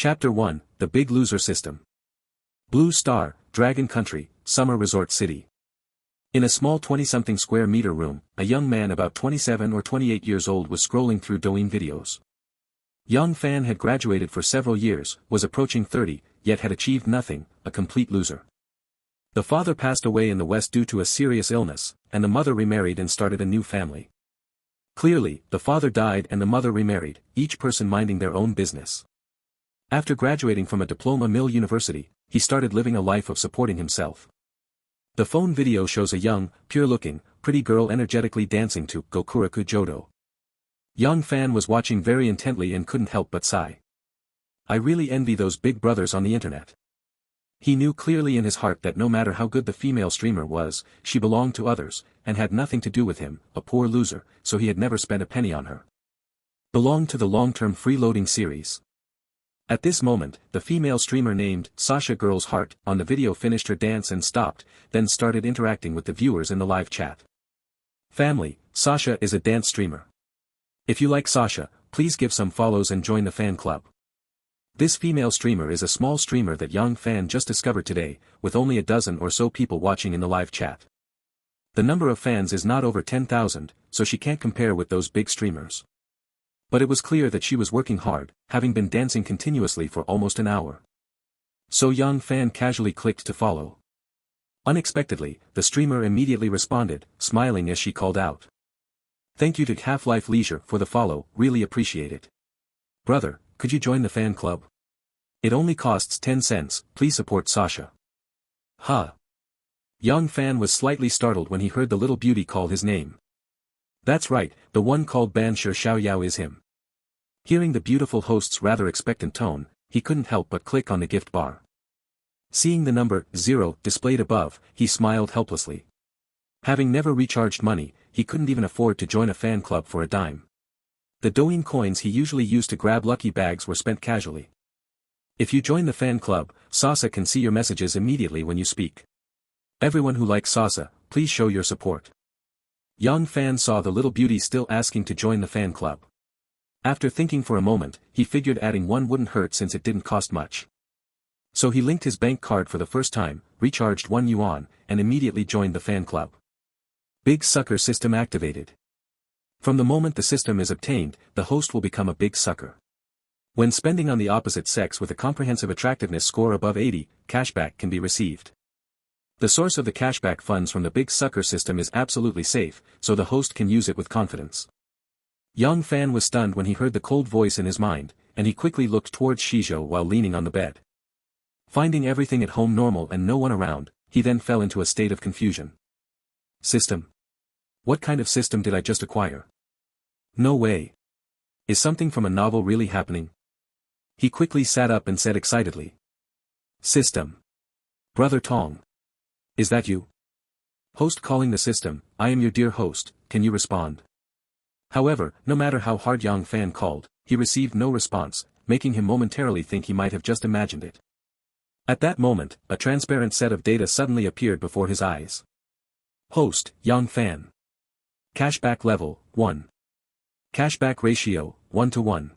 Chapter 1, The Big Loser System. Blue Star, Dragon Country, Summer Resort City. In a small 20-something square meter room, a young man about 27 or 28 years old was scrolling through Douyin videos. Young Fan had graduated for several years, was approaching 30, yet had achieved nothing, a complete loser. The father passed away in the West due to a serious illness, and the mother remarried and started a new family. Clearly, the father died and the mother remarried, each person minding their own business. After graduating from a diploma mill university, he started living a life of supporting himself. The phone video shows a young, pure-looking, pretty girl energetically dancing to Gokuraku Jodo. Young Fan was watching very intently and couldn't help but sigh. I really envy those big brothers on the internet. He knew clearly in his heart that no matter how good the female streamer was, she belonged to others, and had nothing to do with him, a poor loser, so he had never spent a penny on her. Belonged to the long-term freeloading series. At this moment, the female streamer named Sasha Girl's Heart on the video finished her dance and stopped, then started interacting with the viewers in the live chat. Family, Sasha is a dance streamer. If you like Sasha, please give some follows and join the fan club. This female streamer is a small streamer that Young Fan just discovered today, with only a dozen or so people watching in the live chat. The number of fans is not over 10,000, so she can't compare with those big streamers. But it was clear that she was working hard, having been dancing continuously for almost an hour. So Young Fan casually clicked to follow. Unexpectedly, the streamer immediately responded, smiling as she called out. Thank you to Half-Life Leisure for the follow, really appreciate it. Brother, could you join the fan club? It only costs 10 cents, please support Sasha. Huh. Young Fan was slightly startled when he heard the little beauty call his name. That's right, the one called Ban Shi Xiaoyao is him. Hearing the beautiful host's rather expectant tone, he couldn't help but click on the gift bar. Seeing the number 0 displayed above, he smiled helplessly. Having never recharged money, he couldn't even afford to join a fan club for a dime. The Douyin coins he usually used to grab lucky bags were spent casually. If you join the fan club, Sasa can see your messages immediately when you speak. Everyone who likes Sasa, please show your support. Young Fan saw the little beauty still asking to join the fan club. After thinking for a moment, he figured adding one wouldn't hurt since it didn't cost much. So he linked his bank card for the first time, recharged 1 yuan, and immediately joined the fan club. Big Sucker System activated. From the moment the system is obtained, the host will become a big sucker. When spending on the opposite sex with a comprehensive attractiveness score above 80, cashback can be received. The source of the cashback funds from the Big Sucker system is absolutely safe, so the host can use it with confidence. Young Fan was stunned when he heard the cold voice in his mind, and he quickly looked towards Shizhou while leaning on the bed. Finding everything at home normal and no one around, he then fell into a state of confusion. System? What kind of system did I just acquire? No way. Is something from a novel really happening? He quickly sat up and said excitedly. System. Brother Tong. Is that you? Host calling the system, I am your dear host, can you respond? However, no matter how hard Young Fan called, he received no response, making him momentarily think he might have just imagined it. At that moment, a transparent set of data suddenly appeared before his eyes. Host, Young Fan. Cashback level, 1. Cashback ratio, 1:1.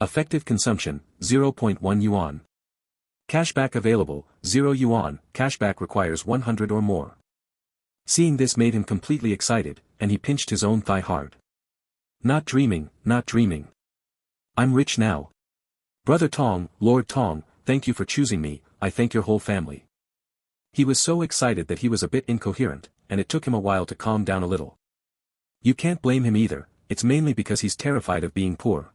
Effective consumption, 0.1 yuan. Cashback available, 0 yuan, cashback requires 100 or more. Seeing this made him completely excited, and he pinched his own thigh hard. Not dreaming, not dreaming. I'm rich now. Brother Tong, Lord Tong, thank you for choosing me, I thank your whole family. He was so excited that he was a bit incoherent, and it took him a while to calm down a little. You can't blame him either, it's mainly because he's terrified of being poor.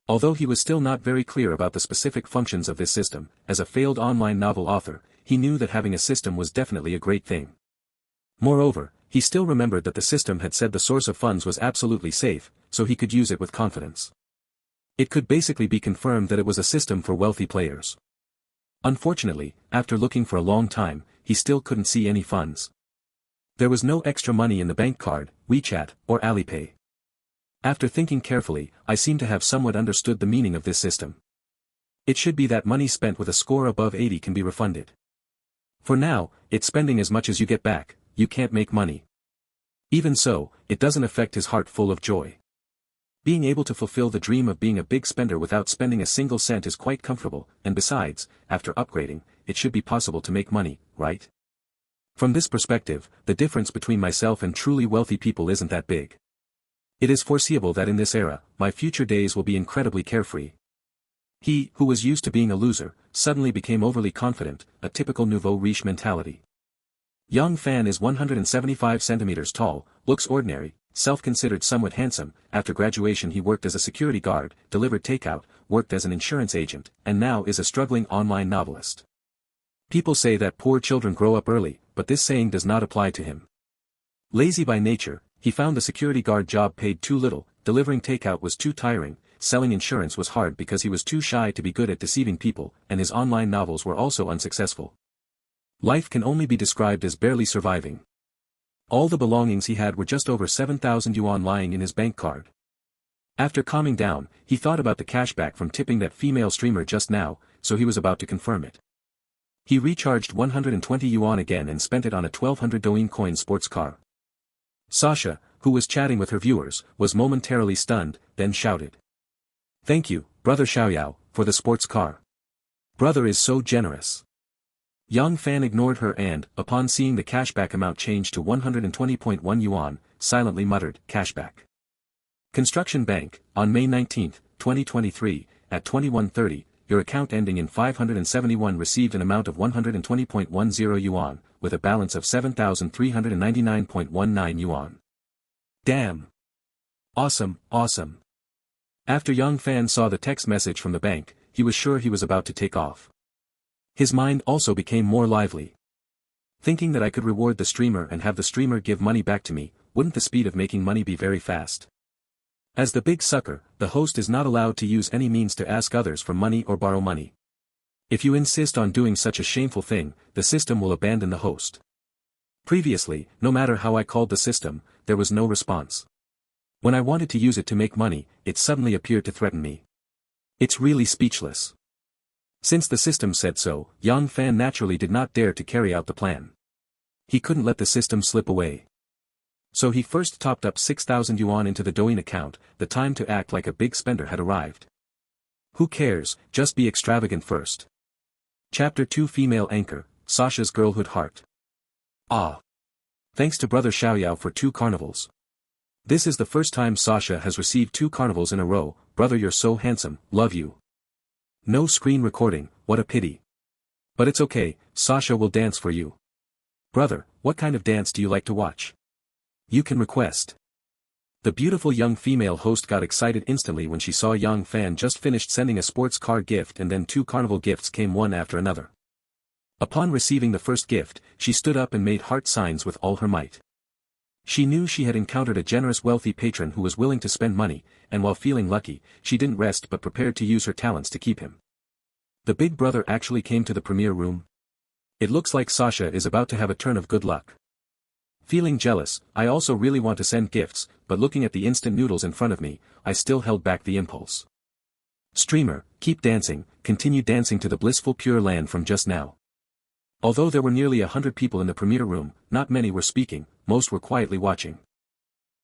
Although he was still not very clear about the specific functions of this system, as a failed online novel author, he knew that having a system was definitely a great thing. Moreover, he still remembered that the system had said the source of funds was absolutely safe, so he could use it with confidence. It could basically be confirmed that it was a system for wealthy players. Unfortunately, after looking for a long time, he still couldn't see any funds. There was no extra money in the bank card, WeChat, or Alipay. After thinking carefully, I seem to have somewhat understood the meaning of this system. It should be that money spent with a score above 80 can be refunded. For now, it's spending as much as you get back, you can't make money. Even so, it doesn't affect his heart full of joy. Being able to fulfill the dream of being a big spender without spending a single cent is quite comfortable, and besides, after upgrading, it should be possible to make money, right? From this perspective, the difference between myself and truly wealthy people isn't that big. It is foreseeable that in this era, my future days will be incredibly carefree. He, who was used to being a loser, suddenly became overly confident, a typical nouveau riche mentality. Young Fan is 175 centimeters tall, looks ordinary, self-considered somewhat handsome. After graduation he worked as a security guard, delivered takeout, worked as an insurance agent, and now is a struggling online novelist. People say that poor children grow up early, but this saying does not apply to him. Lazy by nature, he found the security guard job paid too little, delivering takeout was too tiring, selling insurance was hard because he was too shy to be good at deceiving people, and his online novels were also unsuccessful. Life can only be described as barely surviving. All the belongings he had were just over 7,000 yuan lying in his bank card. After calming down, he thought about the cashback from tipping that female streamer just now, so he was about to confirm it. He recharged 120 yuan again and spent it on a 1200 Douyin coin sports car. Sasha, who was chatting with her viewers, was momentarily stunned, then shouted. "Thank you, Brother Xiaoyao, for the sports car. Brother is so generous." Young Fan ignored her and, upon seeing the cashback amount change to 120.1 yuan, silently muttered, "Cashback." Construction Bank, on May 19, 2023, at 21:30, your account ending in 571 received an amount of 120.10 yuan, with a balance of 7,399.19 yuan. Damn! Awesome, awesome. After Young Fan saw the text message from the bank, he was sure he was about to take off. His mind also became more lively. Thinking that I could reward the streamer and have the streamer give money back to me, wouldn't the speed of making money be very fast? As the big sucker, the host is not allowed to use any means to ask others for money or borrow money. If you insist on doing such a shameful thing, the system will abandon the host. Previously, no matter how I called the system, there was no response. When I wanted to use it to make money, it suddenly appeared to threaten me. It's really speechless. Since the system said so, Young Fan naturally did not dare to carry out the plan. He couldn't let the system slip away. So he first topped up 6,000 yuan into the Douyin account. The time to act like a big spender had arrived. Who cares, just be extravagant first. Chapter 2 Female Anchor, Sasha's Girlhood Heart. Ah! Thanks to Brother Xiaoyao for 2 carnivals. This is the first time Sasha has received 2 carnivals in a row. Brother, you're so handsome, love you. No screen recording, what a pity. But it's okay, Sasha will dance for you. Brother, what kind of dance do you like to watch? You can request. The beautiful young female host got excited instantly when she saw Young Fan just finished sending a sports car gift, and then 2 carnival gifts came one after another. Upon receiving the first gift, she stood up and made heart signs with all her might. She knew she had encountered a generous wealthy patron who was willing to spend money, and while feeling lucky, she didn't rest but prepared to use her talents to keep him. The big brother actually came to the premiere room. It looks like Sasha is about to have a turn of good luck. Feeling jealous, I also really want to send gifts, but looking at the instant noodles in front of me, I still held back the impulse. Streamer, keep dancing, continue dancing to the blissful Pure Land from just now. Although there were nearly 100 people in the premiere room, not many were speaking, most were quietly watching.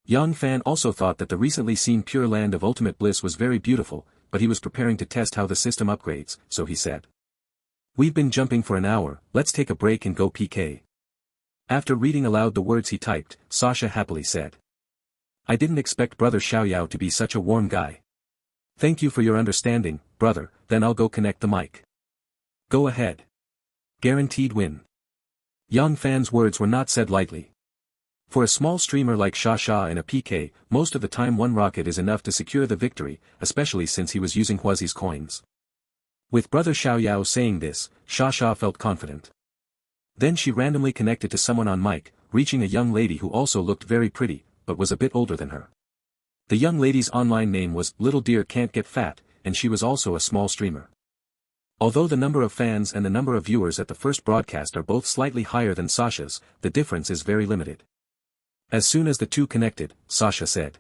Young Fan also thought that the recently seen Pure Land of Ultimate Bliss was very beautiful, but he was preparing to test how the system upgrades, so he said. We've been jumping for an hour, let's take a break and go PK. After reading aloud the words he typed, Sasha happily said. I didn't expect Brother Xiaoyao to be such a warm guy. Thank you for your understanding, brother, then I'll go connect the mic. Go ahead. Guaranteed win. Young Fan's words were not said lightly. For a small streamer like Sha in a PK, most of the time one rocket is enough to secure the victory, especially since he was using Huazi's coins. With Brother Xiaoyao saying this, Sha felt confident. Then she randomly connected to someone on mic, reaching a young lady who also looked very pretty, but was a bit older than her. The young lady's online name was Little Deer Can't Get Fat, and she was also a small streamer. Although the number of fans and the number of viewers at the first broadcast are both slightly higher than Sasha's, the difference is very limited. As soon as the two connected, Sasha said.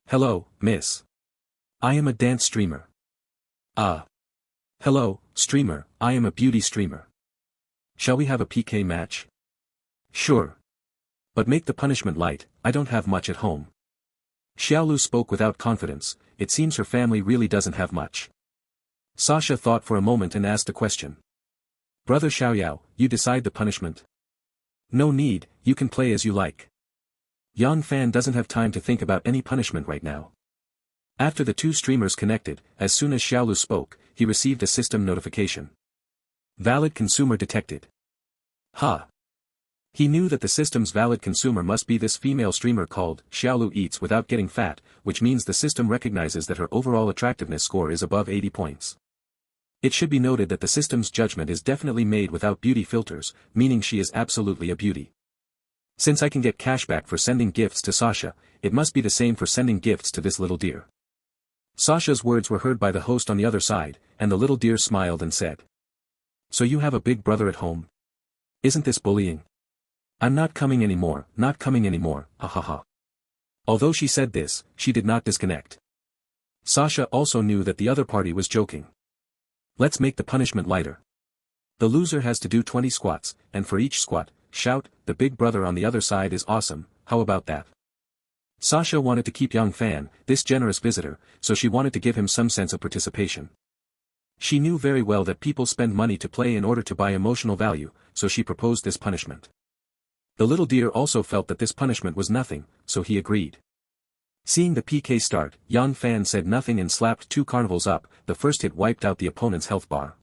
Hello, miss. I am a dance streamer. Hello, streamer, I am a beauty streamer. Shall we have a PK match? Sure. But make the punishment light, I don't have much at home. Xiaolu spoke without confidence, it seems her family really doesn't have much. Sasha thought for a moment and asked a question. Brother Xiaoyao, you decide the punishment. No need, you can play as you like. Yang Fan doesn't have time to think about any punishment right now. After the two streamers connected, as soon as Xiaolu spoke, he received a system notification. Valid consumer detected. Ha! He knew that the system's valid consumer must be this female streamer called Xiaolu Eats Without Getting Fat, which means the system recognizes that her overall attractiveness score is above 80 points. It should be noted that the system's judgment is definitely made without beauty filters, meaning she is absolutely a beauty. Since I can get cashback for sending gifts to Sasha, it must be the same for sending gifts to this little deer. Sasha's words were heard by the host on the other side, and the little deer smiled and said. So you have a big brother at home? Isn't this bullying? I'm not coming anymore, ha ha ha. Although she said this, she did not disconnect. Sasha also knew that the other party was joking. Let's make the punishment lighter. The loser has to do 20 squats, and for each squat, shout, the big brother on the other side is awesome, how about that? Sasha wanted to keep Yang Fan, this generous visitor, so she wanted to give him some sense of participation. She knew very well that people spend money to play in order to buy emotional value, so she proposed this punishment. The little deer also felt that this punishment was nothing, so he agreed. Seeing the PK start, Yang Fan said nothing and slapped two carnivals up. The first hit wiped out the opponent's health bar.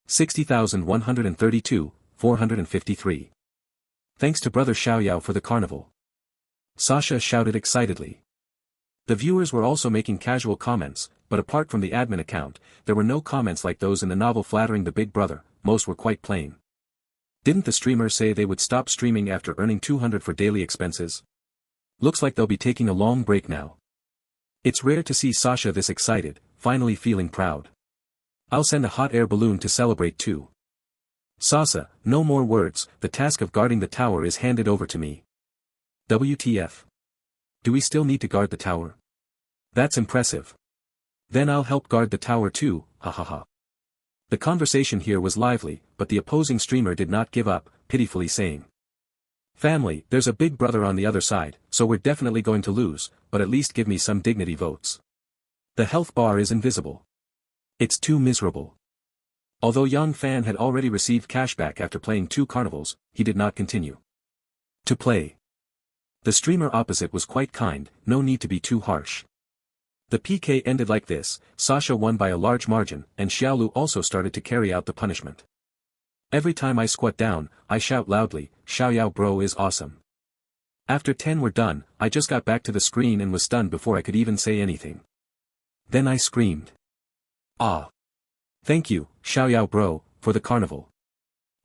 60,132, 453. Thanks to Brother Xiaoyao for the carnival. Sasha shouted excitedly. The viewers were also making casual comments, but apart from the admin account, there were no comments like those in the novel flattering the big brother, most were quite plain. Didn't the streamer say they would stop streaming after earning 200 for daily expenses? Looks like they'll be taking a long break now. It's rare to see Sasha this excited, finally feeling proud. I'll send a hot air balloon to celebrate too. Sasa, no more words, the task of guarding the tower is handed over to me. WTF? Do we still need to guard the tower? That's impressive. Then I'll help guard the tower too, ha ha ha. The conversation here was lively, but the opposing streamer did not give up, pitifully saying. Family, there's a big brother on the other side, so we're definitely going to lose, but at least give me some dignity votes. The health bar is invisible. It's too miserable. Although Yang Fan had already received cashback after playing two carnivals, he did not continue to play. The streamer opposite was quite kind, no need to be too harsh. The PK ended like this, Sasha won by a large margin, and Xiaolu also started to carry out the punishment. Every time I squat down, I shout loudly, Xiaoyao bro is awesome. After 10 were done, I just got back to the screen and was stunned before I could even say anything. Then I screamed. Ah! Thank you, Xiaoyao bro, for the carnival.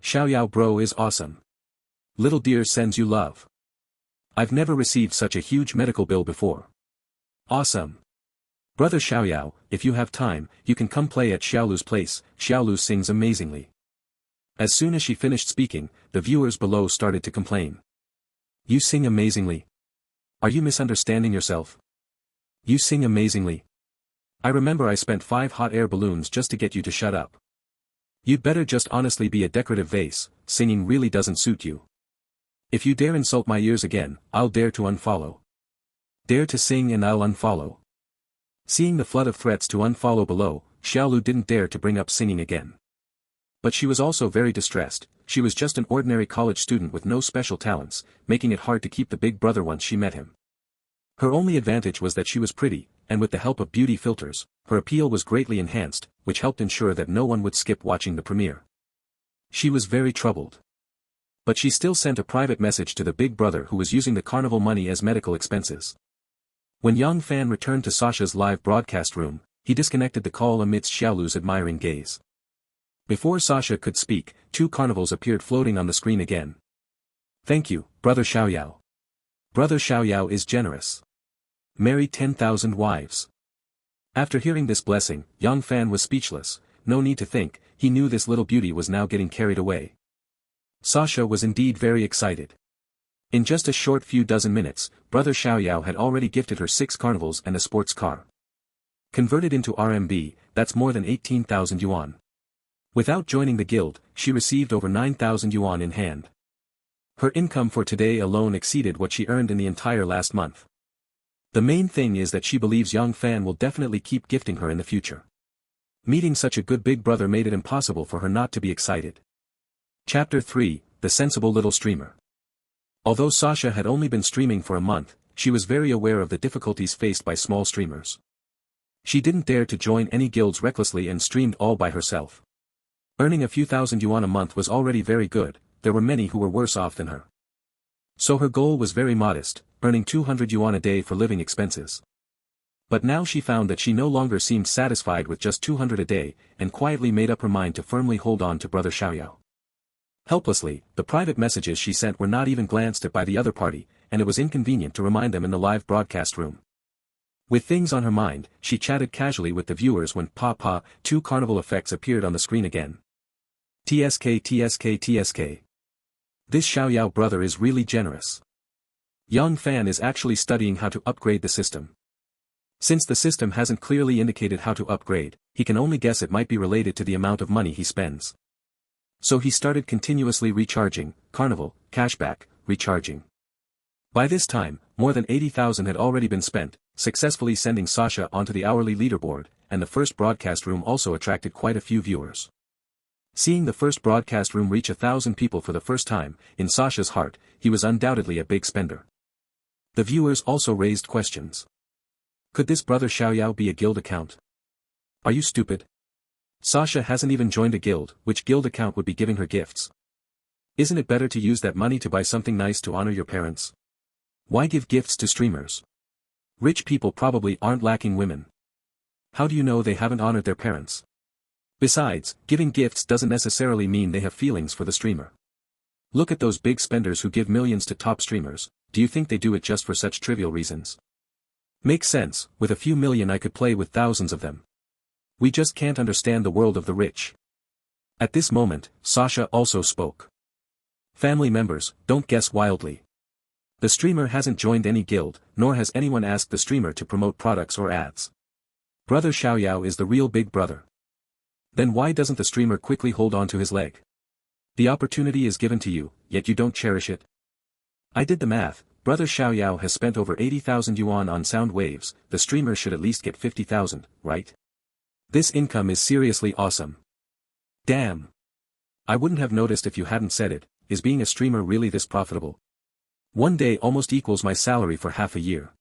Xiaoyao bro is awesome. Little deer sends you love. I've never received such a huge medical bill before. Awesome. Brother Xiaoyao, if you have time, you can come play at Xiaolu's place, Xiaolu sings amazingly. As soon as she finished speaking, the viewers below started to complain. You sing amazingly. Are you misunderstanding yourself? You sing amazingly. I remember I spent 5 hot air balloons just to get you to shut up. You'd better just honestly be a decorative vase, singing really doesn't suit you. If you dare insult my ears again, I'll dare to unfollow. Dare to sing and I'll unfollow. Seeing the flood of threats to unfollow below, Xiaolu didn't dare to bring up singing again. But she was also very distressed, she was just an ordinary college student with no special talents, making it hard to keep the big brother once she met him. Her only advantage was that she was pretty, and with the help of beauty filters, her appeal was greatly enhanced, which helped ensure that no one would skip watching the premiere. She was very troubled. But she still sent a private message to the big brother who was using the carnival money as medical expenses. When Yang Fan returned to Sasha's live broadcast room, he disconnected the call amidst Xiaolu's admiring gaze. Before Sasha could speak, 2 carnivals appeared floating on the screen again. Thank you, Brother Xiaoyao. Brother Xiaoyao is generous. Marry 10,000 wives. After hearing this blessing, Yang Fan was speechless, no need to think, he knew this little beauty was now getting carried away. Sasha was indeed very excited. In just a short few dozen minutes, Brother Xiaoyao had already gifted her 6 carnivals and a sports car. Converted into RMB, that's more than 18,000 yuan. Without joining the guild, she received over 9,000 yuan in hand. Her income for today alone exceeded what she earned in the entire last month. The main thing is that she believes young Fan will definitely keep gifting her in the future. Meeting such a good big brother made it impossible for her not to be excited. Chapter 3, The Sensible Little Streamer. Although Sasha had only been streaming for a month, she was very aware of the difficulties faced by small streamers. She didn't dare to join any guilds recklessly and streamed all by herself. Earning a few thousand yuan a month was already very good, there were many who were worse off than her. So her goal was very modest, earning 200 yuan a day for living expenses. But now she found that she no longer seemed satisfied with just 200 a day, and quietly made up her mind to firmly hold on to brother Xiaoyao. Helplessly, the private messages she sent were not even glanced at by the other party, and it was inconvenient to remind them in the live broadcast room. With things on her mind, she chatted casually with the viewers when two carnival effects appeared on the screen again. TSK TSK TSK. This Xiaoyao brother is really generous. Young Fan is actually studying how to upgrade the system. Since the system hasn't clearly indicated how to upgrade, he can only guess it might be related to the amount of money he spends. So he started continuously recharging, carnival, cashback, recharging. By this time, more than 80,000 had already been spent, successfully sending Sasha onto the hourly leaderboard, and the first broadcast room also attracted quite a few viewers. Seeing the first broadcast room reach 1,000 people for the first time, in Sasha's heart, he was undoubtedly a big spender. The viewers also raised questions. Could this brother Xiaoyao be a guild account? Are you stupid? Sasha hasn't even joined a guild, which guild account would be giving her gifts? Isn't it better to use that money to buy something nice to honor your parents? Why give gifts to streamers? Rich people probably aren't lacking women. How do you know they haven't honored their parents? Besides, giving gifts doesn't necessarily mean they have feelings for the streamer. Look at those big spenders who give millions to top streamers, do you think they do it just for such trivial reasons? Makes sense, with a few million I could play with thousands of them. We just can't understand the world of the rich. At this moment, Sasha also spoke. Family members, don't guess wildly. The streamer hasn't joined any guild, nor has anyone asked the streamer to promote products or ads. Brother Xiaoyao is the real big brother. Then why doesn't the streamer quickly hold on to his leg? The opportunity is given to you, yet you don't cherish it. I did the math. Brother Xiaoyao has spent over 80,000 yuan on sound waves, the streamer should at least get 50,000, right? This income is seriously awesome. Damn. I wouldn't have noticed if you hadn't said it, is being a streamer really this profitable? One day almost equals my salary for half a year.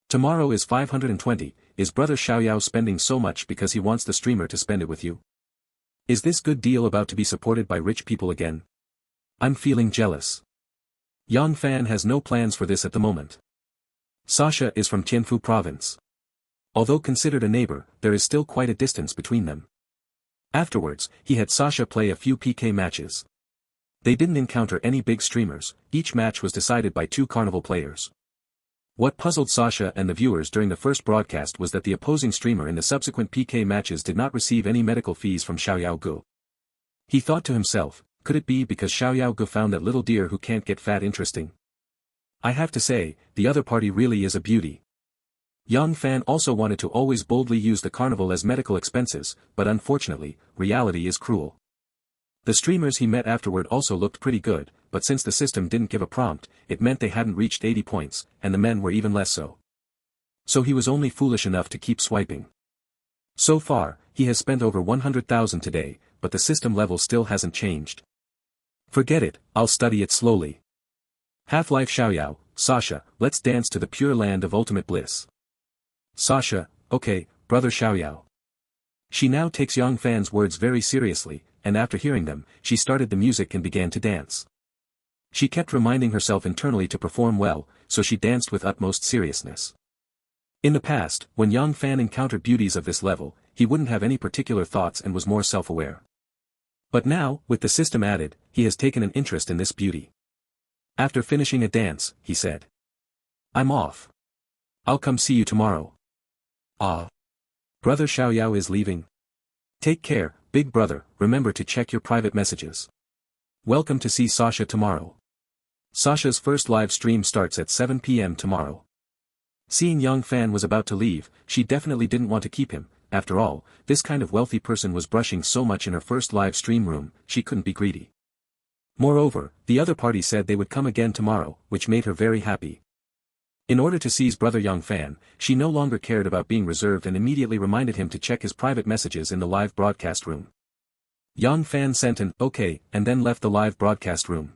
Tomorrow is 520, is brother Xiaoyao spending so much because he wants the streamer to spend it with you? Is this good deal about to be supported by rich people again? I'm feeling jealous. Yang Fan has no plans for this at the moment. Sasha is from Tianfu province. Although considered a neighbor, there is still quite a distance between them. Afterwards, he had Sasha play a few PK matches. They didn't encounter any big streamers, each match was decided by two carnival players. What puzzled Sasha and the viewers during the first broadcast was that the opposing streamer in the subsequent PK matches did not receive any medical fees from Xiaoyao Gu. He thought to himself, could it be because Xiaoyao Gu found that little deer who can't get fat interesting? I have to say, the other party really is a beauty. Yang Fan also wanted to always boldly use the carnival as medical expenses, but unfortunately, reality is cruel. The streamers he met afterward also looked pretty good, but since the system didn't give a prompt, it meant they hadn't reached 80 points, and the men were even less so. So he was only foolish enough to keep swiping. So far, he has spent over 100,000 today, but the system level still hasn't changed. Forget it, I'll study it slowly. Half-Life Xiaoyao, Sasha, let's dance to the pure land of ultimate bliss. Sasha, okay, brother Xiaoyao. She now takes Yang Fan's words very seriously, and after hearing them, she started the music and began to dance. She kept reminding herself internally to perform well, so she danced with utmost seriousness. In the past, when Yang Fan encountered beauties of this level, he wouldn't have any particular thoughts and was more self-aware. But now, with the system added, he has taken an interest in this beauty. After finishing a dance, he said, I'm off. I'll come see you tomorrow. Ah. Brother Xiaoyao is leaving. Take care, big brother, remember to check your private messages. Welcome to see Sasha tomorrow. Sasha's first live stream starts at 7 p.m. tomorrow. Seeing Yang Fan was about to leave, she definitely didn't want to keep him. After all, this kind of wealthy person was brushing so much in her first live stream room, she couldn't be greedy. Moreover, the other party said they would come again tomorrow, which made her very happy. In order to seize brother Yang Fan, she no longer cared about being reserved and immediately reminded him to check his private messages in the live broadcast room. Yang Fan sent an "okay" and then left the live broadcast room.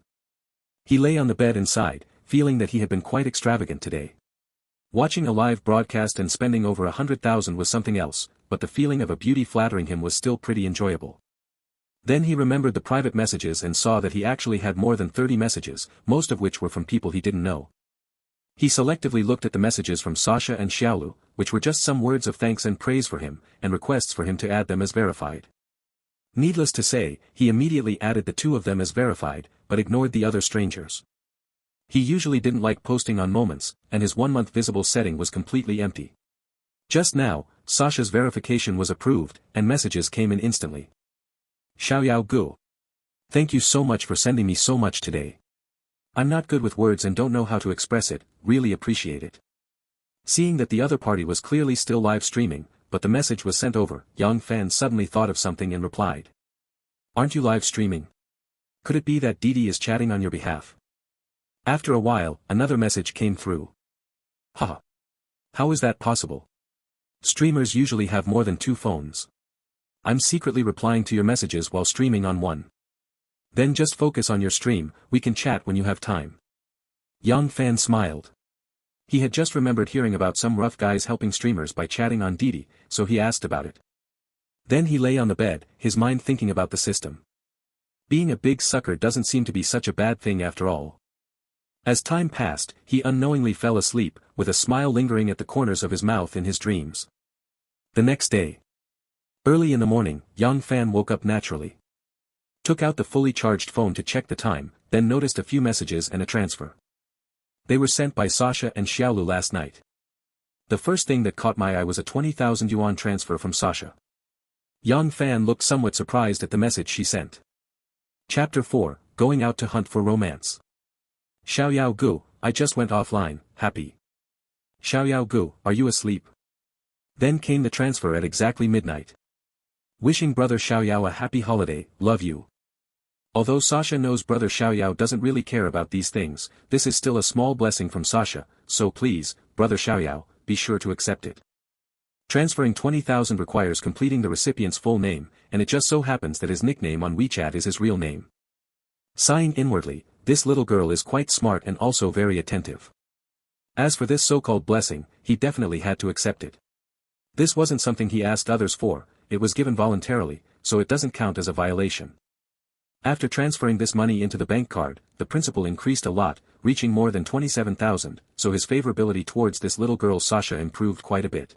He lay on the bed and sighed, feeling that he had been quite extravagant today. Watching a live broadcast and spending over 100,000 was something else, but the feeling of a beauty flattering him was still pretty enjoyable. Then he remembered the private messages and saw that he actually had more than 30 messages, most of which were from people he didn't know. He selectively looked at the messages from Sasha and Xiaolu, which were just some words of thanks and praise for him, and requests for him to add them as verified. Needless to say, he immediately added the two of them as verified, but ignored the other strangers. He usually didn't like posting on Moments, and his 1-month visible setting was completely empty. Just now, Sasha's verification was approved, and messages came in instantly. Xiaoyao Gu. Thank you so much for sending me so much today. I'm not good with words and don't know how to express it, really appreciate it. Seeing that the other party was clearly still live streaming, but the message was sent over, Yang Fan suddenly thought of something and replied. Aren't you live streaming? Could it be that Didi is chatting on your behalf? After a while, another message came through. Haha. How is that possible? Streamers usually have more than 2 phones. I'm secretly replying to your messages while streaming on one. Then just focus on your stream, we can chat when you have time. Yang Fan smiled. He had just remembered hearing about some rough guys helping streamers by chatting on Didi, so he asked about it. Then he lay on the bed, his mind thinking about the system. Being a big sucker doesn't seem to be such a bad thing after all. As time passed, he unknowingly fell asleep, with a smile lingering at the corners of his mouth in his dreams. The next day. Early in the morning, Yang Fan woke up naturally. Took out the fully charged phone to check the time, then noticed a few messages and a transfer. They were sent by Sasha and Xiaolu last night. The first thing that caught my eye was a 20,000 yuan transfer from Sasha. Yang Fan looked somewhat surprised at the message she sent. Chapter 4, Going Out to Hunt for Romance. Xiaoyao Gu, I just went offline, happy. Xiaoyao Gu, are you asleep? Then came the transfer at exactly midnight. Wishing brother Xiaoyao a happy holiday, love you. Although Sasha knows brother Xiaoyao doesn't really care about these things, this is still a small blessing from Sasha, so please, brother Xiaoyao, be sure to accept it. Transferring 20,000 requires completing the recipient's full name, and it just so happens that his nickname on WeChat is his real name. Sighing inwardly, this little girl is quite smart and also very attentive. As for this so-called blessing, he definitely had to accept it. This wasn't something he asked others for, it was given voluntarily, so it doesn't count as a violation. After transferring this money into the bank card, the principal increased a lot, reaching more than 27,000, so his favorability towards this little girl Sasha improved quite a bit.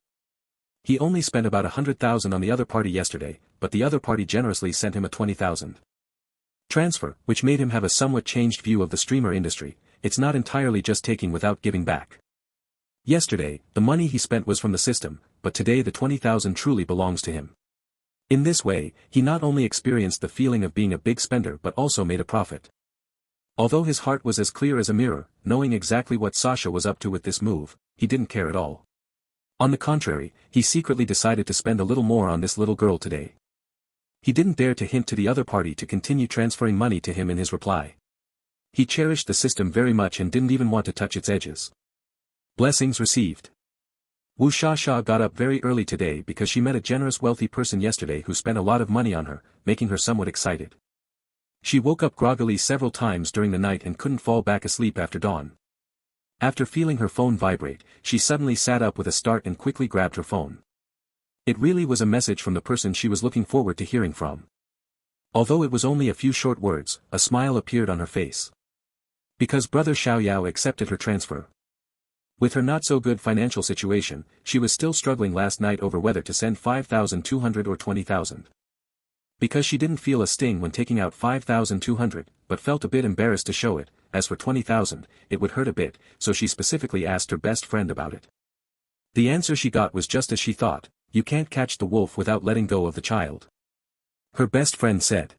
He only spent about 100,000 on the other party yesterday, but the other party generously sent him a 20,000 transfer, which made him have a somewhat changed view of the streamer industry. It's not entirely just taking without giving back. Yesterday, the money he spent was from the system, but today the 20,000 truly belongs to him. In this way, he not only experienced the feeling of being a big spender but also made a profit. Although his heart was as clear as a mirror, knowing exactly what Sasha was up to with this move, he didn't care at all. On the contrary, he secretly decided to spend a little more on this little girl today. He didn't dare to hint to the other party to continue transferring money to him in his reply. He cherished the system very much and didn't even want to touch its edges. Blessings received. Wu Shasha got up very early today because she met a generous wealthy person yesterday who spent a lot of money on her, making her somewhat excited. She woke up groggily several times during the night and couldn't fall back asleep after dawn. After feeling her phone vibrate, she suddenly sat up with a start and quickly grabbed her phone. It really was a message from the person she was looking forward to hearing from. Although it was only a few short words, a smile appeared on her face. Because brother Xiaoyao accepted her transfer. With her not-so-good financial situation, she was still struggling last night over whether to send 5,200 or 20,000. Because she didn't feel a sting when taking out 5,200, but felt a bit embarrassed to show it, as for 20,000, it would hurt a bit, so she specifically asked her best friend about it. The answer she got was just as she thought, you can't catch the wolf without letting go of the child. Her best friend said.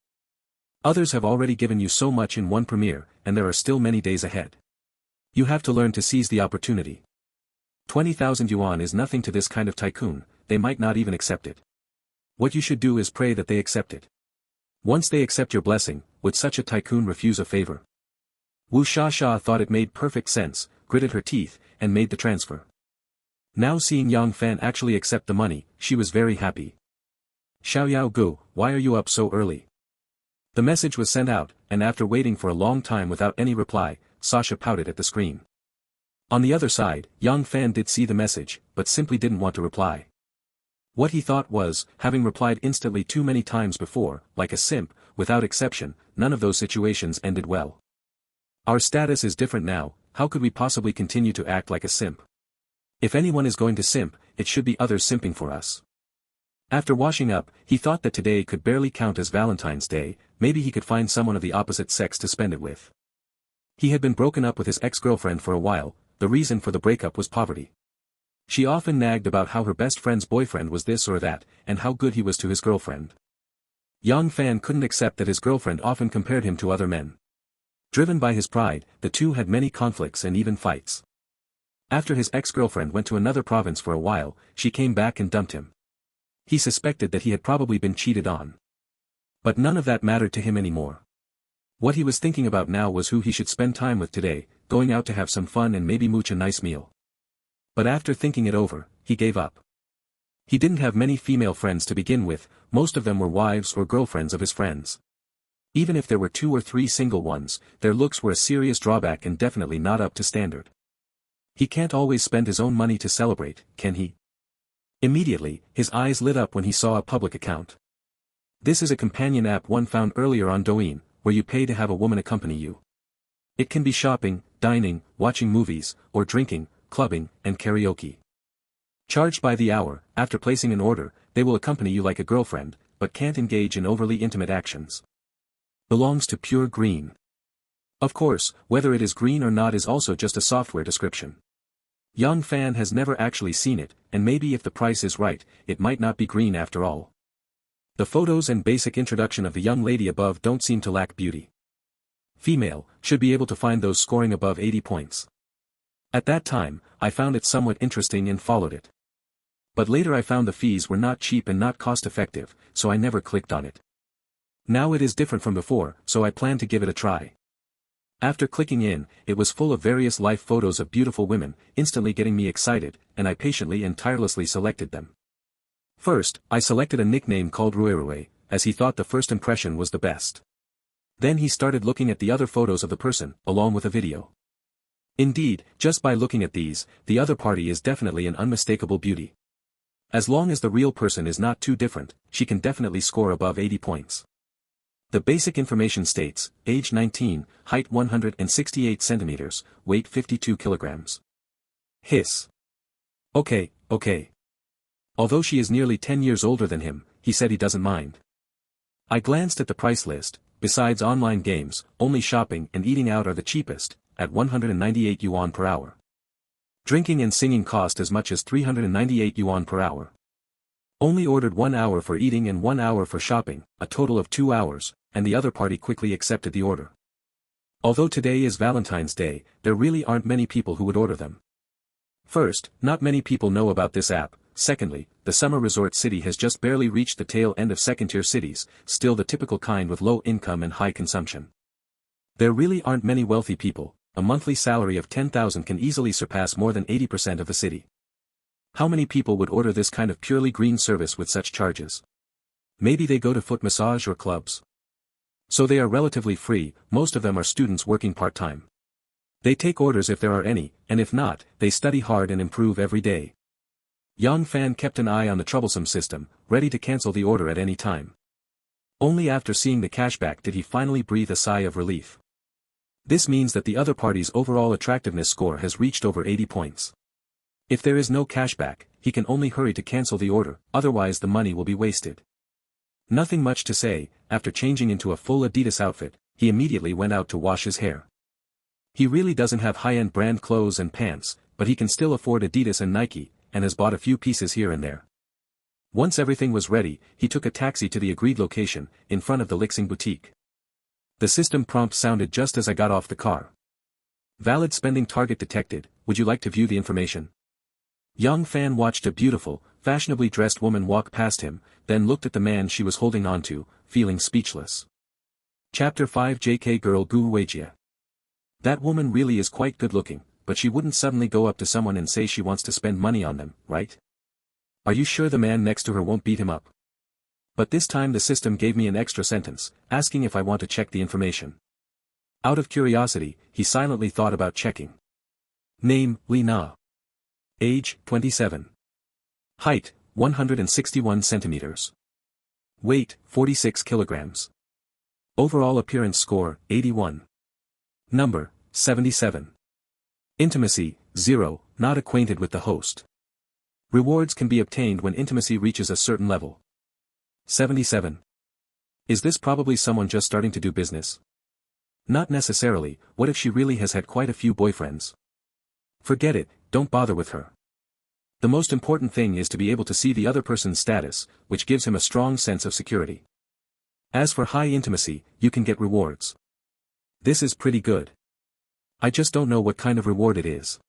Others have already given you so much in one premiere, and there are still many days ahead. You have to learn to seize the opportunity. 20,000 yuan is nothing to this kind of tycoon, they might not even accept it. What you should do is pray that they accept it. Once they accept your blessing, would such a tycoon refuse a favor? Wu Shasha thought it made perfect sense, gritted her teeth, and made the transfer. Now seeing Yang Fan actually accept the money, she was very happy. Xiaoyao Gu, why are you up so early? The message was sent out, and after waiting for a long time without any reply, Sasha pouted at the screen. On the other side, Yang Fan did see the message, but simply didn't want to reply. What he thought was, having replied instantly too many times before, like a simp, without exception, none of those situations ended well. Our status is different now, how could we possibly continue to act like a simp? If anyone is going to simp, it should be others simping for us. After washing up, he thought that today could barely count as Valentine's Day, maybe he could find someone of the opposite sex to spend it with. He had been broken up with his ex-girlfriend for a while, the reason for the breakup was poverty. She often nagged about how her best friend's boyfriend was this or that, and how good he was to his girlfriend. Yang Fan couldn't accept that his girlfriend often compared him to other men. Driven by his pride, the two had many conflicts and even fights. After his ex-girlfriend went to another province for a while, she came back and dumped him. He suspected that he had probably been cheated on. But none of that mattered to him anymore. What he was thinking about now was who he should spend time with today, going out to have some fun and maybe mooch a nice meal. But after thinking it over, he gave up. He didn't have many female friends to begin with, most of them were wives or girlfriends of his friends. Even if there were 2 or 3 single ones, their looks were a serious drawback and definitely not up to standard. He can't always spend his own money to celebrate, can he? Immediately, his eyes lit up when he saw a public account. This is a companion app one found earlier on Douyin, where you pay to have a woman accompany you. It can be shopping, dining, watching movies, or drinking, clubbing, and karaoke. Charged by the hour, after placing an order, they will accompany you like a girlfriend, but can't engage in overly intimate actions. Belongs to Pure Green. Of course, whether it is green or not is also just a software description. Yang Fan has never actually seen it, and maybe if the price is right, it might not be green after all. The photos and basic introduction of the young lady above don't seem to lack beauty. Female, should be able to find those scoring above 80 points. At that time, I found it somewhat interesting and followed it. But later I found the fees were not cheap and not cost-effective, so I never clicked on it. Now it is different from before, so I plan to give it a try. After clicking in, it was full of various life photos of beautiful women, instantly getting me excited, and I patiently and tirelessly selected them. First, I selected a nickname called Ruerue, as he thought the first impression was the best. Then he started looking at the other photos of the person, along with a video. Indeed, just by looking at these, the other party is definitely an unmistakable beauty. As long as the real person is not too different, she can definitely score above 80 points. The basic information states, age 19, height 168 centimeters, weight 52 kilograms. Hiss. Okay. Although she is nearly 10 years older than him, he said he doesn't mind. I glanced at the price list. Besides online games, only shopping and eating out are the cheapest, at 198 yuan per hour. Drinking and singing cost as much as 398 yuan per hour. Only ordered 1 hour for eating and 1 hour for shopping, a total of 2 hours, and the other party quickly accepted the order. Although today is Valentine's Day, there really aren't many people who would order them. First, not many people know about this app. Secondly, the summer resort city has just barely reached the tail end of second-tier cities, still the typical kind with low income and high consumption. There really aren't many wealthy people. A monthly salary of 10,000 can easily surpass more than 80% of the city. How many people would order this kind of purely green service with such charges? Maybe they go to foot massage or clubs. So they are relatively free, most of them are students working part-time. They take orders if there are any, and if not, they study hard and improve every day. Yang Fan kept an eye on the troublesome system, ready to cancel the order at any time. Only after seeing the cashback did he finally breathe a sigh of relief. This means that the other party's overall attractiveness score has reached over 80 points. If there is no cashback, he can only hurry to cancel the order, otherwise the money will be wasted. Nothing much to say. After changing into a full Adidas outfit, he immediately went out to wash his hair. He really doesn't have high-end brand clothes and pants, but he can still afford Adidas and Nike, and has bought a few pieces here and there. Once everything was ready, he took a taxi to the agreed location, in front of the Lixing boutique. The system prompt sounded just as I got off the car. Valid spending target detected, would you like to view the information? Yang Fan watched a beautiful, fashionably dressed woman walk past him, then looked at the man she was holding on to, feeling speechless. Chapter 5 JK Girl Gu Weijia. That woman really is quite good looking, but she wouldn't suddenly go up to someone and say she wants to spend money on them, right? Are you sure the man next to her won't beat him up? But this time the system gave me an extra sentence, asking if I want to check the information. Out of curiosity, he silently thought about checking. Name, Li Na. Age, 27. Height, 161 centimeters. Weight, 46 kilograms. Overall appearance score, 81. Number, 77. Intimacy, 0, not acquainted with the host. Rewards can be obtained when intimacy reaches a certain level. 77. Is this probably someone just starting to do business? Not necessarily. What if she really has had quite a few boyfriends? Forget it, don't bother with her. The most important thing is to be able to see the other person's status, which gives him a strong sense of security. As for high intimacy, you can get rewards. This is pretty good. I just don't know what kind of reward it is.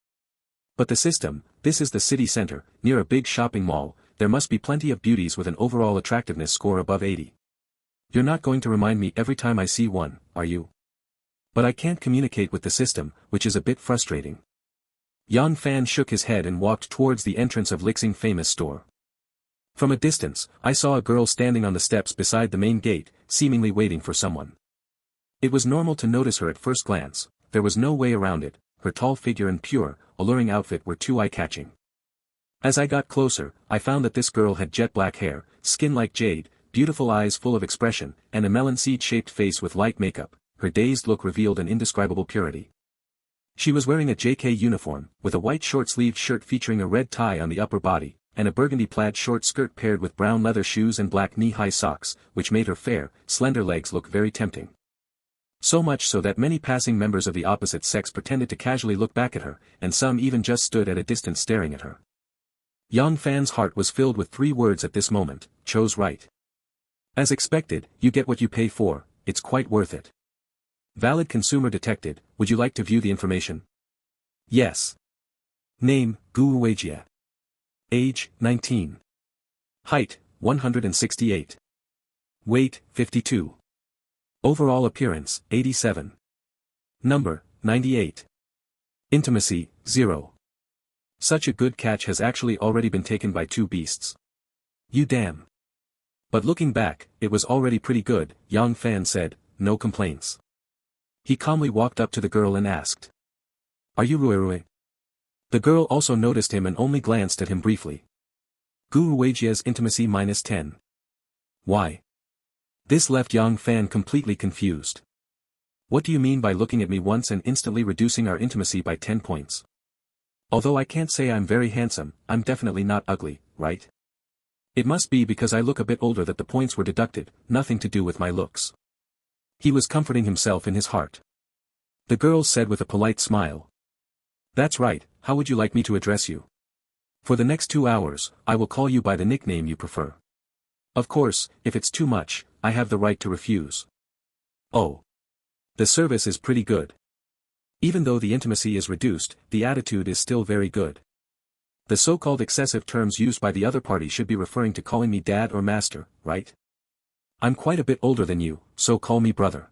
But the system, this is the city center, near a big shopping mall, there must be plenty of beauties with an overall attractiveness score above 80. You're not going to remind me every time I see one, are you? But I can't communicate with the system, which is a bit frustrating. Yang Fan shook his head and walked towards the entrance of Lixing famous store. From a distance, I saw a girl standing on the steps beside the main gate, seemingly waiting for someone. It was normal to notice her at first glance, there was no way around it, her tall figure and pure, alluring outfit were too eye-catching. As I got closer, I found that this girl had jet black hair, skin like jade, beautiful eyes full of expression, and a melon seed-shaped face with light makeup. Her dazed look revealed an indescribable purity. She was wearing a JK uniform, with a white short-sleeved shirt featuring a red tie on the upper body, and a burgundy plaid short skirt paired with brown leather shoes and black knee-high socks, which made her fair, slender legs look very tempting. So much so that many passing members of the opposite sex pretended to casually look back at her, and some even just stood at a distance staring at her. Yang Fan's heart was filled with 3 words at this moment, chose right. As expected, you get what you pay for, it's quite worth it. Valid consumer detected, would you like to view the information? Yes. Name, Gu Weijie. Age, 19. Height, 168. Weight, 52. Overall appearance, 87. Number, 98. Intimacy, 0. Such a good catch has actually already been taken by 2 beasts. You damn. But looking back, it was already pretty good, Yang Fan said, no complaints. He calmly walked up to the girl and asked. Are you Ruerue? The girl also noticed him and only glanced at him briefly. Gu Weijie's intimacy -10. Why? This left Yang Fan completely confused. What do you mean by looking at me once and instantly reducing our intimacy by 10 points? Although I can't say I'm very handsome, I'm definitely not ugly, right? It must be because I look a bit older that the points were deducted, nothing to do with my looks. He was comforting himself in his heart. The girl said with a polite smile. That's right, how would you like me to address you? For the next 2 hours, I will call you by the nickname you prefer. Of course, if it's too much, I have the right to refuse. Oh. The service is pretty good. Even though the intimacy is reduced, the attitude is still very good. The so-called excessive terms used by the other party should be referring to calling me dad or master, right? I'm quite a bit older than you, so call me brother.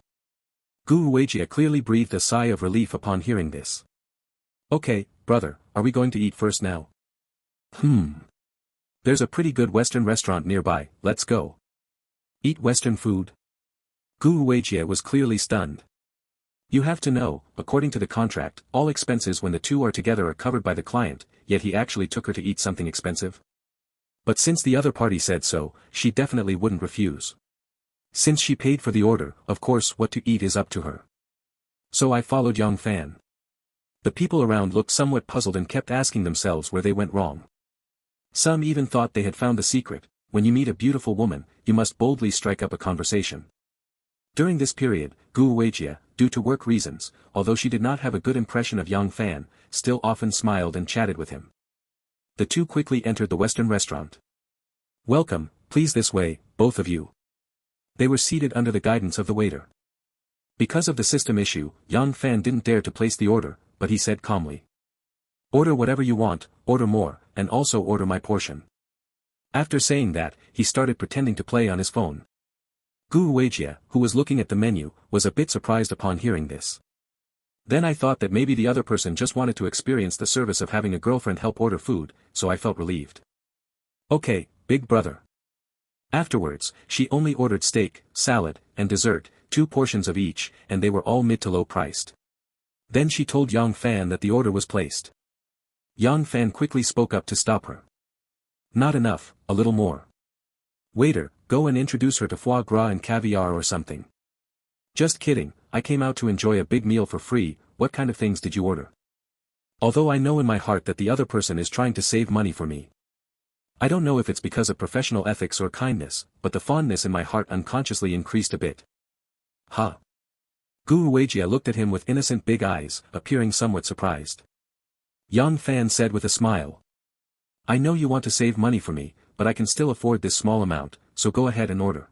Gu Weijie clearly breathed a sigh of relief upon hearing this. Okay, brother, are we going to eat first now? There's a pretty good Western restaurant nearby, let's go. Eat Western food? Gu Weijie was clearly stunned. You have to know, according to the contract, all expenses when the two are together are covered by the client, yet he actually took her to eat something expensive? But since the other party said so, she definitely wouldn't refuse. Since she paid for the order, of course what to eat is up to her. So I followed Yang Fan. The people around looked somewhat puzzled and kept asking themselves where they went wrong. Some even thought they had found the secret. When you meet a beautiful woman, you must boldly strike up a conversation. During this period, Gu Weijie, due to work reasons, although she did not have a good impression of Yang Fan, still often smiled and chatted with him. The two quickly entered the Western restaurant. Welcome, please this way, both of you. They were seated under the guidance of the waiter. Because of the system issue, Yang Fan didn't dare to place the order, but he said calmly. Order whatever you want, order more, and also order my portion. After saying that, he started pretending to play on his phone. Gu Weijie, who was looking at the menu, was a bit surprised upon hearing this. Then I thought that maybe the other person just wanted to experience the service of having a girlfriend help order food, so I felt relieved. Okay, big brother. Afterwards, she only ordered steak, salad, and dessert, 2 portions of each, and they were all mid to low priced. Then she told Yang Fan that the order was placed. Yang Fan quickly spoke up to stop her. Not enough, a little more. Waiter, go and introduce her to foie gras and caviar or something. Just kidding, I came out to enjoy a big meal for free. What kind of things did you order? Although I know in my heart that the other person is trying to save money for me. I don't know if it's because of professional ethics or kindness, but the fondness in my heart unconsciously increased a bit. Huh? Gu Weijia looked at him with innocent big eyes, appearing somewhat surprised. Yang Fan said with a smile. I know you want to save money for me, but I can still afford this small amount, so go ahead and order.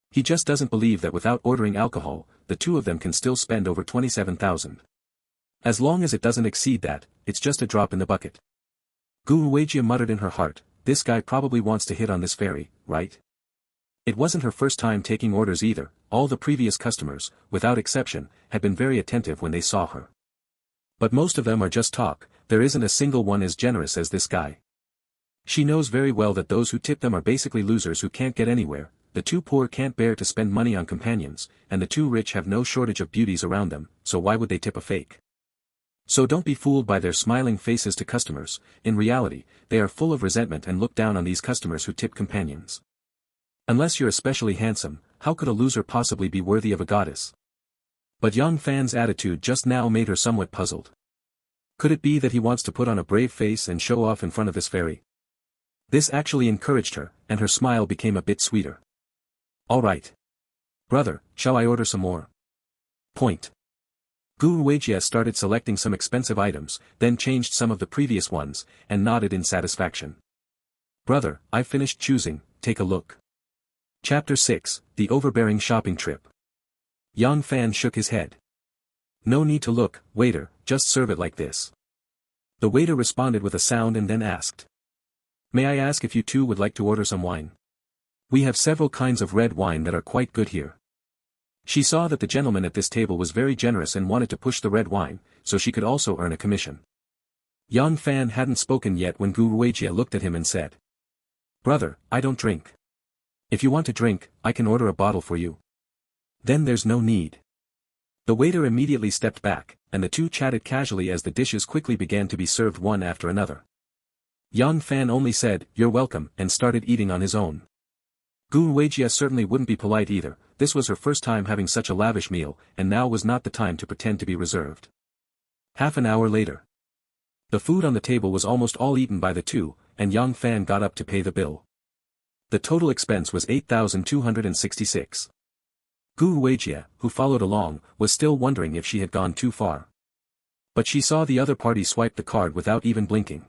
He just doesn't believe that without ordering alcohol, the two of them can still spend over 27,000. As long as it doesn't exceed that, it's just a drop in the bucket. Gu Weijia muttered in her heart, this guy probably wants to hit on this fairy, right? It wasn't her first time taking orders either. All the previous customers, without exception, had been very attentive when they saw her. But most of them are just talk, there isn't a single one as generous as this guy. She knows very well that those who tip them are basically losers who can't get anywhere, the 2 poor can't bear to spend money on companions, and the 2 rich have no shortage of beauties around them, so why would they tip a fake? So don't be fooled by their smiling faces to customers. In reality, they are full of resentment and look down on these customers who tip companions. Unless you're especially handsome, how could a loser possibly be worthy of a goddess? But Yang Fan's attitude just now made her somewhat puzzled. Could it be that he wants to put on a brave face and show off in front of this fairy? This actually encouraged her, and her smile became a bit sweeter. All right. Brother, shall I order some more? Point. Gu Weijia started selecting some expensive items, then changed some of the previous ones, and nodded in satisfaction. Brother, I've finished choosing, take a look. Chapter 6, The Overbearing Shopping Trip. Yang Fan shook his head. No need to look, waiter, just serve it like this. The waiter responded with a sound and then asked. May I ask if you two would like to order some wine? We have several kinds of red wine that are quite good here. She saw that the gentleman at this table was very generous and wanted to push the red wine, so she could also earn a commission. Yang Fan hadn't spoken yet when Gu Weijia looked at him and said. Brother, I don't drink. If you want to drink, I can order a bottle for you. Then there's no need. The waiter immediately stepped back, and the two chatted casually as the dishes quickly began to be served one after another. Yang Fan only said, You're welcome, and started eating on his own. Gu Weijia certainly wouldn't be polite either. This was her first time having such a lavish meal, and now was not the time to pretend to be reserved. Half an hour later. The food on the table was almost all eaten by the two, and Yang Fan got up to pay the bill. The total expense was 8,266. Gu Weijia, who followed along, was still wondering if she had gone too far. But she saw the other party swipe the card without even blinking.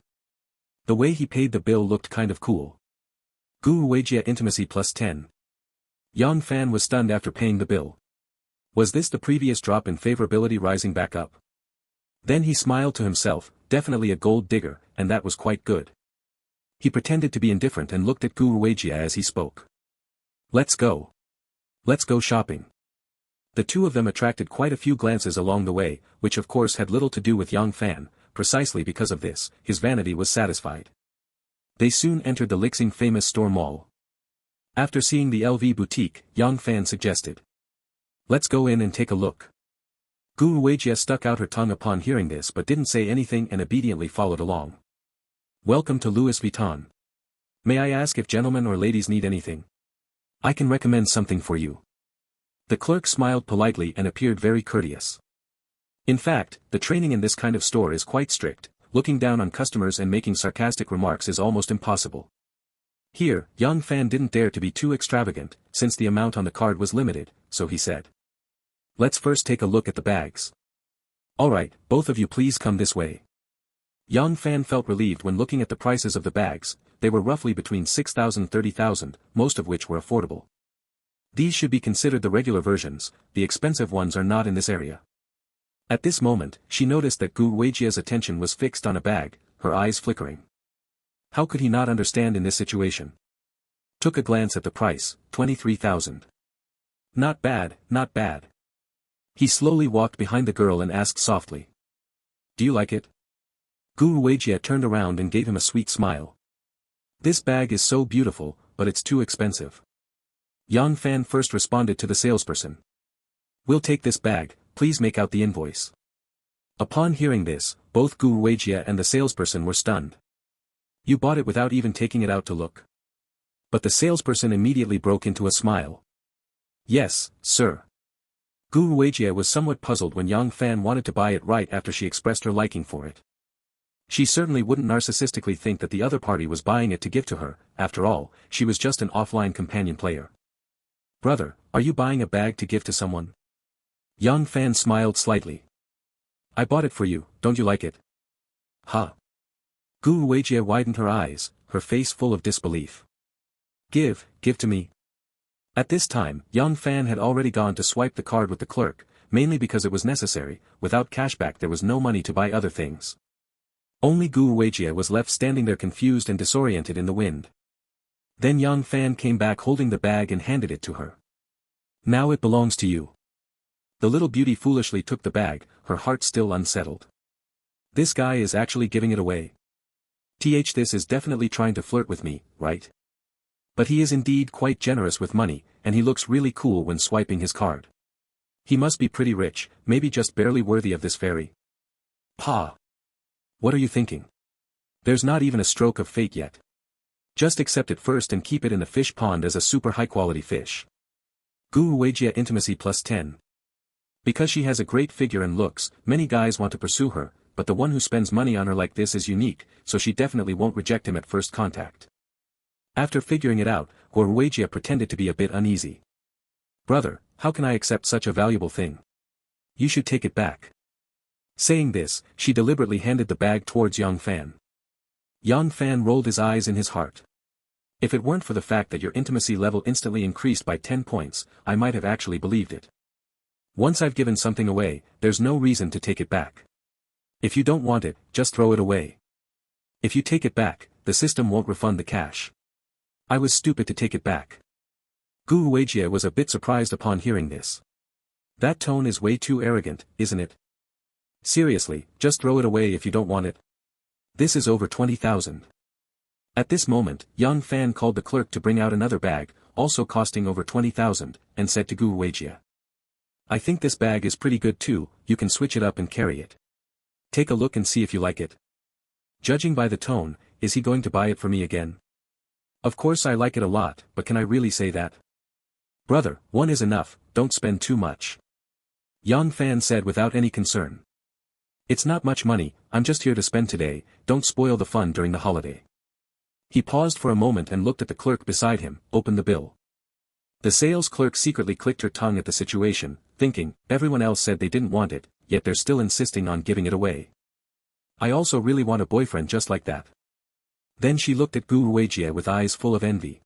The way he paid the bill looked kind of cool. Gu Weijia intimacy plus 10. Yang Fan was stunned after paying the bill. Was this the previous drop in favorability rising back up? Then he smiled to himself, definitely a gold digger, and that was quite good. He pretended to be indifferent and looked at Gu Weijia as he spoke. Let's go. Let's go shopping. The two of them attracted quite a few glances along the way, which of course had little to do with Yang Fan. Precisely because of this, his vanity was satisfied. They soon entered the Lixing famous store mall. After seeing the LV boutique, Yang Fan suggested. Let's go in and take a look. Gu Weijia stuck out her tongue upon hearing this but didn't say anything and obediently followed along. Welcome to Louis Vuitton. May I ask if gentlemen or ladies need anything? I can recommend something for you. The clerk smiled politely and appeared very courteous. In fact, the training in this kind of store is quite strict. Looking down on customers and making sarcastic remarks is almost impossible. Here, Yang Fan didn't dare to be too extravagant, since the amount on the card was limited, so he said. Let's first take a look at the bags. Alright, both of you please come this way. Yang Fan felt relieved when looking at the prices of the bags. They were roughly between 6,000 and 30,000, most of which were affordable. These should be considered the regular versions, the expensive ones are not in this area. At this moment, she noticed that Gu Weijia's attention was fixed on a bag, her eyes flickering. How could he not understand in this situation? Took a glance at the price, 23,000. Not bad, not bad. He slowly walked behind the girl and asked softly. Do you like it? Gu Weijie turned around and gave him a sweet smile. This bag is so beautiful, but it's too expensive. Yang Fan first responded to the salesperson. We'll take this bag, please make out the invoice. Upon hearing this, both Gu Weijie and the salesperson were stunned. You bought it without even taking it out to look. But the salesperson immediately broke into a smile. Yes, sir. Gu Weijie was somewhat puzzled when Yang Fan wanted to buy it right after she expressed her liking for it. She certainly wouldn't narcissistically think that the other party was buying it to give to her, after all, she was just an offline companion player. Brother, are you buying a bag to give to someone? Yang Fan smiled slightly. I bought it for you, don't you like it? Huh. Gu Weijie widened her eyes, her face full of disbelief. Give to me. At this time, Yang Fan had already gone to swipe the card with the clerk, mainly because it was necessary, without cashback there was no money to buy other things. Only Gu Weijie was left standing there confused and disoriented in the wind. Then Yang Fan came back holding the bag and handed it to her. Now it belongs to you. The little beauty foolishly took the bag, her heart still unsettled. This guy is actually giving it away. This is definitely trying to flirt with me, right? But he is indeed quite generous with money, and he looks really cool when swiping his card. He must be pretty rich, maybe just barely worthy of this fairy. Pa! What are you thinking? There's not even a stroke of fate yet. Just accept it first and keep it in the fish pond as a super high-quality fish. Gu Weijie intimacy +10. Because she has a great figure and looks, many guys want to pursue her, but the one who spends money on her like this is unique, so she definitely won't reject him at first contact. After figuring it out, Gu Weijie pretended to be a bit uneasy. Brother, how can I accept such a valuable thing? You should take it back. Saying this, she deliberately handed the bag towards Yang Fan. Yang Fan rolled his eyes in his heart. If it weren't for the fact that your intimacy level instantly increased by 10 points, I might have actually believed it. Once I've given something away, there's no reason to take it back. If you don't want it, just throw it away. If you take it back, the system won't refund the cash. I was stupid to take it back. Gu Weijie was a bit surprised upon hearing this. That tone is way too arrogant, isn't it? Seriously, just throw it away if you don't want it. This is over 20,000. At this moment, Yang Fan called the clerk to bring out another bag, also costing over 20,000, and said to Gu Weijie. I think this bag is pretty good too, you can switch it up and carry it. Take a look and see if you like it. Judging by the tone, is he going to buy it for me again? Of course I like it a lot, but can I really say that? Brother, one is enough, don't spend too much. Yang Fan said without any concern. It's not much money, I'm just here to spend today, don't spoil the fun during the holiday. He paused for a moment and looked at the clerk beside him, opened the bill. The sales clerk secretly clicked her tongue at the situation, thinking, everyone else said they didn't want it, yet they're still insisting on giving it away. I also really want a boyfriend just like that. Then she looked at Gu Weijie with eyes full of envy.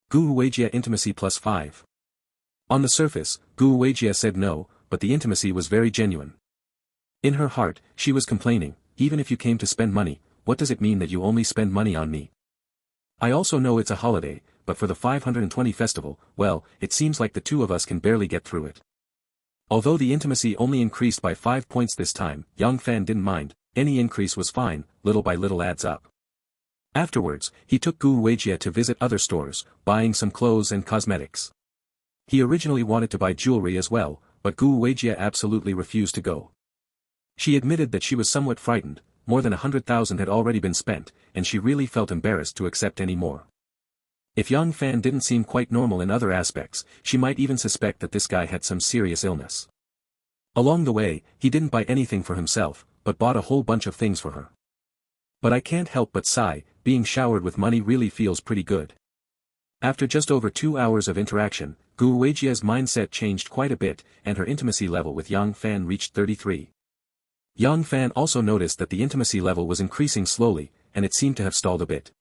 Gu Weijie intimacy +5. On the surface, Gu Weijie said no, but the intimacy was very genuine. In her heart, she was complaining, even if you came to spend money, what does it mean that you only spend money on me? I also know it's a holiday, but for the 520 festival, well, it seems like the two of us can barely get through it. Although the intimacy only increased by 5 points this time, Yang Fan didn't mind, any increase was fine, little by little adds up. Afterwards, he took Gu Weijie to visit other stores, buying some clothes and cosmetics. He originally wanted to buy jewelry as well, but Gu Weijie absolutely refused to go. She admitted that she was somewhat frightened, more than 100,000 had already been spent, and she really felt embarrassed to accept any more. If Yang Fan didn't seem quite normal in other aspects, she might even suspect that this guy had some serious illness. Along the way, he didn't buy anything for himself, but bought a whole bunch of things for her. But I can't help but sigh, being showered with money really feels pretty good. After just over 2 hours of interaction, Gu Weijie's mindset changed quite a bit, and her intimacy level with Yang Fan reached 33. Yang Fan also noticed that the intimacy level was increasing slowly, and it seemed to have stalled a bit.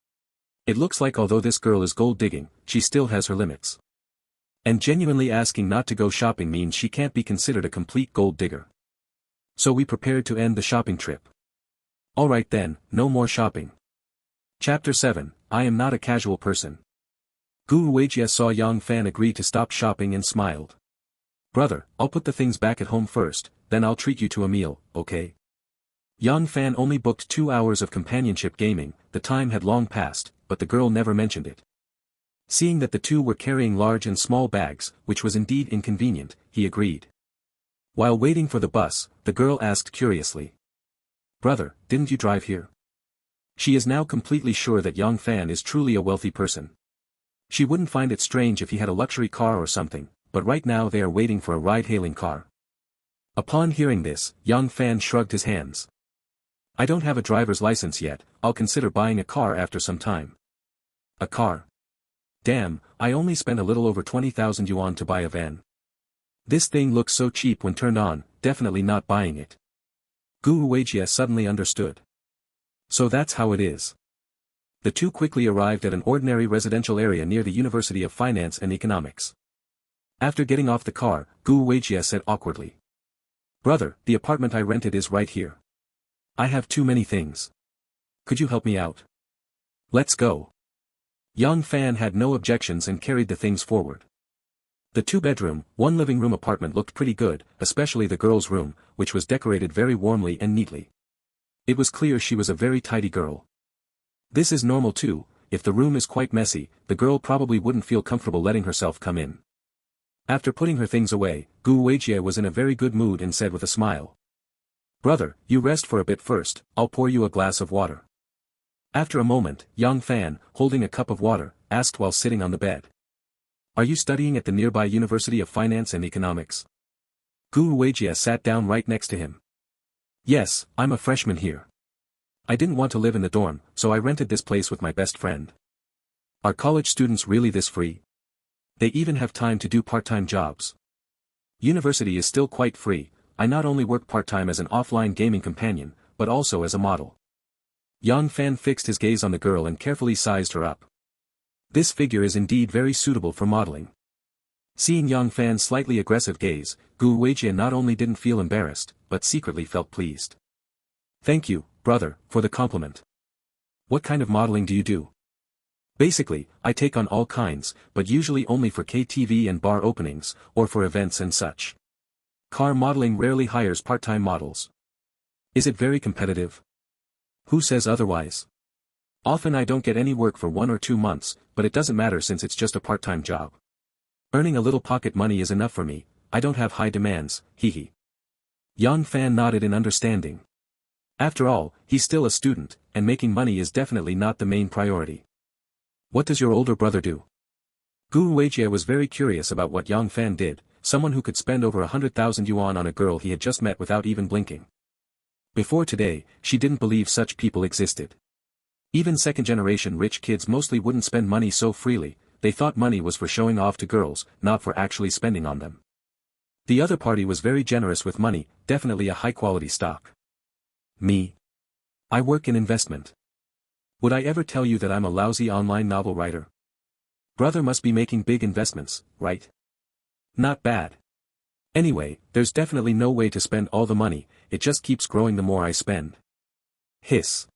It looks like although this girl is gold digging, she still has her limits. And genuinely asking not to go shopping means she can't be considered a complete gold digger. So we prepared to end the shopping trip. Alright then, no more shopping. Chapter 7, I am not a casual person. Gu Weijie saw Yang Fan agree to stop shopping and smiled. Brother, I'll put the things back at home first, then I'll treat you to a meal, okay? Yang Fan only booked 2 hours of companionship gaming, the time had long passed, but the girl never mentioned it. Seeing that the two were carrying large and small bags, which was indeed inconvenient, he agreed. While waiting for the bus, the girl asked curiously. Brother, didn't you drive here? She is now completely sure that Yang Fan is truly a wealthy person. She wouldn't find it strange if he had a luxury car or something, but right now they are waiting for a ride-hailing car. Upon hearing this, Yang Fan shrugged his hands. I don't have a driver's license yet, I'll consider buying a car after some time. A car? Damn, I only spent a little over 20,000 yuan to buy a van. This thing looks so cheap when turned on, definitely not buying it. Gu Weijie suddenly understood. So that's how it is. The two quickly arrived at an ordinary residential area near the University of Finance and Economics. After getting off the car, Gu Weijie said awkwardly. Brother, the apartment I rented is right here. I have too many things. Could you help me out? Let's go. Yang Fan had no objections and carried the things forward. The 2-bedroom, 1-living-room apartment looked pretty good, especially the girl's room, which was decorated very warmly and neatly. It was clear she was a very tidy girl. This is normal too, if the room is quite messy, the girl probably wouldn't feel comfortable letting herself come in. After putting her things away, Gu Weijie was in a very good mood and said with a smile. Brother, you rest for a bit first, I'll pour you a glass of water. After a moment, Yang Fan, holding a cup of water, asked while sitting on the bed. Are you studying at the nearby University of Finance and Economics? Gu Weijie sat down right next to him. Yes, I'm a freshman here. I didn't want to live in the dorm, so I rented this place with my best friend. Are college students really this free? They even have time to do part-time jobs. University is still quite free. I not only work part-time as an offline gaming companion, but also as a model. Yang Fan fixed his gaze on the girl and carefully sized her up. This figure is indeed very suitable for modeling. Seeing Yang Fan's slightly aggressive gaze, Gu Weijie not only didn't feel embarrassed, but secretly felt pleased. Thank you, brother, for the compliment. What kind of modeling do you do? Basically, I take on all kinds, but usually only for KTV and bar openings, or for events and such. Car modeling rarely hires part-time models. Is it very competitive? Who says otherwise? Often I don't get any work for 1 or 2 months, but it doesn't matter since it's just a part-time job. Earning a little pocket money is enough for me, I don't have high demands, hee. Yang Fan nodded in understanding. After all, he's still a student, and making money is definitely not the main priority. What does your older brother do? Gu Weijie was very curious about what Yang Fan did, someone who could spend over 100,000 yuan on a girl he had just met without even blinking. Before today, she didn't believe such people existed. Even second-generation rich kids mostly wouldn't spend money so freely, they thought money was for showing off to girls, not for actually spending on them. The other party was very generous with money, definitely a high-quality stock. Me? I work in investment. Would I ever tell you that I'm a lousy online novel writer? Brother must be making big investments, right? Not bad. Anyway, there's definitely no way to spend all the money, it just keeps growing the more I spend. Hiss.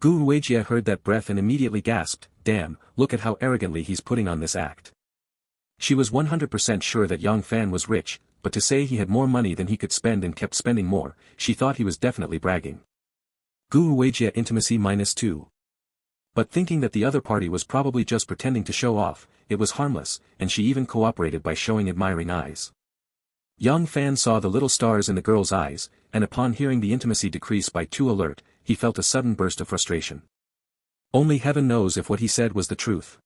Gu Weijie heard that breath and immediately gasped, damn, look at how arrogantly he's putting on this act. She was 100% sure that Yang Fan was rich, but to say he had more money than he could spend and kept spending more, she thought he was definitely bragging. Gu Weijie intimacy -2. But thinking that the other party was probably just pretending to show off, it was harmless, and she even cooperated by showing admiring eyes. Yang Fan saw the little stars in the girl's eyes, and upon hearing the intimacy decrease by 2 alert, he felt a sudden burst of frustration. Only heaven knows if what he said was the truth.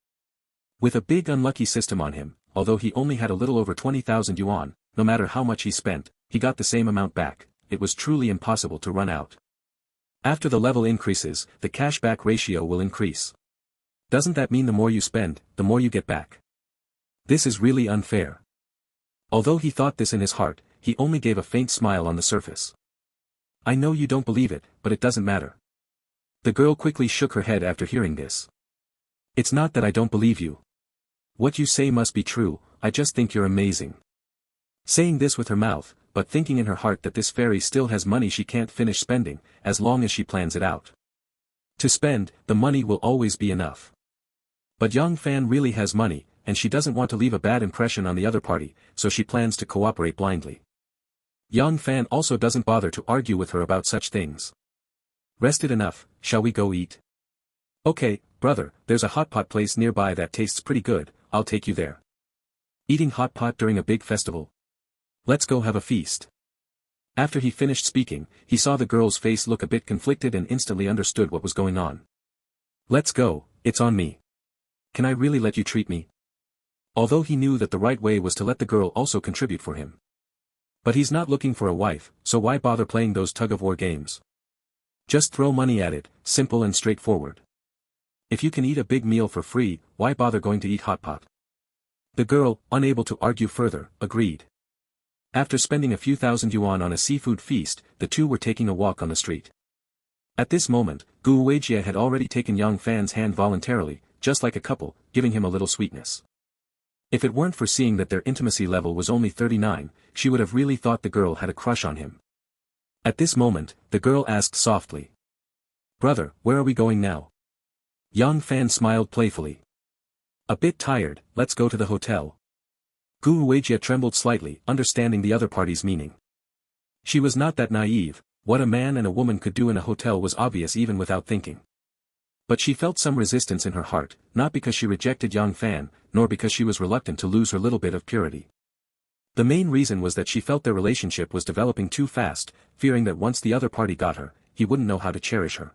With a big unlucky system on him, although he only had a little over 20,000 yuan, no matter how much he spent, he got the same amount back, it was truly impossible to run out. After the level increases, the cashback ratio will increase. Doesn't that mean the more you spend, the more you get back? This is really unfair. Although he thought this in his heart, he only gave a faint smile on the surface. I know you don't believe it, but it doesn't matter. The girl quickly shook her head after hearing this. It's not that I don't believe you. What you say must be true, I just think you're amazing. Saying this with her mouth, but thinking in her heart that this fairy still has money she can't finish spending, as long as she plans it out. To spend, the money will always be enough. But Yang Fan really has money, and she doesn't want to leave a bad impression on the other party, so she plans to cooperate blindly. Yang Fan also doesn't bother to argue with her about such things. Rested enough, shall we go eat? Okay, brother, there's a hot pot place nearby that tastes pretty good, I'll take you there. Eating hot pot during a big festival? Let's go have a feast. After he finished speaking, he saw the girl's face look a bit conflicted and instantly understood what was going on. Let's go, it's on me. Can I really let you treat me? Although he knew that the right way was to let the girl also contribute for him. But he's not looking for a wife, so why bother playing those tug-of-war games? Just throw money at it, simple and straightforward. If you can eat a big meal for free, why bother going to eat hot pot? The girl, unable to argue further, agreed. After spending a few thousand yuan on a seafood feast, the two were taking a walk on the street. At this moment, Gu Weijie had already taken Yang Fan's hand voluntarily, just like a couple, giving him a little sweetness. If it weren't for seeing that their intimacy level was only 39, she would have really thought the girl had a crush on him. At this moment, the girl asked softly. Brother, where are we going now? Yang Fan smiled playfully. A bit tired, let's go to the hotel. Gu Weijie trembled slightly, understanding the other party's meaning. She was not that naive, what a man and a woman could do in a hotel was obvious even without thinking. But she felt some resistance in her heart, not because she rejected Yang Fan, nor because she was reluctant to lose her little bit of purity. The main reason was that she felt their relationship was developing too fast, fearing that once the other party got her, he wouldn't know how to cherish her.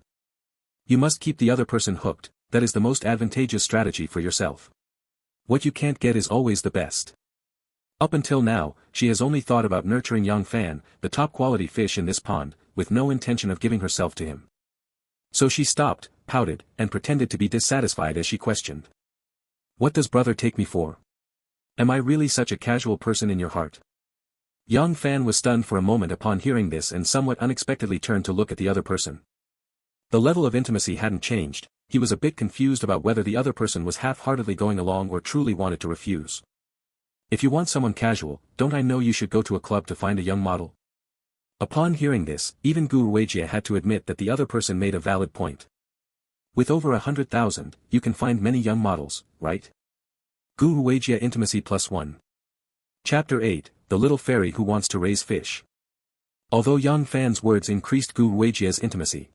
You must keep the other person hooked, that is the most advantageous strategy for yourself. What you can't get is always the best. Up until now, she has only thought about nurturing Yang Fan, the top-quality fish in this pond, with no intention of giving herself to him. So she stopped, pouted, and pretended to be dissatisfied as she questioned. What does brother take me for? Am I really such a casual person in your heart? Yang Fan was stunned for a moment upon hearing this and somewhat unexpectedly turned to look at the other person. The level of intimacy hadn't changed, he was a bit confused about whether the other person was half-heartedly going along or truly wanted to refuse. If you want someone casual, don't I know you should go to a club to find a young model? Upon hearing this, even Gu Weijie had to admit that the other person made a valid point. With over 100,000, you can find many young models, right? Gu Weijie Intimacy +1. Chapter 8, The Little Fairy Who Wants to Raise Fish. Although Yang Fan's words increased Gu Weijie's intimacy.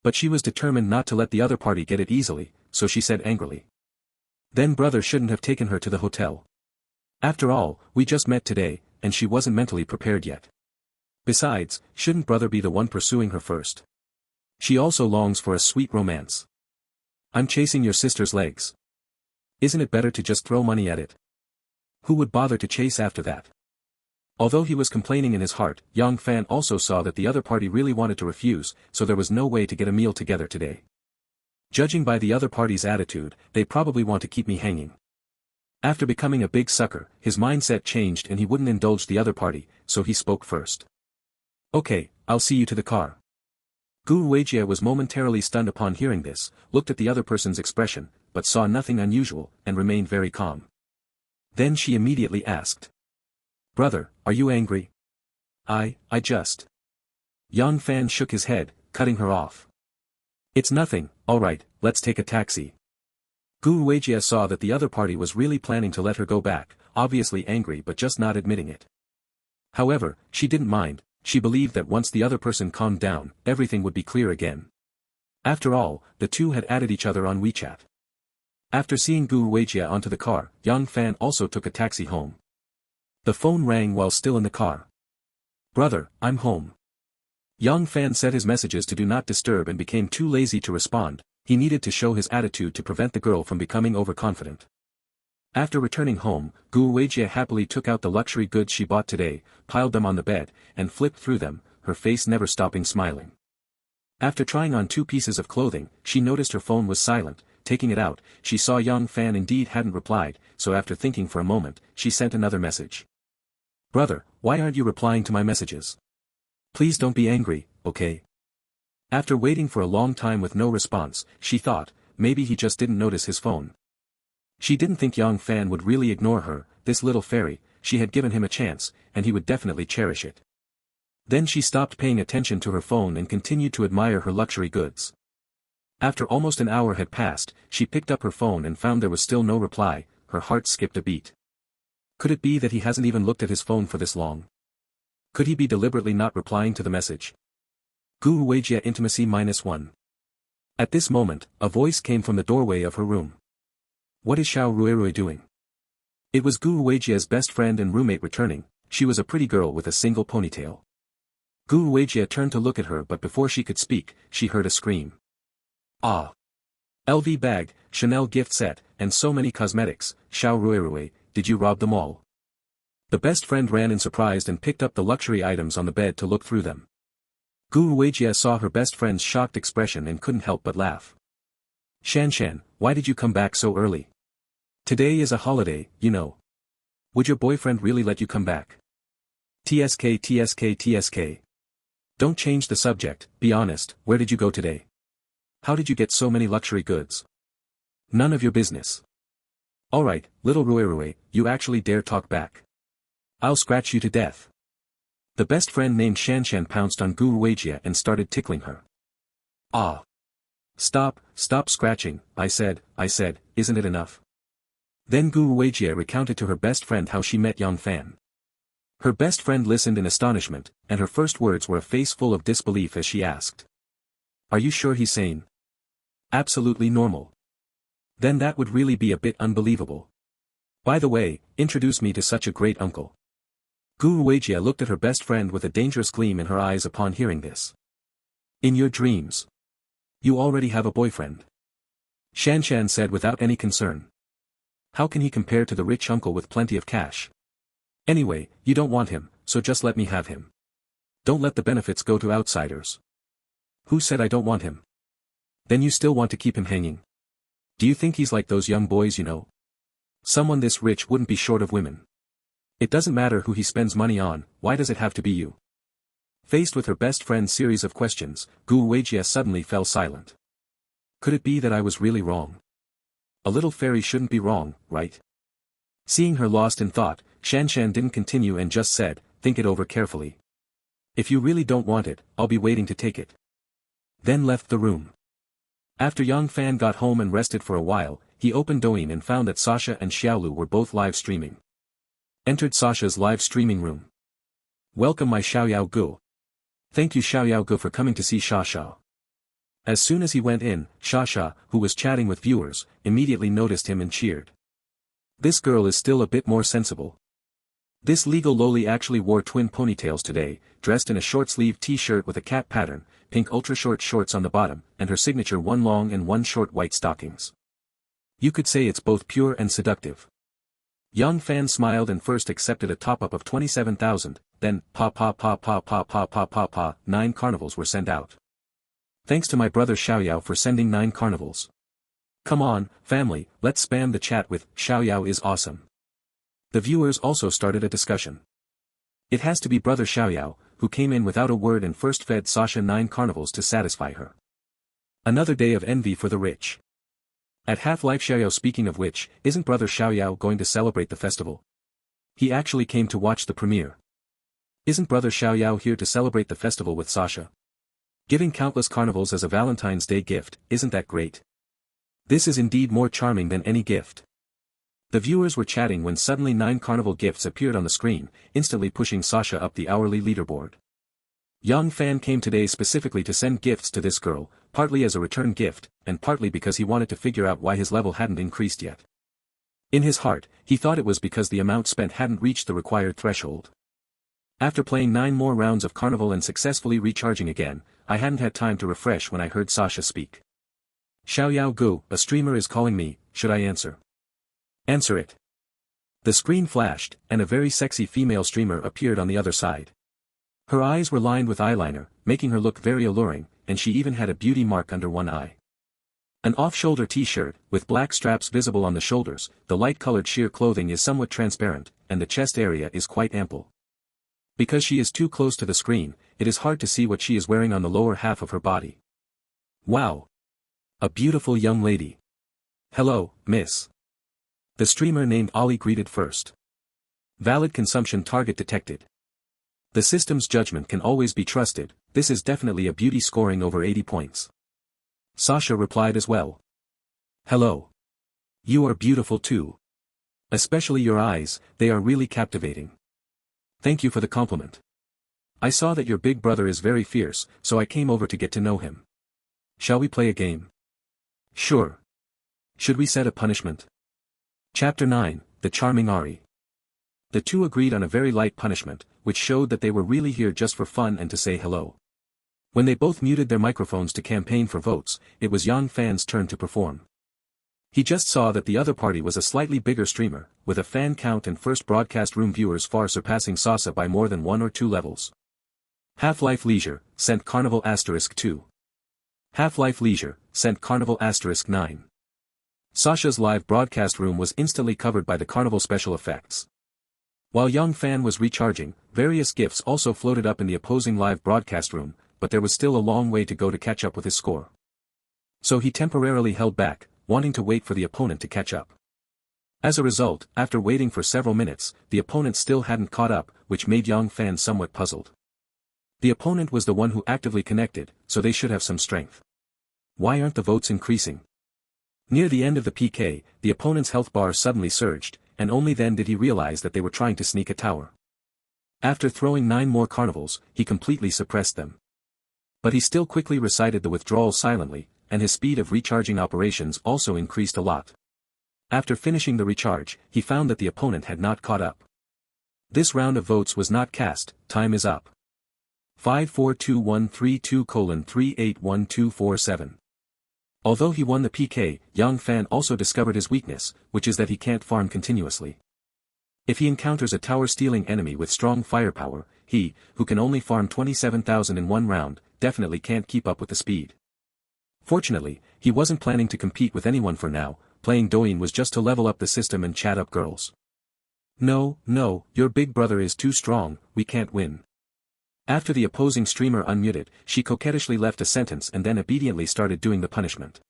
But she was determined not to let the other party get it easily, so she said angrily. Then brother shouldn't have taken her to the hotel. After all, we just met today, and she wasn't mentally prepared yet. Besides, shouldn't brother be the one pursuing her first? She also longs for a sweet romance. I'm chasing your sister's legs. Isn't it better to just throw money at it? Who would bother to chase after that? Although he was complaining in his heart, Yang Fan also saw that the other party really wanted to refuse, so there was no way to get a meal together today. Judging by the other party's attitude, they probably want to keep me hanging. After becoming a big sucker, his mindset changed and he wouldn't indulge the other party, so he spoke first. Okay, I'll see you to the car. Gu Weijie was momentarily stunned upon hearing this, looked at the other person's expression, but saw nothing unusual, and remained very calm. Then she immediately asked. Brother, are you angry? I just. Yang Fan shook his head, cutting her off. It's nothing, alright, let's take a taxi. Gu Weijie saw that the other party was really planning to let her go back, obviously angry but just not admitting it. However, she didn't mind, she believed that once the other person calmed down, everything would be clear again. After all, the two had added each other on WeChat. After seeing Gu Weijie onto the car, Yang Fan also took a taxi home. The phone rang while still in the car. Brother, I'm home. Yang Fan set his messages to do not disturb and became too lazy to respond. He needed to show his attitude to prevent the girl from becoming overconfident. After returning home, Gu Weijie happily took out the luxury goods she bought today, piled them on the bed, and flipped through them, her face never stopping smiling. After trying on 2 pieces of clothing, she noticed her phone was silent. Taking it out, she saw Yang Fan indeed hadn't replied, so after thinking for a moment, she sent another message. Brother, why aren't you replying to my messages? Please don't be angry, okay? After waiting for a long time with no response, she thought, maybe he just didn't notice his phone. She didn't think Yang Fan would really ignore her, this little fairy, she had given him a chance, and he would definitely cherish it. Then she stopped paying attention to her phone and continued to admire her luxury goods. After almost an hour had passed, she picked up her phone and found there was still no reply, her heart skipped a beat. Could it be that he hasn't even looked at his phone for this long? Could he be deliberately not replying to the message? Gu Weijie intimacy -1. At this moment, a voice came from the doorway of her room. What is Xiao Ruirui doing? It was Gu Weijie's best friend and roommate returning. She was a pretty girl with a single ponytail. Gu Weijie turned to look at her, but before she could speak, she heard a scream. Ah! LV bag, Chanel gift set, and so many cosmetics. Xiao Ruirui, did you rob them all? The best friend ran in surprise and picked up the luxury items on the bed to look through them. Gu Weijie saw her best friend's shocked expression and couldn't help but laugh. Shanshan, why did you come back so early? Today is a holiday, you know. Would your boyfriend really let you come back? TSK TSK TSK. Don't change the subject, be honest, where did you go today? How did you get so many luxury goods? None of your business. Alright, little Ruirui, you actually dare talk back. I'll scratch you to death. The best friend named Shanshan pounced on Gu Weijie and started tickling her. Ah! Stop scratching, I said, isn't it enough? Then Gu Weijie recounted to her best friend how she met Yang Fan. Her best friend listened in astonishment, and her first words were a face full of disbelief as she asked. Are you sure he's sane? Absolutely normal. Then that would really be a bit unbelievable. By the way, introduce me to such a great uncle. Gu Weijie looked at her best friend with a dangerous gleam in her eyes upon hearing this. In your dreams. You already have a boyfriend. Shanshan said without any concern. How can he compare to the rich uncle with plenty of cash? Anyway, you don't want him, so just let me have him. Don't let the benefits go to outsiders. Who said I don't want him? Then you still want to keep him hanging? Do you think he's like those young boys you know? Someone this rich wouldn't be short of women. It doesn't matter who he spends money on, why does it have to be you? Faced with her best friend's series of questions, Gu Weijie suddenly fell silent. Could it be that I was really wrong? A little fairy shouldn't be wrong, right? Seeing her lost in thought, Shanshan didn't continue and just said, think it over carefully. If you really don't want it, I'll be waiting to take it. Then left the room. After Yang Fan got home and rested for a while, he opened Douyin and found that Sasha and Xiaolu were both live streaming. Entered Sasha's live streaming room. Welcome my Xiaoyao Gu. Thank you Xiaoyao Gu for coming to see Sha. As soon as he went in, Sha, who was chatting with viewers, immediately noticed him and cheered. This girl is still a bit more sensible. This legal loli actually wore twin ponytails today, dressed in a short-sleeved t-shirt with a cat pattern, pink ultra-short shorts on the bottom, and her signature one long and one short white stockings. You could say it's both pure and seductive. Yang Fan smiled and first accepted a top-up of 27,000, then, 9 carnivals were sent out. Thanks to my brother Xiaoyao for sending 9 carnivals. Come on, family, let's spam the chat with, Xiaoyao is awesome. The viewers also started a discussion. It has to be brother Xiaoyao, who came in without a word and first fed Sasha 9 carnivals to satisfy her. Another day of envy for the rich. At Half-Life Xiaoyao, speaking of which, isn't brother Xiaoyao going to celebrate the festival? He actually came to watch the premiere. Isn't brother Xiaoyao here to celebrate the festival with Sasha? Giving countless carnivals as a Valentine's Day gift, isn't that great? This is indeed more charming than any gift. The viewers were chatting when suddenly 9 carnival gifts appeared on the screen, instantly pushing Sasha up the hourly leaderboard. Yang Fan came today specifically to send gifts to this girl, partly as a return gift, and partly because he wanted to figure out why his level hadn't increased yet. In his heart, he thought it was because the amount spent hadn't reached the required threshold. After playing 9 more rounds of carnival and successfully recharging again, I hadn't had time to refresh when I heard Sasha speak. Xiaoyao Gu, a streamer is calling me, should I answer? Answer it. The screen flashed, and a very sexy female streamer appeared on the other side. Her eyes were lined with eyeliner, making her look very alluring, and she even had a beauty mark under one eye. An off-shoulder t-shirt, with black straps visible on the shoulders, the light-colored sheer clothing is somewhat transparent, and the chest area is quite ample. Because she is too close to the screen, it is hard to see what she is wearing on the lower half of her body. Wow! A beautiful young lady. Hello, miss. The streamer named Ollie greeted first. Valid consumption target detected. The system's judgment can always be trusted, this is definitely a beauty scoring over 80 points. Sasha replied as well. Hello. You are beautiful too. Especially your eyes, they are really captivating. Thank you for the compliment. I saw that your big brother is very fierce, so I came over to get to know him. Shall we play a game? Sure. Should we set a punishment? Chapter 9, The Charming Ari. The two agreed on a very light punishment, which showed that they were really here just for fun and to say hello. When they both muted their microphones to campaign for votes, it was Yang Fan's turn to perform. He just saw that the other party was a slightly bigger streamer, with a fan count and first broadcast room viewers far surpassing Sasa by more than 1 or 2 levels. Half-Life Leisure, sent Carnival *2. Half-Life Leisure, sent Carnival *9. Sasha's live broadcast room was instantly covered by the Carnival special effects. While Yang Fan was recharging, various gifts also floated up in the opposing live broadcast room, but there was still a long way to go to catch up with his score. So he temporarily held back, wanting to wait for the opponent to catch up. As a result, after waiting for several minutes, the opponent still hadn't caught up, which made Yang Fan somewhat puzzled. The opponent was the one who actively connected, so they should have some strength. Why aren't the votes increasing? Near the end of the PK, the opponent's health bar suddenly surged, and only then did he realize that they were trying to sneak a tower. After throwing 9 more carnivals, he completely suppressed them. But he still quickly recited the withdrawal silently, and his speed of recharging operations also increased a lot. After finishing the recharge, he found that the opponent had not caught up. This round of votes was not cast, time is up. 5421323811247. Although he won the PK, Yang Fan also discovered his weakness, which is that he can't farm continuously. If he encounters a tower-stealing enemy with strong firepower, he, who can only farm 27,000 in one round, definitely can't keep up with the speed. Fortunately, he wasn't planning to compete with anyone for now, playing Douyin was just to level up the system and chat up girls. No, your big brother is too strong, we can't win. After the opposing streamer unmuted, she coquettishly left a sentence and then obediently started doing the punishment.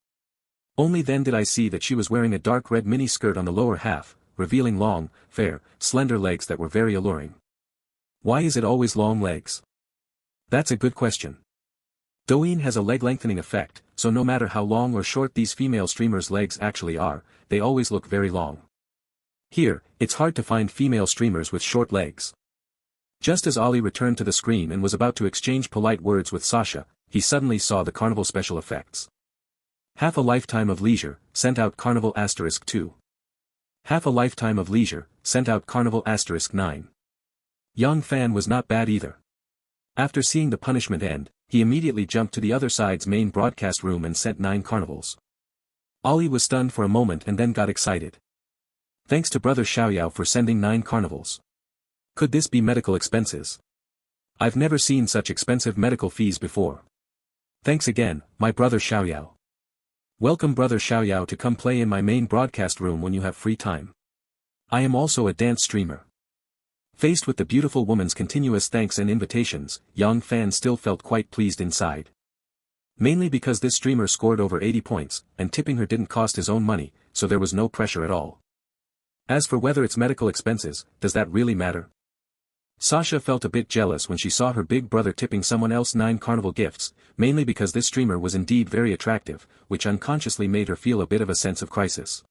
Only then did I see that she was wearing a dark red mini skirt on the lower half, revealing long, fair, slender legs that were very alluring. Why is it always long legs? That's a good question. Douyin has a leg lengthening effect, so no matter how long or short these female streamers' legs actually are, they always look very long. Here, it's hard to find female streamers with short legs. Just as Ali returned to the screen and was about to exchange polite words with Sasha, he suddenly saw the Carnival special effects. Half a Lifetime of Leisure, sent out Carnival *2. Half a Lifetime of Leisure, sent out Carnival *9. Yang Fan was not bad either. After seeing the punishment end, he immediately jumped to the other side's main broadcast room and sent 9 carnivals. Ali was stunned for a moment and then got excited. Thanks to brother Xiaoyao for sending 9 carnivals. Could this be medical expenses? I've never seen such expensive medical fees before. Thanks again, my brother Xiaoyao. Welcome brother Xiaoyao to come play in my main broadcast room when you have free time. I am also a dance streamer. Faced with the beautiful woman's continuous thanks and invitations, Yang Fan still felt quite pleased inside. Mainly because this streamer scored over 80 points, and tipping her didn't cost his own money, so there was no pressure at all. As for whether it's medical expenses, does that really matter? Sasha felt a bit jealous when she saw her big brother tipping someone else 9 carnival gifts, mainly because this streamer was indeed very attractive, which unconsciously made her feel a bit of a sense of crisis.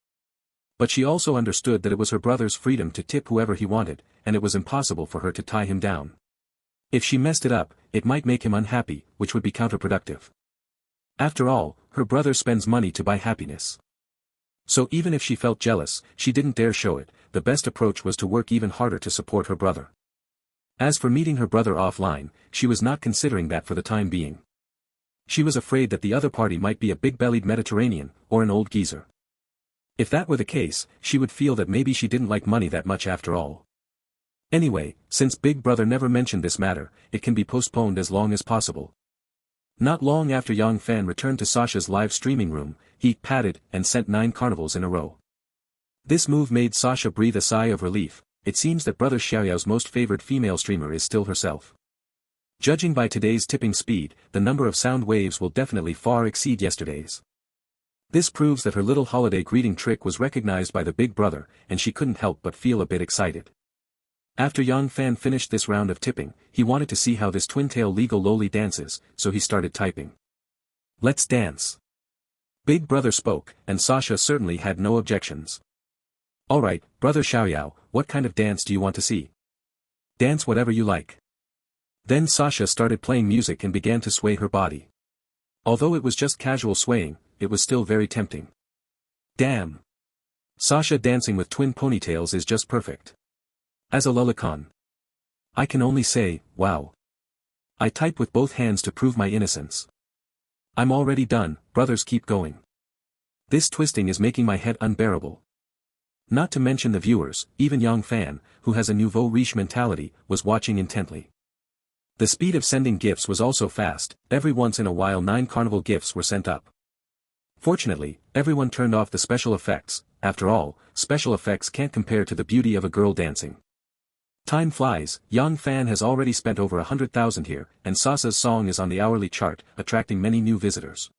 But she also understood that it was her brother's freedom to tip whoever he wanted, and it was impossible for her to tie him down. If she messed it up, it might make him unhappy, which would be counterproductive. After all, her brother spends money to buy happiness. So even if she felt jealous, she didn't dare show it. The best approach was to work even harder to support her brother. As for meeting her brother offline, she was not considering that for the time being. She was afraid that the other party might be a big-bellied Mediterranean, or an old geezer. If that were the case, she would feel that maybe she didn't like money that much after all. Anyway, since Big Brother never mentioned this matter, it can be postponed as long as possible. Not long after Yang Fan returned to Sasha's live streaming room, he patted and sent 9 carnivals in a row. This move made Sasha breathe a sigh of relief. It seems that brother Xiaoyao's most favored female streamer is still herself. Judging by today's tipping speed, the number of sound waves will definitely far exceed yesterday's. This proves that her little holiday greeting trick was recognized by the big brother, and she couldn't help but feel a bit excited. After Yang Fan finished this round of tipping, he wanted to see how this twin-tail legal loli dances, so he started typing. Let's dance. Big brother spoke, and Sasha certainly had no objections. Alright, brother Xiaoyao, what kind of dance do you want to see? Dance whatever you like. Then Sasha started playing music and began to sway her body. Although it was just casual swaying, it was still very tempting. Damn! Sasha dancing with twin ponytails is just perfect. As a lullicon. I can only say, wow. I type with both hands to prove my innocence. I'm already done, brothers keep going. This twisting is making my head unbearable. Not to mention the viewers, even Yang Fan, who has a nouveau riche mentality, was watching intently. The speed of sending gifts was also fast, every once in a while 9 carnival gifts were sent up. Fortunately, everyone turned off the special effects, after all, special effects can't compare to the beauty of a girl dancing. Time flies, Yang Fan has already spent over 100,000 here, and Sasa's song is on the hourly chart, attracting many new visitors.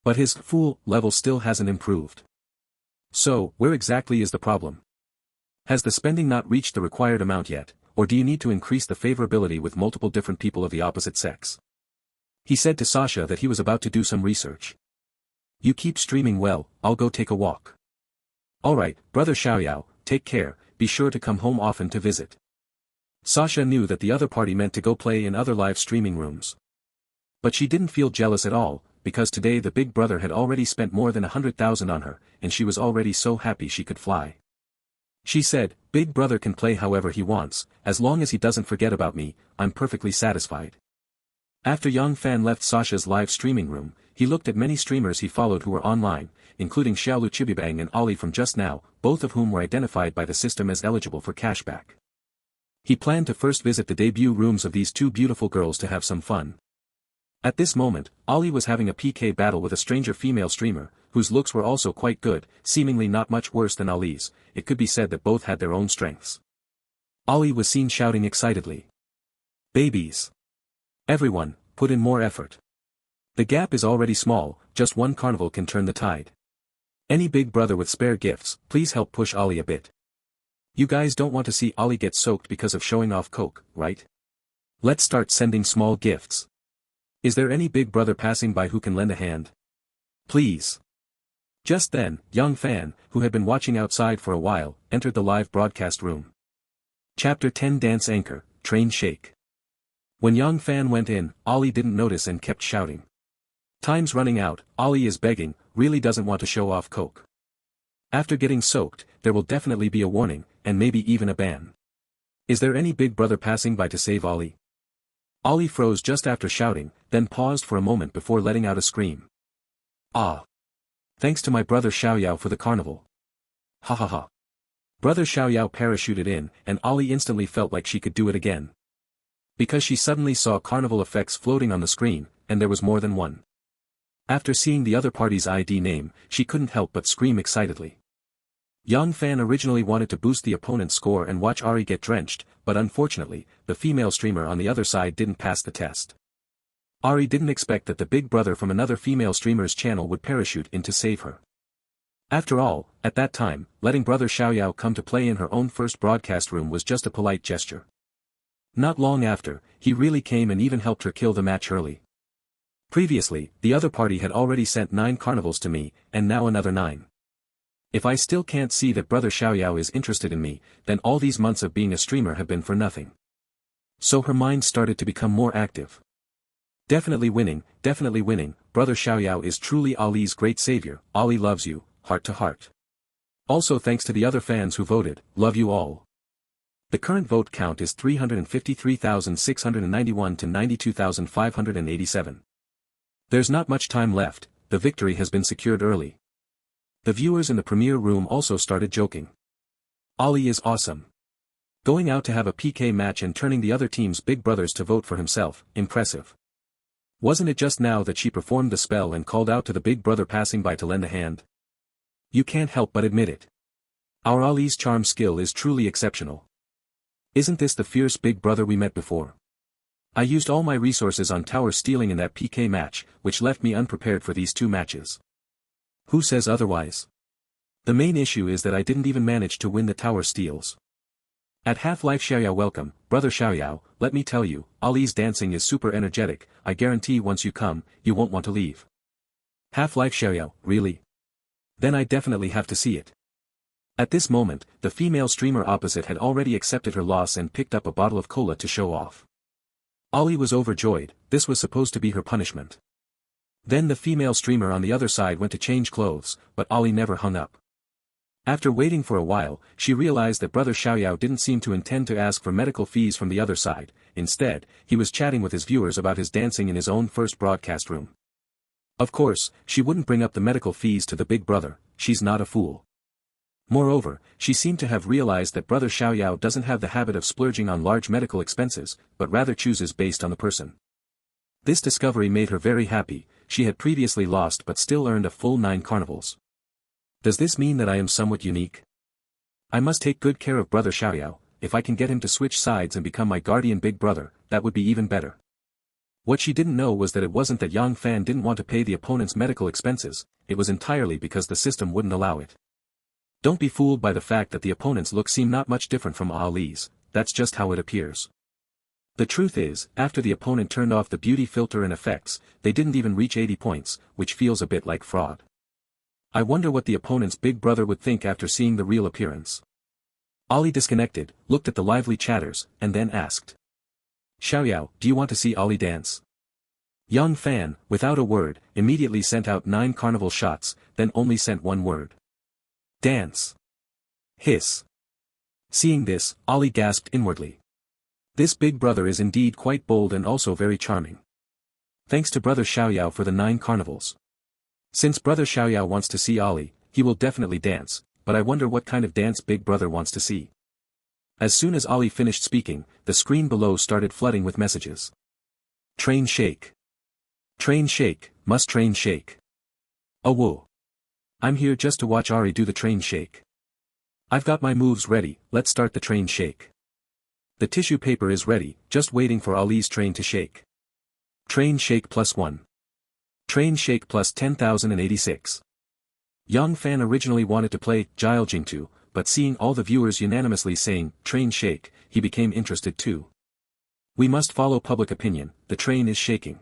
But his fool level still hasn't improved. So, where exactly is the problem? Has the spending not reached the required amount yet, or do you need to increase the favorability with multiple different people of the opposite sex? He said to Sasha that he was about to do some research. You keep streaming well, I'll go take a walk. Alright, brother Xiaoyao, take care, be sure to come home often to visit. Sasha knew that the other party meant to go play in other live streaming rooms. But she didn't feel jealous at all, because today the big brother had already spent more than 100,000 on her, and she was already so happy she could fly. She said, big brother can play however he wants, as long as he doesn't forget about me, I'm perfectly satisfied. After Yang Fan left Sasha's live streaming room, he looked at many streamers he followed who were online, including Xiaolu Chibibang and Ali from just now, both of whom were identified by the system as eligible for cashback. He planned to first visit the debut rooms of these two beautiful girls to have some fun. At this moment, Ali was having a PK battle with a stranger female streamer, whose looks were also quite good, seemingly not much worse than Ali's. It could be said that both had their own strengths. Ali was seen shouting excitedly. Babies! Everyone, put in more effort. The gap is already small, just one carnival can turn the tide. Any big brother with spare gifts, please help push Ali a bit. You guys don't want to see Ali get soaked because of showing off coke, right? Let's start sending small gifts. Is there any big brother passing by who can lend a hand? Please. Just then, Yang Fan, who had been watching outside for a while, entered the live broadcast room. Chapter 10 Dance Anchor, Train Shake. When Yang Fan went in, Ali didn't notice and kept shouting. Time's running out, Ali is begging, really doesn't want to show off coke. After getting soaked, there will definitely be a warning, and maybe even a ban. Is there any big brother passing by to save Ali? Ali froze just after shouting, then paused for a moment before letting out a scream. Ah! Thanks to my brother Xiaoyao for the carnival. Ha ha ha. Brother Xiaoyao parachuted in, and Ali instantly felt like she could do it again. Because she suddenly saw carnival effects floating on the screen, and there was more than one. After seeing the other party's ID name, she couldn't help but scream excitedly. Yang Fan originally wanted to boost the opponent's score and watch Ari get drenched, but unfortunately, the female streamer on the other side didn't pass the test. Ari didn't expect that the big brother from another female streamer's channel would parachute in to save her. After all, at that time, letting brother Xiaoyao come to play in her own first broadcast room was just a polite gesture. Not long after, he really came and even helped her kill the match early. Previously, the other party had already sent 9 carnivals to me, and now another 9. If I still can't see that brother Xiaoyao is interested in me, then all these months of being a streamer have been for nothing. So her mind started to become more active. Definitely winning, brother Xiaoyao is truly Ali's great savior, Ali loves you, heart to heart. Also thanks to the other fans who voted, love you all. The current vote count is 353,691 to 92,587. There's not much time left, the victory has been secured early. The viewers in the premiere room also started joking. Ali is awesome. Going out to have a PK match and turning the other team's big brothers to vote for himself, impressive. Wasn't it just now that she performed the spell and called out to the big brother passing by to lend a hand? You can't help but admit it. Our Ali's charm skill is truly exceptional. Isn't this the fierce big brother we met before? I used all my resources on tower stealing in that PK match, which left me unprepared for these 2 matches. Who says otherwise? The main issue is that I didn't even manage to win the tower steals. At Half-Life Xiaoyao, welcome, brother Xiaoyao, let me tell you, Ali's dancing is super energetic, I guarantee once you come, you won't want to leave. Half-Life Xiaoyao, really? Then I definitely have to see it. At this moment, the female streamer opposite had already accepted her loss and picked up a bottle of cola to show off. Ollie was overjoyed, this was supposed to be her punishment. Then the female streamer on the other side went to change clothes, but Ollie never hung up. After waiting for a while, she realized that Brother Xiaoyao didn't seem to intend to ask for medical fees from the other side. Instead, he was chatting with his viewers about his dancing in his own first broadcast room. Of course, she wouldn't bring up the medical fees to the big brother, she's not a fool. Moreover, she seemed to have realized that Brother Xiaoyao doesn't have the habit of splurging on large medical expenses, but rather chooses based on the person. This discovery made her very happy. She had previously lost but still earned a full 9 carnivals. Does this mean that I am somewhat unique? I must take good care of Brother Xiaoyao. If I can get him to switch sides and become my guardian big brother, that would be even better. What she didn't know was that it wasn't that Yang Fan didn't want to pay the opponent's medical expenses, it was entirely because the system wouldn't allow it. Don't be fooled by the fact that the opponent's look seem not much different from Ali's, that's just how it appears. The truth is, after the opponent turned off the beauty filter and effects, they didn't even reach 80 points, which feels a bit like fraud. I wonder what the opponent's big brother would think after seeing the real appearance. Ali disconnected, looked at the lively chatters, and then asked. Xiaoyao, do you want to see Ali dance? Yang Fan, without a word, immediately sent out 9 carnival shots, then only sent one word. Dance. Hiss. Seeing this, Ali gasped inwardly. This big brother is indeed quite bold and also very charming. Thanks to Brother Xiaoyao for the 9 carnivals. Since Brother Xiaoyao wants to see Ali, he will definitely dance, but I wonder what kind of dance big brother wants to see. As soon as Ali finished speaking, the screen below started flooding with messages. Train shake. Train shake, must train shake. Oh whoa. I'm here just to watch Ari do the train shake. I've got my moves ready, let's start the train shake. The tissue paper is ready, just waiting for Ali's train to shake. Train shake +1. Train shake plus 10,086. Yang Fan originally wanted to play Jiaojingtu, but seeing all the viewers unanimously saying, train shake, he became interested too. We must follow public opinion, the train is shaking.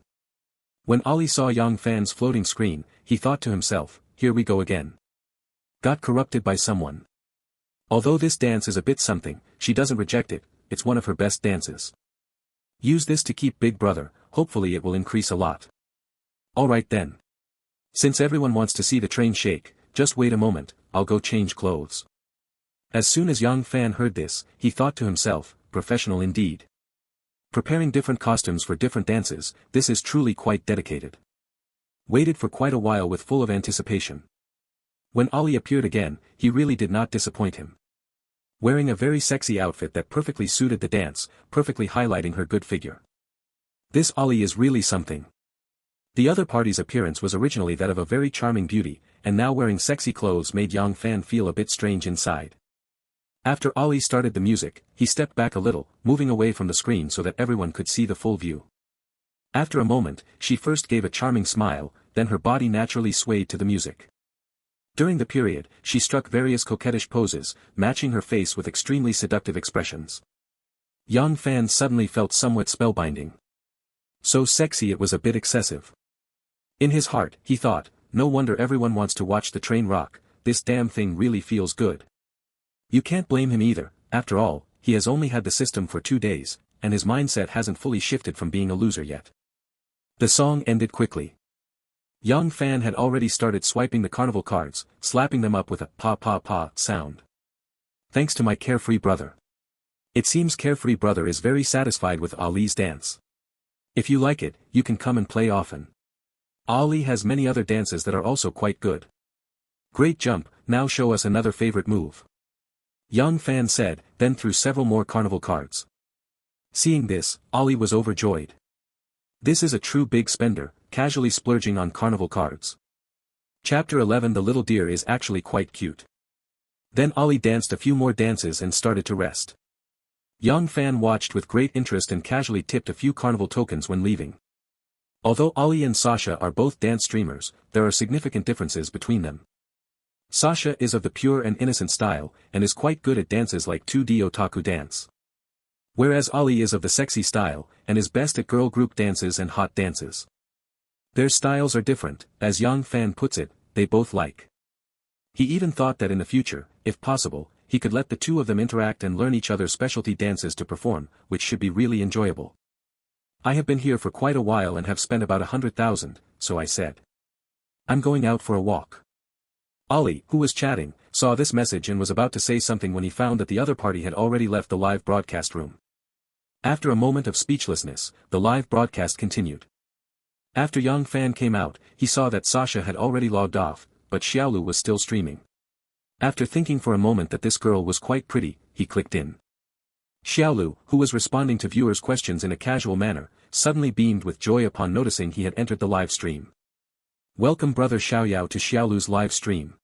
When Ali saw Yang Fan's floating screen, he thought to himself, here we go again. Got corrupted by someone. Although this dance is a bit something, she doesn't reject it, it's one of her best dances. Use this to keep big brother, hopefully it will increase a lot. Alright then. Since everyone wants to see the train shake, just wait a moment, I'll go change clothes. As soon as Yang Fan heard this, he thought to himself, professional indeed. Preparing different costumes for different dances, this is truly quite dedicated. Waited for quite a while with full of anticipation. When Ali appeared again, he really did not disappoint him. Wearing a very sexy outfit that perfectly suited the dance, perfectly highlighting her good figure. This Ali is really something. The other party's appearance was originally that of a very charming beauty, and now wearing sexy clothes made Yang Fan feel a bit strange inside. After Ali started the music, he stepped back a little, moving away from the screen so that everyone could see the full view. After a moment, she first gave a charming smile, then her body naturally swayed to the music. During the period, she struck various coquettish poses, matching her face with extremely seductive expressions. Yang Fan suddenly felt somewhat spellbinding. So sexy it was a bit excessive. In his heart, he thought, no wonder everyone wants to watch the train rock, this damn thing really feels good. You can't blame him either, after all, he has only had the system for 2 days, and his mindset hasn't fully shifted from being a loser yet. The song ended quickly. Yang Fan had already started swiping the carnival cards, slapping them up with a pa sound. Thanks to my carefree brother. It seems carefree brother is very satisfied with Ali's dance. If you like it, you can come and play often. Ali has many other dances that are also quite good. Great jump, now show us another favorite move. Yang Fan said, then threw several more carnival cards. Seeing this, Ali was overjoyed. This is a true big spender, casually splurging on carnival cards. Chapter 11. The little deer is actually quite cute. Then Ali danced a few more dances and started to rest. Yang Fan watched with great interest and casually tipped a few carnival tokens when leaving. Although Ali and Sasha are both dance streamers, there are significant differences between them. Sasha is of the pure and innocent style, and is quite good at dances like 2D otaku dance. Whereas Ali is of the sexy style, and is best at girl group dances and hot dances. Their styles are different, as Yang Fan puts it, they both like. He even thought that in the future, if possible, he could let the two of them interact and learn each other's specialty dances to perform, which should be really enjoyable. I have been here for quite a while and have spent about 100,000, so I said. I'm going out for a walk. Ollie, who was chatting, saw this message and was about to say something when he found that the other party had already left the live broadcast room. After a moment of speechlessness, the live broadcast continued. After Yang Fan came out, he saw that Sasha had already logged off, but Xiaolu was still streaming. After thinking for a moment that this girl was quite pretty, he clicked in. Xiaolu, who was responding to viewers' questions in a casual manner, suddenly beamed with joy upon noticing he had entered the live stream. Welcome brother Xiaoyao to Xiaolu's live stream.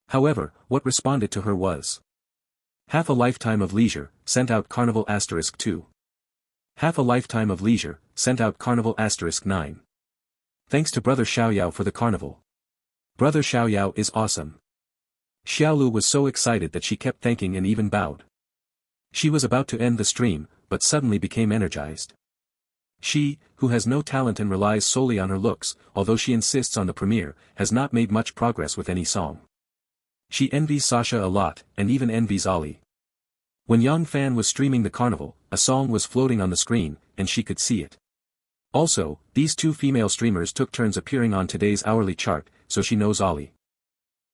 However, what responded to her was half a lifetime of leisure, sent out Carnival *2. Half a lifetime of leisure, sent out Carnival *9. Thanks to brother Xiaoyao for the carnival. Brother Xiaoyao is awesome. Xiaolu was so excited that she kept thanking and even bowed. She was about to end the stream, but suddenly became energized. She, who has no talent and relies solely on her looks, although she insists on the premiere, has not made much progress with any song. She envies Sasha a lot, and even envies Ollie. When Yang Fan was streaming the carnival, a song was floating on the screen, and she could see it. Also, these two female streamers took turns appearing on today's hourly chart, so she knows Ollie.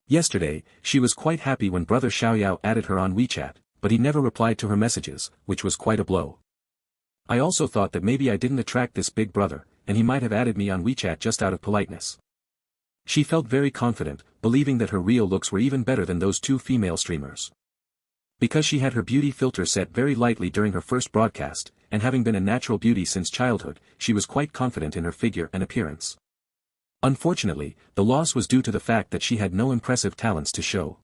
Yesterday, she was quite happy when brother Xiaoyao added her on WeChat, but he never replied to her messages, which was quite a blow. I also thought that maybe I didn't attract this big brother, and he might have added me on WeChat just out of politeness. She felt very confident, believing that her real looks were even better than those two female streamers. Because she had her beauty filter set very lightly during her first broadcast, and having been a natural beauty since childhood, she was quite confident in her figure and appearance. Unfortunately, the loss was due to the fact that she had no impressive talents to show.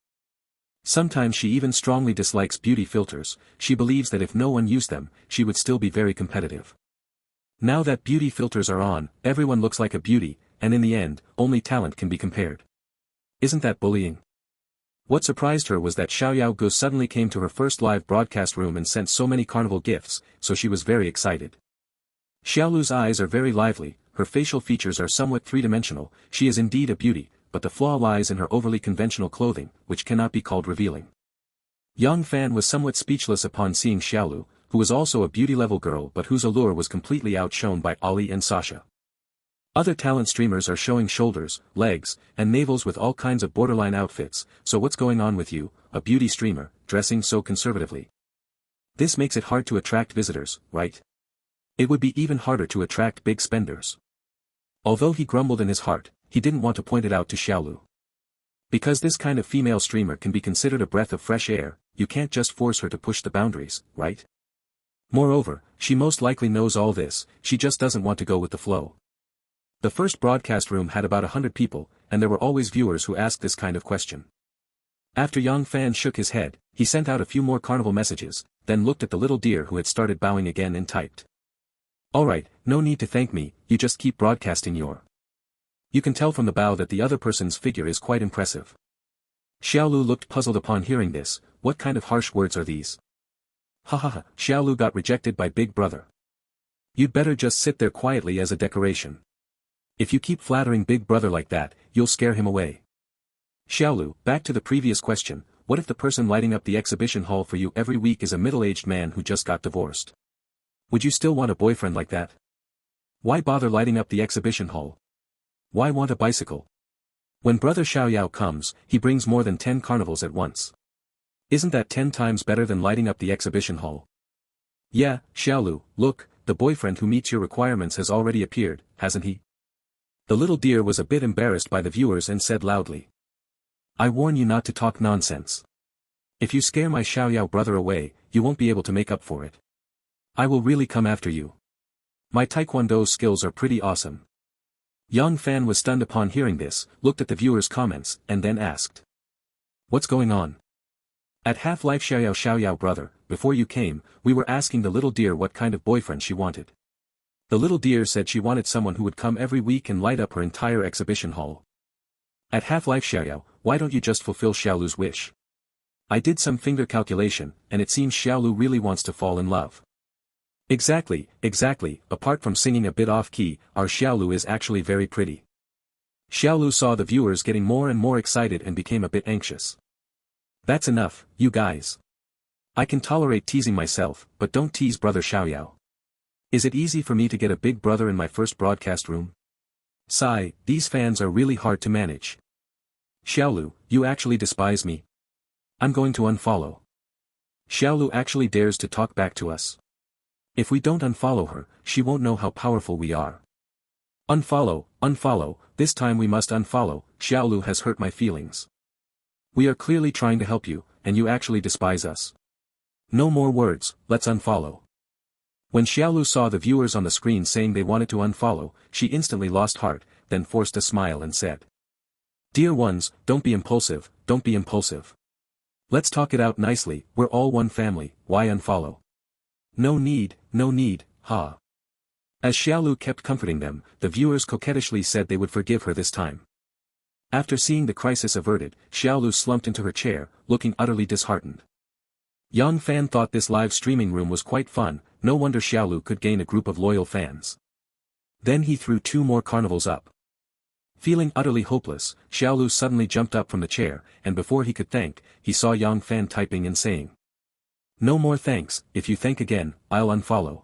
Sometimes she even strongly dislikes beauty filters. She believes that if no one used them, she would still be very competitive. Now that beauty filters are on, everyone looks like a beauty, and in the end, only talent can be compared. Isn't that bullying? What surprised her was that Xiaoyao Gu suddenly came to her first live broadcast room and sent so many carnival gifts, so she was very excited. Xiaolu's eyes are very lively, her facial features are somewhat three-dimensional, she is indeed a beauty, but the flaw lies in her overly conventional clothing, which cannot be called revealing. Yang Fan was somewhat speechless upon seeing Xiaolu, who was also a beauty-level girl but whose allure was completely outshone by Ollie and Sasha. Other talent streamers are showing shoulders, legs, and navels with all kinds of borderline outfits, so what's going on with you, a beauty streamer, dressing so conservatively? This makes it hard to attract visitors, right? It would be even harder to attract big spenders. Although he grumbled in his heart, he didn't want to point it out to Xiaolu. Because this kind of female streamer can be considered a breath of fresh air, you can't just force her to push the boundaries, right? Moreover, she most likely knows all this, she just doesn't want to go with the flow. The first broadcast room had about 100 people, and there were always viewers who asked this kind of question. After Yang Fan shook his head, he sent out a few more carnival messages, then looked at the little deer who had started bowing again and typed. Alright, no need to thank me, you just keep broadcasting your. You can tell from the bow that the other person's figure is quite impressive. Xiaolu looked puzzled upon hearing this. What kind of harsh words are these? Ha, Xiaolu got rejected by Big Brother. You'd better just sit there quietly as a decoration. If you keep flattering Big Brother like that, you'll scare him away. Xiaolu, back to the previous question, what if the person lighting up the exhibition hall for you every week is a middle-aged man who just got divorced? Would you still want a boyfriend like that? Why bother lighting up the exhibition hall? Why want a bicycle? When brother Xiaoyao comes, he brings more than 10 carnivals at once. Isn't that 10 times better than lighting up the exhibition hall? Yeah, Xiaolu, look, the boyfriend who meets your requirements has already appeared, hasn't he? The little deer was a bit embarrassed by the viewers and said loudly. I warn you not to talk nonsense. If you scare my Xiaoyao brother away, you won't be able to make up for it. I will really come after you. My taekwondo skills are pretty awesome. Yang Fan was stunned upon hearing this, looked at the viewers' comments, and then asked. What's going on? At Half-Life Xiaoyao brother, before you came, we were asking the little deer what kind of boyfriend she wanted. The little deer said she wanted someone who would come every week and light up her entire exhibition hall. At Half-Life Xiaoyao, why don't you just fulfill Xiaolu's wish? I did some finger calculation, and it seems Xiaolu really wants to fall in love. Exactly, apart from singing a bit off-key, our Xiaolu is actually very pretty. Xiaolu saw the viewers getting more and more excited and became a bit anxious. That's enough, you guys. I can tolerate teasing myself, but don't tease brother Xiaoyao. Is it easy for me to get a big brother in my first broadcast room? Sigh, these fans are really hard to manage. Xiaolu, you actually despise me. I'm going to unfollow. Xiaolu actually dares to talk back to us. If we don't unfollow her, she won't know how powerful we are. Unfollow, unfollow, this time we must unfollow, Xiaolu has hurt my feelings. We are clearly trying to help you, and you actually despise us. No more words, let's unfollow. When Xiaolu saw the viewers on the screen saying they wanted to unfollow, she instantly lost heart, then forced a smile and said. Dear ones, don't be impulsive, don't be impulsive. Let's talk it out nicely, we're all one family, why unfollow? No need, ha. As Xiaolu kept comforting them, the viewers coquettishly said they would forgive her this time. After seeing the crisis averted, Xiaolu slumped into her chair, looking utterly disheartened. Yang Fan thought this live streaming room was quite fun, no wonder Xiaolu could gain a group of loyal fans. Then he threw 2 more carnivals up. Feeling utterly hopeless, Xiaolu suddenly jumped up from the chair, and before he could thank, he saw Yang Fan typing and saying. No more thanks, if you thank again, I'll unfollow.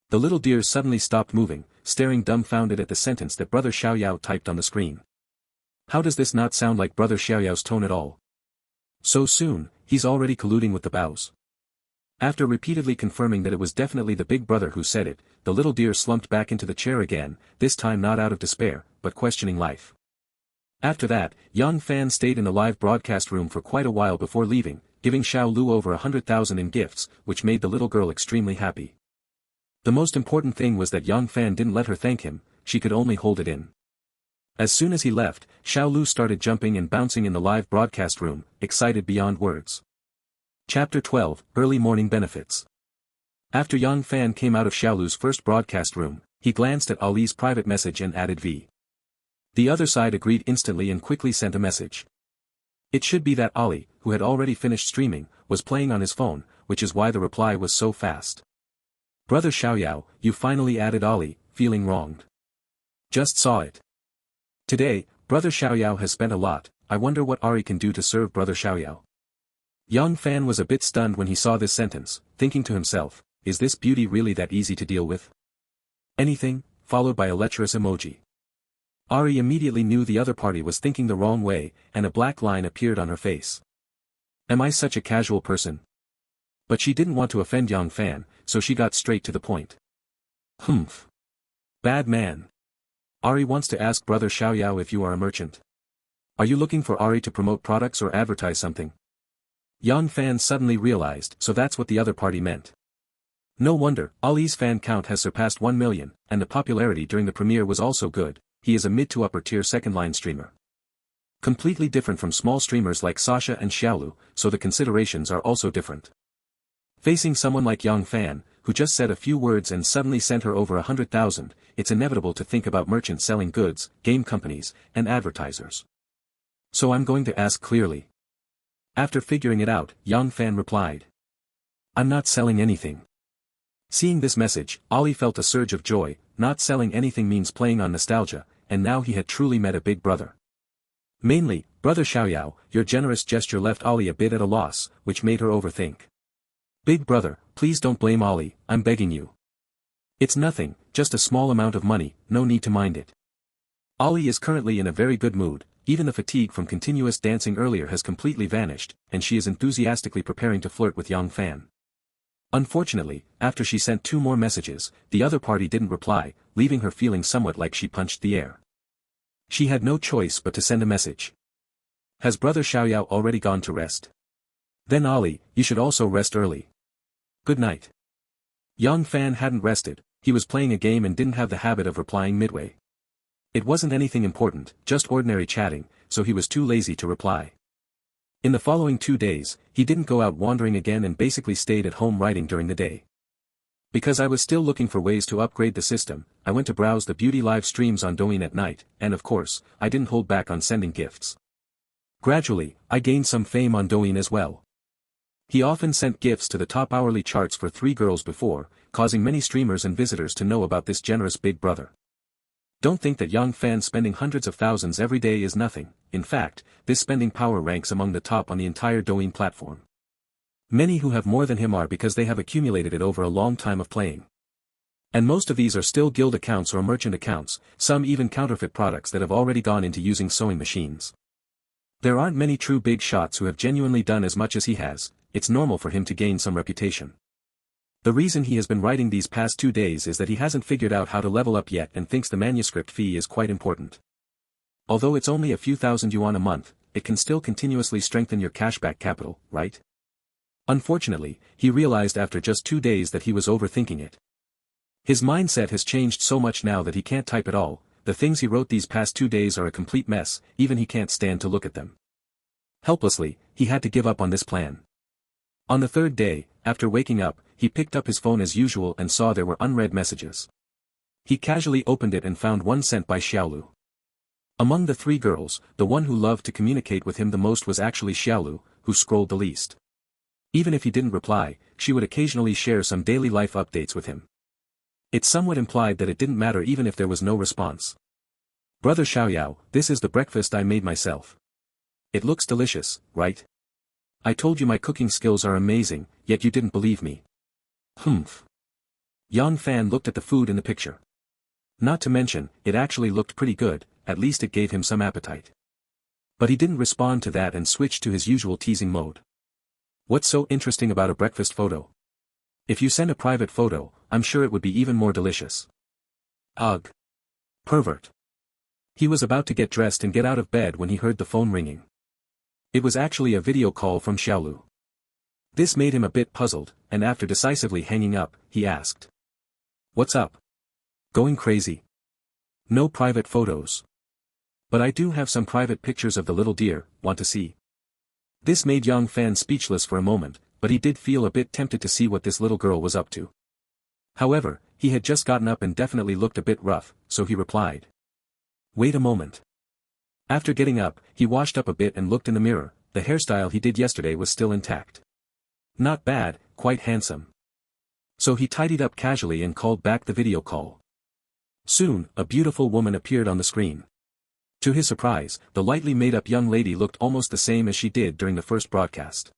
The little deer suddenly stopped moving, staring dumbfounded at the sentence that brother Xiaoyao typed on the screen. How does this not sound like brother Xiaoyao's tone at all? So soon, he's already colluding with the bows. After repeatedly confirming that it was definitely the big brother who said it, the little deer slumped back into the chair again, this time not out of despair, but questioning life. After that, Yang Fan stayed in the live broadcast room for quite a while before leaving, giving Xiaolu over 100,000 in gifts, which made the little girl extremely happy. The most important thing was that Yang Fan didn't let her thank him, she could only hold it in. As soon as he left, Xiaolu started jumping and bouncing in the live broadcast room, excited beyond words. Chapter 12, Early Morning Benefits. After Yang Fan came out of Xiaolu's first broadcast room, he glanced at Ali's private message and added V. The other side agreed instantly and quickly sent a message. It should be that Ali, who had already finished streaming, was playing on his phone, which is why the reply was so fast. Brother Xiaoyao, you finally added Ali, feeling wronged. Just saw it. Today, brother Xiaoyao has spent a lot, I wonder what Ari can do to serve brother Xiaoyao. Yang Fan was a bit stunned when he saw this sentence, thinking to himself, is this beauty really that easy to deal with? Anything, followed by a lecherous emoji. Ari immediately knew the other party was thinking the wrong way, and a black line appeared on her face. Am I such a casual person? But she didn't want to offend Yang Fan, so she got straight to the point. Humph. Bad man. Ari wants to ask brother Xiaoyao if you are a merchant. Are you looking for Ari to promote products or advertise something? Yang Fan suddenly realized, so that's what the other party meant. No wonder, Ali's fan count has surpassed 1 million, and the popularity during the premiere was also good, he is a mid to upper tier second-line streamer. Completely different from small streamers like Sasha and Xiaolu, so the considerations are also different. Facing someone like Yang Fan, who just said a few words and suddenly sent her over 100,000, it's inevitable to think about merchants selling goods, game companies, and advertisers. So I'm going to ask clearly. After figuring it out, Yang Fan replied. I'm not selling anything. Seeing this message, Ali felt a surge of joy, not selling anything means playing on nostalgia, and now he had truly met a big brother. Mainly, brother Xiaoyao, your generous gesture left Ali a bit at a loss, which made her overthink. Big brother, please don't blame Ali, I'm begging you. It's nothing, just a small amount of money, no need to mind it. Ali is currently in a very good mood, even the fatigue from continuous dancing earlier has completely vanished, and she is enthusiastically preparing to flirt with Yang Fan. Unfortunately, after she sent 2 more messages, the other party didn't reply, leaving her feeling somewhat like she punched the air. She had no choice but to send a message. Has brother Xiaoyao already gone to rest? Then Ali, you should also rest early. Good night. Yang Fan hadn't rested, he was playing a game and didn't have the habit of replying midway. It wasn't anything important, just ordinary chatting, so he was too lazy to reply. In the following 2 days, he didn't go out wandering again and basically stayed at home writing during the day. Because I was still looking for ways to upgrade the system, I went to browse the beauty live streams on Douyin at night, and of course, I didn't hold back on sending gifts. Gradually, I gained some fame on Douyin as well. He often sent gifts to the top hourly charts for 3 girls before, causing many streamers and visitors to know about this generous big brother. Don't think that Yang Fan spending hundreds of thousands every day is nothing. In fact, this spending power ranks among the top on the entire Douyin platform. Many who have more than him are because they have accumulated it over a long time of playing. And most of these are still guild accounts or merchant accounts, some even counterfeit products that have already gone into using sewing machines. There aren't many true big shots who have genuinely done as much as he has. It's normal for him to gain some reputation. The reason he has been writing these past 2 days is that he hasn't figured out how to level up yet and thinks the manuscript fee is quite important. Although it's only a few thousand yuan a month, it can still continuously strengthen your cashback capital, right? Unfortunately, he realized after just 2 days that he was overthinking it. His mindset has changed so much now that he can't type at all. The things he wrote these past 2 days are a complete mess, even he can't stand to look at them. Helplessly, he had to give up on this plan. On the 3rd day, after waking up, he picked up his phone as usual and saw there were unread messages. He casually opened it and found one sent by Xiaolu. Among the 3 girls, the one who loved to communicate with him the most was actually Xiaolu, who scrolled the least. Even if he didn't reply, she would occasionally share some daily life updates with him. It somewhat implied that it didn't matter even if there was no response. Brother Xiaoyao, this is the breakfast I made myself. It looks delicious, right? I told you my cooking skills are amazing, yet you didn't believe me. Humph. Yang Fan looked at the food in the picture. Not to mention, it actually looked pretty good, at least it gave him some appetite. But he didn't respond to that and switched to his usual teasing mode. What's so interesting about a breakfast photo? If you send a private photo, I'm sure it would be even more delicious. Ugh. Pervert. He was about to get dressed and get out of bed when he heard the phone ringing. It was actually a video call from Xiaolu. This made him a bit puzzled, and after decisively hanging up, he asked. What's up? Going crazy? No private photos. But I do have some private pictures of the little deer, want to see? This made Yang Fan speechless for a moment, but he did feel a bit tempted to see what this little girl was up to. However, he had just gotten up and definitely looked a bit rough, so he replied. Wait a moment. After getting up, he washed up a bit and looked in the mirror. The hairstyle he did yesterday was still intact. Not bad, quite handsome. So he tidied up casually and called back the video call. Soon, a beautiful woman appeared on the screen. To his surprise, the lightly made-up young lady looked almost the same as she did during the first broadcast.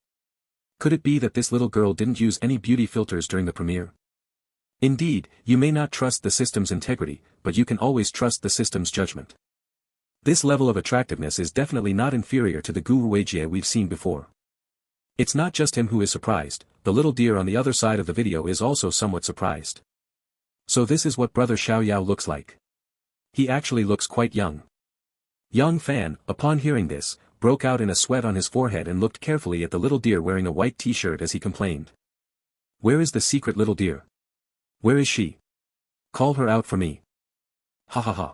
Could it be that this little girl didn't use any beauty filters during the premiere? Indeed, you may not trust the system's integrity, but you can always trust the system's judgment. This level of attractiveness is definitely not inferior to the Guru Weijie we've seen before. It's not just him who is surprised, the little deer on the other side of the video is also somewhat surprised. So this is what Brother Xiaoyao looks like. He actually looks quite young. Yang Fan, upon hearing this, broke out in a sweat on his forehead and looked carefully at the little deer wearing a white t-shirt as he complained. Where is the secret little deer? Where is she? Call her out for me. Ha ha ha.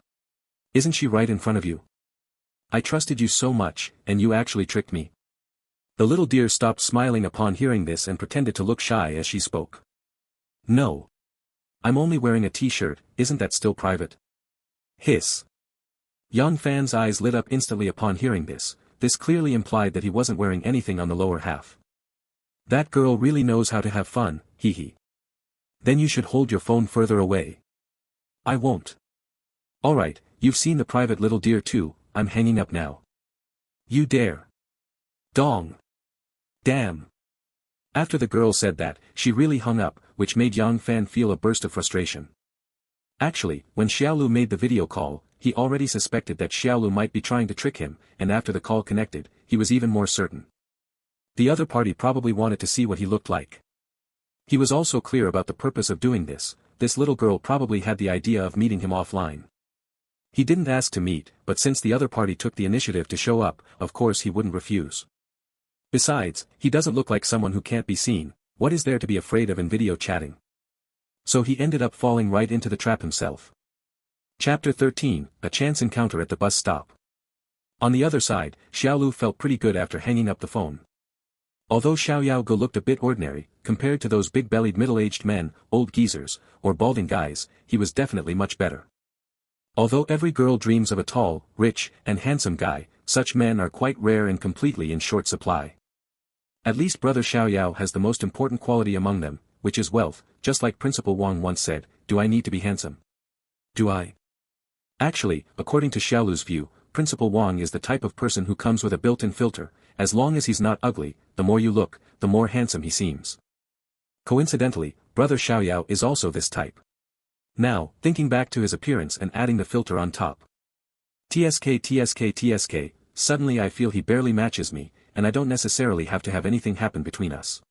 Isn't she right in front of you? I trusted you so much, and you actually tricked me. The little deer stopped smiling upon hearing this and pretended to look shy as she spoke. No. I'm only wearing a t-shirt, isn't that still private? Hiss. Yang Fan's eyes lit up instantly upon hearing this. This clearly implied that he wasn't wearing anything on the lower half. That girl really knows how to have fun, hee hee. Then you should hold your phone further away. I won't. Alright, you've seen the private little deer too, I'm hanging up now. You dare. Dong. Damn. After the girl said that, she really hung up, which made Yang Fan feel a burst of frustration. Actually, when Xiaolu made the video call, he already suspected that Xiaolu might be trying to trick him, and after the call connected, he was even more certain. The other party probably wanted to see what he looked like. He was also clear about the purpose of doing this little girl probably had the idea of meeting him offline. He didn't ask to meet, but since the other party took the initiative to show up, of course he wouldn't refuse. Besides, he doesn't look like someone who can't be seen, what is there to be afraid of in video chatting? So he ended up falling right into the trap himself. Chapter 13, A Chance Encounter at the Bus Stop. On the other side, Xiaolu felt pretty good after hanging up the phone. Although Xiaoyao Go looked a bit ordinary, compared to those big-bellied middle-aged men, old geezers, or balding guys, he was definitely much better. Although every girl dreams of a tall, rich, and handsome guy, such men are quite rare and completely in short supply. At least Brother Xiaoyao has the most important quality among them, which is wealth, just like Principal Wang once said, do I need to be handsome? Do I? Actually, according to Xiaolu's view, Principal Wang is the type of person who comes with a built-in filter. As long as he's not ugly, the more you look, the more handsome he seems. Coincidentally, brother Xiaoyao is also this type. Now, thinking back to his appearance and adding the filter on top. TSK, suddenly I feel he barely matches me, and I don't necessarily have to have anything happen between us.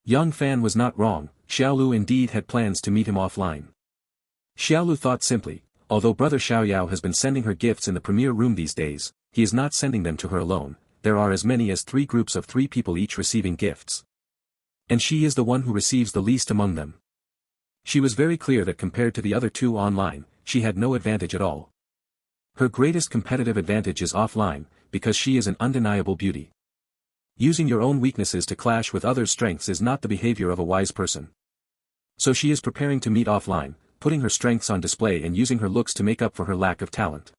Yang Fan was not wrong, Xiaolu indeed had plans to meet him offline. Xiaolu thought simply, although brother Xiaoyao has been sending her gifts in the premier room these days, he is not sending them to her alone, there are as many as 3 groups of 3 people each receiving gifts. And she is the one who receives the least among them. She was very clear that compared to the other 2 online, she had no advantage at all. Her greatest competitive advantage is offline, because she is an undeniable beauty. Using your own weaknesses to clash with others' strengths is not the behavior of a wise person. So she is preparing to meet offline, putting her strengths on display and using her looks to make up for her lack of talent.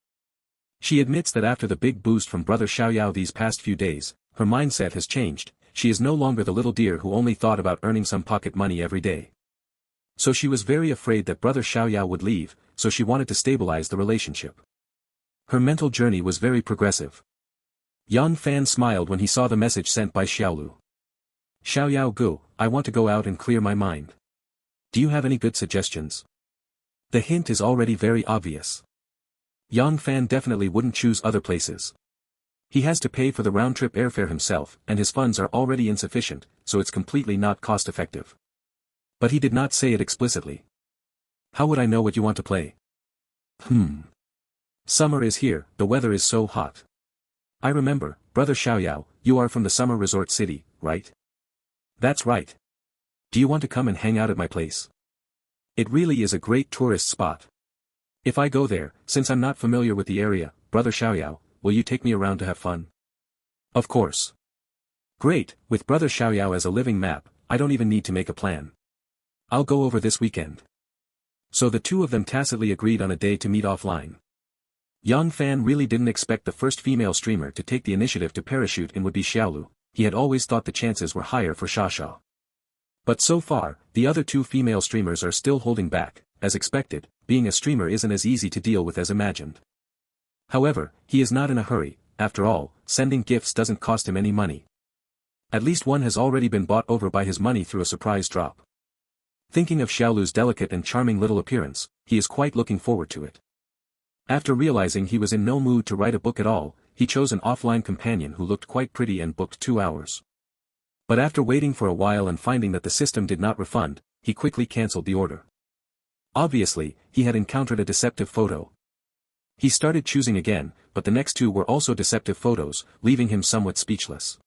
She admits that after the big boost from brother Xiaoyao these past few days, her mindset has changed. She is no longer the little deer who only thought about earning some pocket money every day. So she was very afraid that brother Xiaoyao would leave, so she wanted to stabilize the relationship. Her mental journey was very progressive. Yang Fan smiled when he saw the message sent by Xiaolu. Xiaoyao Gu, I want to go out and clear my mind. Do you have any good suggestions? The hint is already very obvious. Yang Fan definitely wouldn't choose other places. He has to pay for the round-trip airfare himself, and his funds are already insufficient, so it's completely not cost-effective. But he did not say it explicitly. How would I know what you want to play? Summer is here, the weather is so hot. I remember, brother Xiaoyao, you are from the summer resort city, right? That's right. Do you want to come and hang out at my place? It really is a great tourist spot. If I go there, since I'm not familiar with the area, brother Xiaoyao, will you take me around to have fun? Of course. Great, with brother Xiaoyao as a living map, I don't even need to make a plan. I'll go over this weekend. So the 2 of them tacitly agreed on a day to meet offline. Yang Fan really didn't expect the first female streamer to take the initiative to parachute in would be Xiaolu. He had always thought the chances were higher for Xia. But so far, the other 2 female streamers are still holding back. As expected, being a streamer isn't as easy to deal with as imagined. However, he is not in a hurry. After all, sending gifts doesn't cost him any money. At least one has already been bought over by his money through a surprise drop. Thinking of Xiaolu's delicate and charming little appearance, he is quite looking forward to it. After realizing he was in no mood to write a book at all, he chose an offline companion who looked quite pretty and booked 2 hours. But after waiting for a while and finding that the system did not refund, he quickly cancelled the order. Obviously, he had encountered a deceptive photo. He started choosing again, but the next 2 were also deceptive photos, leaving him somewhat speechless.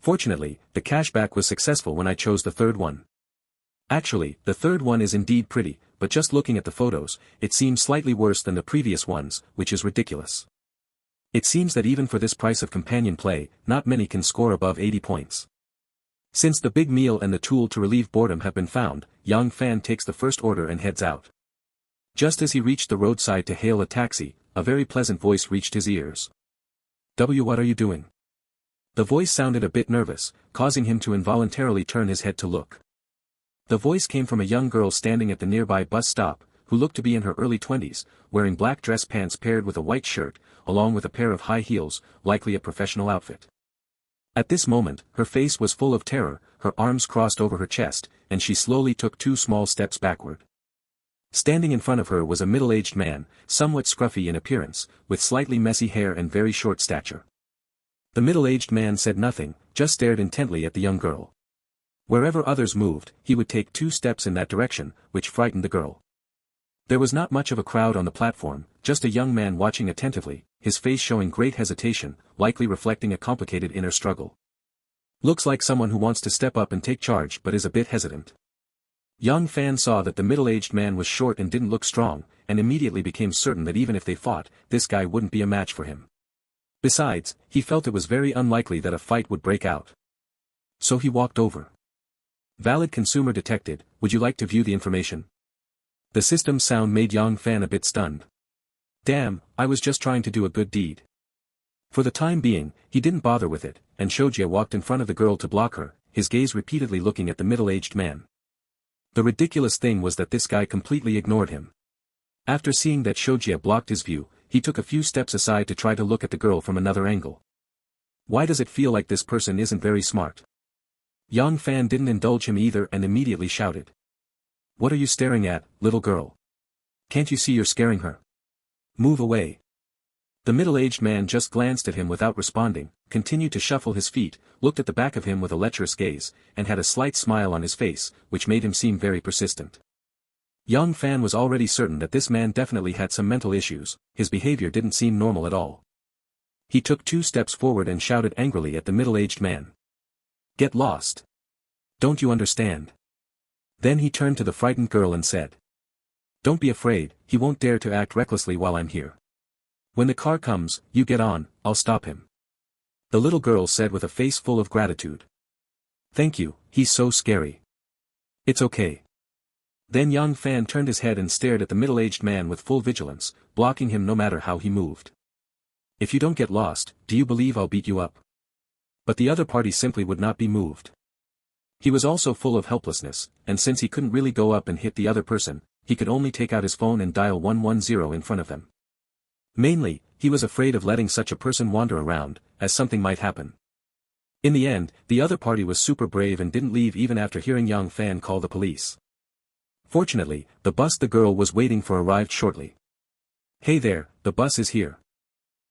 Fortunately, the cashback was successful when I chose the 3rd one. Actually, the 3rd one is indeed pretty, but just looking at the photos, it seems slightly worse than the previous ones, which is ridiculous. It seems that even for this price of companion play, not many can score above 80 points. Since the big meal and the tool to relieve boredom have been found, Yang Fan takes the first order and heads out. Just as he reached the roadside to hail a taxi, a very pleasant voice reached his ears. What are you doing? The voice sounded a bit nervous, causing him to involuntarily turn his head to look. The voice came from a young girl standing at the nearby bus stop, who looked to be in her early 20s, wearing black dress pants paired with a white shirt, along with a pair of high heels, likely a professional outfit. At this moment, her face was full of terror, her arms crossed over her chest, and she slowly took 2 small steps backward. Standing in front of her was a middle-aged man, somewhat scruffy in appearance, with slightly messy hair and very short stature. The middle-aged man said nothing, just stared intently at the young girl. Wherever others moved, he would take 2 steps in that direction, which frightened the girl. There was not much of a crowd on the platform, just a young man watching attentively, his face showing great hesitation, likely reflecting a complicated inner struggle. Looks like someone who wants to step up and take charge but is a bit hesitant. Yang Fan saw that the middle-aged man was short and didn't look strong, and immediately became certain that even if they fought, this guy wouldn't be a match for him. Besides, he felt it was very unlikely that a fight would break out. So he walked over. Valid consumer detected, would you like to view the information? The system sound made Yang Fan a bit stunned. Damn, I was just trying to do a good deed. For the time being, he didn't bother with it, and Shojie walked in front of the girl to block her, his gaze repeatedly looking at the middle-aged man. The ridiculous thing was that this guy completely ignored him. After seeing that Shoujia blocked his view, he took a few steps aside to try to look at the girl from another angle. Why does it feel like this person isn't very smart? Yang Fan didn't indulge him either and immediately shouted. What are you staring at, little girl? Can't you see you're scaring her? Move away. The middle-aged man just glanced at him without responding, continued to shuffle his feet, looked at the back of him with a lecherous gaze, and had a slight smile on his face, which made him seem very persistent. Yang Fan was already certain that this man definitely had some mental issues, his behavior didn't seem normal at all. He took 2 steps forward and shouted angrily at the middle-aged man. Get lost. Don't you understand? Then he turned to the frightened girl and said. Don't be afraid, he won't dare to act recklessly while I'm here. When the car comes, you get on, I'll stop him. The little girl said with a face full of gratitude. Thank you, he's so scary. It's okay. Then Yang Fan turned his head and stared at the middle-aged man with full vigilance, blocking him no matter how he moved. If you don't get lost, do you believe I'll beat you up? But the other party simply would not be moved. He was also full of helplessness, and since he couldn't really go up and hit the other person, he could only take out his phone and dial 110 in front of them. Mainly, he was afraid of letting such a person wander around, as something might happen. In the end, the other party was super brave and didn't leave even after hearing Yang Fan call the police. Fortunately, the bus the girl was waiting for arrived shortly. Hey there, the bus is here.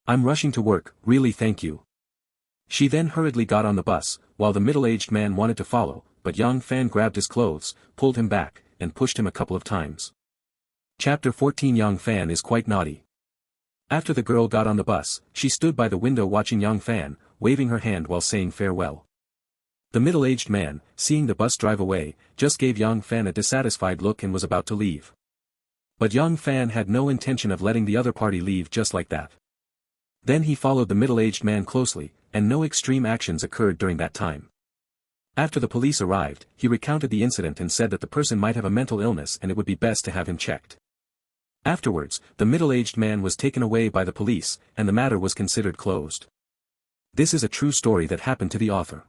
I'm rushing to work, really thank you. She then hurriedly got on the bus, while the middle-aged man wanted to follow, but Yang Fan grabbed his clothes, pulled him back, and pushed him a couple of times. Chapter 14 Yang Fan is quite naughty. After the girl got on the bus, she stood by the window watching Yang Fan, waving her hand while saying farewell. The middle-aged man, seeing the bus drive away, just gave Yang Fan a dissatisfied look and was about to leave. But Yang Fan had no intention of letting the other party leave just like that. Then he followed the middle-aged man closely, and no extreme actions occurred during that time. After the police arrived, he recounted the incident and said that the person might have a mental illness and it would be best to have him checked. Afterwards, the middle-aged man was taken away by the police, and the matter was considered closed. This is a true story that happened to the author.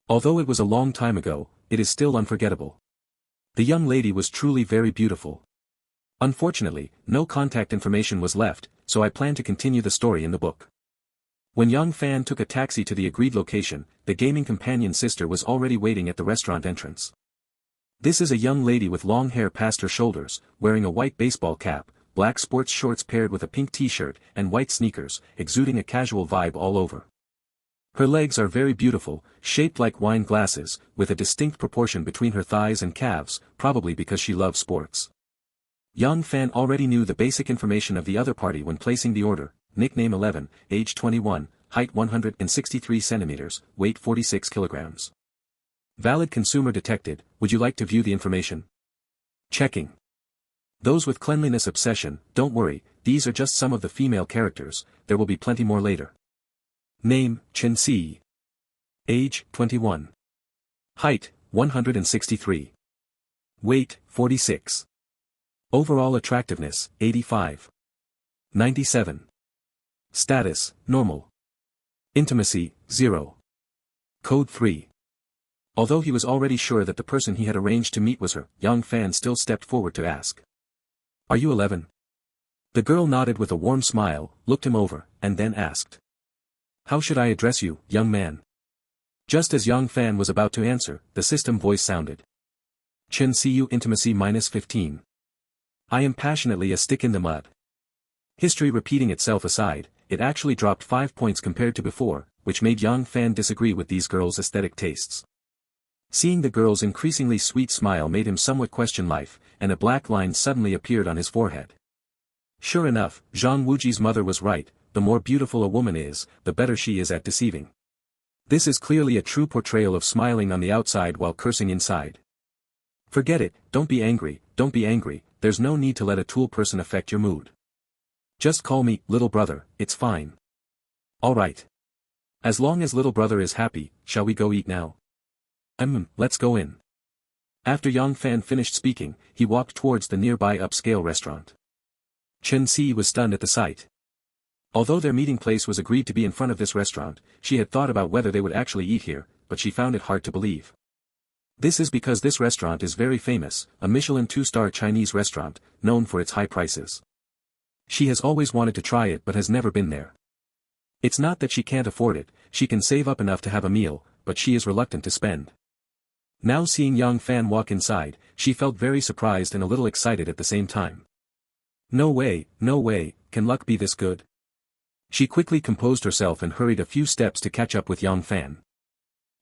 Although it was a long time ago, it is still unforgettable. The young lady was truly very beautiful. Unfortunately, no contact information was left, so I plan to continue the story in the book. When Yang Fan took a taxi to the agreed location, the gaming companion sister was already waiting at the restaurant entrance. This is a young lady with long hair past her shoulders, wearing a white baseball cap, black sports shorts paired with a pink t-shirt, and white sneakers, exuding a casual vibe all over. Her legs are very beautiful, shaped like wine glasses, with a distinct proportion between her thighs and calves, probably because she loves sports. Yang Fan already knew the basic information of the other party when placing the order: nickname 11, age 21, height 163 centimeters, weight 46 kilograms. Valid consumer detected. Would you like to view the information? Checking. Those with cleanliness obsession, don't worry, these are just some of the female characters, there will be plenty more later. Name, Chengyuan. Age, 21. Height, 163. Weight, 46. Overall attractiveness, 85. 97. Status, normal. Intimacy, 0. Code 3. Although he was already sure that the person he had arranged to meet was her, Yang Fan still stepped forward to ask. Are you 11? The girl nodded with a warm smile, looked him over, and then asked. How should I address you, young man? Just as Yang Fan was about to answer, the system voice sounded. Chengyuan intimacy -15. I am passionately a stick in the mud. History repeating itself aside, it actually dropped 5 points compared to before, which made Yang Fan disagree with these girls' aesthetic tastes. Seeing the girl's increasingly sweet smile made him somewhat question life, and a black line suddenly appeared on his forehead. Sure enough, Zhang Wuji's mother was right, the more beautiful a woman is, the better she is at deceiving. This is clearly a true portrayal of smiling on the outside while cursing inside. Forget it, don't be angry, there's no need to let a tool person affect your mood. Just call me, little brother, it's fine. Alright. As long as little brother is happy, shall we go eat now? Let's go in. After Yang Fan finished speaking, he walked towards the nearby upscale restaurant. Chen Si was stunned at the sight. Although their meeting place was agreed to be in front of this restaurant, she had thought about whether they would actually eat here, but she found it hard to believe. This is because this restaurant is very famous, a Michelin 2-star Chinese restaurant, known for its high prices. She has always wanted to try it but has never been there. It's not that she can't afford it, she can save up enough to have a meal, but she is reluctant to spend. Now seeing young Fan walk inside, she felt very surprised and a little excited at the same time. No way, can luck be this good? She quickly composed herself and hurried a few steps to catch up with young Fan.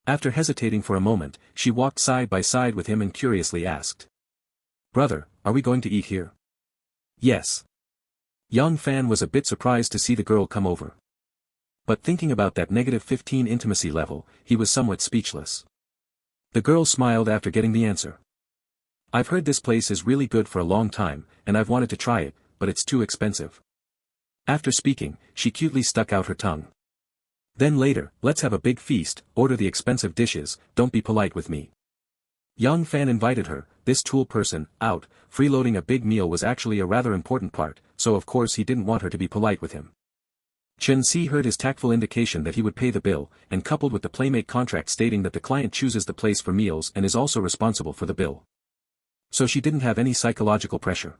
After hesitating for a moment, she walked side by side with him and curiously asked. "Brother, are we going to eat here?" "Yes." Young Fan was a bit surprised to see the girl come over. But thinking about that -15 intimacy level, he was somewhat speechless. The girl smiled after getting the answer. "I've heard this place is really good for a long time, and I've wanted to try it, but it's too expensive." After speaking, she cutely stuck out her tongue. "Then later, let's have a big feast, order the expensive dishes, don't be polite with me." Young Fan invited her, this tool person, out. Freeloading a big meal was actually a rather important part, so of course he didn't want her to be polite with him. Chen Si heard his tactful indication that he would pay the bill, and coupled with the playmate contract stating that the client chooses the place for meals and is also responsible for the bill. So she didn't have any psychological pressure.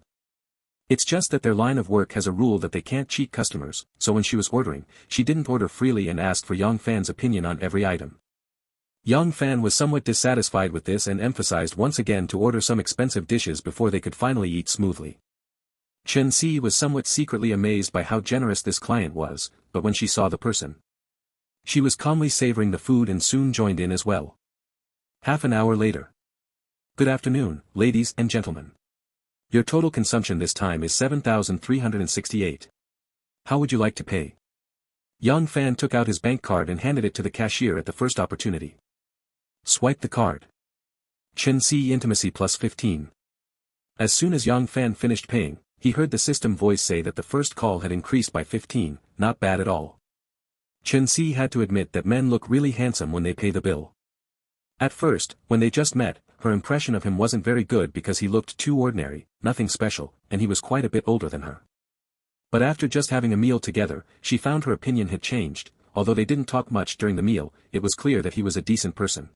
It's just that their line of work has a rule that they can't cheat customers, so when she was ordering, she didn't order freely and asked for Young Fan's opinion on every item. Young Fan was somewhat dissatisfied with this and emphasized once again to order some expensive dishes before they could finally eat smoothly. Chen Si was somewhat secretly amazed by how generous this client was, but when she saw the person, she was calmly savoring the food and soon joined in as well. Half an hour later. "Good afternoon, ladies and gentlemen. Your total consumption this time is 7,368. How would you like to pay?" Young Fan took out his bank card and handed it to the cashier at the first opportunity. "Swipe the card. Chen Si intimacy plus 15. As soon as Young Fan finished paying, he heard the system voice say that the first call had increased by 15, not bad at all. Chen Si had to admit that men look really handsome when they pay the bill. At first, when they just met, her impression of him wasn't very good because he looked too ordinary, nothing special, and he was quite a bit older than her. But after just having a meal together, she found her opinion had changed. Although they didn't talk much during the meal, it was clear that he was a decent person.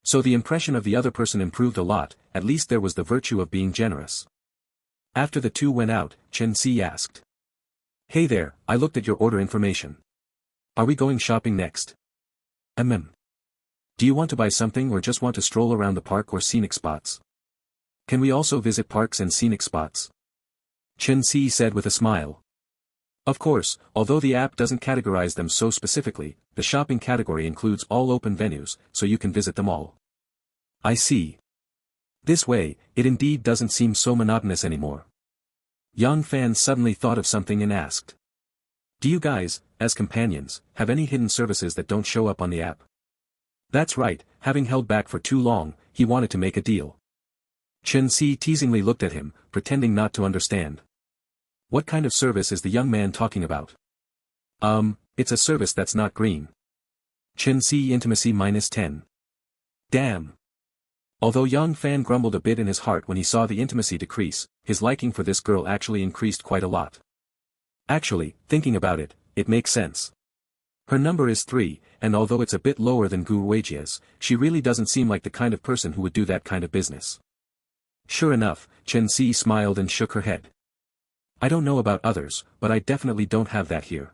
So the impression of the other person improved a lot, at least there was the virtue of being generous. After the two went out, Chen Si asked. "Hey there, I looked at your order information. Are we going shopping next?" Do you want to buy something or just want to stroll around the park or scenic spots? Can we also visit parks and scenic spots?" Chen Si said with a smile. Of course, although the app doesn't categorize them so specifically, the shopping category includes all open venues, so you can visit them all. "I see. This way, it indeed doesn't seem so monotonous anymore." Young Fan suddenly thought of something and asked. "Do you guys, as companions, have any hidden services that don't show up on the app?" That's right, having held back for too long, he wanted to make a deal. Chen Si teasingly looked at him, pretending not to understand. What kind of service is the young man talking about? It's a service that's not green. Chen Si intimacy -10. Damn. Although Young Fan grumbled a bit in his heart when he saw the intimacy decrease, his liking for this girl actually increased quite a lot. Actually, thinking about it, it makes sense. Her number is 3, and although it's a bit lower than Gu Weijia's, she really doesn't seem like the kind of person who would do that kind of business. Sure enough, Chen Si smiled and shook her head. "I don't know about others, but I definitely don't have that here.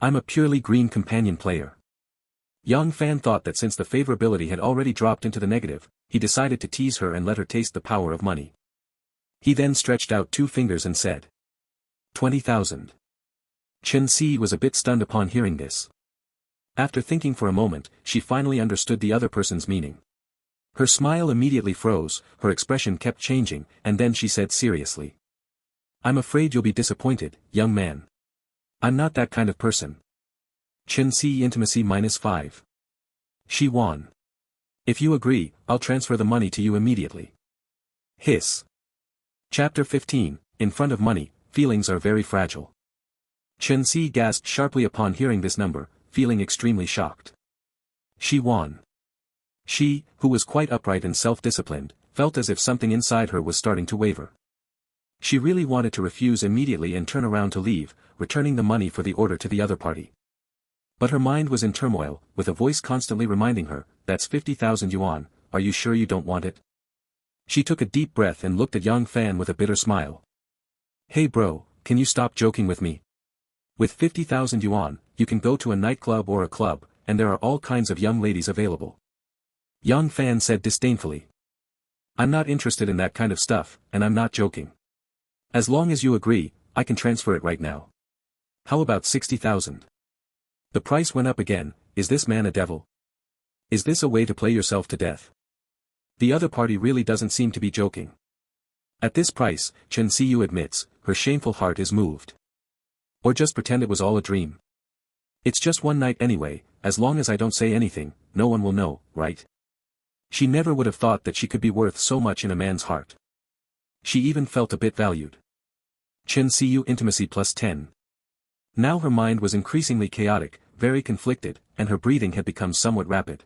I'm a purely green companion player." Young Fan thought that since the favorability had already dropped into the negative, he decided to tease her and let her taste the power of money. He then stretched out 2 fingers and said, 20,000. Chen Si was a bit stunned upon hearing this. After thinking for a moment, she finally understood the other person's meaning. Her smile immediately froze, her expression kept changing, and then she said seriously. "I'm afraid you'll be disappointed, young man. I'm not that kind of person." Chen Si intimacy -5. She won. "If you agree, I'll transfer the money to you immediately." Hiss. Chapter 15, In front of money, feelings are very fragile. Chen Si gasped sharply upon hearing this number, feeling extremely shocked. She won. She, who was quite upright and self-disciplined, felt as if something inside her was starting to waver. She really wanted to refuse immediately and turn around to leave, returning the money for the order to the other party. But her mind was in turmoil, with a voice constantly reminding her, "That's 50,000 yuan, are you sure you don't want it? She took a deep breath and looked at Yang Fan with a bitter smile. Hey bro, can you stop joking with me? With 50,000 yuan, you can go to a nightclub or a club, and there are all kinds of young ladies available. Yang Fan said disdainfully. I'm not interested in that kind of stuff, and I'm not joking. As long as you agree, I can transfer it right now. How about 60,000? The price went up again. Is this man a devil? Is this a way to play yourself to death? The other party really doesn't seem to be joking. At this price, Chengyuan admits, her shameful heart is moved. Or just pretend it was all a dream. It's just one night anyway, as long as I don't say anything, no one will know, right? She never would have thought that she could be worth so much in a man's heart. She even felt a bit valued. Chengyuan intimacy plus 10. Now her mind was increasingly chaotic, very conflicted, and her breathing had become somewhat rapid.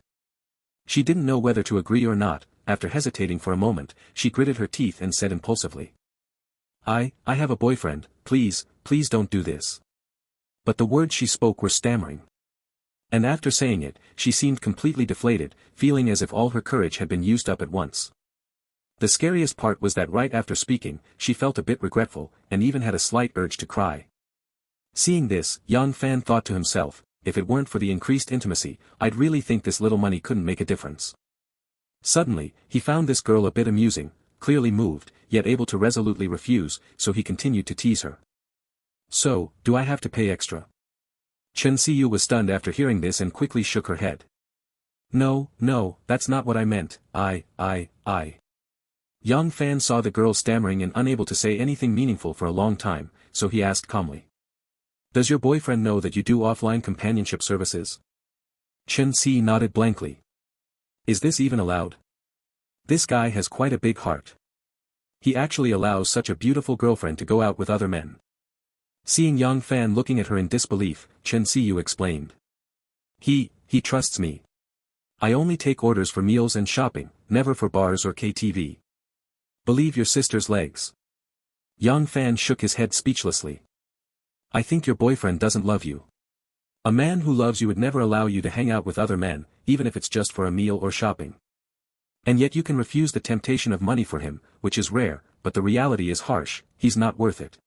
She didn't know whether to agree or not. After hesitating for a moment, she gritted her teeth and said impulsively. I have a boyfriend, please don't do this. But the words she spoke were stammering. And after saying it, she seemed completely deflated, feeling as if all her courage had been used up at once. The scariest part was that right after speaking, she felt a bit regretful, and even had a slight urge to cry. Seeing this, Yang Fan thought to himself, if it weren't for the increased intimacy, I'd really think this little money couldn't make a difference. Suddenly, he found this girl a bit amusing, clearly moved, yet able to resolutely refuse, so he continued to tease her. So, do I have to pay extra? Chengyuan was stunned after hearing this and quickly shook her head. No, that's not what I meant, I. Yang Fan saw the girl stammering and unable to say anything meaningful for a long time, so he asked calmly. Does your boyfriend know that you do offline companionship services? Chengyuan nodded blankly. Is this even allowed? This guy has quite a big heart. He actually allows such a beautiful girlfriend to go out with other men. Seeing Yang Fan looking at her in disbelief, Chengyuan explained. He trusts me. I only take orders for meals and shopping, never for bars or KTV. Believe your sister's legs. Yang Fan shook his head speechlessly. I think your boyfriend doesn't love you. A man who loves you would never allow you to hang out with other men, even if it's just for a meal or shopping. And yet you can refuse the temptation of money for him, which is rare, but the reality is harsh, he's not worth it.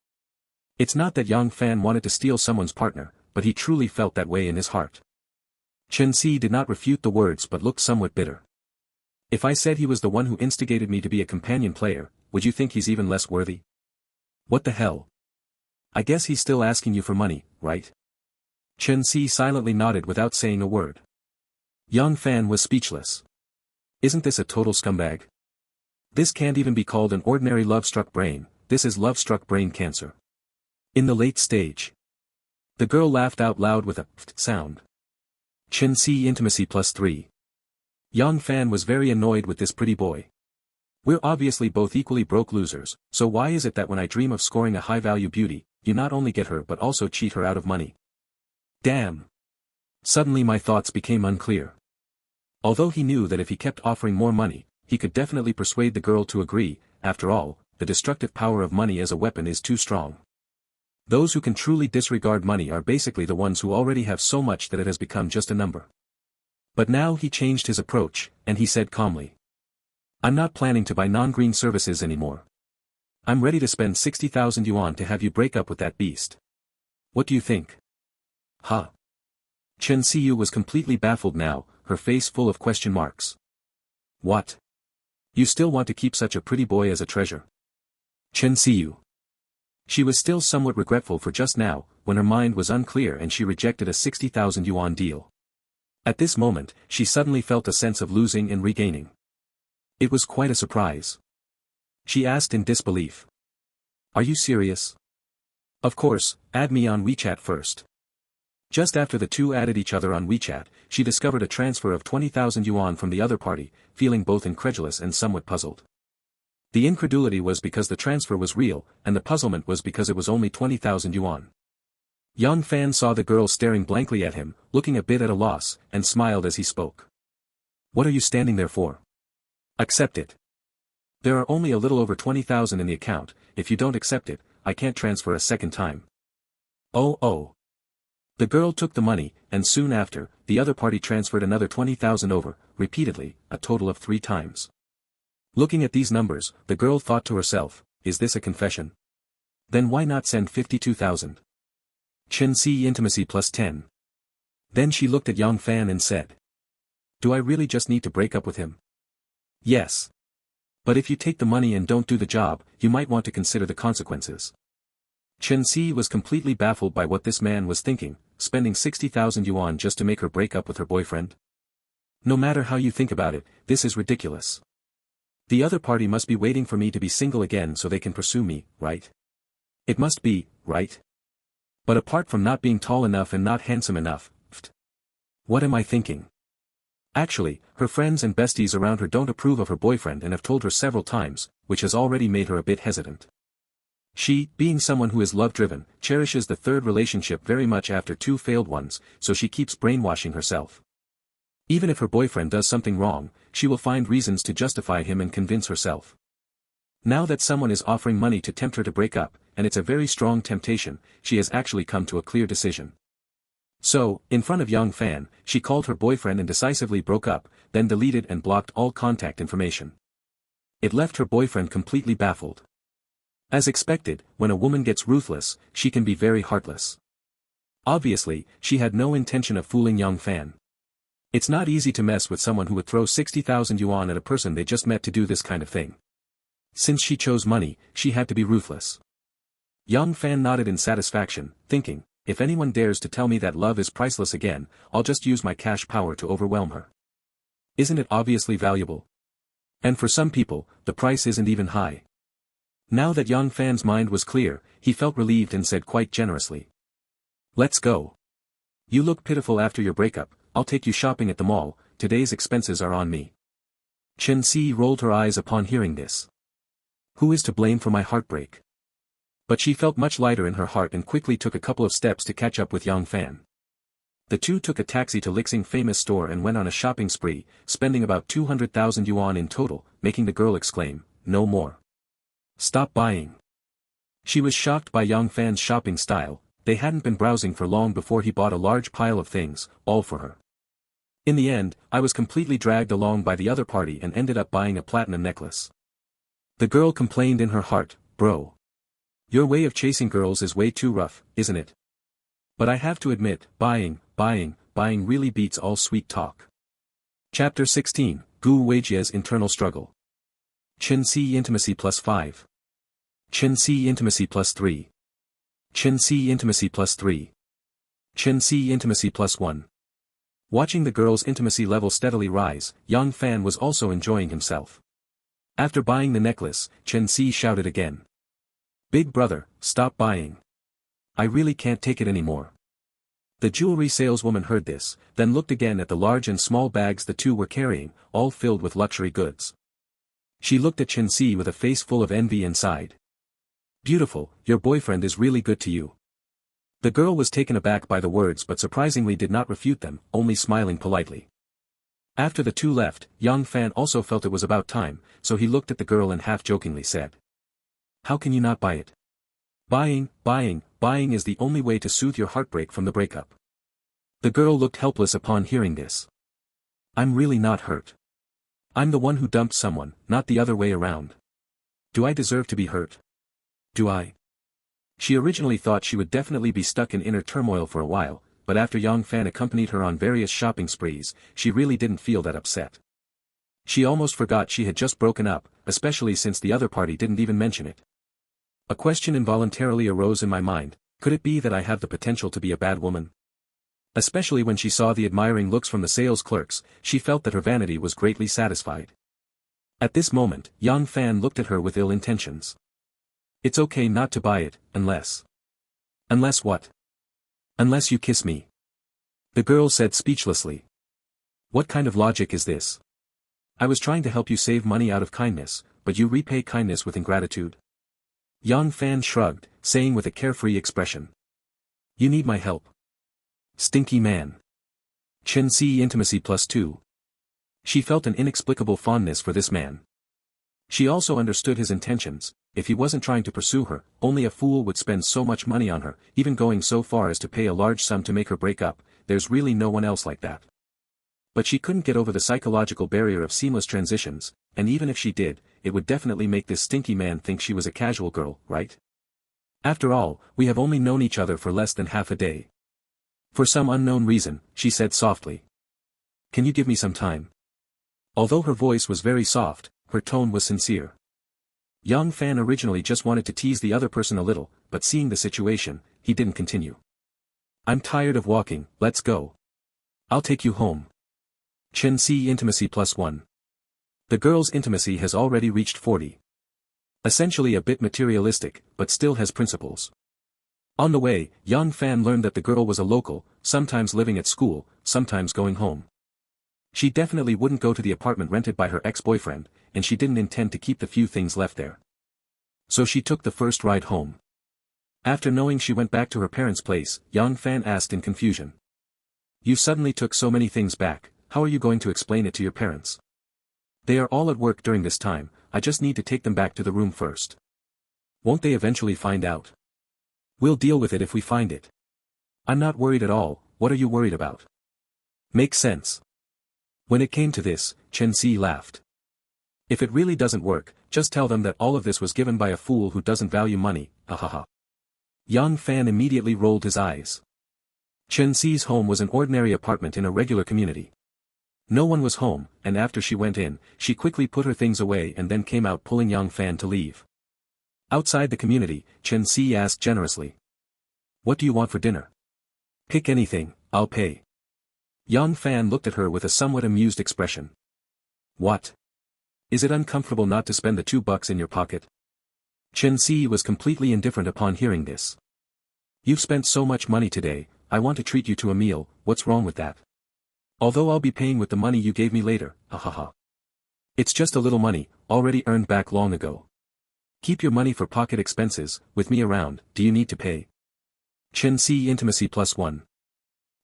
It's not that Yang Fan wanted to steal someone's partner, but he truly felt that way in his heart. Chengyuan did not refute the words but looked somewhat bitter. If I said he was the one who instigated me to be a companion player, would you think he's even less worthy? What the hell? I guess he's still asking you for money, right? Chengyuan silently nodded without saying a word. Yang Fan was speechless. Isn't this a total scumbag? This can't even be called an ordinary love-struck brain, this is love-struck brain cancer. In the late stage. The girl laughed out loud with a pft sound. Chengyuan intimacy plus 3. Yang Fan was very annoyed with this pretty boy. We're obviously both equally broke losers, so why is it that when I dream of scoring a high-value beauty, you not only get her but also cheat her out of money? Damn. Suddenly my thoughts became unclear. Although he knew that if he kept offering more money, he could definitely persuade the girl to agree, after all, the destructive power of money as a weapon is too strong. Those who can truly disregard money are basically the ones who already have so much that it has become just a number. But now he changed his approach, and he said calmly. I'm not planning to buy non-green services anymore. I'm ready to spend 60,000 yuan to have you break up with that beast. What do you think? Huh? Chengyuan was completely baffled now, her face full of question marks. What? You still want to keep such a pretty boy as a treasure? Chengyuan. She was still somewhat regretful for just now, when her mind was unclear and she rejected a 60,000 yuan deal. At this moment, she suddenly felt a sense of losing and regaining. It was quite a surprise. She asked in disbelief. Are you serious? Of course, add me on WeChat first. Just after the two added each other on WeChat, she discovered a transfer of 20,000 yuan from the other party, feeling both incredulous and somewhat puzzled. The incredulity was because the transfer was real, and the puzzlement was because it was only 20,000 yuan. Yang Fan saw the girl staring blankly at him, looking a bit at a loss, and smiled as he spoke. What are you standing there for? Accept it. There are only a little over 20,000 in the account, if you don't accept it, I can't transfer a second time. Oh. The girl took the money, and soon after, the other party transferred another 20,000 over, repeatedly, a total of 3 times. Looking at these numbers, the girl thought to herself, is this a confession? Then why not send 52,000? Chenxi intimacy plus 10. Then she looked at Yang Fan and said. Do I really just need to break up with him? Yes. But if you take the money and don't do the job, you might want to consider the consequences. Chenxi was completely baffled by what this man was thinking, spending 60,000 yuan just to make her break up with her boyfriend. No matter how you think about it, this is ridiculous. The other party must be waiting for me to be single again so they can pursue me, right? It must be, right? But apart from not being tall enough and not handsome enough, what am I thinking? Actually, her friends and besties around her don't approve of her boyfriend and have told her several times, which has already made her a bit hesitant. She, being someone who is love-driven, cherishes the third relationship very much after 2 failed ones, so she keeps brainwashing herself. Even if her boyfriend does something wrong, she will find reasons to justify him and convince herself. Now that someone is offering money to tempt her to break up, and it's a very strong temptation, she has actually come to a clear decision. So, in front of Yang Fan, she called her boyfriend and decisively broke up, then deleted and blocked all contact information. It left her boyfriend completely baffled. As expected, when a woman gets ruthless, she can be very heartless. Obviously, she had no intention of fooling Yang Fan. It's not easy to mess with someone who would throw 60,000 yuan at a person they just met to do this kind of thing. Since she chose money, she had to be ruthless. Yang Fan nodded in satisfaction, thinking, if anyone dares to tell me that love is priceless again, I'll just use my cash power to overwhelm her. Isn't it obviously valuable? And for some people, the price isn't even high. Now that Yang Fan's mind was clear, he felt relieved and said quite generously. Let's go. You look pitiful after your breakup, I'll take you shopping at the mall, today's expenses are on me. Chenxi rolled her eyes upon hearing this. Who is to blame for my heartbreak? But she felt much lighter in her heart and quickly took a couple of steps to catch up with Yang Fan. The two took a taxi to Lixing's famous store and went on a shopping spree, spending about 200,000 yuan in total, making the girl exclaim, no more. Stop buying. She was shocked by Yang Fan's shopping style. They hadn't been browsing for long before he bought a large pile of things, all for her. In the end, I was completely dragged along by the other party and ended up buying a platinum necklace. The girl complained in her heart, bro. Your way of chasing girls is way too rough, isn't it? But I have to admit, buying really beats all sweet talk. Chapter 16, Gu Weijia's Internal Struggle. Chenxi Intimacy plus 5. Chenxi Intimacy plus 3. Chenxi Intimacy plus 3. Chenxi Intimacy plus 1. Watching the girl's intimacy level steadily rise, Yang Fan was also enjoying himself. After buying the necklace, Chenxi shouted again. Big brother, stop buying. I really can't take it anymore. The jewelry saleswoman heard this, then looked again at the large and small bags the two were carrying, all filled with luxury goods. She looked at Chenxi with a face full of envy and sighed. Beautiful, your boyfriend is really good to you. The girl was taken aback by the words but surprisingly did not refute them, only smiling politely. After the two left, Yang Fan also felt it was about time, so he looked at the girl and half-jokingly said. How can you not buy it? Buying is the only way to soothe your heartbreak from the breakup. The girl looked helpless upon hearing this. I'm really not hurt. I'm the one who dumped someone, not the other way around. Do I deserve to be hurt? Do I? She originally thought she would definitely be stuck in inner turmoil for a while, but after Yang Fan accompanied her on various shopping sprees, she really didn't feel that upset. She almost forgot she had just broken up, especially since the other party didn't even mention it. A question involuntarily arose in my mind, could it be that I have the potential to be a bad woman? Especially when she saw the admiring looks from the sales clerks, she felt that her vanity was greatly satisfied. At this moment, Yang Fan looked at her with ill intentions. It's okay not to buy it, unless... Unless what? Unless you kiss me. The girl said speechlessly. What kind of logic is this? I was trying to help you save money out of kindness, but you repay kindness with ingratitude. Yang Fan shrugged, saying with a carefree expression. You need my help. Stinky man. Chenxi Intimacy plus 2. She felt an inexplicable fondness for this man. She also understood his intentions. If he wasn't trying to pursue her, only a fool would spend so much money on her, even going so far as to pay a large sum to make her break up. There's really no one else like that. But she couldn't get over the psychological barrier of seamless transitions, and even if she did, it would definitely make this stinky man think she was a casual girl, right? After all, we have only known each other for less than half a day. For some unknown reason, she said softly. Can you give me some time? Although her voice was very soft, her tone was sincere. Yang Fan originally just wanted to tease the other person a little, but seeing the situation, he didn't continue. I'm tired of walking, let's go. I'll take you home. Chen C Intimacy +1. The girl's intimacy has already reached 40. Essentially a bit materialistic, but still has principles. On the way, Yang Fan learned that the girl was a local, sometimes living at school, sometimes going home. She definitely wouldn't go to the apartment rented by her ex-boyfriend, and she didn't intend to keep the few things left there. So she took the first ride home. After knowing she went back to her parents' place, Yang Fan asked in confusion. You suddenly took so many things back, how are you going to explain it to your parents? They are all at work during this time, I just need to take them back to the room first. Won't they eventually find out? We'll deal with it if we find it. I'm not worried at all, what are you worried about? Makes sense. When it came to this, Chen Si laughed. If it really doesn't work, just tell them that all of this was given by a fool who doesn't value money, ahaha. Yang Fan immediately rolled his eyes. Chen Si's home was an ordinary apartment in a regular community. No one was home, and after she went in, she quickly put her things away and then came out pulling Yang Fan to leave. Outside the community, Chen Si asked generously. What do you want for dinner? Pick anything, I'll pay. Yang Fan looked at her with a somewhat amused expression. What? Is it uncomfortable not to spend the $2 in your pocket? Chen Si was completely indifferent upon hearing this. You've spent so much money today, I want to treat you to a meal, what's wrong with that? Although I'll be paying with the money you gave me later, ahaha. It's just a little money, already earned back long ago. Keep your money for pocket expenses, with me around, do you need to pay? Chen Si Intimacy +1.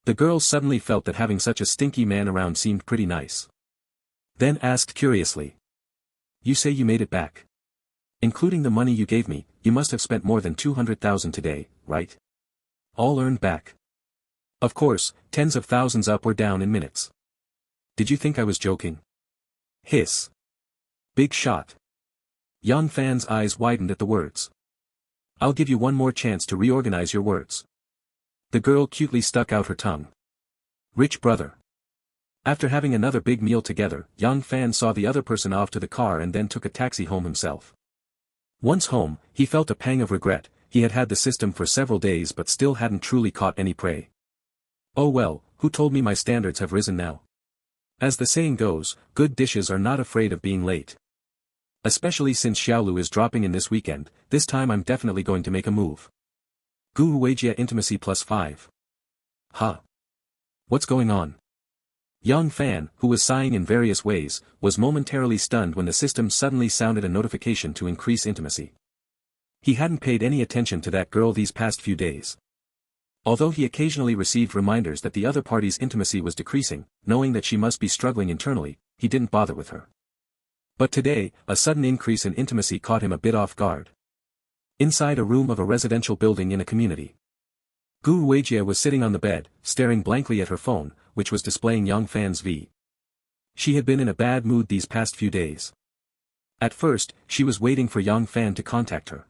The girl suddenly felt that having such a stinky man around seemed pretty nice. Then asked curiously. You say you made it back. Including the money you gave me, you must have spent more than 200,000 today, right? All earned back. Of course, tens of thousands up or down in minutes. Did you think I was joking? Hiss. Big shot. Yang Fan's eyes widened at the words. I'll give you one more chance to reorganize your words. The girl cutely stuck out her tongue. Rich brother. After having another big meal together, Yang Fan saw the other person off to the car and then took a taxi home himself. Once home, he felt a pang of regret. He had had the system for several days but still hadn't truly caught any prey. Oh well, who told me my standards have risen now? As the saying goes, good dishes are not afraid of being late. Especially since Xiaolu is dropping in this weekend, this time I'm definitely going to make a move. Gu Weijia Intimacy +5. Huh? What's going on? Yang Fan, who was sighing in various ways, was momentarily stunned when the system suddenly sounded a notification to increase intimacy. He hadn't paid any attention to that girl these past few days. Although he occasionally received reminders that the other party's intimacy was decreasing, knowing that she must be struggling internally, he didn't bother with her. But today, a sudden increase in intimacy caught him a bit off guard. Inside a room of a residential building in a community. Gu Weijia was sitting on the bed, staring blankly at her phone, which was displaying Yang Fan's V. She had been in a bad mood these past few days. At first, she was waiting for Yang Fan to contact her.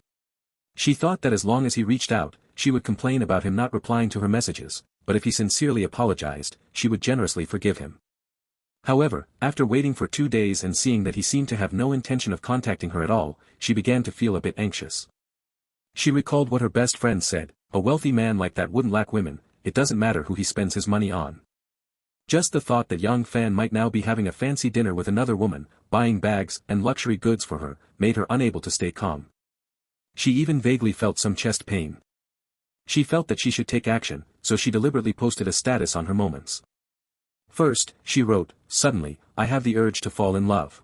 She thought that as long as he reached out, she would complain about him not replying to her messages, but if he sincerely apologized, she would generously forgive him. However, after waiting for 2 days and seeing that he seemed to have no intention of contacting her at all, she began to feel a bit anxious. She recalled what her best friend said, a wealthy man like that wouldn't lack women, it doesn't matter who he spends his money on. Just the thought that Yang Fan might now be having a fancy dinner with another woman, buying bags and luxury goods for her, made her unable to stay calm. She even vaguely felt some chest pain. She felt that she should take action, so she deliberately posted a status on her moments. First, she wrote, suddenly, I have the urge to fall in love.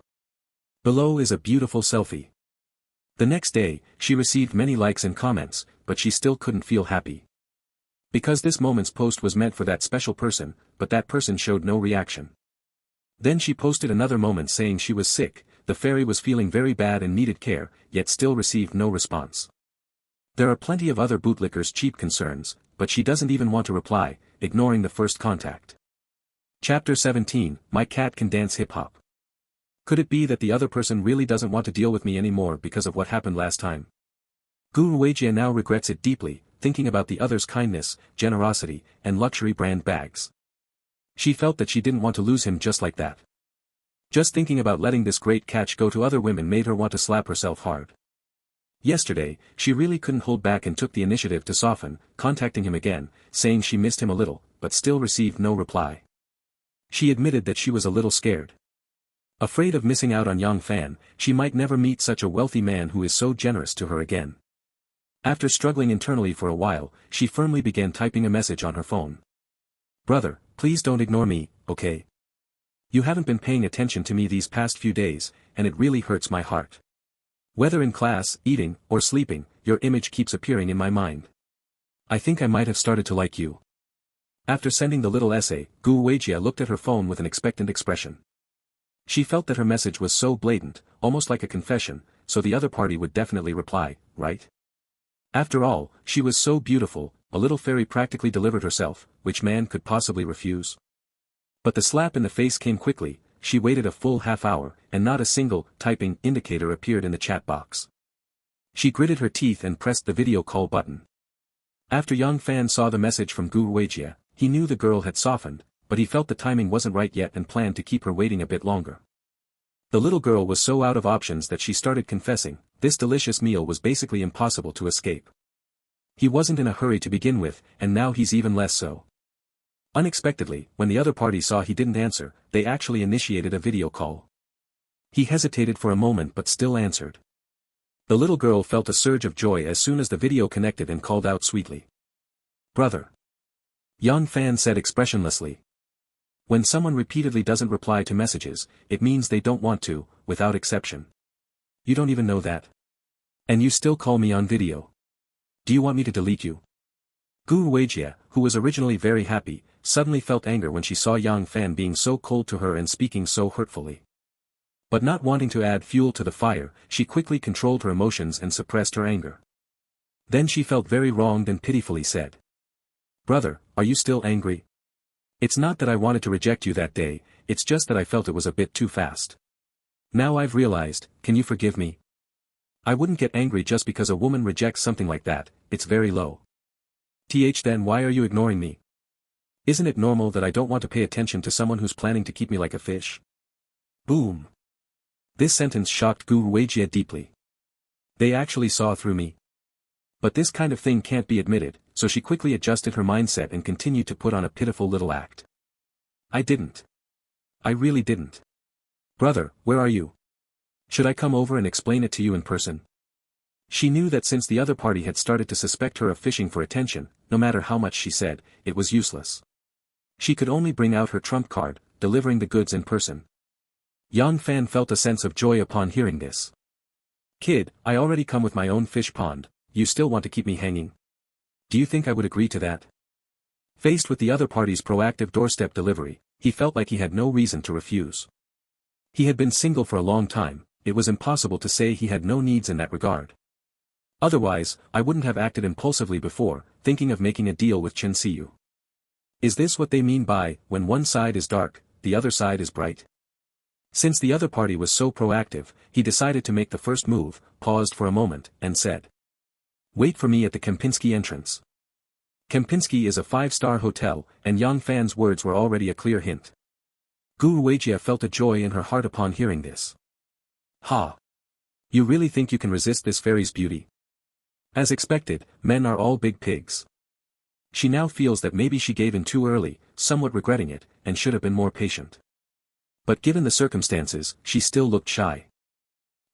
Below is a beautiful selfie. The next day, she received many likes and comments, but she still couldn't feel happy. Because this moment's post was meant for that special person, but that person showed no reaction. Then she posted another moment saying she was sick, the fairy was feeling very bad and needed care, yet still received no response. There are plenty of other bootlicker's cheap concerns, but she doesn't even want to reply, ignoring the first contact. Chapter 17, My Cat Can Dance Hip-Hop. Could it be that the other person really doesn't want to deal with me anymore because of what happened last time? Gu Weijie now regrets it deeply, thinking about the other's kindness, generosity, and luxury brand bags. She felt that she didn't want to lose him just like that. Just thinking about letting this great catch go to other women made her want to slap herself hard. Yesterday, she really couldn't hold back and took the initiative to soften, contacting him again, saying she missed him a little, but still received no reply. She admitted that she was a little scared. Afraid of missing out on Yang Fan, she might never meet such a wealthy man who is so generous to her again. After struggling internally for a while, she firmly began typing a message on her phone. Brother, please don't ignore me, okay? You haven't been paying attention to me these past few days, and it really hurts my heart. Whether in class, eating, or sleeping, your image keeps appearing in my mind. I think I might have started to like you. After sending the little essay, Gu Weijie looked at her phone with an expectant expression. She felt that her message was so blatant, almost like a confession, so the other party would definitely reply, right? After all, she was so beautiful, a little fairy practically delivered herself, which man could possibly refuse? But the slap in the face came quickly. She waited a full half hour, and not a single typing indicator appeared in the chat box. She gritted her teeth and pressed the video call button. After Yang Fan saw the message from Gu Weijie, he knew the girl had softened, but he felt the timing wasn't right yet and planned to keep her waiting a bit longer. The little girl was so out of options that she started confessing, this delicious meal was basically impossible to escape. He wasn't in a hurry to begin with, and now he's even less so. Unexpectedly, when the other party saw he didn't answer, they actually initiated a video call. He hesitated for a moment but still answered. The little girl felt a surge of joy as soon as the video connected and called out sweetly. Brother. Yang Fan said expressionlessly. When someone repeatedly doesn't reply to messages, it means they don't want to, without exception. You don't even know that. And you still call me on video. Do you want me to delete you? Gu Weijie, who was originally very happy, suddenly felt anger when she saw Yang Fan being so cold to her and speaking so hurtfully. But not wanting to add fuel to the fire, she quickly controlled her emotions and suppressed her anger. Then she felt very wronged and pitifully said. Brother, are you still angry? It's not that I wanted to reject you that day, it's just that I felt it was a bit too fast. Now I've realized, can you forgive me? I wouldn't get angry just because a woman rejects something like that, it's very low. Then why are you ignoring me? Isn't it normal that I don't want to pay attention to someone who's planning to keep me like a fish? Boom. This sentence shocked Gu Weijie deeply. They actually saw through me. But this kind of thing can't be admitted, so she quickly adjusted her mindset and continued to put on a pitiful little act. I didn't. I really didn't. Brother, where are you? Should I come over and explain it to you in person? She knew that since the other party had started to suspect her of fishing for attention, no matter how much she said, it was useless. She could only bring out her trump card, delivering the goods in person. Yang Fan felt a sense of joy upon hearing this. Kid, I already come with my own fish pond, you still want to keep me hanging? Do you think I would agree to that? Faced with the other party's proactive doorstep delivery, he felt like he had no reason to refuse. He had been single for a long time, it was impossible to say he had no needs in that regard. Otherwise, I wouldn't have acted impulsively before, thinking of making a deal with Chengyuan. Is this what they mean by, when one side is dark, the other side is bright? Since the other party was so proactive, he decided to make the first move, paused for a moment, and said. Wait for me at the Kempinski entrance. Kempinski is a 5-star hotel, and Yang Fan's words were already a clear hint. Gu Weijie felt a joy in her heart upon hearing this. Ha! You really think you can resist this fairy's beauty? As expected, men are all big pigs. She now feels that maybe she gave in too early, somewhat regretting it, and should have been more patient. But given the circumstances, she still looked shy.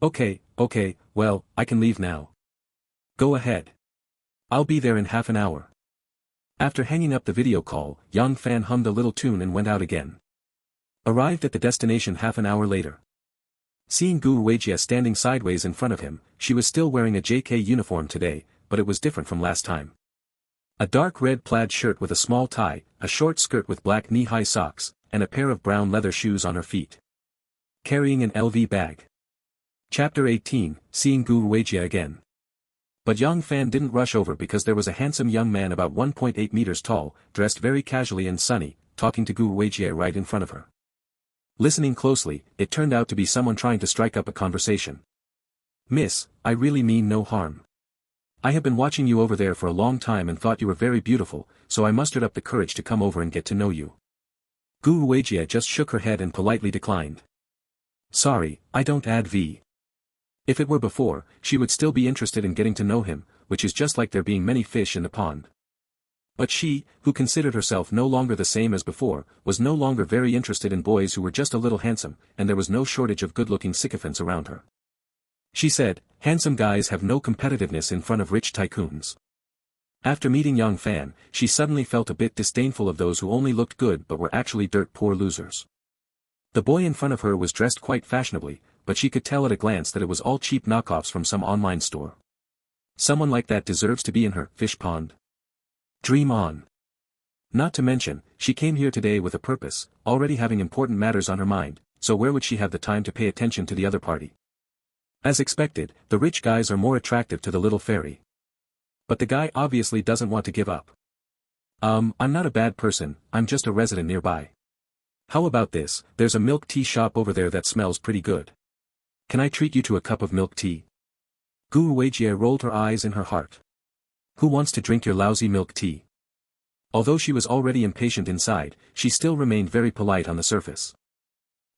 Okay, well, I can leave now. Go ahead. I'll be there in half an hour. After hanging up the video call, Yang Fan hummed a little tune and went out again. Arrived at the destination half an hour later. Seeing Gu Weijie standing sideways in front of him, she was still wearing a JK uniform today, but it was different from last time. A dark red plaid shirt with a small tie, a short skirt with black knee-high socks, and a pair of brown leather shoes on her feet. Carrying an LV bag. Chapter 18, Seeing Gu Weijie Again. But Yang Fan didn't rush over because there was a handsome young man about 1.8 meters tall, dressed very casually and sunny, talking to Gu Weijie right in front of her. Listening closely, it turned out to be someone trying to strike up a conversation. "Miss, I really mean no harm. I have been watching you over there for a long time and thought you were very beautiful, so I mustered up the courage to come over and get to know you." Gu Weijie just shook her head and politely declined. "Sorry, I don't add V." If it were before, she would still be interested in getting to know him, which is just like there being many fish in the pond. But she, who considered herself no longer the same as before, was no longer very interested in boys who were just a little handsome, and there was no shortage of good-looking sycophants around her. She said, "Handsome guys have no competitiveness in front of rich tycoons." After meeting Yang Fan, she suddenly felt a bit disdainful of those who only looked good but were actually dirt-poor losers. The boy in front of her was dressed quite fashionably, but she could tell at a glance that it was all cheap knockoffs from some online store. Someone like that deserves to be in her fish pond. Dream on. Not to mention, she came here today with a purpose, already having important matters on her mind, so where would she have the time to pay attention to the other party? As expected, the rich guys are more attractive to the little fairy. But the guy obviously doesn't want to give up. I'm not a bad person, I'm just a resident nearby. How about this, there's a milk tea shop over there that smells pretty good. Can I treat you to a cup of milk tea? Gu Weijie rolled her eyes in her heart. Who wants to drink your lousy milk tea? Although she was already impatient inside, she still remained very polite on the surface.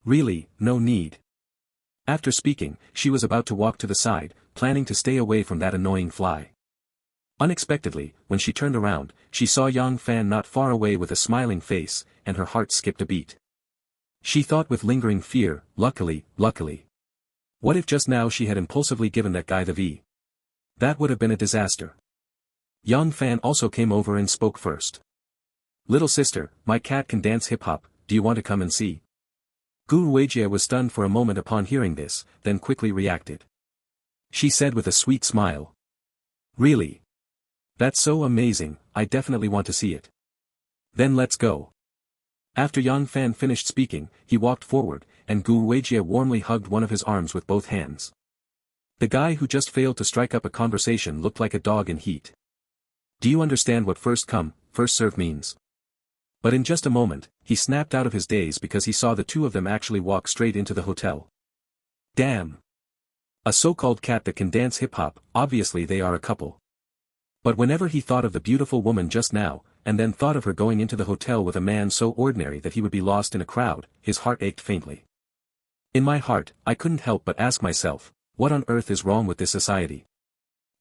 Really, no need. After speaking, she was about to walk to the side, planning to stay away from that annoying fly. Unexpectedly, when she turned around, she saw Yang Fan not far away with a smiling face, and her heart skipped a beat. She thought with lingering fear, luckily. What if just now she had impulsively given that guy the V? That would have been a disaster. Yang Fan also came over and spoke first. "Little sister, my cat can dance hip-hop, do you want to come and see?" Gu Weijie was stunned for a moment upon hearing this, then quickly reacted. She said with a sweet smile. "Really? That's so amazing, I definitely want to see it. Then let's go." After Yang Fan finished speaking, he walked forward, and Gu Weijie warmly hugged one of his arms with both hands. The guy who just failed to strike up a conversation looked like a dog in heat. Do you understand what first come, first serve means? But in just a moment, he snapped out of his daze because he saw the two of them actually walk straight into the hotel. Damn! A so-called cat that can dance hip-hop, obviously they are a couple. But whenever he thought of the beautiful woman just now, and then thought of her going into the hotel with a man so ordinary that he would be lost in a crowd, his heart ached faintly. In my heart, I couldn't help but ask myself, what on earth is wrong with this society?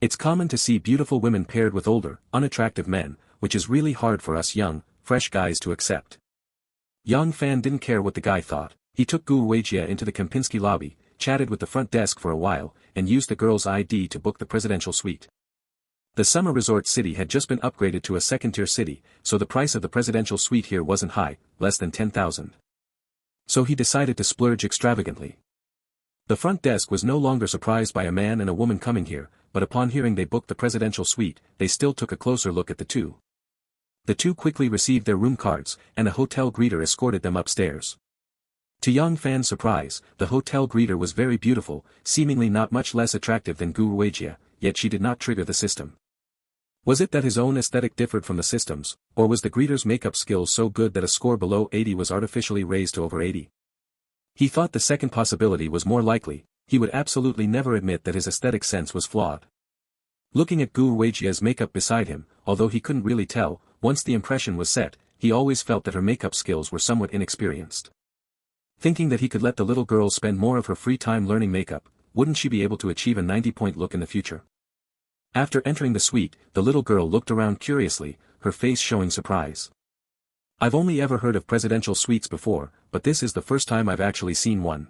It's common to see beautiful women paired with older, unattractive men, which is really hard for us young, fresh guys to accept. Yang Fan didn't care what the guy thought, he took Gu Weijie into the Kempinski lobby, chatted with the front desk for a while, and used the girl's ID to book the presidential suite. The summer resort city had just been upgraded to a second-tier city, so the price of the presidential suite here wasn't high, less than 10,000. So he decided to splurge extravagantly. The front desk was no longer surprised by a man and a woman coming here, but upon hearing they booked the presidential suite, they still took a closer look at the two. The two quickly received their room cards, and a hotel greeter escorted them upstairs. To Yang Fan's surprise, the hotel greeter was very beautiful, seemingly not much less attractive than Gu Weijie, yet she did not trigger the system. Was it that his own aesthetic differed from the system's, or was the greeter's makeup skills so good that a score below 80 was artificially raised to over 80? He thought the second possibility was more likely, he would absolutely never admit that his aesthetic sense was flawed. Looking at Gu Weijie's makeup beside him, although he couldn't really tell, once the impression was set, he always felt that her makeup skills were somewhat inexperienced. Thinking that he could let the little girl spend more of her free time learning makeup, wouldn't she be able to achieve a 90-point look in the future? After entering the suite, the little girl looked around curiously, her face showing surprise. I've only ever heard of presidential suites before, but this is the first time I've actually seen one.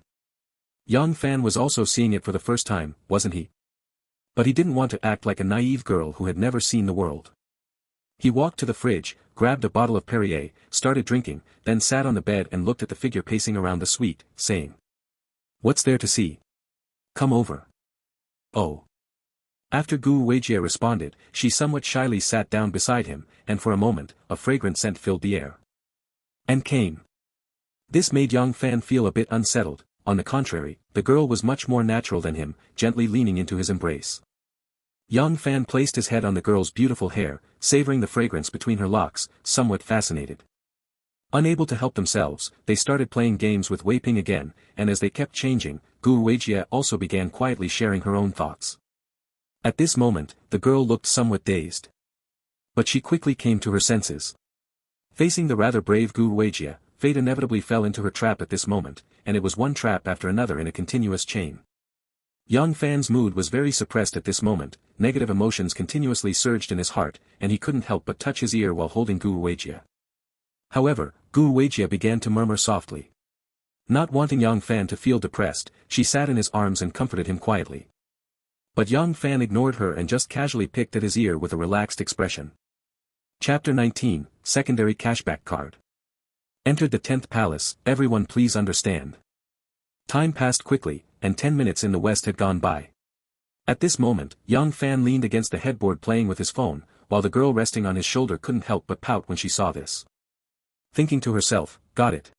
Yang Fan was also seeing it for the first time, wasn't he? But he didn't want to act like a naive girl who had never seen the world. He walked to the fridge, grabbed a bottle of Perrier, started drinking, then sat on the bed and looked at the figure pacing around the suite, saying, "What's there to see? Come over." Oh. After Gu Weijie responded, she somewhat shyly sat down beside him, and for a moment, a fragrant scent filled the air. And came. This made Yang Fan feel a bit unsettled. On the contrary, the girl was much more natural than him, gently leaning into his embrace. Yang Fan placed his head on the girl's beautiful hair, savoring the fragrance between her locks, somewhat fascinated. Unable to help themselves, they started playing games with Wei Ping again, and as they kept changing, Gu Weijie also began quietly sharing her own thoughts. At this moment, the girl looked somewhat dazed. But she quickly came to her senses. Facing the rather brave Gu Weijie, fate inevitably fell into her trap at this moment, and it was one trap after another in a continuous chain. Yang Fan's mood was very suppressed at this moment, negative emotions continuously surged in his heart, and he couldn't help but touch his ear while holding Gu Weijie. However, Gu Weijie began to murmur softly. Not wanting Yang Fan to feel depressed, she sat in his arms and comforted him quietly. But Yang Fan ignored her and just casually picked at his ear with a relaxed expression. Chapter 19, Secondary Cashback Card. Entered the 10th palace, everyone please understand. Time passed quickly, and 10 minutes in the west had gone by. At this moment, Yang Fan leaned against the headboard playing with his phone, while the girl resting on his shoulder couldn't help but pout when she saw this. Thinking to herself, got it.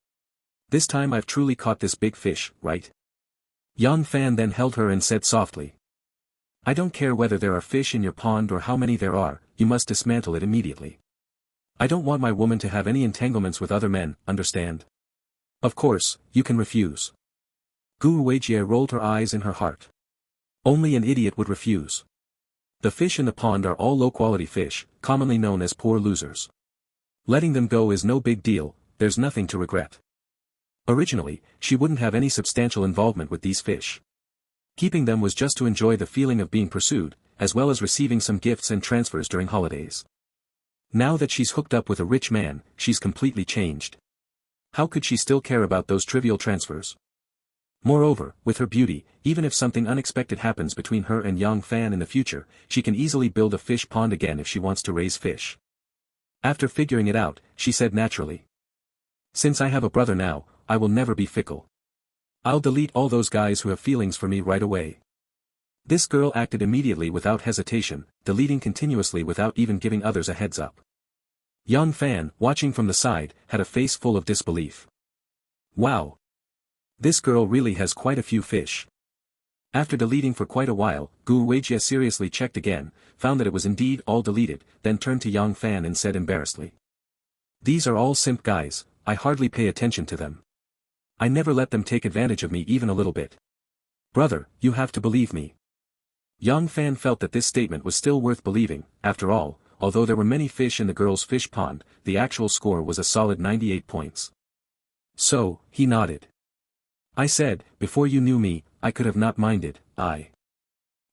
This time I've truly caught this big fish, right? Yang Fan then held her and said softly. I don't care whether there are fish in your pond or how many there are, you must dismantle it immediately. I don't want my woman to have any entanglements with other men, understand? Of course, you can refuse. Gu Weijie rolled her eyes in her heart. Only an idiot would refuse. The fish in the pond are all low-quality fish, commonly known as poor losers. Letting them go is no big deal, there's nothing to regret. Originally, she wouldn't have any substantial involvement with these fish. Keeping them was just to enjoy the feeling of being pursued, as well as receiving some gifts and transfers during holidays. Now that she's hooked up with a rich man, she's completely changed. How could she still care about those trivial transfers? Moreover, with her beauty, even if something unexpected happens between her and Yang Fan in the future, she can easily build a fish pond again if she wants to raise fish. After figuring it out, she said naturally. Since I have a brother now, I will never be fickle. I'll delete all those guys who have feelings for me right away. This girl acted immediately without hesitation, deleting continuously without even giving others a heads up. Yang Fan, watching from the side, had a face full of disbelief. Wow! This girl really has quite a few fish. After deleting for quite a while, Gu Weijie seriously checked again, found that it was indeed all deleted, then turned to Yang Fan and said embarrassedly. These are all simp guys, I hardly pay attention to them. I never let them take advantage of me even a little bit. Brother, you have to believe me. Yang Fan felt that this statement was still worth believing, after all, although there were many fish in the girl's fish pond, the actual score was a solid 98 points. So, he nodded. I said, before you knew me, I could have not minded, I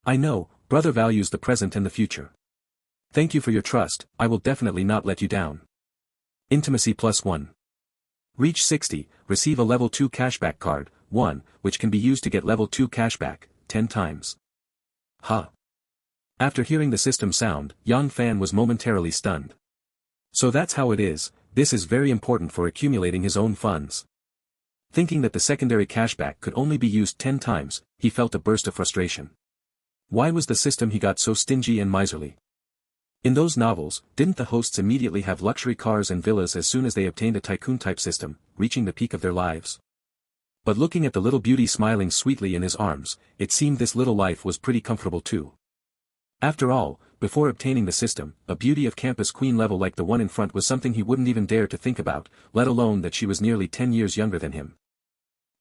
know, brother values the present and the future. Thank you for your trust, I will definitely not let you down. Intimacy +1. Reach 60, receive a level 2 cashback card, 1, which can be used to get level 2 cashback, 10 times. Huh. After hearing the system sound, Yang Fan was momentarily stunned. So that's how it is, this is very important for accumulating his own funds. Thinking that the secondary cashback could only be used 10 times, he felt a burst of frustration. Why was the system he got so stingy and miserly? In those novels, didn't the hosts immediately have luxury cars and villas as soon as they obtained a tycoon-type system, reaching the peak of their lives? But looking at the little beauty smiling sweetly in his arms, it seemed this little life was pretty comfortable too. After all, before obtaining the system, a beauty of campus queen level like the one in front was something he wouldn't even dare to think about, let alone that she was nearly 10 years younger than him.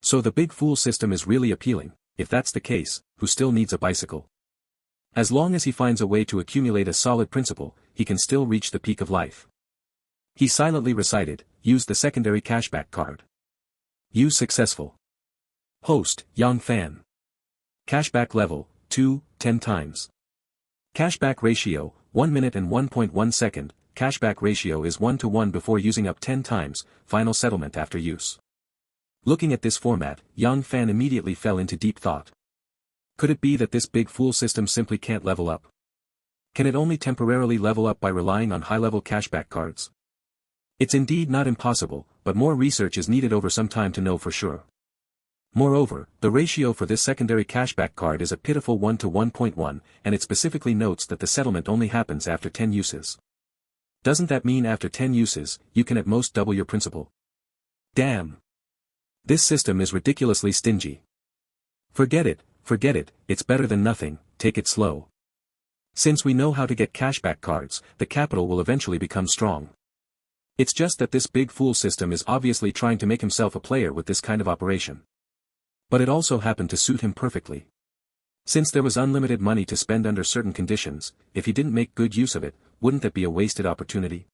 So the big fool system is really appealing. If that's the case, who still needs a bicycle? As long as he finds a way to accumulate a solid principal, he can still reach the peak of life. He silently recited, use the secondary cashback card. Use successful. Host, Yang Fan. Cashback level, 2, 10 times. Cashback ratio, 1 minute and 1.1 second, cashback ratio is 1:1 before using up 10 times, final settlement after use. Looking at this format, Yang Fan immediately fell into deep thought. Could it be that this big fool system simply can't level up? Can it only temporarily level up by relying on high-level cashback cards? It's indeed not impossible, but more research is needed over some time to know for sure. Moreover, the ratio for this secondary cashback card is a pitiful 1:1.1, and it specifically notes that the settlement only happens after 10 uses. Doesn't that mean after 10 uses, you can at most double your principal? Damn! This system is ridiculously stingy. Forget it, it's better than nothing, take it slow. Since we know how to get cashback cards, the capital will eventually become strong. It's just that this big fool system is obviously trying to make himself a player with this kind of operation. But it also happened to suit him perfectly. Since there was unlimited money to spend under certain conditions, if he didn't make good use of it, wouldn't that be a wasted opportunity?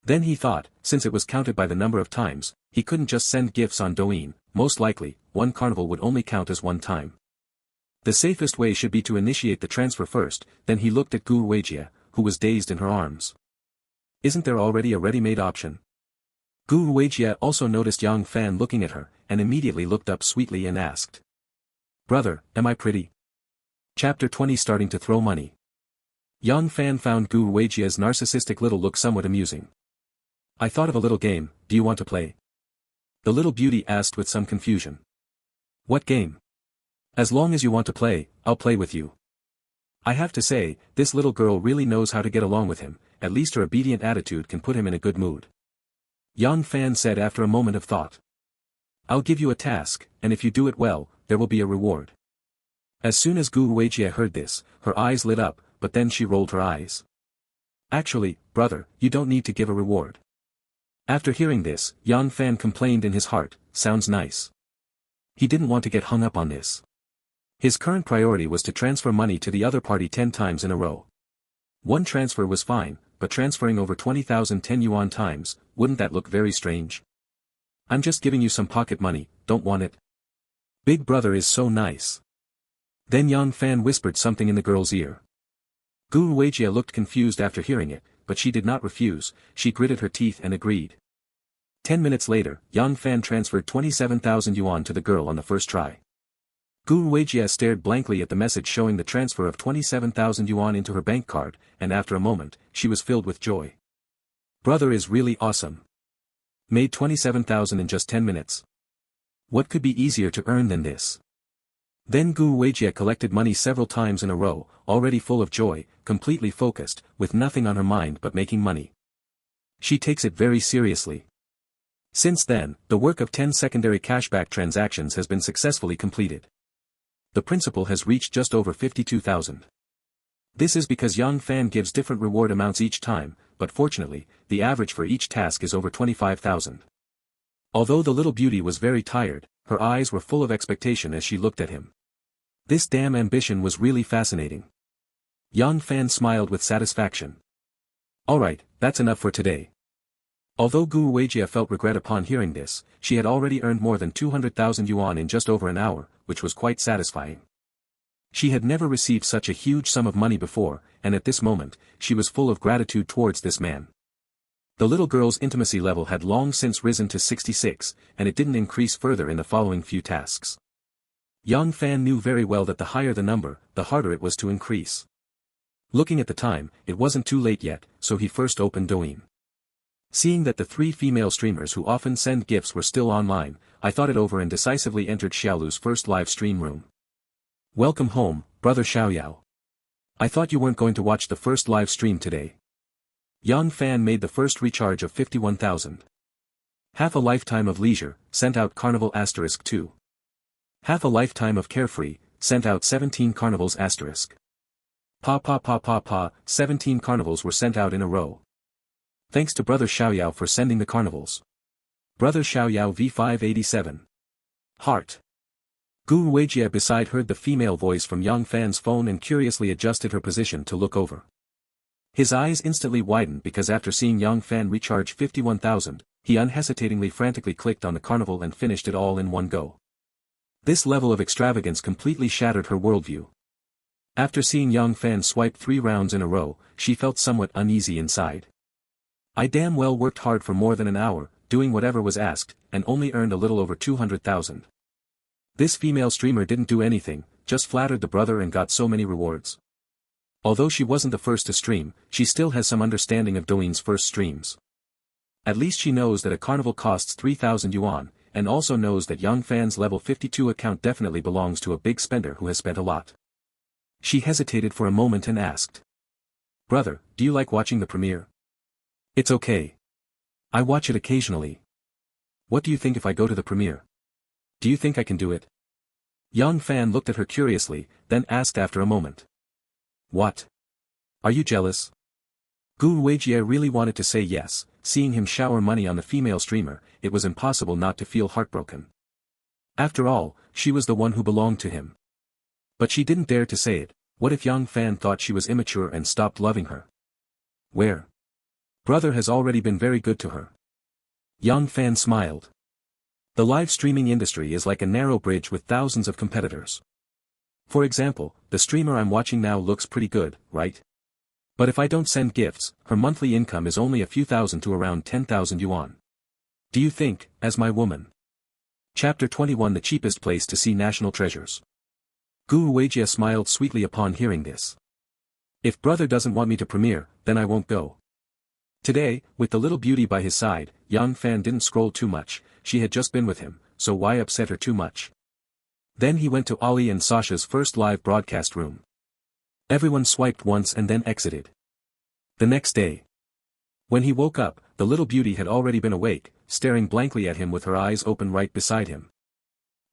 Then he thought, since it was counted by the number of times, he couldn't just send gifts on Douyin, most likely, one carnival would only count as one time. The safest way should be to initiate the transfer first, then he looked at Gu Weijie, who was dazed in her arms. Isn't there already a ready-made option? Gu Weijie also noticed Yang Fan looking at her, and immediately looked up sweetly and asked. Brother, am I pretty? Chapter 20 Starting to throw money. Yang Fan found Gu Weijie's narcissistic little look somewhat amusing. I thought of a little game, do you want to play? The little beauty asked with some confusion. What game? As long as you want to play, I'll play with you. I have to say, this little girl really knows how to get along with him, at least her obedient attitude can put him in a good mood. Yang Fan said after a moment of thought. I'll give you a task, and if you do it well, there will be a reward. As soon as Gu Weijie heard this, her eyes lit up, but then she rolled her eyes. Actually, brother, you don't need to give a reward. After hearing this, Yang Fan complained in his heart, sounds nice. He didn't want to get hung up on this. His current priority was to transfer money to the other party 10 times in a row. One transfer was fine, but transferring over 20,000 10 yuan times, wouldn't that look very strange? I'm just giving you some pocket money, don't want it? Big brother is so nice. Then Yang Fan whispered something in the girl's ear. Gu Weijie looked confused after hearing it, but she did not refuse, she gritted her teeth and agreed. 10 minutes later, Yang Fan transferred 27,000 yuan to the girl on the first try. Gu Weijie stared blankly at the message showing the transfer of 27,000 yuan into her bank card, and after a moment, she was filled with joy. Brother is really awesome. Made 27,000 in just 10 minutes. What could be easier to earn than this? Then Gu Weijie collected money several times in a row, already full of joy, completely focused, with nothing on her mind but making money. She takes it very seriously. Since then, the work of 10 secondary cashback transactions has been successfully completed. The principal has reached just over 52,000. This is because Yang Fan gives different reward amounts each time, but fortunately, the average for each task is over 25,000. Although the little beauty was very tired, her eyes were full of expectation as she looked at him. This damn ambition was really fascinating. Yang Fan smiled with satisfaction. Alright, that's enough for today. Although Gu Weijie felt regret upon hearing this, she had already earned more than 200,000 yuan in just over an hour, which was quite satisfying. She had never received such a huge sum of money before, and at this moment, she was full of gratitude towards this man. The little girl's intimacy level had long since risen to 66, and it didn't increase further in the following few tasks. Yang Fan knew very well that the higher the number, the harder it was to increase. Looking at the time, it wasn't too late yet, so he first opened Douyin. Seeing that the 3 female streamers who often send gifts were still online, I thought it over and decisively entered Xiaolu's first live stream room. Welcome home, brother Xiaoyao. I thought you weren't going to watch the first live stream today. Yang Fan made the first recharge of 51,000. Half a lifetime of leisure, sent out Carnival *2. Half a lifetime of carefree, sent out 17 Carnivals *. 17 Carnivals were sent out in a row. Thanks to brother Xiaoyao for sending the Carnivals. Brother Xiaoyao V587. Heart. Gu Weijie beside heard the female voice from Yang Fan's phone and curiously adjusted her position to look over. His eyes instantly widened because after seeing Yang Fan recharge 51,000, he unhesitatingly frantically clicked on the Carnival and finished it all in one go. This level of extravagance completely shattered her worldview. After seeing Yang Fan swipe 3 rounds in a row, she felt somewhat uneasy inside. I damn well worked hard for more than an hour, doing whatever was asked, and only earned a little over 200,000. This female streamer didn't do anything, just flattered the brother and got so many rewards. Although she wasn't the first to stream, she still has some understanding of Douyin's first streams. At least she knows that a carnival costs 3,000 yuan, and also knows that Yang Fan's level 52 account definitely belongs to a big spender who has spent a lot. She hesitated for a moment and asked. Brother, do you like watching the premiere? It's okay. I watch it occasionally. What do you think if I go to the premiere? Do you think I can do it? Young Fan looked at her curiously, then asked after a moment. What? Are you jealous? Gu Weijie really wanted to say yes. Seeing him shower money on the female streamer, it was impossible not to feel heartbroken. After all, she was the one who belonged to him. But she didn't dare to say it. What if Young Fan thought she was immature and stopped loving her? Where? Brother has already been very good to her. Young Fan smiled. The live streaming industry is like a narrow bridge with thousands of competitors. For example, the streamer I'm watching now looks pretty good, right? But if I don't send gifts, her monthly income is only a few thousand to around 10,000 yuan. Do you think, as my woman? Chapter 21 The cheapest place to see national treasures. Gu Weijie smiled sweetly upon hearing this. If brother doesn't want me to premiere, then I won't go. Today, with the little beauty by his side, Young Fan didn't scroll too much. She had just been with him, so why upset her too much? Then he went to Ali and Sasha's first live broadcast room. Everyone swiped once and then exited. The next day, when he woke up, the little beauty had already been awake, staring blankly at him with her eyes open right beside him.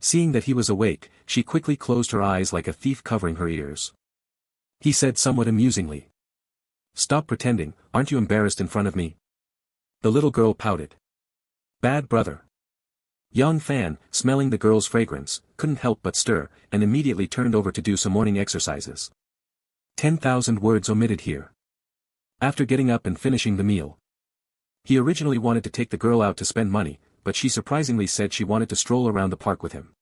Seeing that he was awake, she quickly closed her eyes like a thief covering her ears. He said somewhat amusingly. Stop pretending, aren't you embarrassed in front of me? The little girl pouted. Bad brother. Young Fan, smelling the girl's fragrance, couldn't help but stir, and immediately turned over to do some morning exercises. 10,000 words omitted here. After getting up and finishing the meal. He originally wanted to take the girl out to spend money, but she surprisingly said she wanted to stroll around the park with him.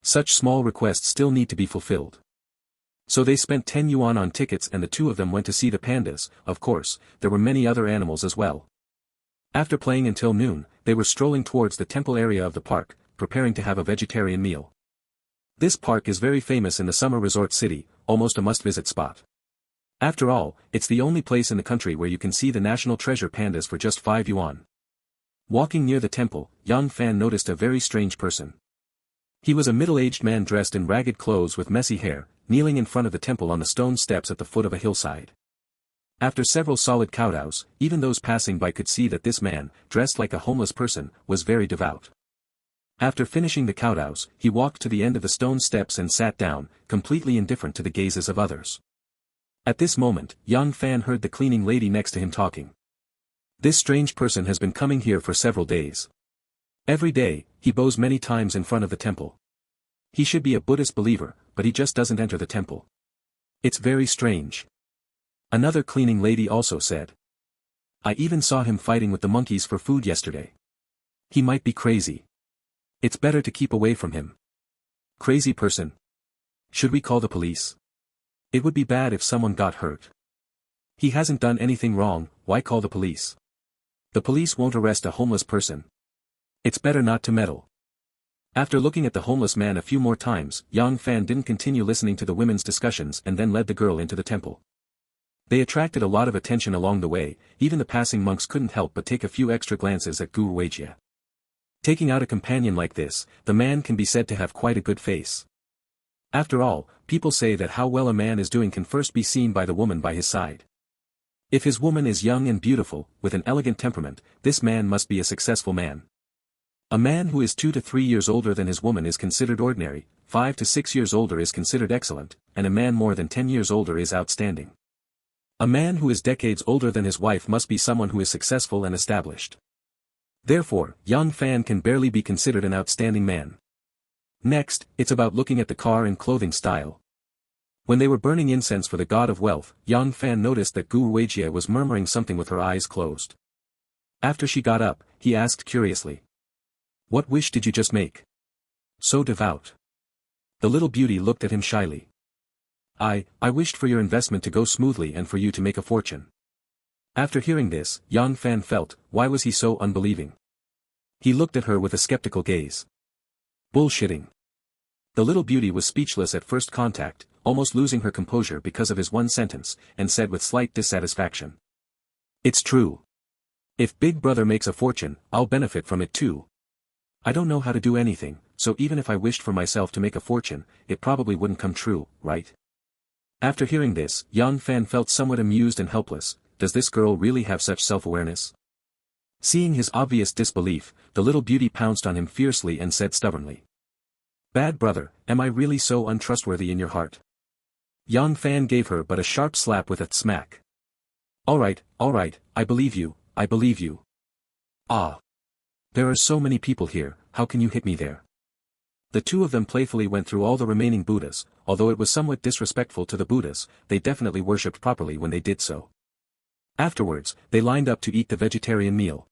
Such small requests still need to be fulfilled. So they spent 10 yuan on tickets and the two of them went to see the pandas. Of course, there were many other animals as well. After playing until noon, they were strolling towards the temple area of the park, preparing to have a vegetarian meal. This park is very famous in the summer resort city, almost a must-visit spot. After all, it's the only place in the country where you can see the national treasure pandas for just 5 yuan. Walking near the temple, Young Fan noticed a very strange person. He was a middle-aged man dressed in ragged clothes with messy hair, kneeling in front of the temple on the stone steps at the foot of a hillside. After several solid kowtows, even those passing by could see that this man, dressed like a homeless person, was very devout. After finishing the kowtows, he walked to the end of the stone steps and sat down, completely indifferent to the gazes of others. At this moment, Young Fan heard the cleaning lady next to him talking. This strange person has been coming here for several days. Every day, he bows many times in front of the temple. He should be a Buddhist believer, but he just doesn't enter the temple. It's very strange. Another cleaning lady also said. I even saw him fighting with the monkeys for food yesterday. He might be crazy. It's better to keep away from him. Crazy person. Should we call the police? It would be bad if someone got hurt. He hasn't done anything wrong, why call the police? The police won't arrest a homeless person. It's better not to meddle. After looking at the homeless man a few more times, Young Fan didn't continue listening to the women's discussions and then led the girl into the temple. They attracted a lot of attention along the way, even the passing monks couldn't help but take a few extra glances at Gu Weijie. Taking out a companion like this, the man can be said to have quite a good face. After all, people say that how well a man is doing can first be seen by the woman by his side. If his woman is young and beautiful, with an elegant temperament, this man must be a successful man. A man who is 2 to 3 years older than his woman is considered ordinary, 5 to 6 years older is considered excellent, and a man more than 10 years older is outstanding. A man who is decades older than his wife must be someone who is successful and established. Therefore, Young Fan can barely be considered an outstanding man. Next, it's about looking at the car and clothing style. When they were burning incense for the god of wealth, Young Fan noticed that Gu Weijie was murmuring something with her eyes closed. After she got up, he asked curiously. What wish did you just make? So devout. The little beauty looked at him shyly. I wished for your investment to go smoothly and for you to make a fortune. After hearing this, Young Fan felt, why was he so unbelieving? He looked at her with a skeptical gaze. Bullshitting. The little beauty was speechless at first contact, almost losing her composure because of his one sentence, and said with slight dissatisfaction. It's true. If Big Brother makes a fortune, I'll benefit from it too. I don't know how to do anything, so even if I wished for myself to make a fortune, it probably wouldn't come true, right? After hearing this, Young Fan felt somewhat amused and helpless. Does this girl really have such self-awareness? Seeing his obvious disbelief, the little beauty pounced on him fiercely and said stubbornly. Bad brother, am I really so untrustworthy in your heart? Yang Fan gave her but a sharp slap with a smack. Alright, I believe you, I believe you. Ah. There are so many people here, how can you hit me there? The two of them playfully went through all the remaining Buddhas, although it was somewhat disrespectful to the Buddhas, they definitely worshipped properly when they did so. Afterwards, they lined up to eat the vegetarian meal.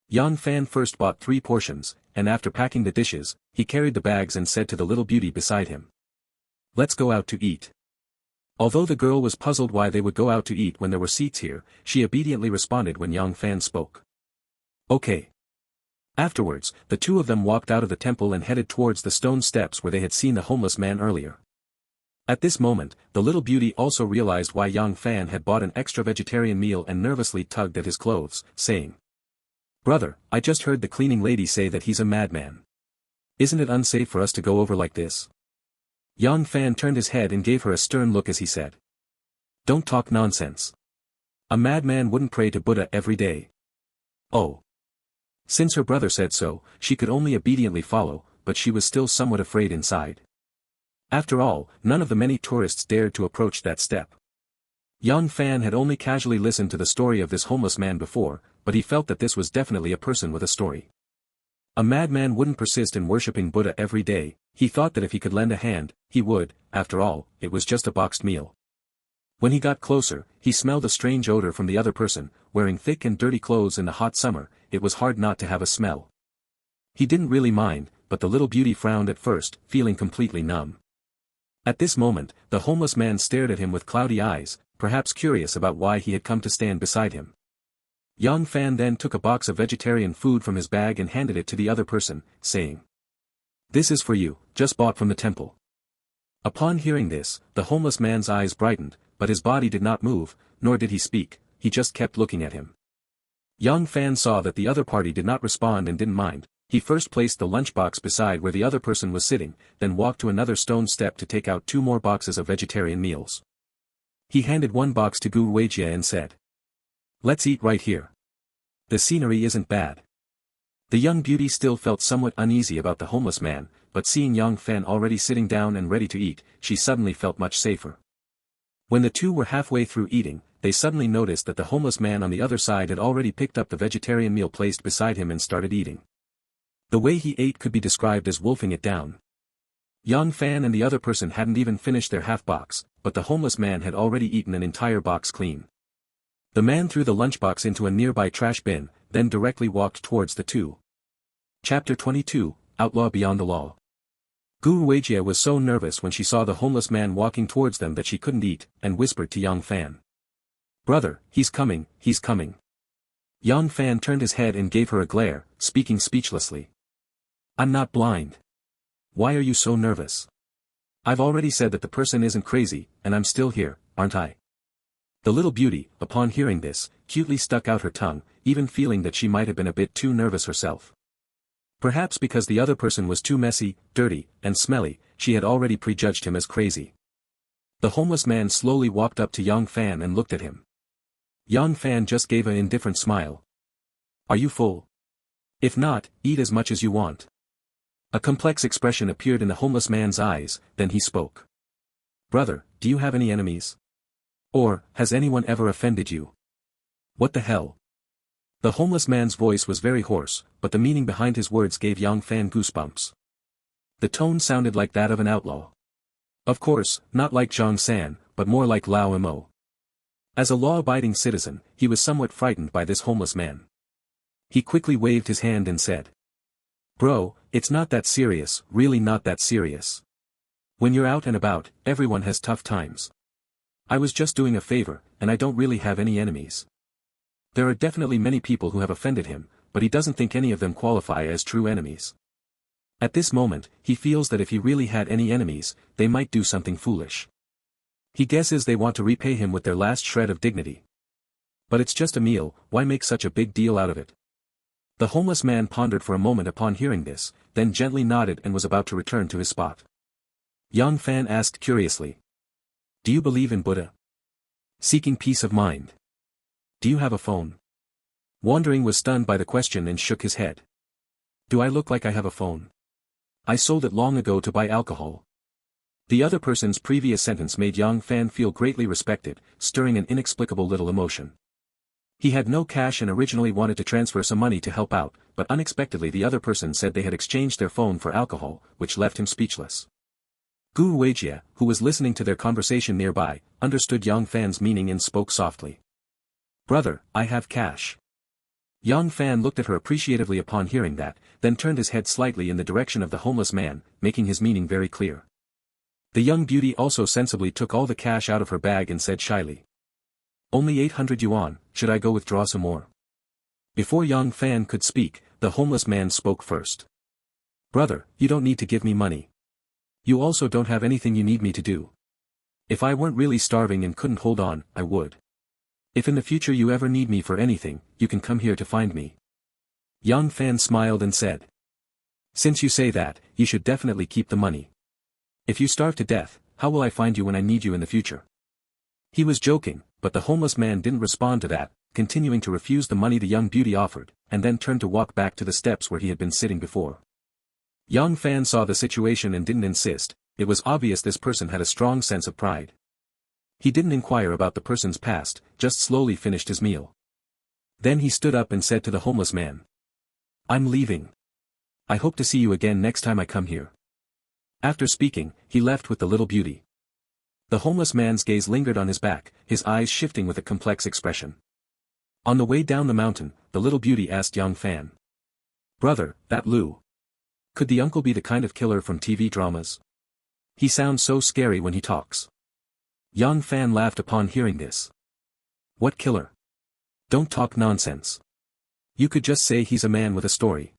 Yang Fan first bought 3 portions, and after packing the dishes, he carried the bags and said to the little beauty beside him. Let's go out to eat. Although the girl was puzzled why they would go out to eat when there were seats here, she obediently responded when Yang Fan spoke. Okay. Afterwards, the two of them walked out of the temple and headed towards the stone steps where they had seen the homeless man earlier. At this moment, the little beauty also realized why Yang Fan had bought an extra vegetarian meal and nervously tugged at his clothes, saying, Brother, I just heard the cleaning lady say that he's a madman. Isn't it unsafe for us to go over like this? Yang Fan turned his head and gave her a stern look as he said. Don't talk nonsense. A madman wouldn't pray to Buddha every day. Oh. Since her brother said so, she could only obediently follow, but she was still somewhat afraid inside. After all, none of the many tourists dared to approach that step. Yang Fan had only casually listened to the story of this homeless man before, but he felt that this was definitely a person with a story. A madman wouldn't persist in worshipping Buddha every day, he thought that if he could lend a hand, he would, after all, it was just a boxed meal. When he got closer, he smelled a strange odor from the other person, wearing thick and dirty clothes in the hot summer, it was hard not to have a smell. He didn't really mind, but the little beauty frowned at first, feeling completely numb. At this moment, the homeless man stared at him with cloudy eyes, perhaps curious about why he had come to stand beside him. Yang Fan then took a box of vegetarian food from his bag and handed it to the other person, saying, This is for you, just bought from the temple. Upon hearing this, the homeless man's eyes brightened, but his body did not move, nor did he speak, he just kept looking at him. Yang Fan saw that the other party did not respond and didn't mind, he first placed the lunchbox beside where the other person was sitting, then walked to another stone step to take out 2 more boxes of vegetarian meals. He handed one box to Gu Weijie and said, Let's eat right here. The scenery isn't bad. The young beauty still felt somewhat uneasy about the homeless man, but seeing Yang Fan already sitting down and ready to eat, she suddenly felt much safer. When the two were halfway through eating, they suddenly noticed that the homeless man on the other side had already picked up the vegetarian meal placed beside him and started eating. The way he ate could be described as wolfing it down. Yang Fan and the other person hadn't even finished their half box, but the homeless man had already eaten an entire box clean. The man threw the lunchbox into a nearby trash bin, then directly walked towards the two. Chapter 22, Outlaw Beyond the Law. Gu Weijie was so nervous when she saw the homeless man walking towards them that she couldn't eat, and whispered to Yang Fan. Brother, he's coming, he's coming. Yang Fan turned his head and gave her a glare, speaking speechlessly. I'm not blind. Why are you so nervous? I've already said that the person isn't crazy, and I'm still here, aren't I? The little beauty, upon hearing this, cutely stuck out her tongue, even feeling that she might have been a bit too nervous herself. Perhaps because the other person was too messy, dirty, and smelly, she had already prejudged him as crazy. The homeless man slowly walked up to Yang Fan and looked at him. Yang Fan just gave an indifferent smile. Are you full? If not, eat as much as you want. A complex expression appeared in the homeless man's eyes, then he spoke. Brother, do you have any enemies? Or, has anyone ever offended you? What the hell? The homeless man's voice was very hoarse, but the meaning behind his words gave Yang Fan goosebumps. The tone sounded like that of an outlaw. Of course, not like Zhang San, but more like Lao Imo. As a law-abiding citizen, he was somewhat frightened by this homeless man. He quickly waved his hand and said, Bro, it's not that serious, really not that serious. When you're out and about, everyone has tough times. I was just doing a favor, and I don't really have any enemies. There are definitely many people who have offended him, but he doesn't think any of them qualify as true enemies. At this moment, he feels that if he really had any enemies, they might do something foolish. He guesses they want to repay him with their last shred of dignity. But it's just a meal, why make such a big deal out of it? The homeless man pondered for a moment upon hearing this, then gently nodded and was about to return to his spot. Yang Fan asked curiously. Do you believe in Buddha? Seeking peace of mind. Do you have a phone? Wandering was stunned by the question and shook his head. Do I look like I have a phone? I sold it long ago to buy alcohol. The other person's previous sentence made Yang Fan feel greatly respected, stirring an inexplicable little emotion. He had no cash and originally wanted to transfer some money to help out, but unexpectedly the other person said they had exchanged their phone for alcohol, which left him speechless. Gu Weijie, who was listening to their conversation nearby, understood Yang Fan's meaning and spoke softly. "Brother, I have cash." Yang Fan looked at her appreciatively upon hearing that, then turned his head slightly in the direction of the homeless man, making his meaning very clear. The young beauty also sensibly took all the cash out of her bag and said shyly. "Only 800 yuan, should I go withdraw some more?" Before Yang Fan could speak, the homeless man spoke first. "Brother, you don't need to give me money. You also don't have anything you need me to do. If I weren't really starving and couldn't hold on, I would. If in the future you ever need me for anything, you can come here to find me." Yang Fan smiled and said. "Since you say that, you should definitely keep the money. If you starve to death, how will I find you when I need you in the future?" He was joking, but the homeless man didn't respond to that, continuing to refuse the money the young beauty offered, and then turned to walk back to the steps where he had been sitting before. Yang Fan saw the situation and didn't insist. It was obvious this person had a strong sense of pride. He didn't inquire about the person's past, just slowly finished his meal. Then he stood up and said to the homeless man. "I'm leaving. I hope to see you again next time I come here." After speaking, he left with the little beauty. The homeless man's gaze lingered on his back, his eyes shifting with a complex expression. On the way down the mountain, the little beauty asked Yang Fan. "Brother, that Lu. Could the uncle be the kind of killer from TV dramas? He sounds so scary when he talks." Yang Fan laughed upon hearing this. "What killer? Don't talk nonsense. You could just say he's a man with a story.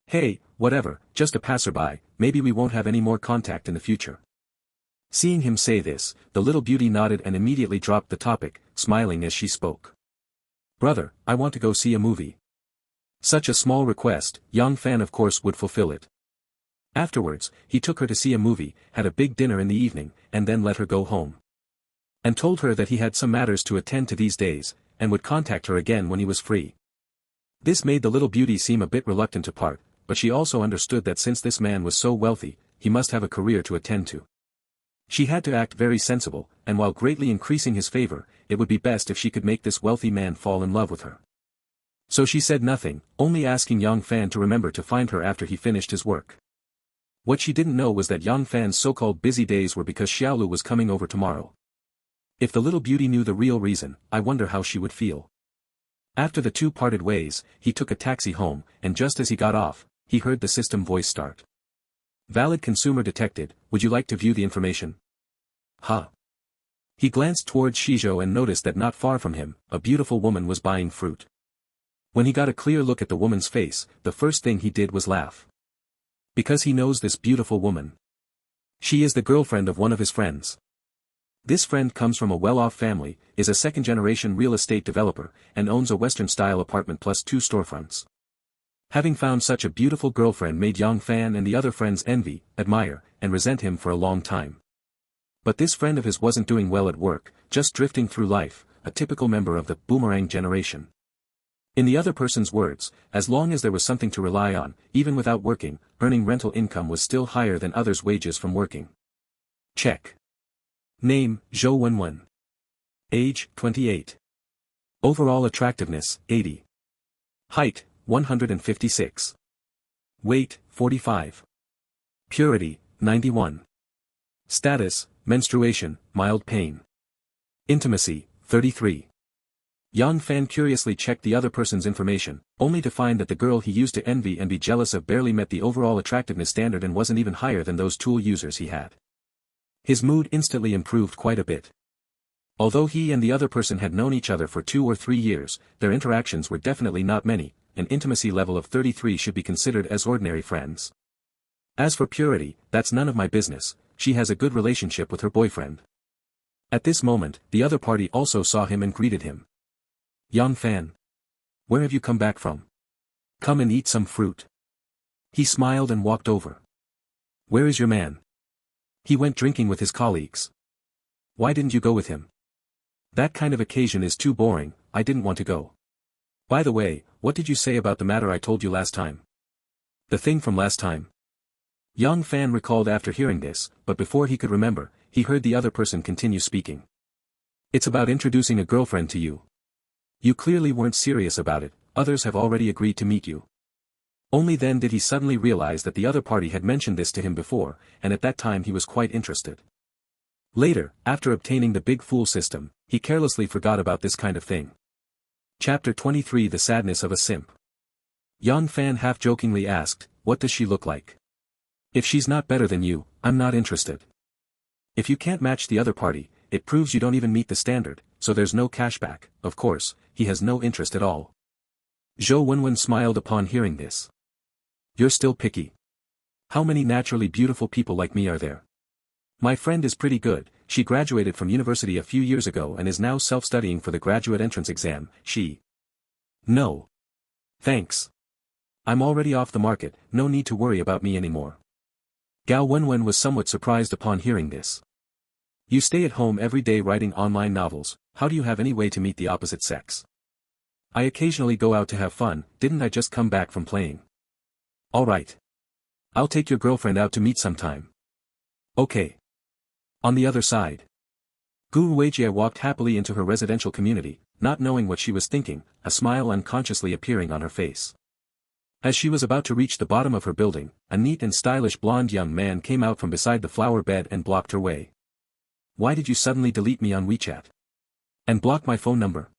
Hey, whatever, just a passerby, maybe we won't have any more contact in the future." Seeing him say this, the little beauty nodded and immediately dropped the topic, smiling as she spoke. "Brother, I want to go see a movie." Such a small request, Yang Fan of course would fulfill it. Afterwards, he took her to see a movie, had a big dinner in the evening, and then let her go home. And told her that he had some matters to attend to these days, and would contact her again when he was free. This made the little beauty seem a bit reluctant to part, but she also understood that since this man was so wealthy, he must have a career to attend to. She had to act very sensible, and while greatly increasing his favor, it would be best if she could make this wealthy man fall in love with her. So she said nothing, only asking Yang Fan to remember to find her after he finished his work. What she didn't know was that Yang Fan's so-called busy days were because Xiaolu was coming over tomorrow. If the little beauty knew the real reason, I wonder how she would feel. After the two parted ways, he took a taxi home, and just as he got off, he heard the system voice start. "Valid consumer detected, would you like to view the information?" "Huh." He glanced towards Shizhou and noticed that not far from him, a beautiful woman was buying fruit. When he got a clear look at the woman's face, the first thing he did was laugh. Because he knows this beautiful woman. She is the girlfriend of one of his friends. This friend comes from a well-off family, is a second-generation real estate developer, and owns a Western-style apartment plus 2 storefronts. Having found such a beautiful girlfriend made Yang Fan and the other friends envy, admire, and resent him for a long time. But this friend of his wasn't doing well at work, just drifting through life, a typical member of the boomerang generation. In the other person's words, as long as there was something to rely on, even without working, earning rental income was still higher than others' wages from working. Check. Name, Zhou Wenwen. Age, 28. Overall attractiveness, 80. Height, 156. Weight, 45. Purity, 91. Status, menstruation, mild pain. Intimacy, 33. Yang Fan curiously checked the other person's information, only to find that the girl he used to envy and be jealous of barely met the overall attractiveness standard and wasn't even higher than those tool users he had. His mood instantly improved quite a bit. Although he and the other person had known each other for 2 or 3 years, their interactions were definitely not many. An intimacy level of 33 should be considered as ordinary friends. As for purity, that's none of my business, she has a good relationship with her boyfriend. At this moment, the other party also saw him and greeted him. Yang Fan. Where have you come back from? Come and eat some fruit. He smiled and walked over. Where is your man? He went drinking with his colleagues. Why didn't you go with him? That kind of occasion is too boring, I didn't want to go. By the way, what did you say about the matter I told you last time? The thing from last time? Yang Fan recalled after hearing this, but before he could remember, he heard the other person continue speaking. It's about introducing a girlfriend to you. You clearly weren't serious about it, others have already agreed to meet you. Only then did he suddenly realize that the other party had mentioned this to him before, and at that time he was quite interested. Later, after obtaining the Big Fool system, he carelessly forgot about this kind of thing. Chapter 23 The Sadness of a Simp. Yang Fan half-jokingly asked, what does she look like? If she's not better than you, I'm not interested. If you can't match the other party, it proves you don't even meet the standard, so there's no cashback. Of course, he has no interest at all. Zhou Wenwen smiled upon hearing this. You're still picky. How many naturally beautiful people like me are there? My friend is pretty good, she graduated from university a few years ago and is now self-studying for the graduate entrance exam. No. Thanks. I'm already off the market, no need to worry about me anymore. Gao Wenwen was somewhat surprised upon hearing this. You stay at home every day writing online novels, how do you have any way to meet the opposite sex? I occasionally go out to have fun, didn't I just come back from playing? Alright. I'll take your girlfriend out to meet sometime. Okay. On the other side. Gu Weijie walked happily into her residential community, not knowing what she was thinking, a smile unconsciously appearing on her face. As she was about to reach the bottom of her building, a neat and stylish blonde young man came out from beside the flower bed and blocked her way. Why did you suddenly delete me on WeChat? And block my phone number?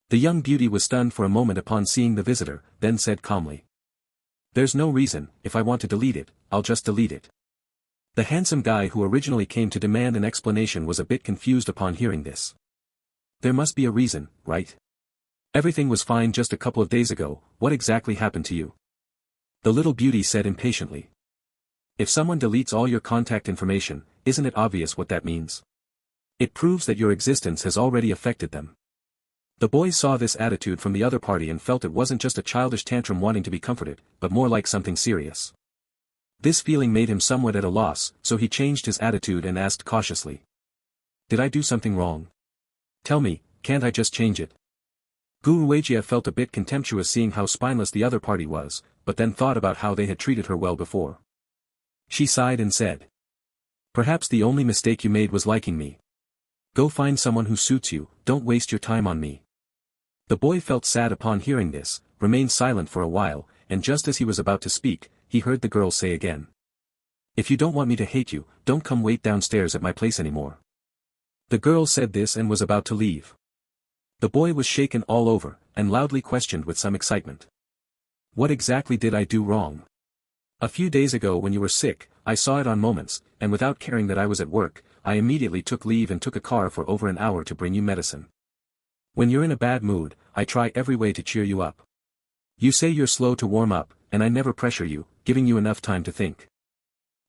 The young beauty was stunned for a moment upon seeing the visitor, then said calmly. There's no reason, if I want to delete it, I'll just delete it. The handsome guy who originally came to demand an explanation was a bit confused upon hearing this. There must be a reason, right? Everything was fine just a couple of days ago, what exactly happened to you? The little beauty said impatiently. If someone deletes all your contact information, isn't it obvious what that means? It proves that your existence has already affected them. The boy saw this attitude from the other party and felt it wasn't just a childish tantrum wanting to be comforted, but more like something serious. This feeling made him somewhat at a loss, so he changed his attitude and asked cautiously. Did I do something wrong? Tell me, can't I just change it? Gu Weijie felt a bit contemptuous seeing how spineless the other party was, but then thought about how they had treated her well before. She sighed and said. Perhaps the only mistake you made was liking me. Go find someone who suits you, don't waste your time on me. The boy felt sad upon hearing this, remained silent for a while, and just as he was about to speak, he heard the girl say again. If you don't want me to hate you, don't come wait downstairs at my place anymore. The girl said this and was about to leave. The boy was shaken all over, and loudly questioned with some excitement. What exactly did I do wrong? A few days ago when you were sick, I saw it on Moments, and without caring that I was at work, I immediately took leave and took a car for over an hour to bring you medicine. When you're in a bad mood, I try every way to cheer you up. You say you're slow to warm up, and I never pressure you, giving you enough time to think.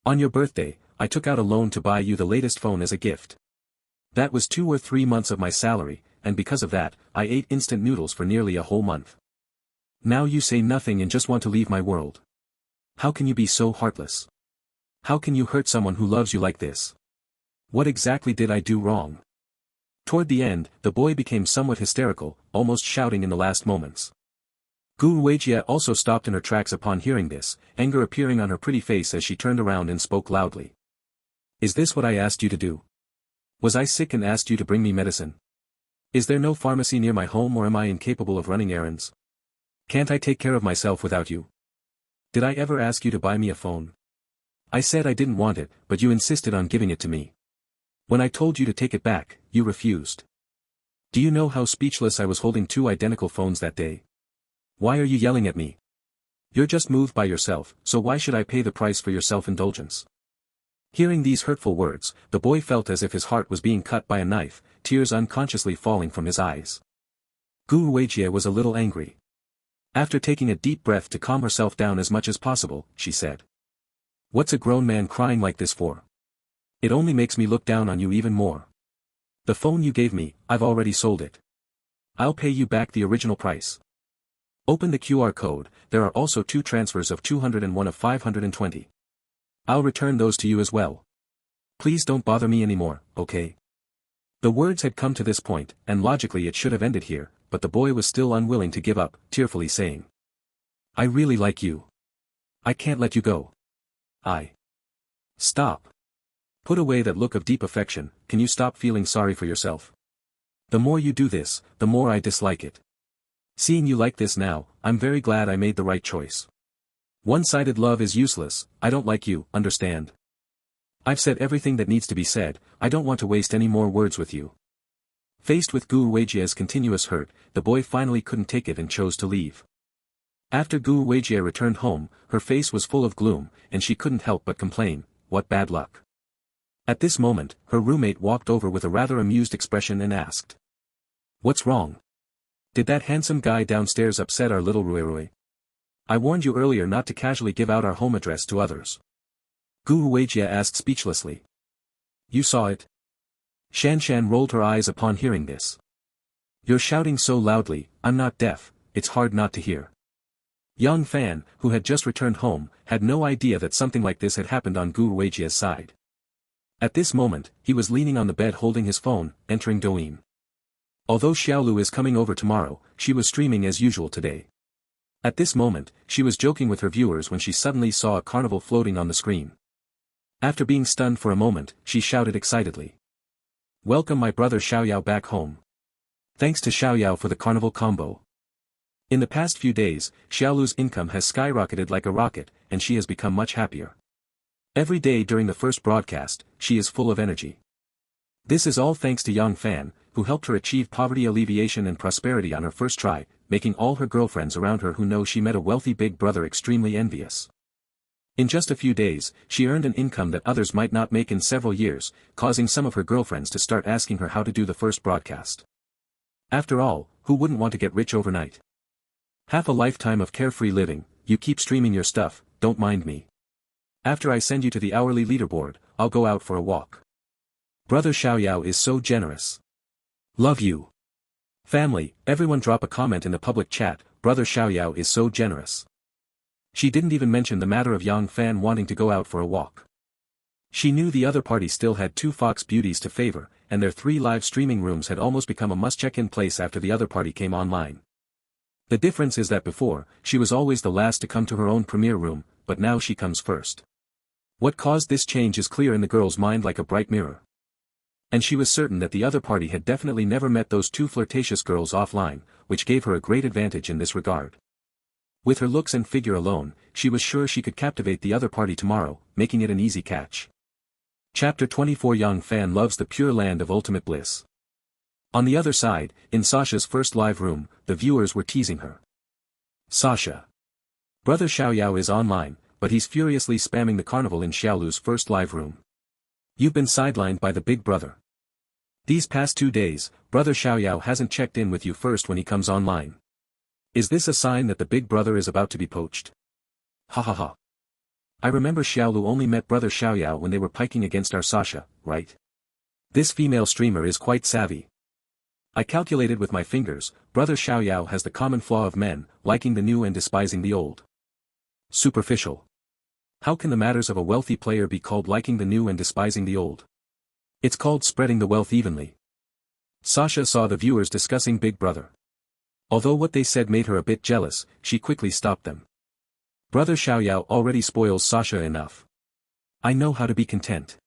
On your birthday, I took out a loan to buy you the latest phone as a gift. That was 2 or 3 months of my salary, and because of that, I ate instant noodles for nearly a whole month. Now you say nothing and just want to leave my world. How can you be so heartless? How can you hurt someone who loves you like this? What exactly did I do wrong? Toward the end, the boy became somewhat hysterical, almost shouting in the last moments. Gu Weijie also stopped in her tracks upon hearing this, anger appearing on her pretty face as she turned around and spoke loudly. Is this what I asked you to do? Was I sick and asked you to bring me medicine? Is there no pharmacy near my home or am I incapable of running errands? Can't I take care of myself without you? Did I ever ask you to buy me a phone? I said I didn't want it, but you insisted on giving it to me. When I told you to take it back, you refused. Do you know how speechless I was holding 2 identical phones that day? Why are you yelling at me? You're just moved by yourself, so why should I pay the price for your self-indulgence? Hearing these hurtful words, the boy felt as if his heart was being cut by a knife, tears unconsciously falling from his eyes. Gu Weijie was a little angry. After taking a deep breath to calm herself down as much as possible, she said. What's a grown man crying like this for? It only makes me look down on you even more. The phone you gave me, I've already sold it. I'll pay you back the original price. Open the QR code, there are also 2 transfers of 200 and 1 of 520. I'll return those to you as well. Please don't bother me anymore, okay? The words had come to this point, and logically it should have ended here, but the boy was still unwilling to give up, tearfully saying. I really like you. I can't let you go. Stop. Put away that look of deep affection, can you stop feeling sorry for yourself? The more you do this, the more I dislike it. Seeing you like this now, I'm very glad I made the right choice. One-sided love is useless, I don't like you, understand? I've said everything that needs to be said, I don't want to waste any more words with you. Faced with Gu Weijie's continuous hurt, the boy finally couldn't take it and chose to leave. After Gu Weijie returned home, her face was full of gloom, and she couldn't help but complain, what bad luck. At this moment, her roommate walked over with a rather amused expression and asked. What's wrong? Did that handsome guy downstairs upset our little Ruirui? I warned you earlier not to casually give out our home address to others. Gu Weijie asked speechlessly. You saw it? Shanshan rolled her eyes upon hearing this. You're shouting so loudly, I'm not deaf, it's hard not to hear. Yang Fan, who had just returned home, had no idea that something like this had happened on Gu Weijie's side. At this moment, he was leaning on the bed holding his phone, entering Douyin. Although Xiaolu is coming over tomorrow, she was streaming as usual today. At this moment, she was joking with her viewers when she suddenly saw a carnival floating on the screen. After being stunned for a moment, she shouted excitedly. Welcome my brother Xiaoyao back home. Thanks to Xiaoyao for the carnival combo. In the past few days, Xiaolu's income has skyrocketed like a rocket, and she has become much happier. Every day during the first broadcast, she is full of energy. This is all thanks to Yang Fan, who helped her achieve poverty alleviation and prosperity on her first try, making all her girlfriends around her who know she met a wealthy big brother extremely envious. In just a few days, she earned an income that others might not make in several years, causing some of her girlfriends to start asking her how to do the first broadcast. After all, who wouldn't want to get rich overnight? Half a lifetime of carefree living, you keep streaming your stuff, don't mind me. After I send you to the hourly leaderboard, I'll go out for a walk. Brother Xiaoyao is so generous. Love you. Family, everyone drop a comment in the public chat, Brother Xiaoyao is so generous. She didn't even mention the matter of Yang Fan wanting to go out for a walk. She knew the other party still had 2 Fox beauties to favor, and their 3 live streaming rooms had almost become a must-check-in place after the other party came online. The difference is that before, she was always the last to come to her own premiere room, but now she comes first. What caused this change is clear in the girl's mind like a bright mirror. And she was certain that the other party had definitely never met those 2 flirtatious girls offline, which gave her a great advantage in this regard. With her looks and figure alone, she was sure she could captivate the other party tomorrow, making it an easy catch. Chapter 24 Yang Fan loves the pure land of ultimate bliss. On the other side, in Sasha's first live room, the viewers were teasing her. Sasha. Brother Xiaoyao is online, but he's furiously spamming the carnival in Xiaolu's first live room. You've been sidelined by the big brother. These past 2 days, Brother Xiaoyao hasn't checked in with you first when he comes online. Is this a sign that the big brother is about to be poached? Ha ha ha. I remember Xiaolu only met Brother Xiaoyao when they were piking against our Sasha, right? This female streamer is quite savvy. I calculated with my fingers, Brother Xiaoyao has the common flaw of men, liking the new and despising the old. Superficial. How can the matters of a wealthy player be called liking the new and despising the old? It's called spreading the wealth evenly. Sasha saw the viewers discussing Big Brother. Although what they said made her a bit jealous, she quickly stopped them. Brother Xiaoyao already spoils Sasha enough. I know how to be content.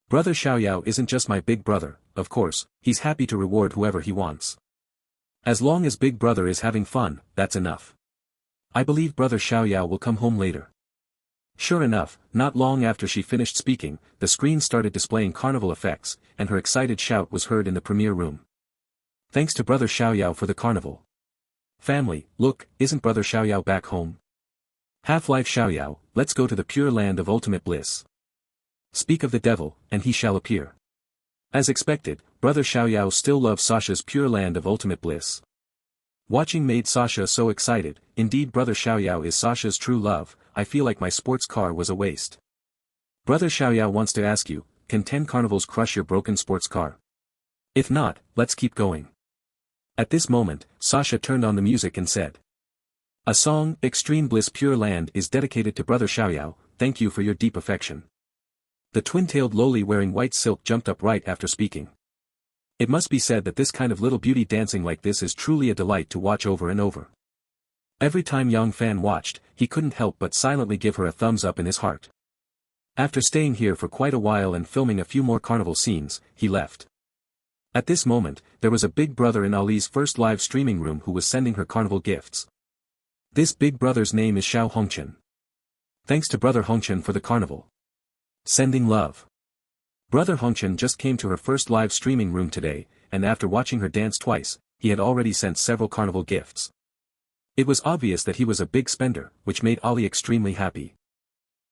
Brother Xiaoyao isn't just my big brother, of course, he's happy to reward whoever he wants. As long as Big Brother is having fun, that's enough. I believe Brother Xiaoyao will come home later. Sure enough, not long after she finished speaking, the screen started displaying carnival effects, and her excited shout was heard in the premiere room. Thanks to Brother Xiaoyao for the carnival. Family, look, isn't Brother Xiaoyao back home? Half-Life Xiaoyao, let's go to the pure land of ultimate bliss. Speak of the devil, and he shall appear. As expected, Brother Xiaoyao still loves Sasha's pure land of ultimate bliss. Watching made Sasha so excited, indeed Brother Xiaoyao is Sasha's true love, I feel like my sports car was a waste. Brother Xiaoyao wants to ask you, can 10 carnivals crush your broken sports car? If not, let's keep going. At this moment, Sasha turned on the music and said. A song, Extreme Bliss Pure Land is dedicated to Brother Xiaoyao, thank you for your deep affection. The twin-tailed loli wearing white silk jumped up right after speaking. It must be said that this kind of little beauty dancing like this is truly a delight to watch over and over. Every time Yang Fan watched, he couldn't help but silently give her a thumbs up in his heart. After staying here for quite a while and filming a few more carnival scenes, he left. At this moment, there was a big brother in Ali's first live streaming room who was sending her carnival gifts. This big brother's name is Xiao Hongchen. Thanks to brother Hongchen for the carnival. Sending love. Brother Hongchen just came to her first live streaming room today, and after watching her dance twice, he had already sent several carnival gifts. It was obvious that he was a big spender, which made Ali extremely happy.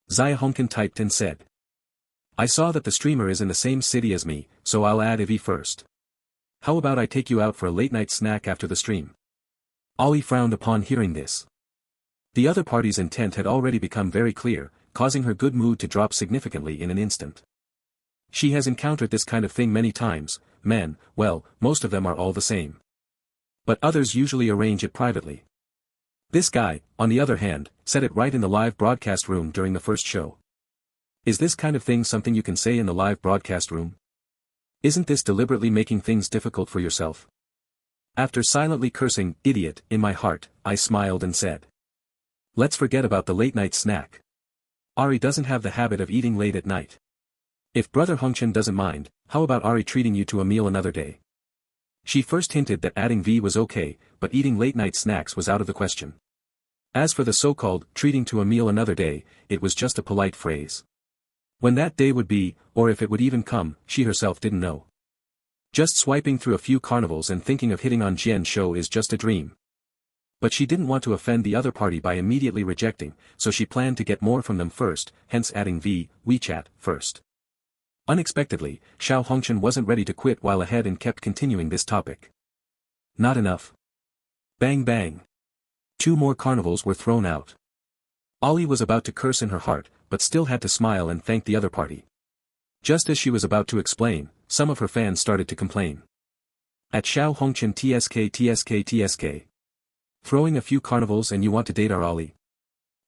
Xia Hongchen typed and said, I saw that the streamer is in the same city as me, so I'll add Ivy first. How about I take you out for a late-night snack after the stream? Ali frowned upon hearing this. The other party's intent had already become very clear, causing her good mood to drop significantly in an instant. She has encountered this kind of thing many times. Men, well, most of them are all the same. But others usually arrange it privately. This guy, on the other hand, said it right in the live broadcast room during the first show. Is this kind of thing something you can say in the live broadcast room? Isn't this deliberately making things difficult for yourself? After silently cursing, idiot, in my heart, I smiled and said, let's forget about the late-night snack. Ari doesn't have the habit of eating late at night. If brother Hongchen doesn't mind, how about Ari treating you to a meal another day? She first hinted that adding V was okay, but eating late-night snacks was out of the question. As for the so-called treating to a meal another day, it was just a polite phrase. When that day would be, or if it would even come, she herself didn't know. Just swiping through a few carnivals and thinking of hitting on Jian's show is just a dream. But she didn't want to offend the other party by immediately rejecting, so she planned to get more from them first, hence adding WeChat first. Unexpectedly, Xiao Hongchen wasn't ready to quit while ahead and kept continuing this topic. Not enough. Bang bang. 2 more carnivals were thrown out. Ali was about to curse in her heart, but still had to smile and thank the other party. Just as she was about to explain, some of her fans started to complain. At Xiao Hongchen TSK. Throwing a few carnivals and you want to date our Ali?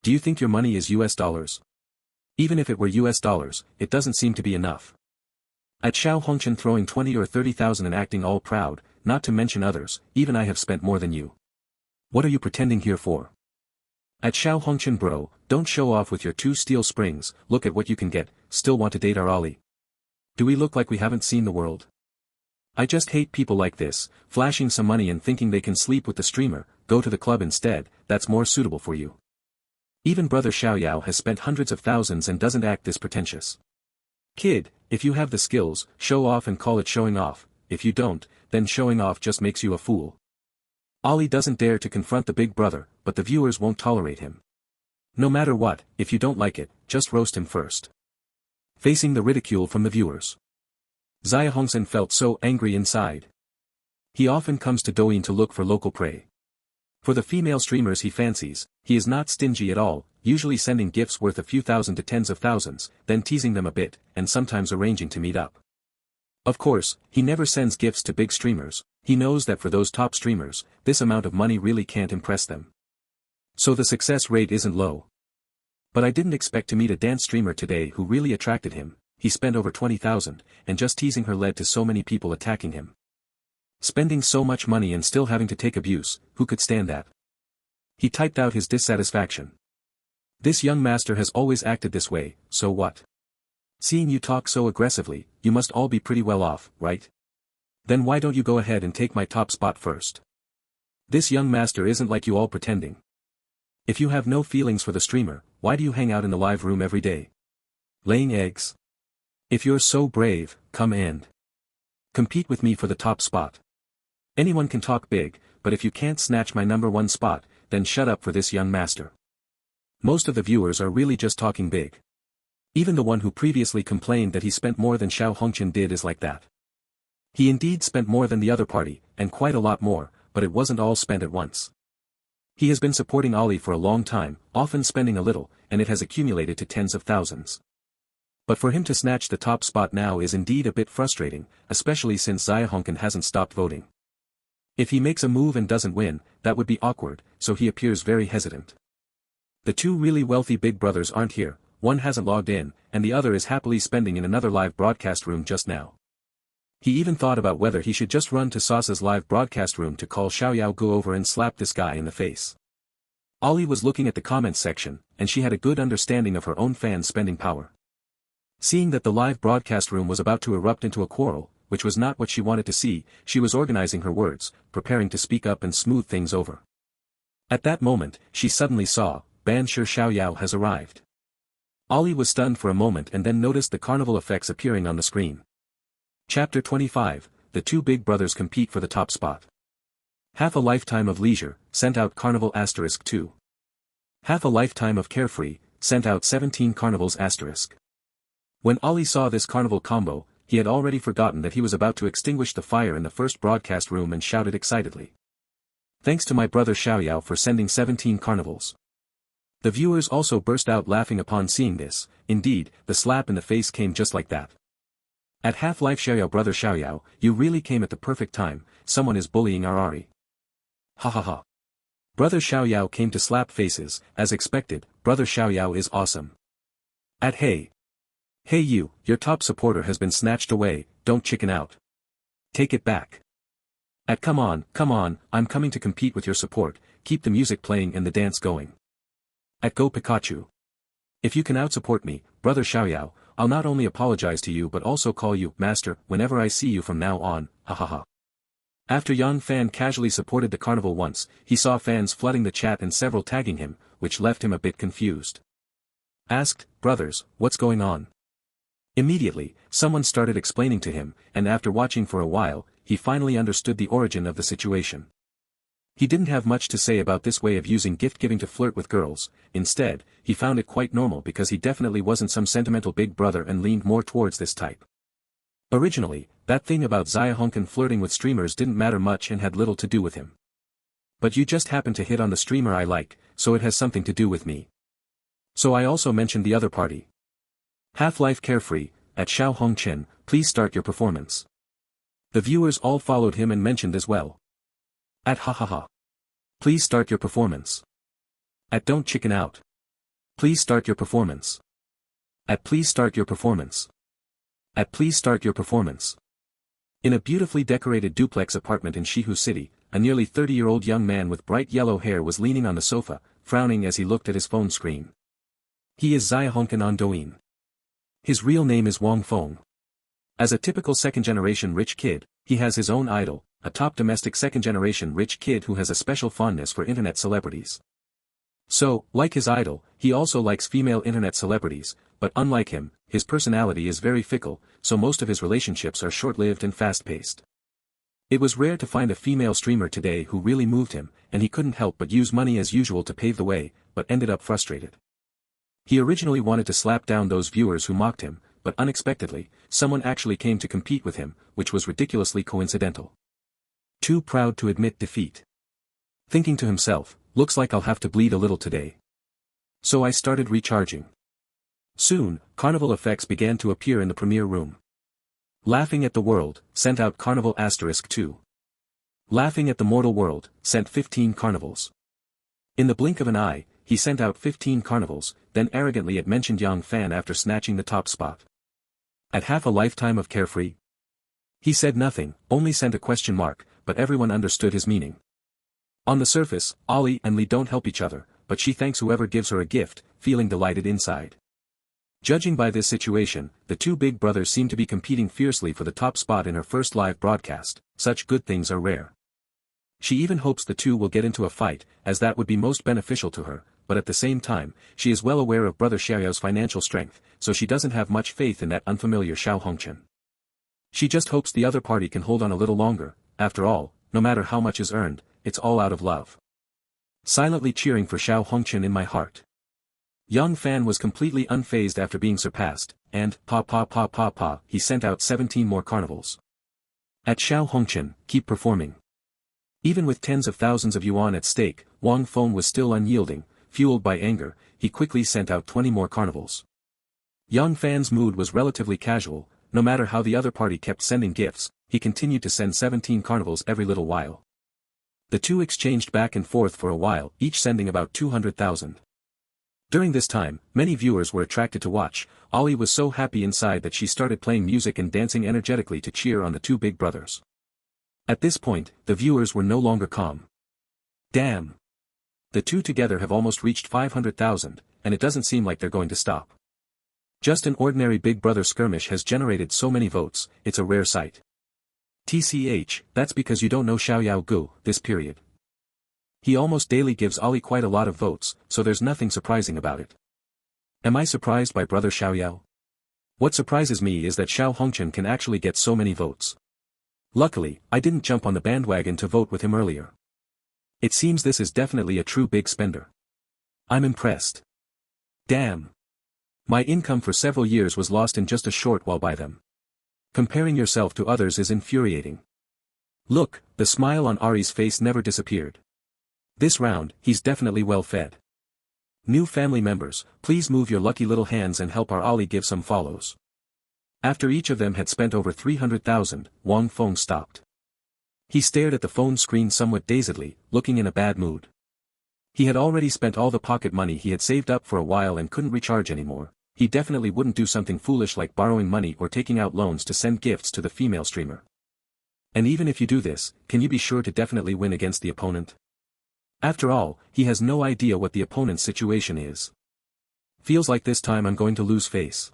Do you think your money is US dollars? Even if it were US dollars, it doesn't seem to be enough. At Xiao Hongchen throwing 20 or 30,000 and acting all proud, not to mention others, even I have spent more than you. What are you pretending here for? At Xiao Hongchen bro, don't show off with your 2 steel springs, look at what you can get, still want to date our Ali. Do we look like we haven't seen the world? I just hate people like this, flashing some money and thinking they can sleep with the streamer, go to the club instead, that's more suitable for you. Even brother Xiaoyao has spent hundreds of thousands and doesn't act this pretentious. Kid, if you have the skills, show off and call it showing off, if you don't, then showing off just makes you a fool. Ali doesn't dare to confront the big brother, but the viewers won't tolerate him. No matter what, if you don't like it, just roast him first. Facing the ridicule from the viewers. Xia Hongchen felt so angry inside. He often comes to Douyin to look for local prey. For the female streamers he fancies, he is not stingy at all, usually sending gifts worth a few thousand to tens of thousands, then teasing them a bit, and sometimes arranging to meet up. Of course, he never sends gifts to big streamers, he knows that for those top streamers, this amount of money really can't impress them. So the success rate isn't low. But I didn't expect to meet a dance streamer today who really attracted him, he spent over 20,000, and just teasing her led to so many people attacking him. Spending so much money and still having to take abuse, who could stand that? He typed out his dissatisfaction. This young master has always acted this way, so what? Seeing you talk so aggressively, you must all be pretty well off, right? Then why don't you go ahead and take my top spot first? This young master isn't like you all pretending. If you have no feelings for the streamer, why do you hang out in the live room every day? Laying eggs? If you're so brave, come and compete with me for the top spot. Anyone can talk big, but if you can't snatch my #1 spot, then shut up for this young master. Most of the viewers are really just talking big. Even the one who previously complained that he spent more than Xiao Hongchen did is like that. He indeed spent more than the other party, and quite a lot more, but it wasn't all spent at once. He has been supporting Ali for a long time, often spending a little, and it has accumulated to tens of thousands. But for him to snatch the top spot now is indeed a bit frustrating, especially since Xia Hongchen hasn't stopped voting. If he makes a move and doesn't win, that would be awkward, so he appears very hesitant. The 2 really wealthy big brothers aren't here, one hasn't logged in, and the other is happily spending in another live broadcast room just now. He even thought about whether he should just run to Sasa's live broadcast room to call Xiaoyao go over and slap this guy in the face. Ali was looking at the comments section, and she had a good understanding of her own fans' spending power. Seeing that the live broadcast room was about to erupt into a quarrel, which was not what she wanted to see, she was organizing her words, preparing to speak up and smooth things over. At that moment, she suddenly saw, Ban Shi Xiaoyao has arrived. Ollie was stunned for a moment and then noticed the carnival effects appearing on the screen. Chapter 25, The Two Big Brothers Compete for the Top Spot. Half a lifetime of leisure, sent out Carnival * 2. Half a lifetime of carefree, sent out 17 carnivals *. When Ollie saw this carnival combo, he had already forgotten that he was about to extinguish the fire in the first broadcast room and shouted excitedly. Thanks to my brother Xiaoyao for sending 17 carnivals. The viewers also burst out laughing upon seeing this. Indeed, the slap in the face came just like that. At Half-Life Xiaoyao, brother Xiaoyao, you really came at the perfect time, someone is bullying our Ari. Ha ha ha. Brother Xiaoyao came to slap faces, as expected, brother Xiaoyao is awesome. At hey. Hey you, your top supporter has been snatched away, don't chicken out. Take it back. At come on, I'm coming to compete with your support, keep the music playing and the dance going. At go Pikachu. If you can outsupport me, brother Xiaoyao, I'll not only apologize to you but also call you master whenever I see you from now on, ha ha ha. After Young Fan casually supported the carnival once, he saw fans flooding the chat and several tagging him, which left him a bit confused. Asked, brothers, what's going on? Immediately, someone started explaining to him, and after watching for a while, he finally understood the origin of the situation. He didn't have much to say about this way of using gift-giving to flirt with girls. Instead, he found it quite normal because he definitely wasn't some sentimental big brother and leaned more towards this type. Originally, that thing about Xiahonkan flirting with streamers didn't matter much and had little to do with him. But you just happen to hit on the streamer I like, so it has something to do with me. So I also mentioned the other party. Half-Life Carefree, at Xiao Hongchen, please start your performance. The viewers all followed him and mentioned as well. At ha ha ha. Please start your performance. At don't chicken out. Please start your performance. At please start your performance. At please start your performance. In a beautifully decorated duplex apartment in Shihu City, a nearly 30-year-old young man with bright yellow hair was leaning on the sofa, frowning as he looked at his phone screen. He is Xiahonkan on Douyin. His real name is Wang Feng. As a typical second-generation rich kid, he has his own idol, a top domestic second-generation rich kid who has a special fondness for internet celebrities. So, like his idol, he also likes female internet celebrities, but unlike him, his personality is very fickle, so most of his relationships are short-lived and fast-paced. It was rare to find a female streamer today who really moved him, and he couldn't help but use money as usual to pave the way, but ended up frustrated. He originally wanted to slap down those viewers who mocked him, but unexpectedly, someone actually came to compete with him, which was ridiculously coincidental. Too proud to admit defeat. Thinking to himself, looks like I'll have to bleed a little today. So I started recharging. Soon, carnival effects began to appear in the premiere room. Laughing at the world, sent out Carnival * 2. Laughing at the mortal world, sent 15 carnivals. In the blink of an eye, he sent out 15 carnivals, then arrogantly it mentioned Yang Fan after snatching the top spot. At half a lifetime of carefree? He said nothing, only sent a question mark, but everyone understood his meaning. On the surface, Ollie and Lee don't help each other, but she thanks whoever gives her a gift, feeling delighted inside. Judging by this situation, the two big brothers seem to be competing fiercely for the top spot in her first live broadcast. Such good things are rare. She even hopes the two will get into a fight, as that would be most beneficial to her, but at the same time, she is well aware of brother Xiaoyao's financial strength, so she doesn't have much faith in that unfamiliar Xiao Hongchen. She just hopes the other party can hold on a little longer. After all, no matter how much is earned, it's all out of love. Silently cheering for Xiao Hongchen in my heart. Young Fan was completely unfazed after being surpassed, and, he sent out 17 more carnivals. At Xiao Hongchen, keep performing. Even with tens of thousands of yuan at stake, Wang Feng was still unyielding. Fueled by anger, he quickly sent out 20 more carnivals. Young Fan's mood was relatively casual. No matter how the other party kept sending gifts, he continued to send 17 carnivals every little while. The two exchanged back and forth for a while, each sending about 200,000. During this time, many viewers were attracted to watch. Ollie was so happy inside that she started playing music and dancing energetically to cheer on the two big brothers. At this point, the viewers were no longer calm. Damn! The two together have almost reached 500,000, and it doesn't seem like they're going to stop. Just an ordinary Big Brother skirmish has generated so many votes, it's a rare sight. TCH, that's because you don't know Xiaoyao Gu, this period. He almost daily gives Ollie quite a lot of votes, so there's nothing surprising about it. Am I surprised by Brother Xiaoyao? What surprises me is that Xiao Hongchen can actually get so many votes. Luckily, I didn't jump on the bandwagon to vote with him earlier. It seems this is definitely a true big spender. I'm impressed. Damn. My income for several years was lost in just a short while by them. Comparing yourself to others is infuriating. Look, the smile on Ari's face never disappeared. This round, he's definitely well fed. New family members, please move your lucky little hands and help our Ollie give some follows. After each of them had spent over 300,000, Wang Feng stopped. He stared at the phone screen somewhat dazedly, looking in a bad mood. He had already spent all the pocket money he had saved up for a while and couldn't recharge anymore. He definitely wouldn't do something foolish like borrowing money or taking out loans to send gifts to the female streamer. And even if you do this, can you be sure to definitely win against the opponent? After all, he has no idea what the opponent's situation is. Feels like this time I'm going to lose face.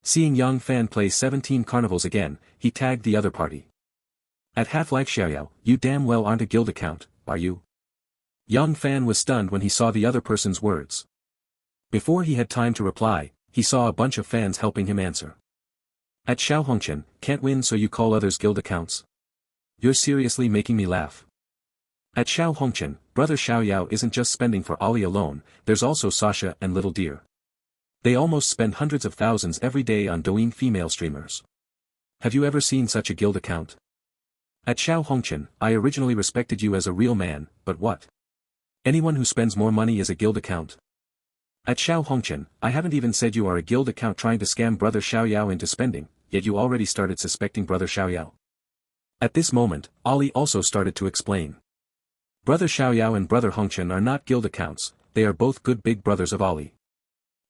Seeing Yang Fan play 17 carnivals again, he tagged the other party. At Half-Life Xiaoyao, you damn well aren't a guild account, are you? Yang Fan was stunned when he saw the other person's words. Before he had time to reply, he saw a bunch of fans helping him answer. At Xiao Hongchen, can't win so you call others guild accounts? You're seriously making me laugh. At Xiao Hongchen, Brother Xiaoyao isn't just spending for Ollie alone, there's also Sasha and Little Deer. They almost spend hundreds of thousands every day on Douyin female streamers. Have you ever seen such a guild account? At Xiao Hongchen, I originally respected you as a real man, but what? Anyone who spends more money is a guild account. At Xiao Hongchen, I haven't even said you are a guild account trying to scam Brother Xiaoyao into spending, yet you already started suspecting Brother Xiaoyao. At this moment, Ollie also started to explain. Brother Xiaoyao and Brother Hongchen are not guild accounts, they are both good big brothers of Ollie.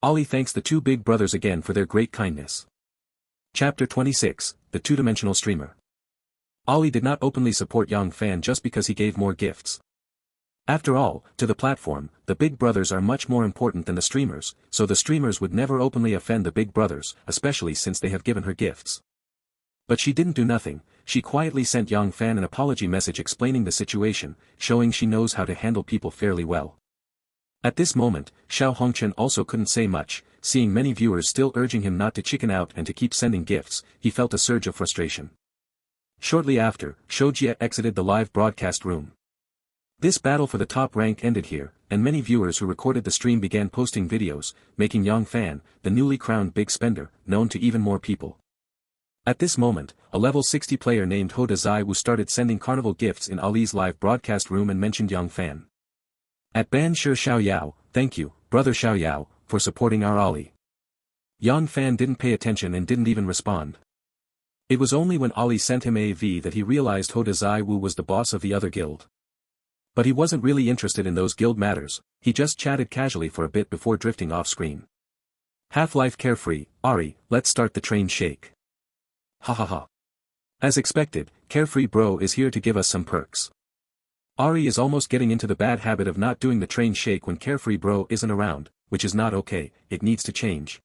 Ollie thanks the two big brothers again for their great kindness. Chapter 26, The Two-Dimensional Streamer. Ollie did not openly support Yang Fan just because he gave more gifts. After all, to the platform, the big brothers are much more important than the streamers, so the streamers would never openly offend the big brothers, especially since they have given her gifts. But she didn't do nothing, she quietly sent Yang Fan an apology message explaining the situation, showing she knows how to handle people fairly well. At this moment, Xiao Hongchen also couldn't say much, seeing many viewers still urging him not to chicken out and to keep sending gifts, he felt a surge of frustration. Shortly after, Shoujie exited the live broadcast room. This battle for the top rank ended here, and many viewers who recorded the stream began posting videos, making Yang Fan, the newly crowned big spender, known to even more people. At this moment, a level 60 player named Hoda Zaiwu started sending carnival gifts in Ali's live broadcast room and mentioned Yang Fan. At Ban Shi Xiaoyao, thank you, Brother Xiaoyao, for supporting our Ali. Yang Fan didn't pay attention and didn't even respond. It was only when Ali sent him AV that he realized Hoda Zaiwu was the boss of the other guild. But he wasn't really interested in those guild matters, he just chatted casually for a bit before drifting off screen. Half-Life Carefree, Ari, let's start the train shake. Ha ha ha. As expected, Carefree Bro is here to give us some perks. Ari is almost getting into the bad habit of not doing the train shake when Carefree Bro isn't around, which is not okay, it needs to change.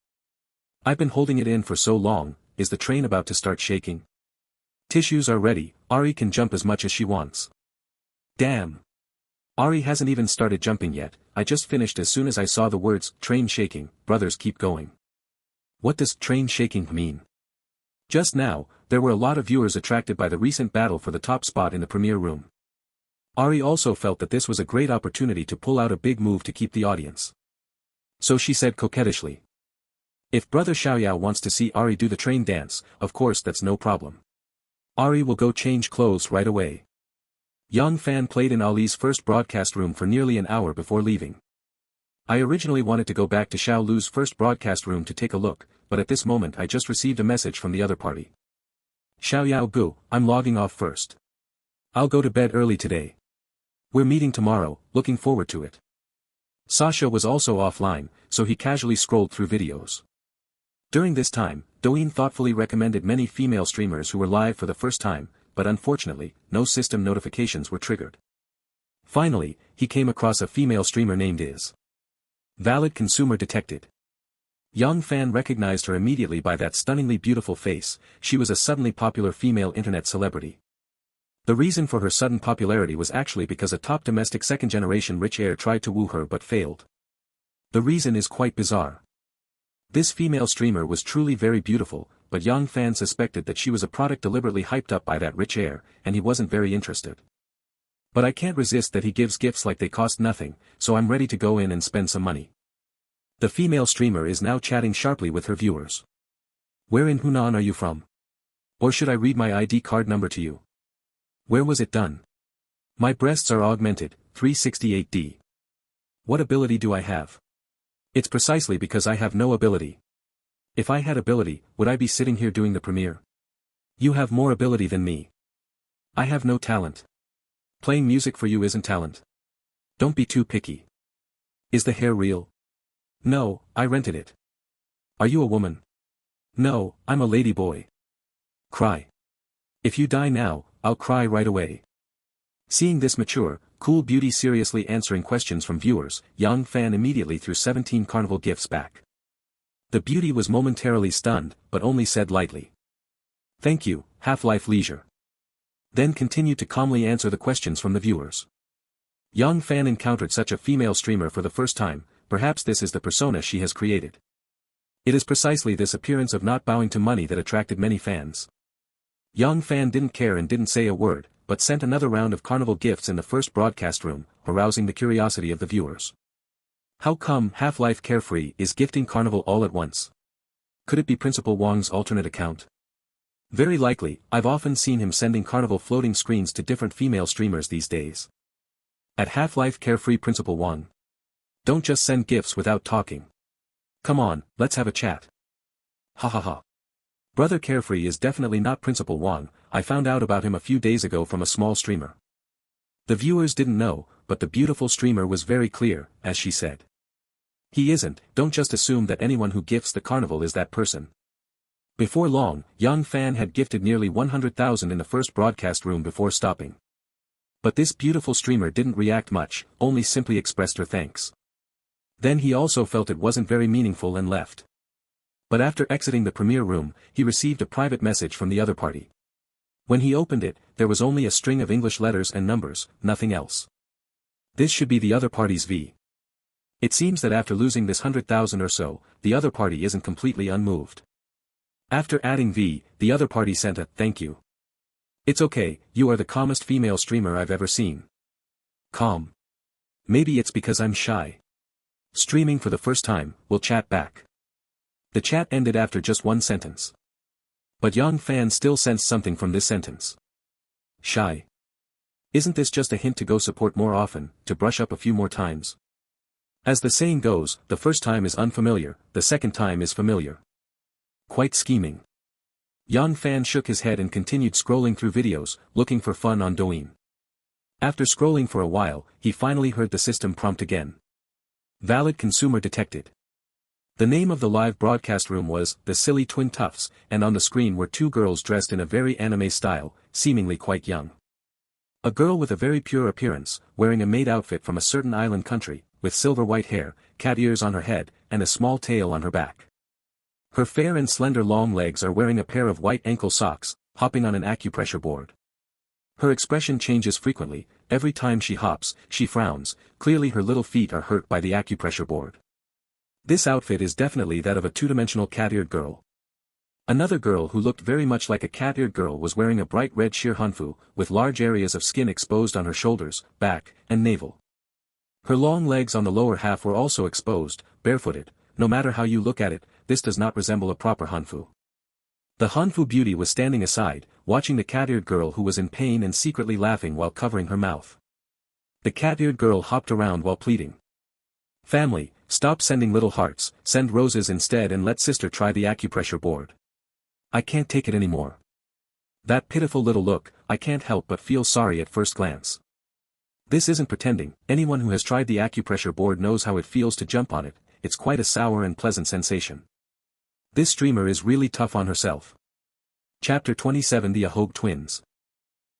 I've been holding it in for so long, is the train about to start shaking? Tissues are ready, Ari can jump as much as she wants. Damn. Ari hasn't even started jumping yet, I just finished as soon as I saw the words, train shaking, brothers keep going. What does train shaking mean? Just now, there were a lot of viewers attracted by the recent battle for the top spot in the premiere room. Ari also felt that this was a great opportunity to pull out a big move to keep the audience. So she said coquettishly. If Brother Xiaoyao wants to see Ari do the train dance, of course that's no problem. Ari will go change clothes right away. Yang Fan played in Ali's first broadcast room for nearly an hour before leaving. I originally wanted to go back to Xiao Lu's first broadcast room to take a look, but at this moment I just received a message from the other party. Xiaoyao Gu, I'm logging off first. I'll go to bed early today. We're meeting tomorrow, looking forward to it. Sasha was also offline, so he casually scrolled through videos. During this time, Douyin thoughtfully recommended many female streamers who were live for the first time, but unfortunately, no system notifications were triggered. Finally, he came across a female streamer named Is. Valid consumer detected. Young Fan recognized her immediately by that stunningly beautiful face. She was a suddenly popular female internet celebrity. The reason for her sudden popularity was actually because a top domestic second-generation rich heir tried to woo her but failed. The reason is quite bizarre. This female streamer was truly very beautiful, but Young Fan suspected that she was a product deliberately hyped up by that rich heir, and he wasn't very interested. But I can't resist that he gives gifts like they cost nothing, so I'm ready to go in and spend some money. The female streamer is now chatting sharply with her viewers. Where in Hunan are you from? Or should I read my ID card number to you? Where was it done? My breasts are augmented, 368D. What ability do I have? It's precisely because I have no ability. If I had ability, would I be sitting here doing the premiere? You have more ability than me. I have no talent. Playing music for you isn't talent. Don't be too picky. Is the hair real? No, I rented it. Are you a woman? No, I'm a lady boy. Cry. If you die now, I'll cry right away. Seeing this mature, cool beauty seriously answering questions from viewers, Young Fan immediately threw 17 carnival gifts back. The beauty was momentarily stunned, but only said lightly. Thank you, Half-Life Leisure. Then continued to calmly answer the questions from the viewers. Young Fan encountered such a female streamer for the first time, perhaps this is the persona she has created. It is precisely this appearance of not bowing to money that attracted many fans. Young Fan didn't care and didn't say a word, but sent another round of carnival gifts in the first broadcast room, arousing the curiosity of the viewers. How come Half-Life Carefree is gifting carnival all at once? Could it be Principal Wang's alternate account? Very likely, I've often seen him sending carnival floating screens to different female streamers these days. At Half-Life Carefree Principal Wang. Don't just send gifts without talking. Come on, let's have a chat. Ha ha ha. Brother Carefree is definitely not Principal Wang, I found out about him a few days ago from a small streamer. The viewers didn't know, but the beautiful streamer was very clear, as she said. He isn't, don't just assume that anyone who gifts the carnival is that person. Before long, Young Fan had gifted nearly 100,000 in the first broadcast room before stopping. But this beautiful streamer didn't react much, only simply expressed her thanks. Then he also felt it wasn't very meaningful and left. But after exiting the premiere room, he received a private message from the other party. When he opened it, there was only a string of English letters and numbers, nothing else. This should be the other party's V. It seems that after losing this 100,000 or so, the other party isn't completely unmoved. After adding V, the other party sent a thank you. It's okay, you are the calmest female streamer I've ever seen. Calm. Maybe it's because I'm shy. Streaming for the first time, we'll chat back. The chat ended after just one sentence. But Young Fan still sensed something from this sentence. Shy. Isn't this just a hint to go support more often, to brush up a few more times? As the saying goes, the first time is unfamiliar, the second time is familiar. Quite scheming. Young Fan shook his head and continued scrolling through videos, looking for fun on Douyin. After scrolling for a while, he finally heard the system prompt again. Valid consumer detected. The name of the live broadcast room was The Silly Twin Tufts, and on the screen were two girls dressed in a very anime style, seemingly quite young. A girl with a very pure appearance, wearing a maid outfit from a certain island country, with silver white hair, cat ears on her head, and a small tail on her back. Her fair and slender long legs are wearing a pair of white ankle socks, hopping on an acupressure board. Her expression changes frequently, every time she hops, she frowns, clearly her little feet are hurt by the acupressure board. This outfit is definitely that of a two-dimensional cat-eared girl. Another girl who looked very much like a cat-eared girl was wearing a bright red sheer hanfu, with large areas of skin exposed on her shoulders, back, and navel. Her long legs on the lower half were also exposed, barefooted. No matter how you look at it, this does not resemble a proper hanfu. The hanfu beauty was standing aside, watching the cat-eared girl who was in pain and secretly laughing while covering her mouth. The cat-eared girl hopped around while pleading. Family, stop sending little hearts, send roses instead and let sister try the acupressure board. I can't take it anymore. That pitiful little look, I can't help but feel sorry at first glance. This isn't pretending, anyone who has tried the acupressure board knows how it feels to jump on it, it's quite a sour and pleasant sensation. This streamer is really tough on herself. Chapter 27 The Ahog Twins.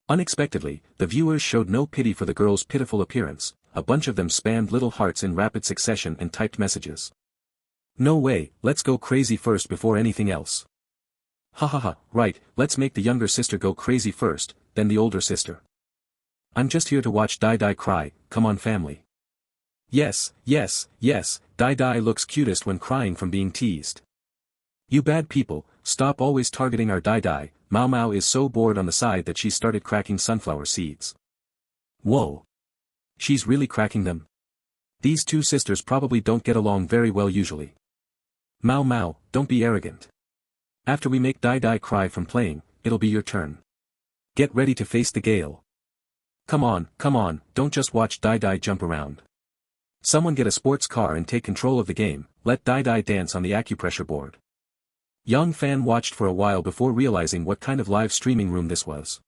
Unexpectedly, the viewers showed no pity for the girl's pitiful appearance, a bunch of them spammed little hearts in rapid succession and typed messages. No way, let's go crazy first before anything else. Ha ha ha, right, let's make the younger sister go crazy first, then the older sister. I'm just here to watch Dai Dai cry, come on family. Yes, yes, yes, Dai Dai looks cutest when crying from being teased. You bad people, stop always targeting our Dai Dai, Mao Mao is so bored on the side that she started cracking sunflower seeds. Whoa. She's really cracking them? These two sisters probably don't get along very well usually. Mao Mao, don't be arrogant. After we make Dai Dai cry from playing, it'll be your turn. Get ready to face the gale. Come on, don't just watch Dai Dai jump around. Someone get a sports car and take control of the game, let Dai Dai dance on the acupressure board. Young Fan watched for a while before realizing what kind of live streaming room this was.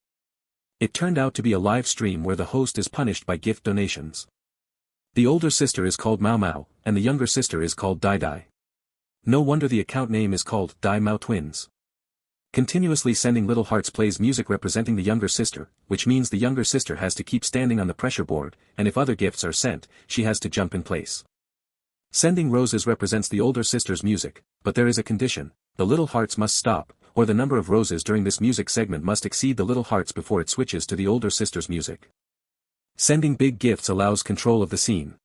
It turned out to be a live stream where the host is punished by gift donations. The older sister is called Mao Mao, and the younger sister is called Dai Dai. No wonder the account name is called Dai Mao Twins. Continuously sending little hearts plays music representing the younger sister, which means the younger sister has to keep standing on the pressure board, and if other gifts are sent, she has to jump in place. Sending roses represents the older sister's music, but there is a condition: the little hearts must stop, or the number of roses during this music segment must exceed the little hearts before it switches to the older sister's music. Sending big gifts allows control of the scene.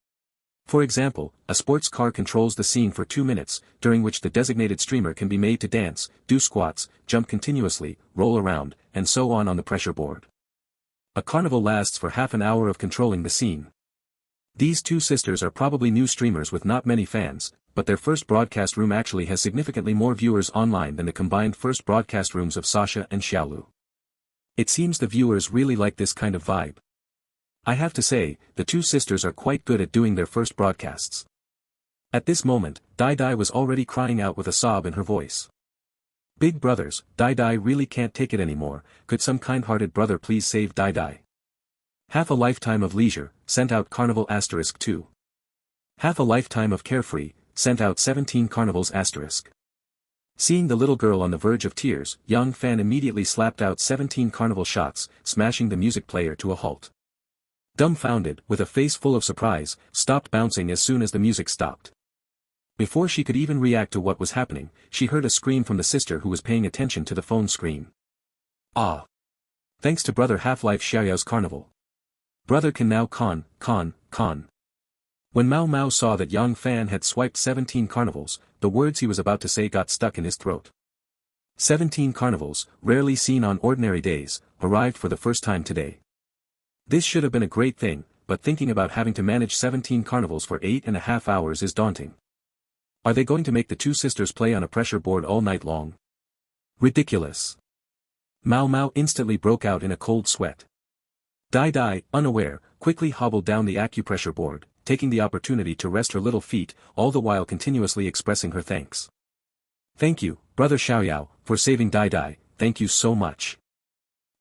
For example, a sports car controls the scene for 2 minutes, during which the designated streamer can be made to dance, do squats, jump continuously, roll around, and so on the pressure board. A carnival lasts for half an hour of controlling the scene. These two sisters are probably new streamers with not many fans, but their first broadcast room actually has significantly more viewers online than the combined first broadcast rooms of Sasha and Xiaolu. It seems the viewers really like this kind of vibe. I have to say, the two sisters are quite good at doing their first broadcasts. At this moment, Dai Dai was already crying out with a sob in her voice. Big brothers, Dai Dai really can't take it anymore, could some kind-hearted brother please save Dai Dai? Half a lifetime of leisure, sent out Carnival *2. Half a lifetime of carefree, sent out 17 Carnivals *. Seeing the little girl on the verge of tears, Young Fan immediately slapped out 17 Carnival shots, smashing the music player to a halt. Dumbfounded, with a face full of surprise, stopped bouncing as soon as the music stopped. Before she could even react to what was happening, she heard a scream from the sister who was paying attention to the phone screen. Ah! Thanks to brother Half-Life Xiaoyao's carnival. Brother can now con. When Mao Mao saw that Yang Fan had swiped 17 carnivals, the words he was about to say got stuck in his throat. 17 carnivals, rarely seen on ordinary days, arrived for the first time today. This should have been a great thing, but thinking about having to manage 17 carnivals for 8.5 hours is daunting. Are they going to make the two sisters play on a pressure board all night long? Ridiculous. Mao Mao instantly broke out in a cold sweat. Dai Dai, unaware, quickly hobbled down the acupressure board, taking the opportunity to rest her little feet, all the while continuously expressing her thanks. Thank you, brother Xiaoyao, for saving Dai Dai, thank you so much.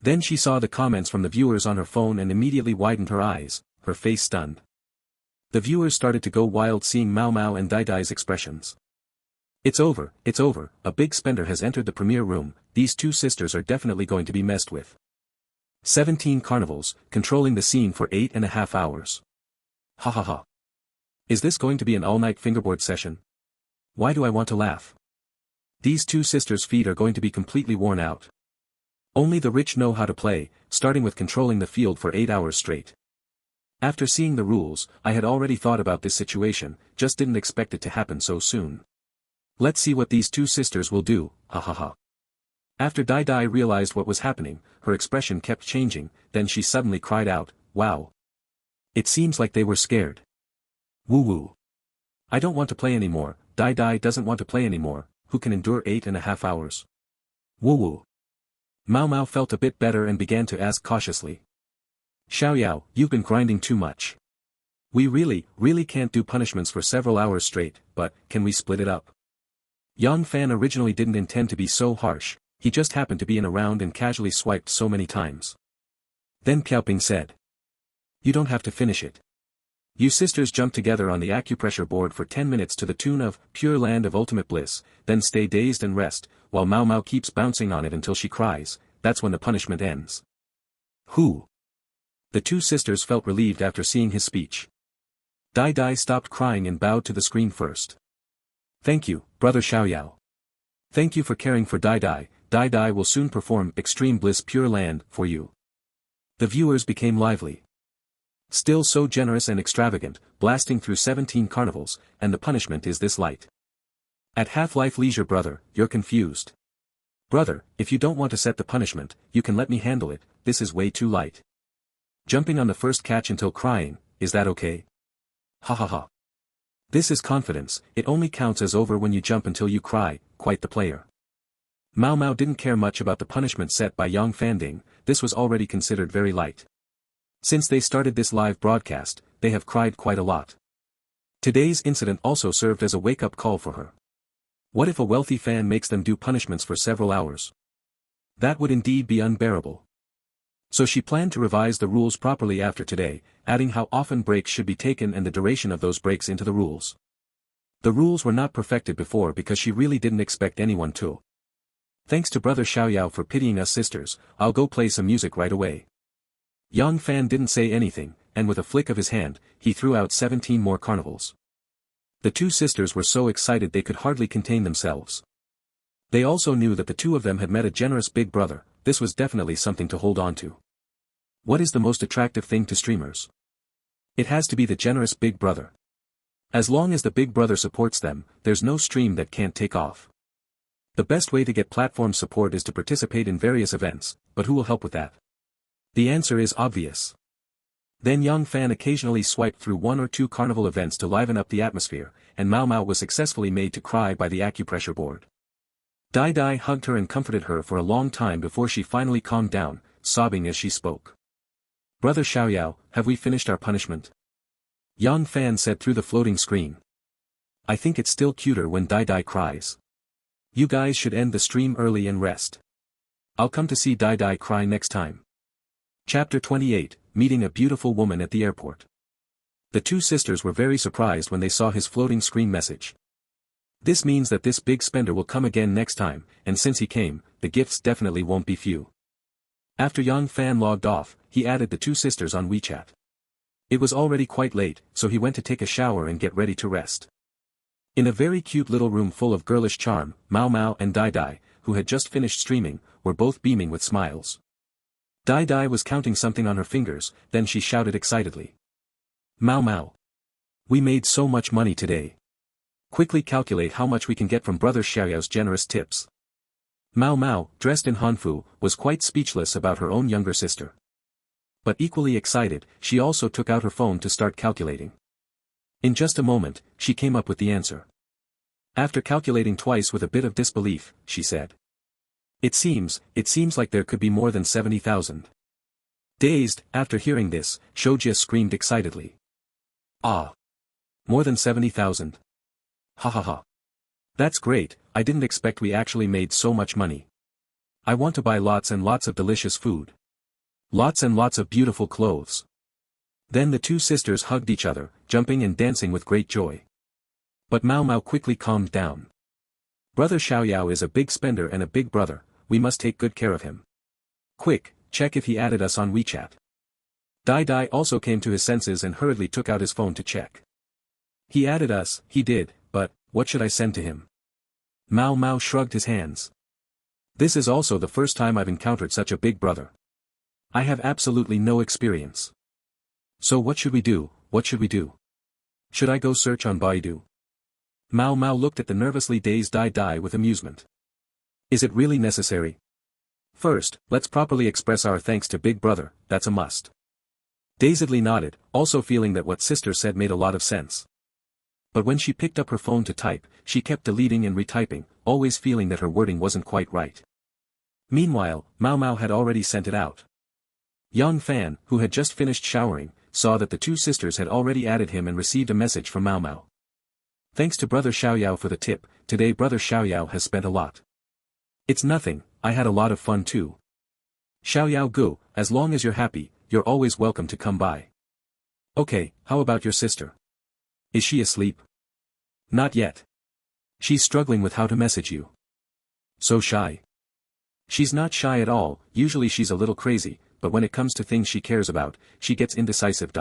Then she saw the comments from the viewers on her phone and immediately widened her eyes, her face stunned. The viewers started to go wild seeing Mao Mao and Dai Dai's expressions. It's over, a big spender has entered the premiere room, these two sisters are definitely going to be messed with. 17 carnivals, controlling the scene for 8.5 hours. Ha ha ha. Is this going to be an all-night fingerboard session? Why do I want to laugh? These two sisters' feet are going to be completely worn out. Only the rich know how to play, starting with controlling the field for 8 hours straight. After seeing the rules, I had already thought about this situation, just didn't expect it to happen so soon. Let's see what these two sisters will do, ha ha ha. After Dai Dai realized what was happening, her expression kept changing, then she suddenly cried out, wow. It seems like they were scared. Woo woo. I don't want to play anymore, Dai Dai doesn't want to play anymore, who can endure 8.5 hours? Woo woo. Mao Mao felt a bit better and began to ask cautiously. Xiaoyao, you've been grinding too much. We really can't do punishments for several hours straight, but, can we split it up? Yang Fan originally didn't intend to be so harsh, he just happened to be in a round and casually swiped so many times. Then Qiaoping said. You don't have to finish it. You sisters jump together on the acupressure board for 10 minutes to the tune of Pure Land of Ultimate Bliss, then stay dazed and rest, while Mao Mao keeps bouncing on it until she cries, that's when the punishment ends. Who? The two sisters felt relieved after seeing his speech. Dai Dai stopped crying and bowed to the screen first. Thank you, Brother Xiaoyao. Thank you for caring for Dai Dai. Dai Dai will soon perform Extreme Bliss Pure Land for you. The viewers became lively. Still so generous and extravagant, blasting through 17 carnivals, and the punishment is this light. At Half-Life Leisure brother, you're confused. Brother, if you don't want to set the punishment, you can let me handle it, this is way too light. Jumping on the first catch until crying, is that okay? Ha ha ha. This is confidence, it only counts as over when you jump until you cry, quite the player. Mao Mao didn't care much about the punishment set by Yang Fanding, this was already considered very light. Since they started this live broadcast, they have cried quite a lot. Today's incident also served as a wake-up call for her. What if a wealthy fan makes them do punishments for several hours? That would indeed be unbearable. So she planned to revise the rules properly after today, adding how often breaks should be taken and the duration of those breaks into the rules. The rules were not perfected before because she really didn't expect anyone to. Thanks to Brother Xiaoyao for pitying us sisters, I'll go play some music right away. Yang Fan didn't say anything, and with a flick of his hand, he threw out 17 more carnivals. The two sisters were so excited they could hardly contain themselves. They also knew that the two of them had met a generous big brother, this was definitely something to hold on to. What is the most attractive thing to streamers? It has to be the generous big brother. As long as the big brother supports them, there's no stream that can't take off. The best way to get platform support is to participate in various events, but who will help with that? The answer is obvious. Then Yang Fan occasionally swiped through one or two carnival events to liven up the atmosphere, and Mao Mao was successfully made to cry by the acupressure board. Dai Dai hugged her and comforted her for a long time before she finally calmed down, sobbing as she spoke. Brother Xiaoyao, have we finished our punishment? Yang Fan said through the floating screen. I think it's still cuter when Dai Dai cries. You guys should end the stream early and rest. I'll come to see Dai Dai cry next time. Chapter 28, Meeting a Beautiful Woman at the Airport. The two sisters were very surprised when they saw his floating screen message. This means that this big spender will come again next time, and since he came, the gifts definitely won't be few. After Yang Fan logged off, he added the two sisters on WeChat. It was already quite late, so he went to take a shower and get ready to rest. In a very cute little room full of girlish charm, Mao Mao and Dai Dai, who had just finished streaming, were both beaming with smiles. Dai Dai was counting something on her fingers, then she shouted excitedly. Mao Mao. We made so much money today. Quickly calculate how much we can get from Brother Xiaoyao's generous tips. Mao Mao, dressed in hanfu, was quite speechless about her own younger sister. But equally excited, she also took out her phone to start calculating. In just a moment, she came up with the answer. After calculating twice with a bit of disbelief, she said. It seems like there could be more than 70,000. Dazed, after hearing this, Shojia screamed excitedly. Ah! More than 70,000. Ha ha ha. That's great, I didn't expect we actually made so much money. I want to buy lots and lots of delicious food. Lots and lots of beautiful clothes. Then the two sisters hugged each other, jumping and dancing with great joy. But Mao Mao quickly calmed down. Brother Xiaoyao is a big spender and a big brother, we must take good care of him. Quick, check if he added us on WeChat. Dai Dai also came to his senses and hurriedly took out his phone to check. He added us, he did, but, what should I send to him? Mao Mao shrugged his hands. This is also the first time I've encountered such a big brother. I have absolutely no experience. So what should we do, what should we do? Should I go search on Baidu? Mao Mao looked at the nervously dazed Dai Dai with amusement. Is it really necessary? First, let's properly express our thanks to Big Brother, that's a must. Dazedly nodded, also feeling that what sister said made a lot of sense. But when she picked up her phone to type, she kept deleting and retyping, always feeling that her wording wasn't quite right. Meanwhile, Mao Mao had already sent it out. Yang Fan, who had just finished showering, saw that the two sisters had already added him and received a message from Mao Mao. Thanks to Brother Xiaoyao for the tip, today Brother Xiaoyao has spent a lot. It's nothing, I had a lot of fun too. Xiaoyao Gu, as long as you're happy, you're always welcome to come by. Okay, how about your sister? Is she asleep? Not yet. She's struggling with how to message you. So shy. She's not shy at all, usually she's a little crazy, but when it comes to things she cares about, she gets indecisive.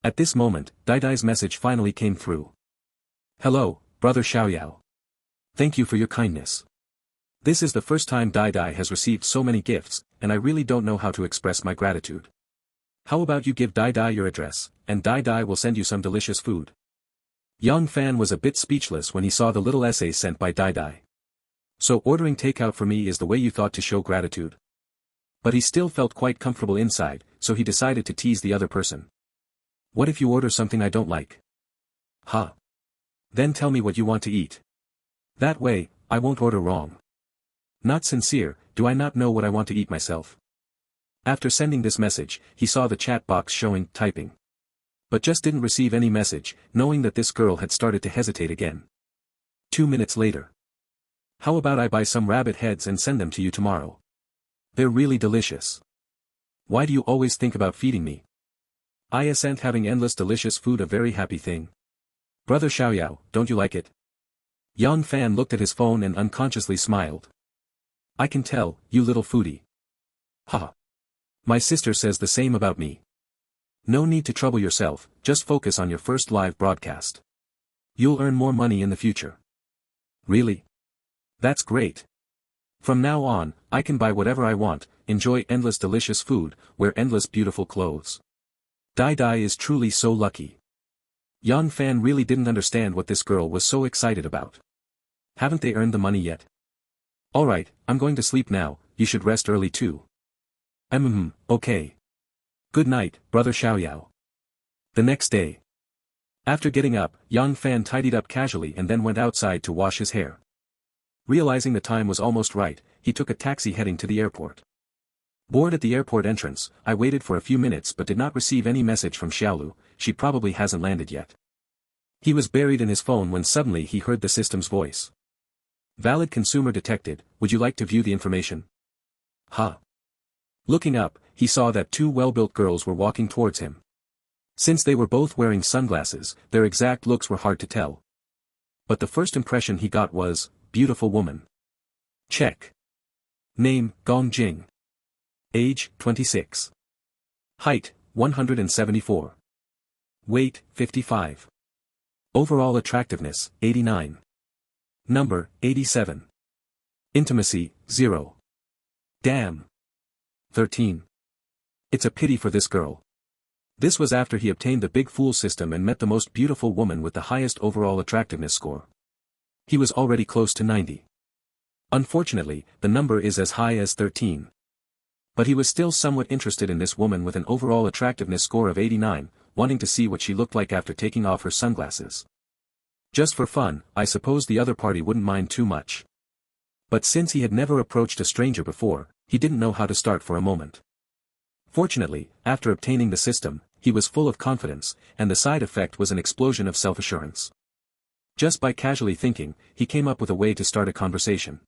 At this moment, Dai Dai's message finally came through. Hello, Brother Xiaoyao. Thank you for your kindness. This is the first time Dai Dai has received so many gifts, and I really don't know how to express my gratitude. How about you give Dai Dai your address, and Dai Dai will send you some delicious food. Yang Fan was a bit speechless when he saw the little essay sent by Dai Dai. So ordering takeout for me is the way you thought to show gratitude? But he still felt quite comfortable inside, so he decided to tease the other person. What if you order something I don't like? Huh. Then tell me what you want to eat. That way, I won't order wrong. Not sincere, do I not know what I want to eat myself? After sending this message, he saw the chat box showing typing. But just didn't receive any message, knowing that this girl had started to hesitate again. 2 minutes later. How about I buy some rabbit heads and send them to you tomorrow? They're really delicious. Why do you always think about feeding me? Isn't having endless delicious food a very happy thing? Brother Xiaoyao, don't you like it? Yang Fan looked at his phone and unconsciously smiled. I can tell, you little foodie. Haha. My sister says the same about me. No need to trouble yourself, just focus on your first live broadcast. You'll earn more money in the future. Really? That's great. From now on, I can buy whatever I want, enjoy endless delicious food, wear endless beautiful clothes. Dai Dai is truly so lucky. Yang Fan really didn't understand what this girl was so excited about. Haven't they earned the money yet? Alright, I'm going to sleep now, you should rest early too. Okay. Good night, Brother Xiaoyao. The next day. After getting up, Yang Fan tidied up casually and then went outside to wash his hair. Realizing the time was almost right, he took a taxi heading to the airport. Bored at the airport entrance, I waited for a few minutes but did not receive any message from Xiaolu, she probably hasn't landed yet. He was buried in his phone when suddenly he heard the system's voice. Valid consumer detected, would you like to view the information? Huh. Looking up, he saw that 2 well-built girls were walking towards him. Since they were both wearing sunglasses, their exact looks were hard to tell. But the first impression he got was, beautiful woman. Check. Name, Gong Jing. Age, 26. Height, 174. Weight, 55. Overall attractiveness, 89. Number, 87. Intimacy, 0. Damn. 13. It's a pity for this girl. This was after he obtained the Big Fool system and met the most beautiful woman with the highest overall attractiveness score. He was already close to 90. Unfortunately, the number is as high as 13. But he was still somewhat interested in this woman with an overall attractiveness score of 89, wanting to see what she looked like after taking off her sunglasses. Just for fun, I suppose the other party wouldn't mind too much. But since he had never approached a stranger before, he didn't know how to start for a moment. Fortunately, after obtaining the system, he was full of confidence, and the side effect was an explosion of self-assurance. Just by casually thinking, he came up with a way to start a conversation.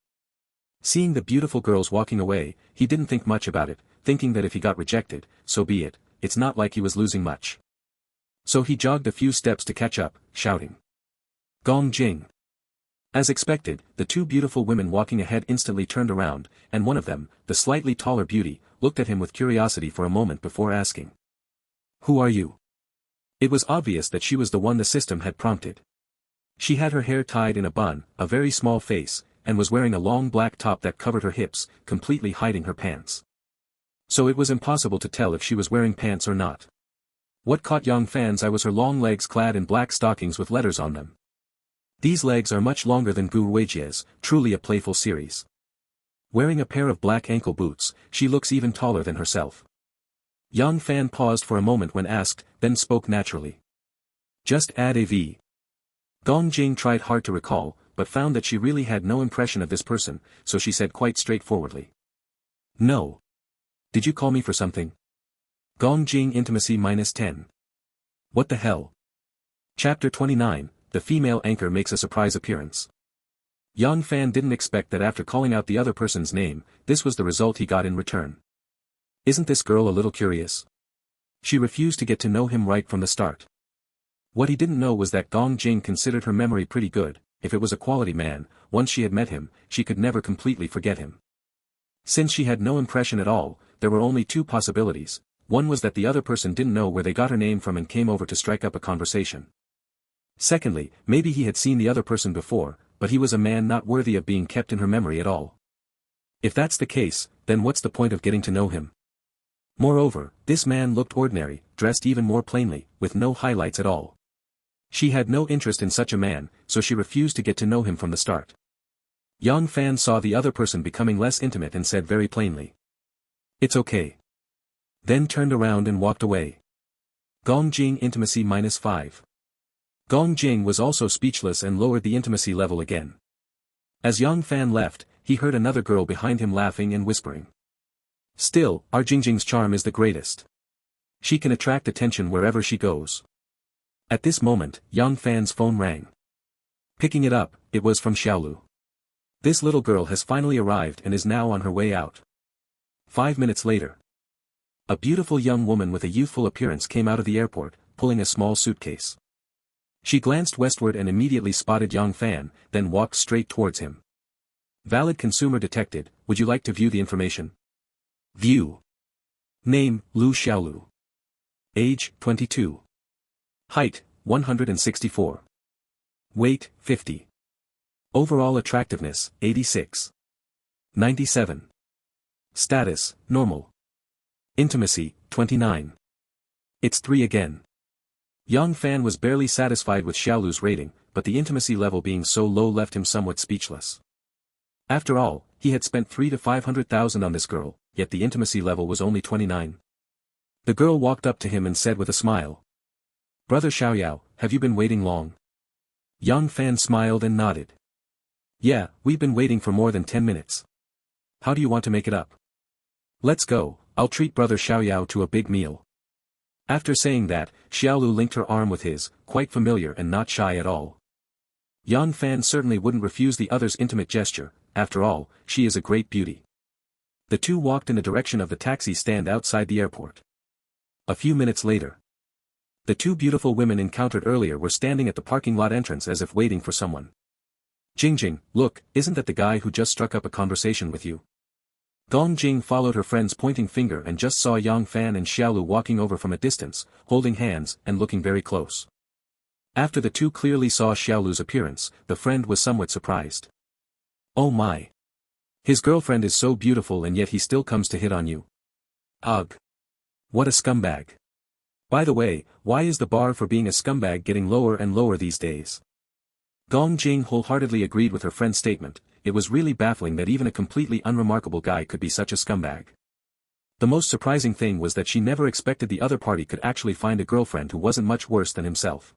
Seeing the beautiful girls walking away, he didn't think much about it, thinking that if he got rejected, so be it, it's not like he was losing much. So he jogged a few steps to catch up, shouting. Gong Jing. As expected, the 2 beautiful women walking ahead instantly turned around, and one of them, the slightly taller beauty, looked at him with curiosity for a moment before asking. Who are you? It was obvious that she was the one the system had prompted. She had her hair tied in a bun, a very small face, and was wearing a long black top that covered her hips, completely hiding her pants. So it was impossible to tell if she was wearing pants or not. What caught Yang Fan's eye was her long legs clad in black stockings with letters on them. These legs are much longer than Gu Weijie's, truly a playful series. Wearing a pair of black ankle boots, she looks even taller than herself. Yang Fan paused for a moment when asked, then spoke naturally. Just add a V. Gong Jing tried hard to recall, but found that she really had no impression of this person, so she said quite straightforwardly. No. Did you call me for something? Gong Jing intimacy -10. What the hell? Chapter 29, the female anchor makes a surprise appearance. Yang Fan didn't expect that after calling out the other person's name, this was the result he got in return. Isn't this girl a little curious? She refused to get to know him right from the start. What he didn't know was that Gong Jing considered her memory pretty good. If it was a quality man, once she had met him, she could never completely forget him. Since she had no impression at all, there were only 2 possibilities. One was that the other person didn't know where they got her name from and came over to strike up a conversation. Secondly, maybe he had seen the other person before, but he was a man not worthy of being kept in her memory at all. If that's the case, then what's the point of getting to know him? Moreover, this man looked ordinary, dressed even more plainly, with no highlights at all. She had no interest in such a man, so she refused to get to know him from the start. Yang Fan saw the other person becoming less intimate and said very plainly, "It's okay." Then turned around and walked away. Gong Jing intimacy -5. Gong Jing was also speechless and lowered the intimacy level again. As Yang Fan left, he heard another girl behind him laughing and whispering. "Still, our Jingjing's charm is the greatest. She can attract attention wherever she goes." At this moment, Yang Fan's phone rang. Picking it up, it was from Xiaolu. This little girl has finally arrived and is now on her way out. 5 minutes later. A beautiful young woman with a youthful appearance came out of the airport, pulling a small suitcase. She glanced westward and immediately spotted Yang Fan, then walked straight towards him. "Valid consumer detected, would you like to view the information?" View. Name, Lu Xiaolu. Age, 22. Height, 164. Weight, 50. Overall attractiveness, 86. 97. Status, normal. Intimacy, 29. It's 3 again. Yang Fan was barely satisfied with Xiaolu's rating, but the intimacy level being so low left him somewhat speechless. After all, he had spent 3 to 500,000 on this girl, yet the intimacy level was only 29. The girl walked up to him and said with a smile, "Brother Xiaoyao, have you been waiting long?" Yang Fan smiled and nodded. "Yeah, we've been waiting for more than 10 minutes. How do you want to make it up?" "Let's go, I'll treat Brother Xiaoyao to a big meal." After saying that, Xiaolu linked her arm with his, quite familiar and not shy at all. Yang Fan certainly wouldn't refuse the other's intimate gesture, after all, she is a great beauty. The two walked in the direction of the taxi stand outside the airport. A few minutes later. The two beautiful women encountered earlier were standing at the parking lot entrance as if waiting for someone. "Jingjing, look, isn't that the guy who just struck up a conversation with you?" Gong Jing followed her friend's pointing finger and just saw Yang Fan and Xiaolu walking over from a distance, holding hands and looking very close. After the two clearly saw Xiaolu's appearance, the friend was somewhat surprised. "Oh my! His girlfriend is so beautiful and yet he still comes to hit on you. Ugh! What a scumbag! By the way, why is the bar for being a scumbag getting lower and lower these days?" Gong Jing wholeheartedly agreed with her friend's statement. It was really baffling that even a completely unremarkable guy could be such a scumbag. The most surprising thing was that she never expected the other party could actually find a girlfriend who wasn't much worse than himself.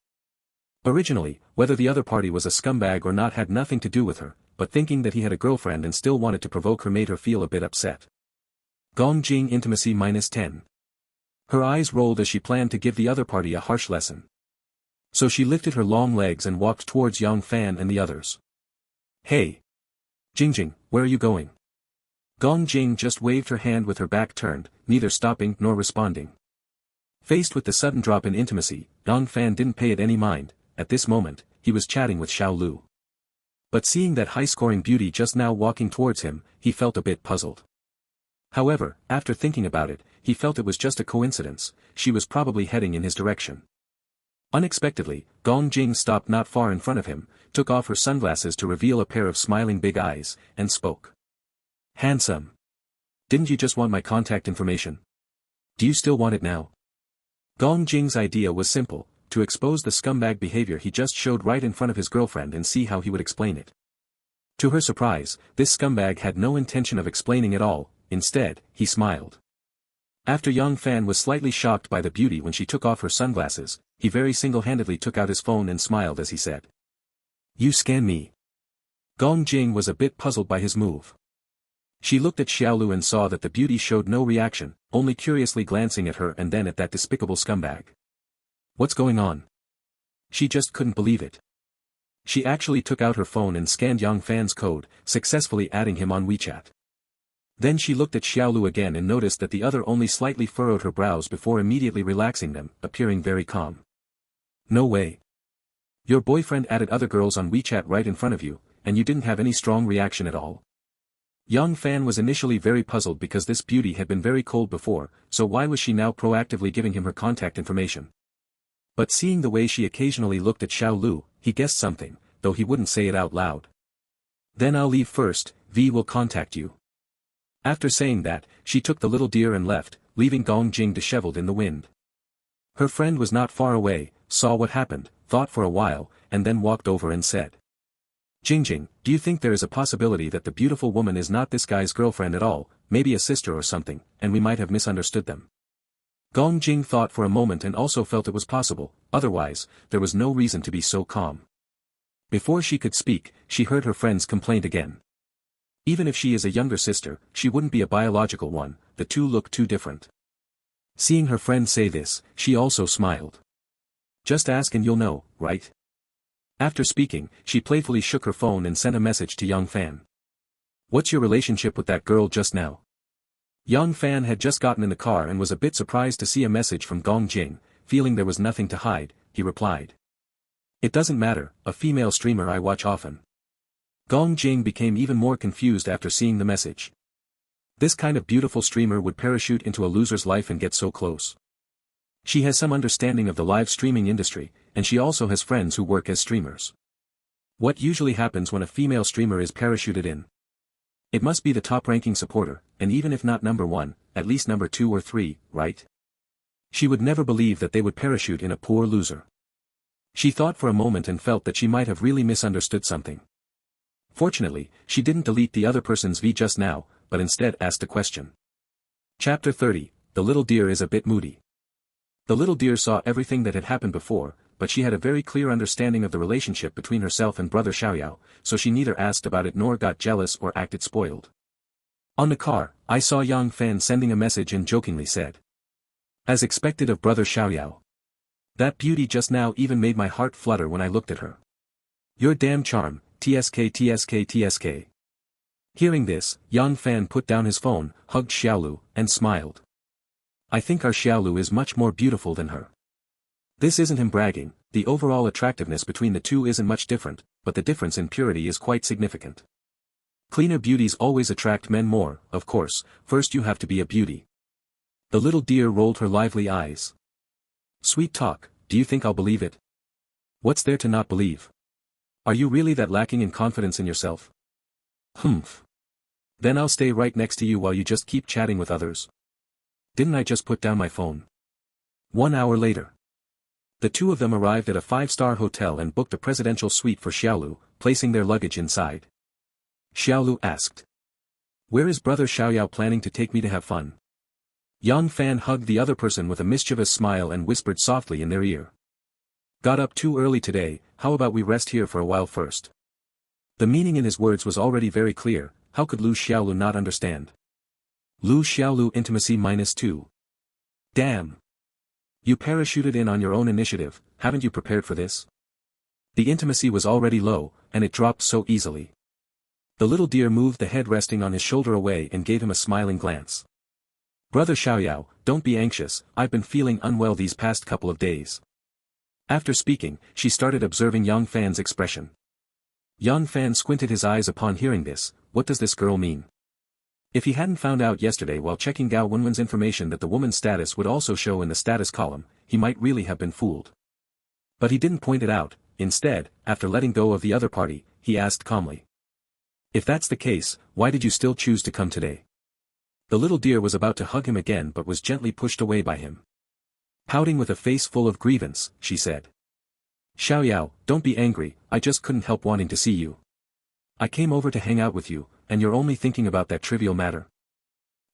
Originally, whether the other party was a scumbag or not had nothing to do with her, but thinking that he had a girlfriend and still wanted to provoke her made her feel a bit upset. Gong Jing intimacy -10. Her eyes rolled as she planned to give the other party a harsh lesson. So she lifted her long legs and walked towards Yang Fan and the others. "Hey! Jingjing, where are you going?" Gong Jing just waved her hand with her back turned, neither stopping nor responding. Faced with the sudden drop in intimacy, Yang Fan didn't pay it any mind. At this moment, he was chatting with Xiaolu. But seeing that high-scoring beauty just now walking towards him, he felt a bit puzzled. However, after thinking about it, he felt it was just a coincidence, she was probably heading in his direction. Unexpectedly, Gong Jing stopped not far in front of him, took off her sunglasses to reveal a pair of smiling big eyes, and spoke. "Handsome. Didn't you just want my contact information? Do you still want it now?" Gong Jing's idea was simple, to expose the scumbag behavior he just showed right in front of his girlfriend and see how he would explain it. To her surprise, this scumbag had no intention of explaining at all, instead, he smiled. After Yang Fan was slightly shocked by the beauty when she took off her sunglasses, he very single-handedly took out his phone and smiled as he said. "You scan me." Gong Jing was a bit puzzled by his move. She looked at Xiaolu and saw that the beauty showed no reaction, only curiously glancing at her and then at that despicable scumbag. What's going on? She just couldn't believe it. She actually took out her phone and scanned Yang Fan's code, successfully adding him on WeChat. Then she looked at Xiaolu again and noticed that the other only slightly furrowed her brows before immediately relaxing them, appearing very calm. "No way. Your boyfriend added other girls on WeChat right in front of you, and you didn't have any strong reaction at all?" Yang Fan was initially very puzzled because this beauty had been very cold before, so why was she now proactively giving him her contact information? But seeing the way she occasionally looked at Xiao Lu, he guessed something, though he wouldn't say it out loud. Then I'll leave first, V will contact you. After saying that, she took the little deer and left, leaving Gong Jing disheveled in the wind. Her friend was not far away, saw what happened, thought for a while, and then walked over and said. Jingjing, do you think there is a possibility that the beautiful woman is not this guy's girlfriend at all, maybe a sister or something, and we might have misunderstood them? Gong Jing thought for a moment and also felt it was possible, otherwise, there was no reason to be so calm. Before she could speak, she heard her friend's complaint again. Even if she is a younger sister, she wouldn't be a biological one, the two look too different. Seeing her friend say this, she also smiled. Just ask and you'll know, right? After speaking, she playfully shook her phone and sent a message to Young Fan. What's your relationship with that girl just now? Young Fan had just gotten in the car and was a bit surprised to see a message from Gong Jing, feeling there was nothing to hide, he replied. It doesn't matter, a female streamer I watch often. Gong Jing became even more confused after seeing the message. This kind of beautiful streamer would parachute into a loser's life and get so close. She has some understanding of the live streaming industry, and she also has friends who work as streamers. What usually happens when a female streamer is parachuted in? It must be the top-ranking supporter, and even if not number 1, at least number 2 or 3, right? She would never believe that they would parachute in a poor loser. She thought for a moment and felt that she might have really misunderstood something. Fortunately, she didn't delete the other person's V just now, but instead asked a question. Chapter 30, The Little Deer is a bit moody. The little deer saw everything that had happened before, but she had a very clear understanding of the relationship between herself and brother Xiaoyao, so she neither asked about it nor got jealous or acted spoiled. On the car, I saw Yang Fan sending a message and jokingly said. As expected of brother Xiaoyao. That beauty just now even made my heart flutter when I looked at her. Your damn charm, TSK TSK TSK. Hearing this, Yang Fan put down his phone, hugged Xiaolu, and smiled. I think our Xiaolu is much more beautiful than her. This isn't him bragging, the overall attractiveness between the two isn't much different, but the difference in purity is quite significant. Cleaner beauties always attract men more, of course, first you have to be a beauty. The little deer rolled her lively eyes. Sweet talk, do you think I'll believe it? What's there to not believe? Are you really that lacking in confidence in yourself? Humph. Then I'll stay right next to you while you just keep chatting with others. Didn't I just put down my phone? 1 hour later. The two of them arrived at a 5-star hotel and booked a presidential suite for Xiaolu, placing their luggage inside. Xiaolu asked. Where is brother Xiaoyao planning to take me to have fun? Yang Fan hugged the other person with a mischievous smile and whispered softly in their ear. Got up too early today, how about we rest here for a while first? The meaning in his words was already very clear, how could Lu Xiaolu not understand? Lu Xiaolu intimacy -2. Damn. You parachuted in on your own initiative, haven't you prepared for this? The intimacy was already low, and it dropped so easily. The little deer moved the head resting on his shoulder away and gave him a smiling glance. Brother Xiaoyao, don't be anxious, I've been feeling unwell these past couple of days. After speaking, she started observing Yang Fan's expression. Yang Fan squinted his eyes upon hearing this, what does this girl mean? If he hadn't found out yesterday while checking Gao Wenwen's information that the woman's status would also show in the status column, he might really have been fooled. But he didn't point it out, instead, after letting go of the other party, he asked calmly. If that's the case, why did you still choose to come today? The little deer was about to hug him again but was gently pushed away by him. Pouting with a face full of grievance, she said. Xiaoyao, don't be angry, I just couldn't help wanting to see you. I came over to hang out with you, and you're only thinking about that trivial matter.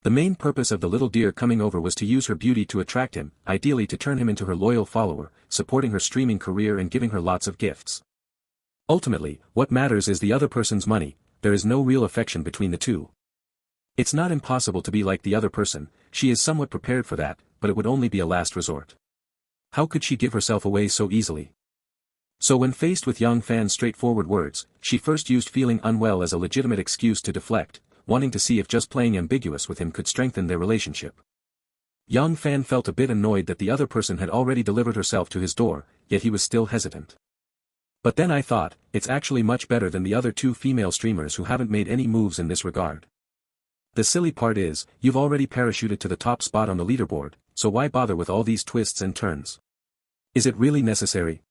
The main purpose of the little deer coming over was to use her beauty to attract him, ideally to turn him into her loyal follower, supporting her streaming career and giving her lots of gifts. Ultimately, what matters is the other person's money, there is no real affection between the two. It's not impossible to be like the other person, she is somewhat prepared for that, but it would only be a last resort. How could she give herself away so easily? So when faced with Yang Fan's straightforward words, she first used feeling unwell as a legitimate excuse to deflect, wanting to see if just playing ambiguous with him could strengthen their relationship. Yang Fan felt a bit annoyed that the other person had already delivered herself to his door, yet he was still hesitant. But then I thought, it's actually much better than the other 2 female streamers who haven't made any moves in this regard. The silly part is, you've already parachuted to the top spot on the leaderboard, so why bother with all these twists and turns? Is it really necessary?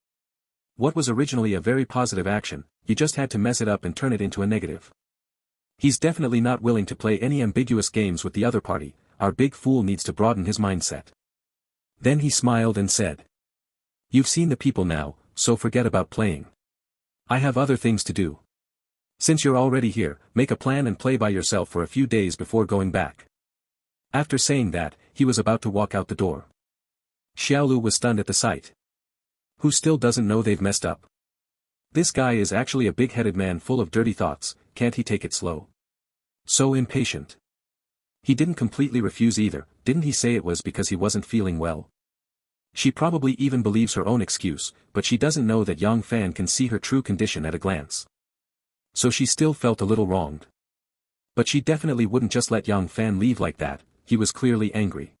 What was originally a very positive action, you just had to mess it up and turn it into a negative. He's definitely not willing to play any ambiguous games with the other party, our big fool needs to broaden his mindset. Then he smiled and said. You've seen the people now, so forget about playing. I have other things to do. Since you're already here, make a plan and play by yourself for a few days before going back. After saying that, he was about to walk out the door. Xiaolu was stunned at the sight. Who still doesn't know they've messed up? This guy is actually a big-headed man full of dirty thoughts, can't he take it slow? So impatient. He didn't completely refuse either, didn't he say it was because he wasn't feeling well? She probably even believes her own excuse, but she doesn't know that Yang Fan can see her true condition at a glance. So she still felt a little wronged. But she definitely wouldn't just let Yang Fan leave like that, he was clearly angry.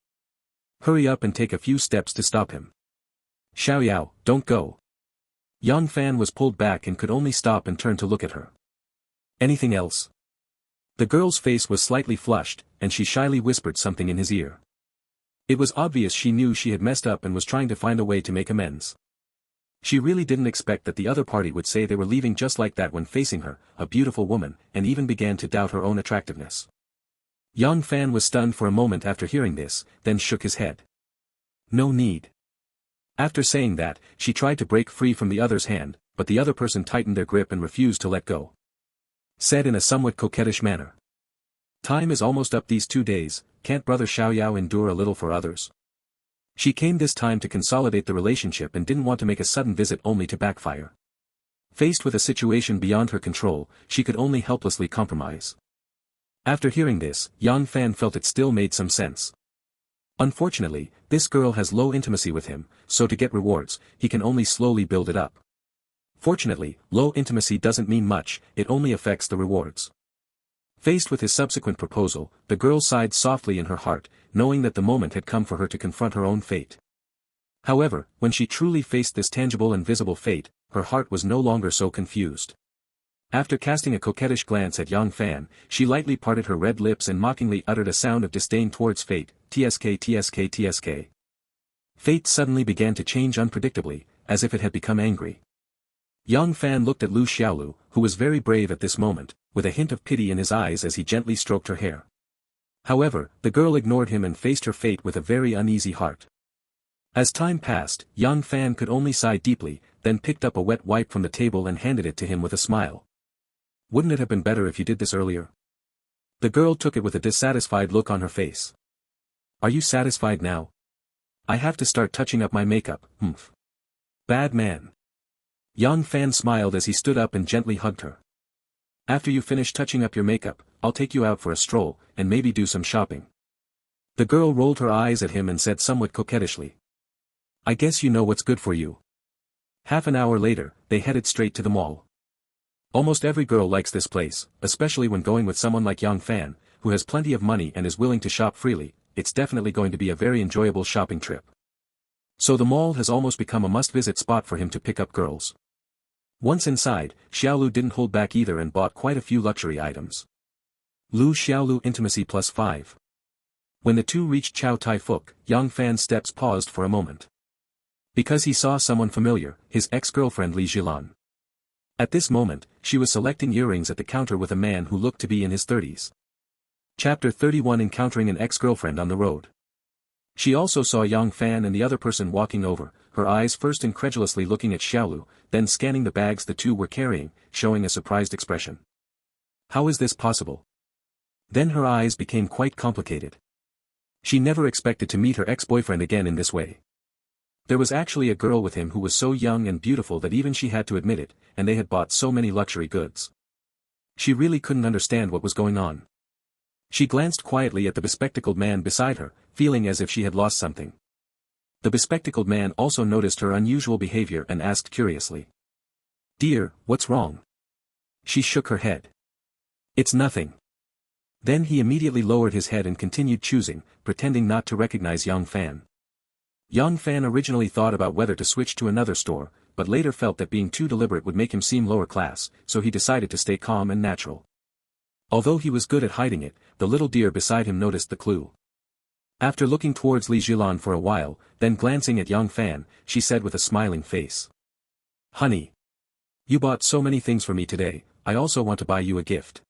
Hurry up and take a few steps to stop him. Xiaoyao, don't go. Yang Fan was pulled back and could only stop and turn to look at her. Anything else? The girl's face was slightly flushed, and she shyly whispered something in his ear. It was obvious she knew she had messed up and was trying to find a way to make amends. She really didn't expect that the other party would say they were leaving just like that when facing her, a beautiful woman, and even began to doubt her own attractiveness. Yang Fan was stunned for a moment after hearing this, then shook his head. No need. After saying that, she tried to break free from the other's hand, but the other person tightened their grip and refused to let go. Said in a somewhat coquettish manner. Time is almost up these 2 days, can't brother Xiaoyao endure a little for others? She came this time to consolidate the relationship and didn't want to make a sudden visit only to backfire. Faced with a situation beyond her control, she could only helplessly compromise. After hearing this, Yang Fan felt it still made some sense. Unfortunately, this girl has low intimacy with him, so to get rewards, he can only slowly build it up. Fortunately, low intimacy doesn't mean much, it only affects the rewards. Faced with his subsequent proposal, the girl sighed softly in her heart, knowing that the moment had come for her to confront her own fate. However, when she truly faced this tangible and visible fate, her heart was no longer so confused. After casting a coquettish glance at Yang Fan, she lightly parted her red lips and mockingly uttered a sound of disdain towards fate, tsk tsk tsk. Fate suddenly began to change unpredictably, as if it had become angry. Yang Fan looked at Lu Xiaolu, who was very brave at this moment, with a hint of pity in his eyes as he gently stroked her hair. However, the girl ignored him and faced her fate with a very uneasy heart. As time passed, Yang Fan could only sigh deeply, then picked up a wet wipe from the table and handed it to him with a smile. Wouldn't it have been better if you did this earlier? The girl took it with a dissatisfied look on her face. Are you satisfied now? I have to start touching up my makeup, humph. Bad man. Yang Fan smiled as he stood up and gently hugged her. After you finish touching up your makeup, I'll take you out for a stroll, and maybe do some shopping. The girl rolled her eyes at him and said somewhat coquettishly. I guess you know what's good for you. Half an hour later, they headed straight to the mall. Almost every girl likes this place, especially when going with someone like Yang Fan, who has plenty of money and is willing to shop freely, it's definitely going to be a very enjoyable shopping trip. So the mall has almost become a must-visit spot for him to pick up girls. Once inside, Xiaolu didn't hold back either and bought quite a few luxury items. Lu Xiaolu Intimacy +5. When the two reached Chow Tai Fook, Yang Fan's steps paused for a moment. Because he saw someone familiar, his ex-girlfriend Li Jilan. At this moment, she was selecting earrings at the counter with a man who looked to be in his 30s. Chapter 31 Encountering an ex-girlfriend on the road. She also saw Yang Fan and the other person walking over, her eyes first incredulously looking at Xiaolu, then scanning the bags the two were carrying, showing a surprised expression. How is this possible? Then her eyes became quite complicated. She never expected to meet her ex-boyfriend again in this way. There was actually a girl with him who was so young and beautiful that even she had to admit it, and they had bought so many luxury goods. She really couldn't understand what was going on. She glanced quietly at the bespectacled man beside her, feeling as if she had lost something. The bespectacled man also noticed her unusual behavior and asked curiously. Dear, what's wrong? She shook her head. It's nothing. Then he immediately lowered his head and continued choosing, pretending not to recognize Yang Fan. Yang Fan originally thought about whether to switch to another store, but later felt that being too deliberate would make him seem lower class, so he decided to stay calm and natural. Although he was good at hiding it, the little deer beside him noticed the clue. After looking towards Li Jilan for a while, then glancing at Yang Fan, she said with a smiling face. Honey. You bought so many things for me today, I also want to buy you a gift.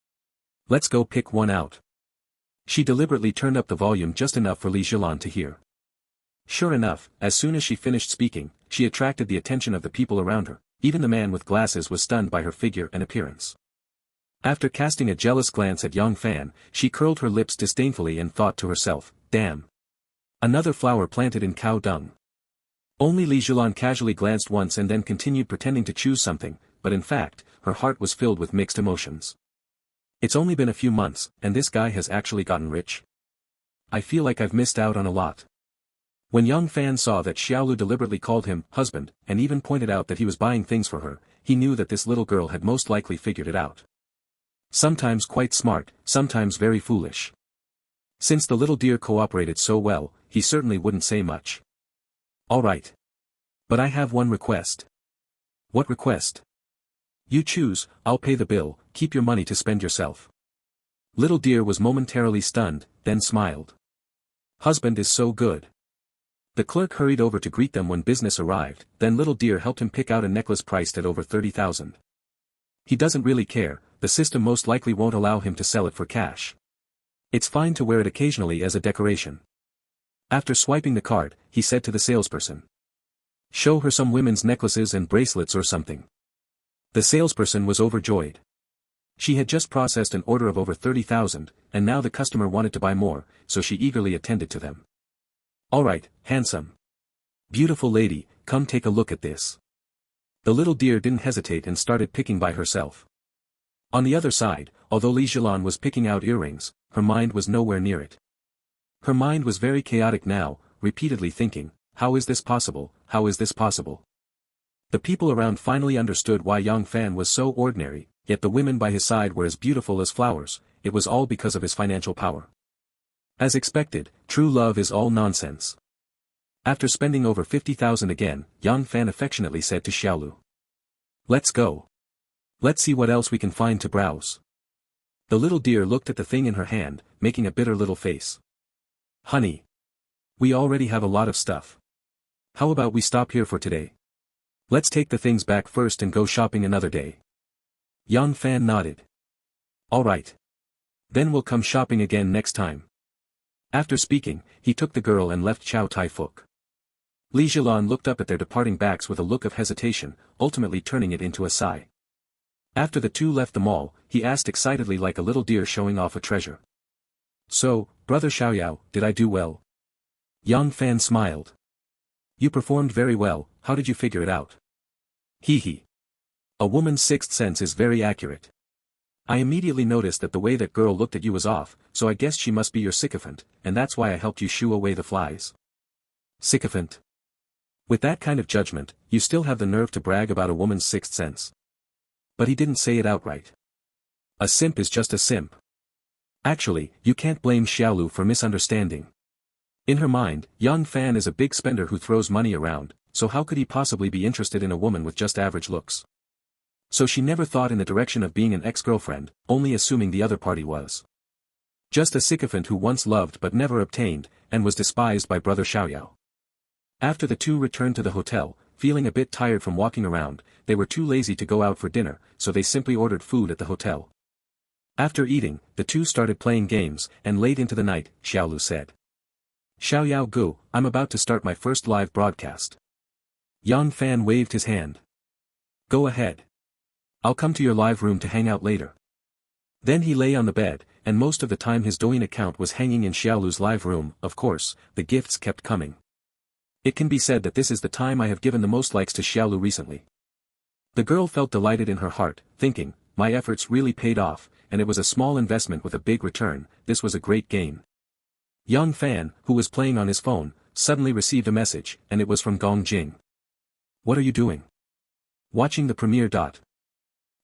Let's go pick one out. She deliberately turned up the volume just enough for Li Jilan to hear. Sure enough, as soon as she finished speaking, she attracted the attention of the people around her. Even the man with glasses was stunned by her figure and appearance. After casting a jealous glance at Yang Fan, she curled her lips disdainfully and thought to herself, damn. Another flower planted in cow dung. Only Li Jilan casually glanced once and then continued pretending to choose something, but in fact, her heart was filled with mixed emotions. It's only been a few months, and this guy has actually gotten rich. I feel like I've missed out on a lot. When Yang Fan saw that Xiaolu deliberately called him husband, and even pointed out that he was buying things for her, he knew that this little girl had most likely figured it out. Sometimes quite smart, sometimes very foolish. Since the little deer cooperated so well, he certainly wouldn't say much. All right. But I have one request. What request? You choose, I'll pay the bill, keep your money to spend yourself. Little deer was momentarily stunned, then smiled. Husband is so good. The clerk hurried over to greet them when business arrived, then little deer helped him pick out a necklace priced at over 30,000. He doesn't really care, the system most likely won't allow him to sell it for cash. It's fine to wear it occasionally as a decoration. After swiping the card, he said to the salesperson. Show her some women's necklaces and bracelets or something. The salesperson was overjoyed. She had just processed an order of over 30,000, and now the customer wanted to buy more, so she eagerly attended to them. All right, handsome. Beautiful lady, come take a look at this. The little deer didn't hesitate and started picking by herself. On the other side, although Li Jilan was picking out earrings, her mind was nowhere near it. Her mind was very chaotic now, repeatedly thinking, how is this possible, how is this possible? The people around finally understood why Yang Fan was so ordinary, yet the women by his side were as beautiful as flowers. It was all because of his financial power. As expected, true love is all nonsense. After spending over 50,000 again, Yang Fan affectionately said to Xiaolu. Let's go. Let's see what else we can find to browse. The little deer looked at the thing in her hand, making a bitter little face. Honey. We already have a lot of stuff. How about we stop here for today? Let's take the things back first and go shopping another day. Yang Fan nodded. All right. Then we'll come shopping again next time. After speaking, he took the girl and left Chow Tai Fook. Li Jilan looked up at their departing backs with a look of hesitation, ultimately turning it into a sigh. After the two left the mall, he asked excitedly like a little deer showing off a treasure. So, brother Xiaoyao, did I do well? Yang Fan smiled. You performed very well, how did you figure it out? Hee hee. A woman's sixth sense is very accurate. I immediately noticed that the way that girl looked at you was off, so I guessed she must be your sycophant, and that's why I helped you shoo away the flies. Sycophant. With that kind of judgment, you still have the nerve to brag about a woman's sixth sense. But he didn't say it outright. A simp is just a simp. Actually, you can't blame Xiaolu for misunderstanding. In her mind, Yang Fan is a big spender who throws money around, so how could he possibly be interested in a woman with just average looks? So she never thought in the direction of being an ex-girlfriend, only assuming the other party was just a sycophant who once loved but never obtained, and was despised by brother Xiaoyao. After the two returned to the hotel, feeling a bit tired from walking around, they were too lazy to go out for dinner, so they simply ordered food at the hotel. After eating, the two started playing games, and late into the night, Xiaolu said. Xiaoyao Gu, I'm about to start my first live broadcast. Yang Fan waved his hand. Go ahead. I'll come to your live room to hang out later. Then he lay on the bed, and most of the time his Douyin account was hanging in Xiaolu's live room. Of course, the gifts kept coming. It can be said that this is the time I have given the most likes to Xiaolu recently. The girl felt delighted in her heart, thinking, my efforts really paid off, and it was a small investment with a big return. This was a great gain. Yang Fan, who was playing on his phone, suddenly received a message, and it was from Gong Jing. What are you doing? Watching the premiere.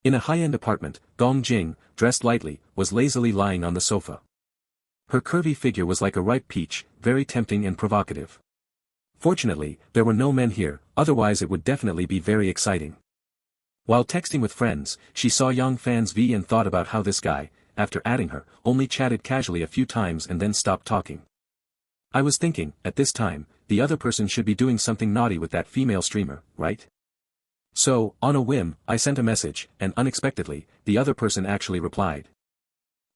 In a high-end apartment, Gong Jing, dressed lightly, was lazily lying on the sofa. Her curvy figure was like a ripe peach, very tempting and provocative. Fortunately, there were no men here, otherwise it would definitely be very exciting. While texting with friends, she saw Yang Fan's V and thought about how this guy, after adding her, only chatted casually a few times and then stopped talking. I was thinking, at this time, the other person should be doing something naughty with that female streamer, right? So, on a whim, I sent a message, and unexpectedly, the other person actually replied.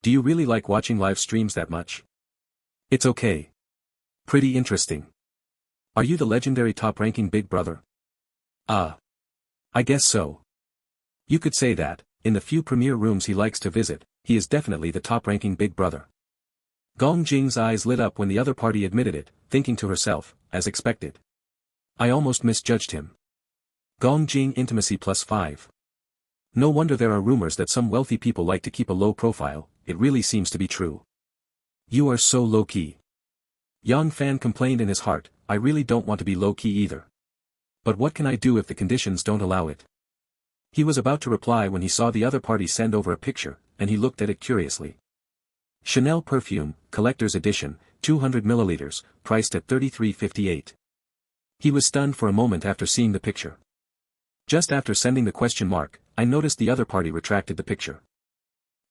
Do you really like watching live streams that much? It's okay. Pretty interesting. Are you the legendary top-ranking Big Brother? I guess so. You could say that, in the few premiere rooms he likes to visit, he is definitely the top-ranking Big Brother. Gong Jing's eyes lit up when the other party admitted it, thinking to herself, as expected. I almost misjudged him. Gong Jing intimacy +5. No wonder there are rumors that some wealthy people like to keep a low profile, it really seems to be true. You are so low-key. Yang Fan complained in his heart, I really don't want to be low-key either. But what can I do if the conditions don't allow it? He was about to reply when he saw the other party send over a picture, and he looked at it curiously. Chanel perfume, collector's edition, 200 milliliters, priced at $33.58. He was stunned for a moment after seeing the picture. Just after sending the question mark, I noticed the other party retracted the picture.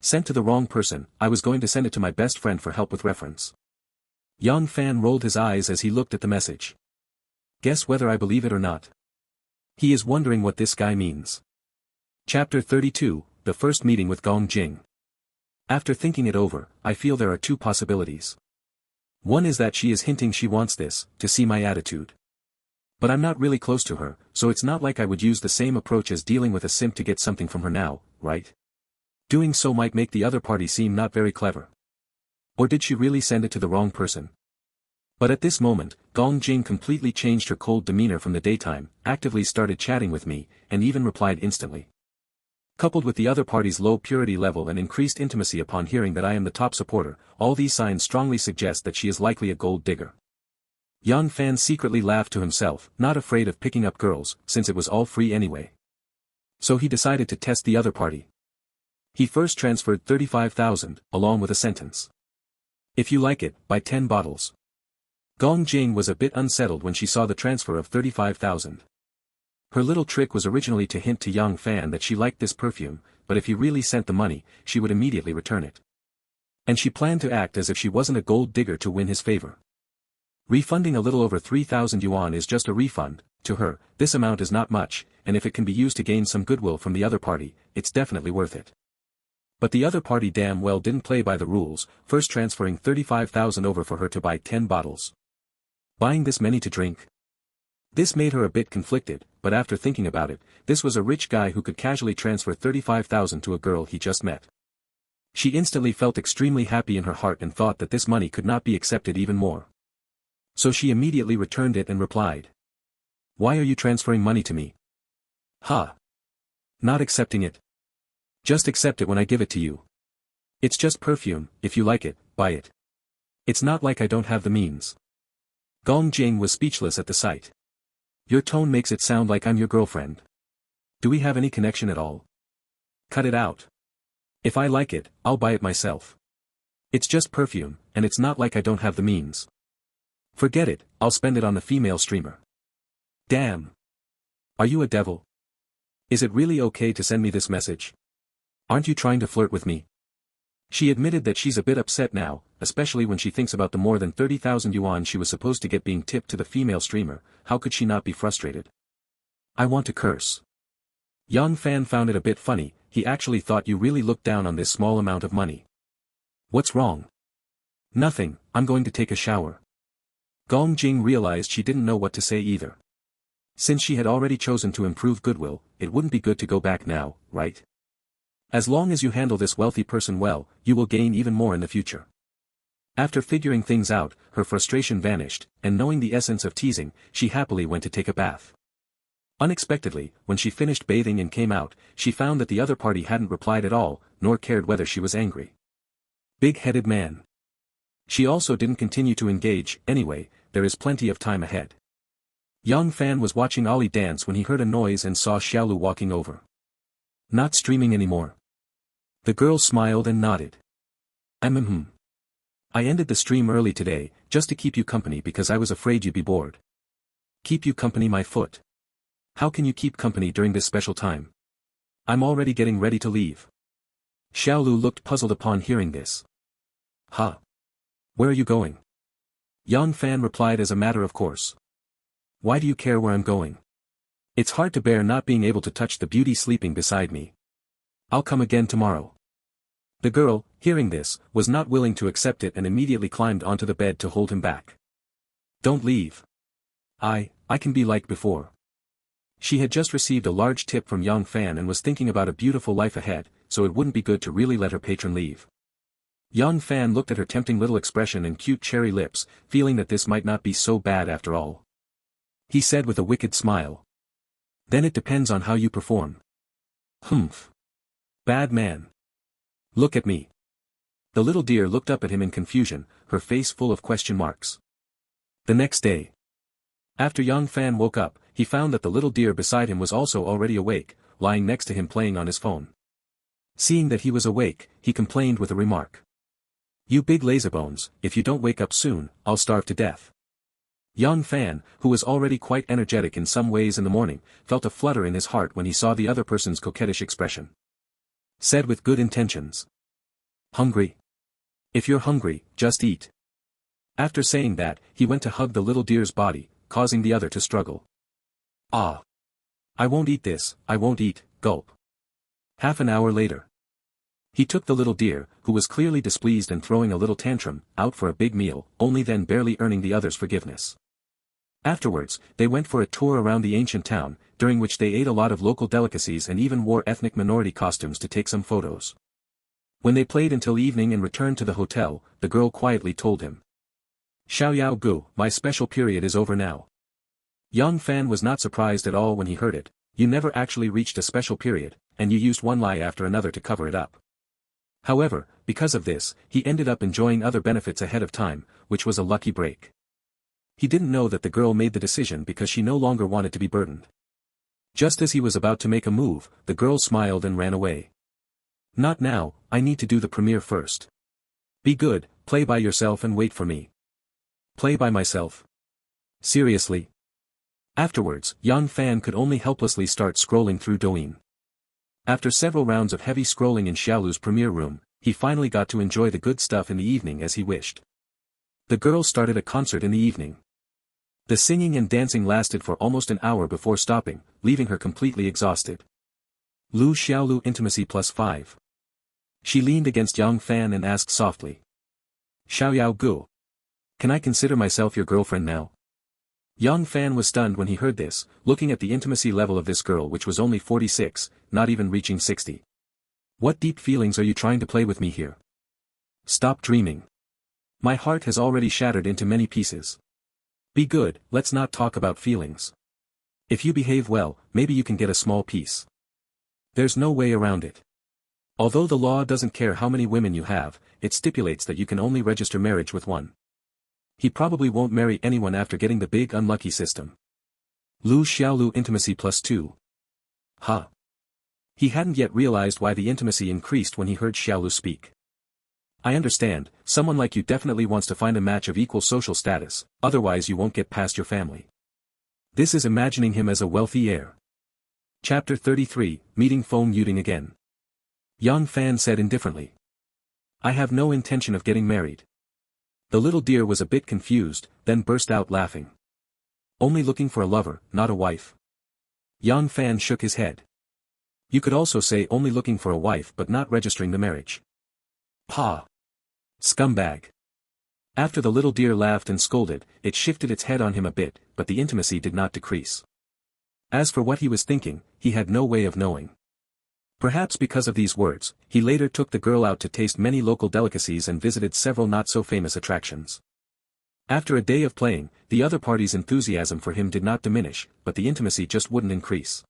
Sent to the wrong person, I was going to send it to my best friend for help with reference. Yang Fan rolled his eyes as he looked at the message. Guess whether I believe it or not. He is wondering what this guy means. Chapter 32, The First Meeting with Gong Jing. After thinking it over, I feel there are two possibilities. One is that she is hinting she wants this, to see my attitude. But I'm not really close to her, so it's not like I would use the same approach as dealing with a simp to get something from her now, right? Doing so might make the other party seem not very clever. Or did she really send it to the wrong person? But at this moment, Gong Jing completely changed her cold demeanor from the daytime, actively started chatting with me, and even replied instantly. Coupled with the other party's low purity level and increased intimacy upon hearing that I am the top supporter, all these signs strongly suggest that she is likely a gold digger. Yang Fan secretly laughed to himself, not afraid of picking up girls, since it was all free anyway. So he decided to test the other party. He first transferred 35,000, along with a sentence. If you like it, buy 10 bottles. Gong Jing was a bit unsettled when she saw the transfer of 35,000. Her little trick was originally to hint to Yang Fan that she liked this perfume, but if he really sent the money, she would immediately return it. And she planned to act as if she wasn't a gold digger to win his favor. Refunding a little over 3,000 yuan is just a refund. To her, this amount is not much, and if it can be used to gain some goodwill from the other party, it's definitely worth it. But the other party damn well didn't play by the rules, first transferring 35,000 over for her to buy 10 bottles. Buying this many to drink? This made her a bit conflicted, but after thinking about it, this was a rich guy who could casually transfer 35,000 to a girl he just met. She instantly felt extremely happy in her heart and thought that this money could not be accepted even more. So she immediately returned it and replied. Why are you transferring money to me? Ha! Not accepting it. Just accept it when I give it to you. It's just perfume, if you like it, buy it. It's not like I don't have the means. Gong Jing was speechless at the sight. Your tone makes it sound like I'm your girlfriend. Do we have any connection at all? Cut it out. If I like it, I'll buy it myself. It's just perfume, and it's not like I don't have the means. Forget it, I'll spend it on the female streamer. Damn. Are you a devil? Is it really okay to send me this message? Aren't you trying to flirt with me? She admitted that she's a bit upset now, especially when she thinks about the more than 30,000 yuan she was supposed to get being tipped to the female streamer. How could she not be frustrated? I want to curse. Yang Fan found it a bit funny, he actually thought you really looked down on this small amount of money. What's wrong? Nothing, I'm going to take a shower. Gong Jing realized she didn't know what to say either. Since she had already chosen to improve goodwill, it wouldn't be good to go back now, right? As long as you handle this wealthy person well, you will gain even more in the future. After figuring things out, her frustration vanished, and knowing the essence of teasing, she happily went to take a bath. Unexpectedly, when she finished bathing and came out, she found that the other party hadn't replied at all, nor cared whether she was angry. Big-headed man. She also didn't continue to engage, anyway, there is plenty of time ahead. Yang Fan was watching Ollie dance when he heard a noise and saw Xiaolu walking over. Not streaming anymore. The girl smiled and nodded. I ended the stream early today, just to keep you company because I was afraid you'd be bored. Keep you company my foot. How can you keep company during this special time? I'm already getting ready to leave. Xiaolu looked puzzled upon hearing this. Huh? Where are you going? Yang Fan replied as a matter of course. Why do you care where I'm going? It's hard to bear not being able to touch the beauty sleeping beside me. I'll come again tomorrow. The girl, hearing this, was not willing to accept it and immediately climbed onto the bed to hold him back. Don't leave. I can be like before. She had just received a large tip from Yang Fan and was thinking about a beautiful life ahead, so it wouldn't be good to really let her patron leave. Yang Fan looked at her tempting little expression and cute cherry lips, feeling that this might not be so bad after all. He said with a wicked smile. Then it depends on how you perform. Humph. Bad man. Look at me. The little deer looked up at him in confusion, her face full of question marks. The next day. After Yang Fan woke up, he found that the little deer beside him was also already awake, lying next to him playing on his phone. Seeing that he was awake, he complained with a remark. You big lazybones, if you don't wake up soon, I'll starve to death. Yang Fan, who was already quite energetic in some ways in the morning, felt a flutter in his heart when he saw the other person's coquettish expression. Said with good intentions. Hungry? If you're hungry, just eat. After saying that, he went to hug the little deer's body, causing the other to struggle. Ah! I won't eat this, I won't eat, gulp. Half an hour later. He took the little deer, who was clearly displeased and throwing a little tantrum, out for a big meal, only then barely earning the other's forgiveness. Afterwards, they went for a tour around the ancient town, during which they ate a lot of local delicacies and even wore ethnic minority costumes to take some photos. When they played until evening and returned to the hotel, the girl quietly told him. Xiao Yao Gu, my special period is over now. Yang Fan was not surprised at all when he heard it. You never actually reached a special period, and you used one lie after another to cover it up. However, because of this, he ended up enjoying other benefits ahead of time, which was a lucky break. He didn't know that the girl made the decision because she no longer wanted to be burdened. Just as he was about to make a move, the girl smiled and ran away. Not now, I need to do the premiere first. Be good, play by yourself and wait for me. Play by myself? Seriously? Afterwards, Yang Fan could only helplessly start scrolling through Douyin. After several rounds of heavy scrolling in Xiaolu's premiere room, he finally got to enjoy the good stuff in the evening as he wished. The girl started a concert in the evening. The singing and dancing lasted for almost an hour before stopping, leaving her completely exhausted. Lu Xiaolu intimacy +5. She leaned against Yang Fan and asked softly. Xiao Yao Gu. Can I consider myself your girlfriend now? Yang Fan was stunned when he heard this, looking at the intimacy level of this girl which was only 46, not even reaching 60. What deep feelings are you trying to play with me here? Stop dreaming. My heart has already shattered into many pieces. Be good, let's not talk about feelings. If you behave well, maybe you can get a small piece. There's no way around it. Although the law doesn't care how many women you have, it stipulates that you can only register marriage with one. He probably won't marry anyone after getting the big unlucky system. Lu Xiaolu intimacy +2. Huh. He hadn't yet realized why the intimacy increased when he heard Xiaolu speak. I understand, someone like you definitely wants to find a match of equal social status, otherwise you won't get past your family. This is imagining him as a wealthy heir. Chapter 33, Meeting Feng Yuding again. Yang Fan said indifferently. I have no intention of getting married. The little deer was a bit confused, then burst out laughing. Only looking for a lover, not a wife. Yang Fan shook his head. You could also say only looking for a wife but not registering the marriage. Pa! Scumbag! After the little deer laughed and scolded, it shifted its head on him a bit, but the intimacy did not decrease. As for what he was thinking, he had no way of knowing. Perhaps because of these words, he later took the girl out to taste many local delicacies and visited several not-so-famous attractions. After a day of playing, the other party's enthusiasm for him did not diminish, but the intimacy just wouldn't increase.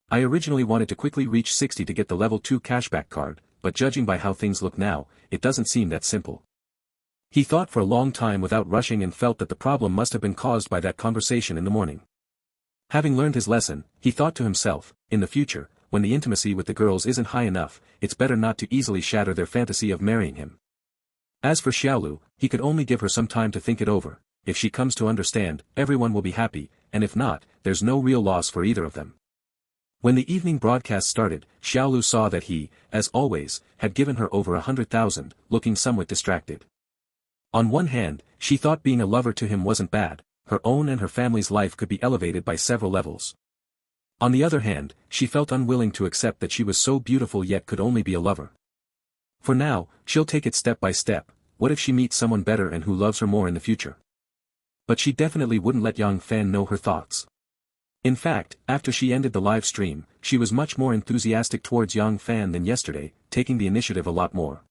I originally wanted to quickly reach 60 to get the level 2 cashback card, but judging by how things look now, it doesn't seem that simple. He thought for a long time without rushing and felt that the problem must have been caused by that conversation in the morning. Having learned his lesson, he thought to himself, in the future, when the intimacy with the girls isn't high enough, it's better not to easily shatter their fantasy of marrying him. As for Xiaolu, he could only give her some time to think it over. If she comes to understand, everyone will be happy, and if not, there's no real loss for either of them. When the evening broadcast started, Xiaolu saw that he, as always, had given her over 100,000, looking somewhat distracted. On one hand, she thought being a lover to him wasn't bad, her own and her family's life could be elevated by several levels. On the other hand, she felt unwilling to accept that she was so beautiful yet could only be a lover. For now, she'll take it step by step. What if she meets someone better and who loves her more in the future? But she definitely wouldn't let Yang Fan know her thoughts. In fact, after she ended the live stream, she was much more enthusiastic towards Yang Fan than yesterday, taking the initiative a lot more.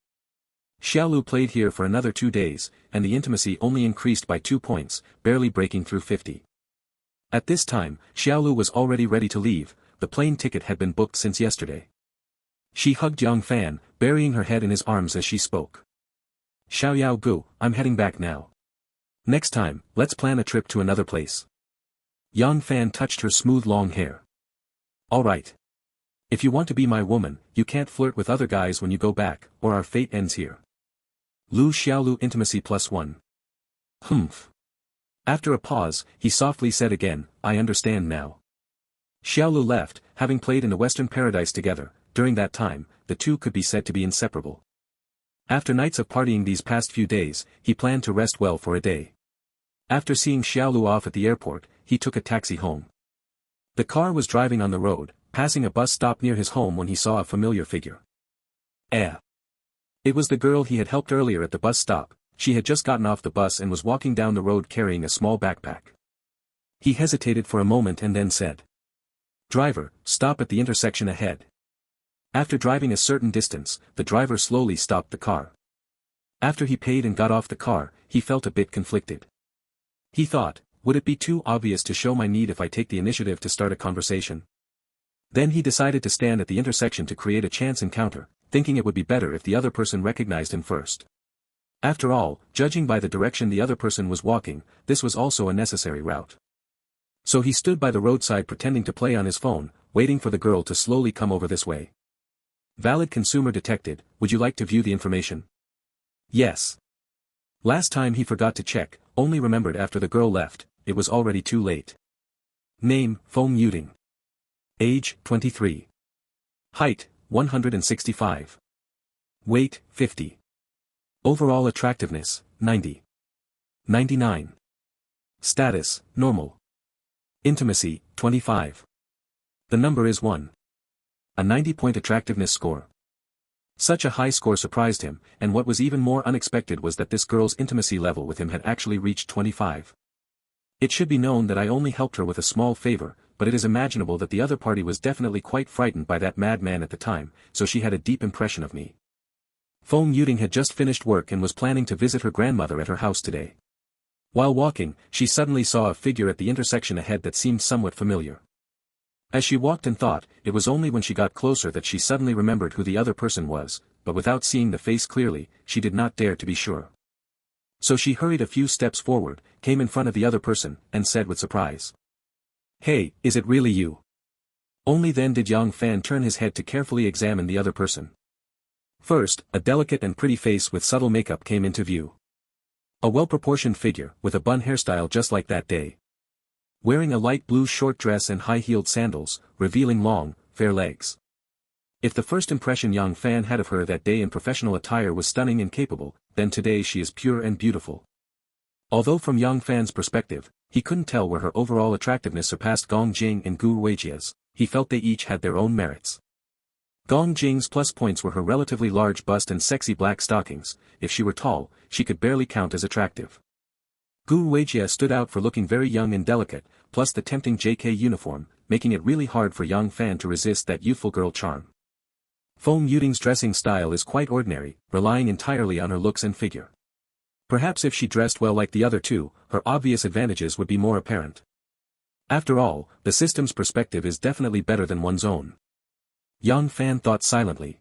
Xiaolu played here for another 2 days, and the intimacy only increased by 2 points, barely breaking through 50. At this time, Xiaolu was already ready to leave, the plane ticket had been booked since yesterday. She hugged Yang Fan, burying her head in his arms as she spoke. Xiaoyao Gu, I'm heading back now. Next time, let's plan a trip to another place. Yang Fan touched her smooth long hair. Alright. If you want to be my woman, you can't flirt with other guys when you go back, or our fate ends here. Lu Xiaolu intimacy +1. Humph. After a pause, he softly said again, I understand now. Xiaolu left, having played in the Western Paradise together. During that time, the two could be said to be inseparable. After nights of partying these past few days, he planned to rest well for a day. After seeing Xiaolu off at the airport, he took a taxi home. The car was driving on the road, passing a bus stop near his home when he saw a familiar figure. It was the girl he had helped earlier at the bus stop. She had just gotten off the bus and was walking down the road carrying a small backpack. He hesitated for a moment and then said, Driver, stop at the intersection ahead. After driving a certain distance, the driver slowly stopped the car. After he paid and got off the car, he felt a bit conflicted. He thought, would it be too obvious to show my need if I take the initiative to start a conversation? Then he decided to stand at the intersection to create a chance encounter, thinking it would be better if the other person recognized him first. After all, judging by the direction the other person was walking, this was also a necessary route. So he stood by the roadside pretending to play on his phone, waiting for the girl to slowly come over this way. Valid consumer detected, would you like to view the information? Yes. Last time he forgot to check, only remembered after the girl left, it was already too late. Name, Feng Yuding. Age, 23. Height, 165. Weight, 50. Overall attractiveness, 90. 99. Status, normal. Intimacy, 25. The number is 1. A 90-point attractiveness score. Such a high score surprised him, and what was even more unexpected was that this girl's intimacy level with him had actually reached 25. It should be known that I only helped her with a small favor, but it is imaginable that the other party was definitely quite frightened by that madman at the time, so she had a deep impression of me. Feng Yuding had just finished work and was planning to visit her grandmother at her house today. While walking, she suddenly saw a figure at the intersection ahead that seemed somewhat familiar. As she walked and thought, it was only when she got closer that she suddenly remembered who the other person was, but without seeing the face clearly, she did not dare to be sure. So she hurried a few steps forward, came in front of the other person, and said with surprise. Hey, is it really you? Only then did Yang Fan turn his head to carefully examine the other person. First, a delicate and pretty face with subtle makeup came into view. A well-proportioned figure, with a bun hairstyle just like that day. Wearing a light blue short dress and high-heeled sandals, revealing long, fair legs. If the first impression Yang Fan had of her that day in professional attire was stunning and capable, then today she is pure and beautiful. Although from Yang Fan's perspective, he couldn't tell where her overall attractiveness surpassed Gong Jing and Gu Weijia's, he felt they each had their own merits. Gong Jing's plus points were her relatively large bust and sexy black stockings. If she were tall, she could barely count as attractive. Gu Weijia stood out for looking very young and delicate, plus the tempting JK uniform, making it really hard for Yang Fan to resist that youthful girl charm. Feng Yuding's dressing style is quite ordinary, relying entirely on her looks and figure. Perhaps if she dressed well like the other two, her obvious advantages would be more apparent. After all, the system's perspective is definitely better than one's own. Yang Fan thought silently.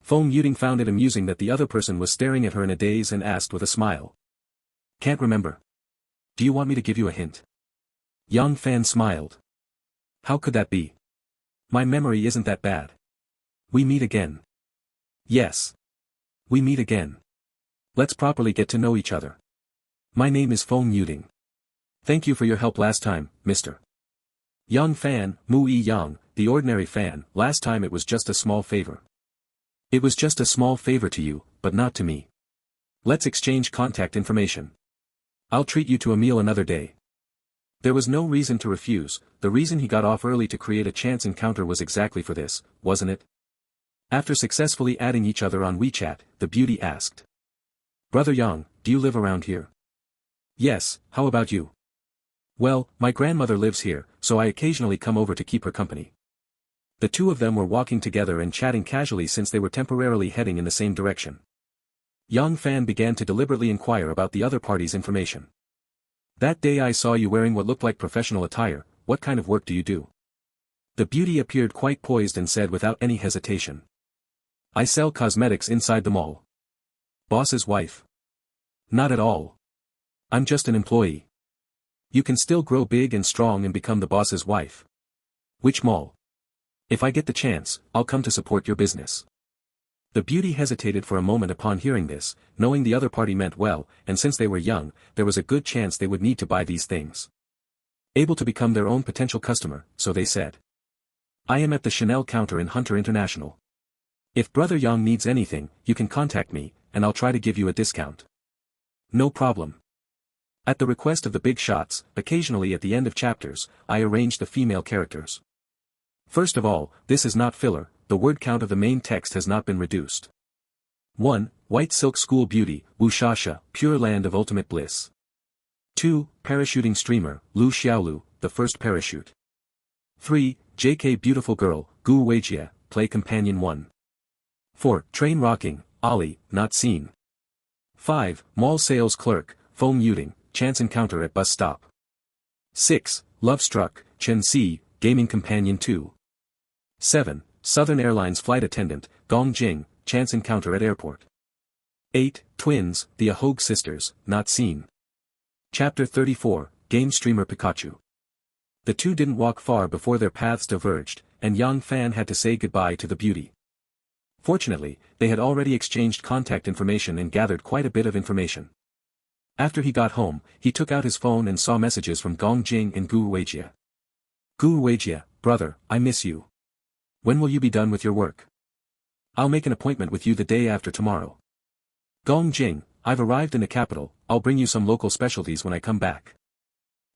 Feng Yuding found it amusing that the other person was staring at her in a daze and asked with a smile. Can't remember. Do you want me to give you a hint? Yang Fan smiled. How could that be? My memory isn't that bad. We meet again. Yes. We meet again. Let's properly get to know each other. My name is Feng Yuding. Thank you for your help last time, Mr. Yang Fan, Mu Yi Yang, the ordinary fan. Last time it was just a small favor. It was just a small favor to you, but not to me. Let's exchange contact information. I'll treat you to a meal another day. There was no reason to refuse. The reason he got off early to create a chance encounter was exactly for this, wasn't it? After successfully adding each other on WeChat, the beauty asked. Brother Yang, do you live around here? Yes, how about you? Well, my grandmother lives here, so I occasionally come over to keep her company. The two of them were walking together and chatting casually since they were temporarily heading in the same direction. Yang Fan began to deliberately inquire about the other party's information. That day I saw you wearing what looked like professional attire. What kind of work do you do? The beauty appeared quite poised and said without any hesitation. I sell cosmetics inside the mall. Boss's wife? Not at all. I'm just an employee. You can still grow big and strong and become the boss's wife. Which mall? If I get the chance, I'll come to support your business. The beauty hesitated for a moment upon hearing this, knowing the other party meant well, and since they were young, there was a good chance they would need to buy these things. Able to become their own potential customer, so they said. I am at the Chanel counter in Hunter International. If Brother Yang needs anything, you can contact me, and I'll try to give you a discount. No problem. At the request of the big shots, occasionally at the end of chapters, I arranged the female characters. First of all, this is not filler, the word count of the main text has not been reduced. 1. White Silk School Beauty, Wu Shasha, Pure Land of Ultimate Bliss. 2. Parachuting Streamer, Lu Xiaolu, The First Parachute. 3. JK Beautiful Girl, Gu Weijia, Play Companion 1. 4. Train Rocking, Ali, Not Seen. 5. Mall Sales Clerk, Phone Muting, Chance Encounter at Bus Stop. 6. Love Struck, Chen Si, Gaming Companion 2. 7. Southern Airlines Flight Attendant, Gong Jing, Chance Encounter at Airport. 8. Twins, The Ahog Sisters, Not Seen. Chapter 34, Game Streamer Pikachu. The two didn't walk far before their paths diverged, and Yang Fan had to say goodbye to the beauty. Fortunately, they had already exchanged contact information and gathered quite a bit of information. After he got home, he took out his phone and saw messages from Gong Jing and Gu Weijia. Gu Weijia, brother, I miss you. When will you be done with your work? I'll make an appointment with you the day after tomorrow. Gong Jing, I've arrived in the capital, I'll bring you some local specialties when I come back.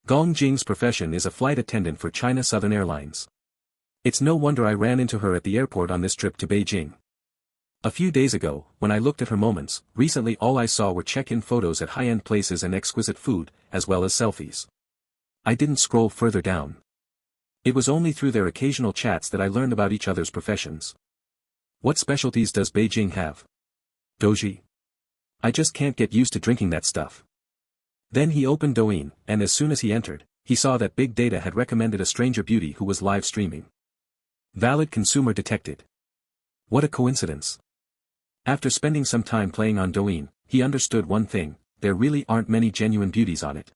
Gong Jing's profession is a flight attendant for China Southern Airlines. It's no wonder I ran into her at the airport on this trip to Beijing. A few days ago, when I looked at her moments, recently all I saw were check-in photos at high-end places and exquisite food, as well as selfies. I didn't scroll further down. It was only through their occasional chats that I learned about each other's professions. What specialties does Beijing have? Doji. I just can't get used to drinking that stuff. Then he opened Douyin, and as soon as he entered, he saw that Big Data had recommended a stranger beauty who was live streaming. Valid consumer detected. What a coincidence. After spending some time playing on Douyin, he understood one thing, there really aren't many genuine beauties on it.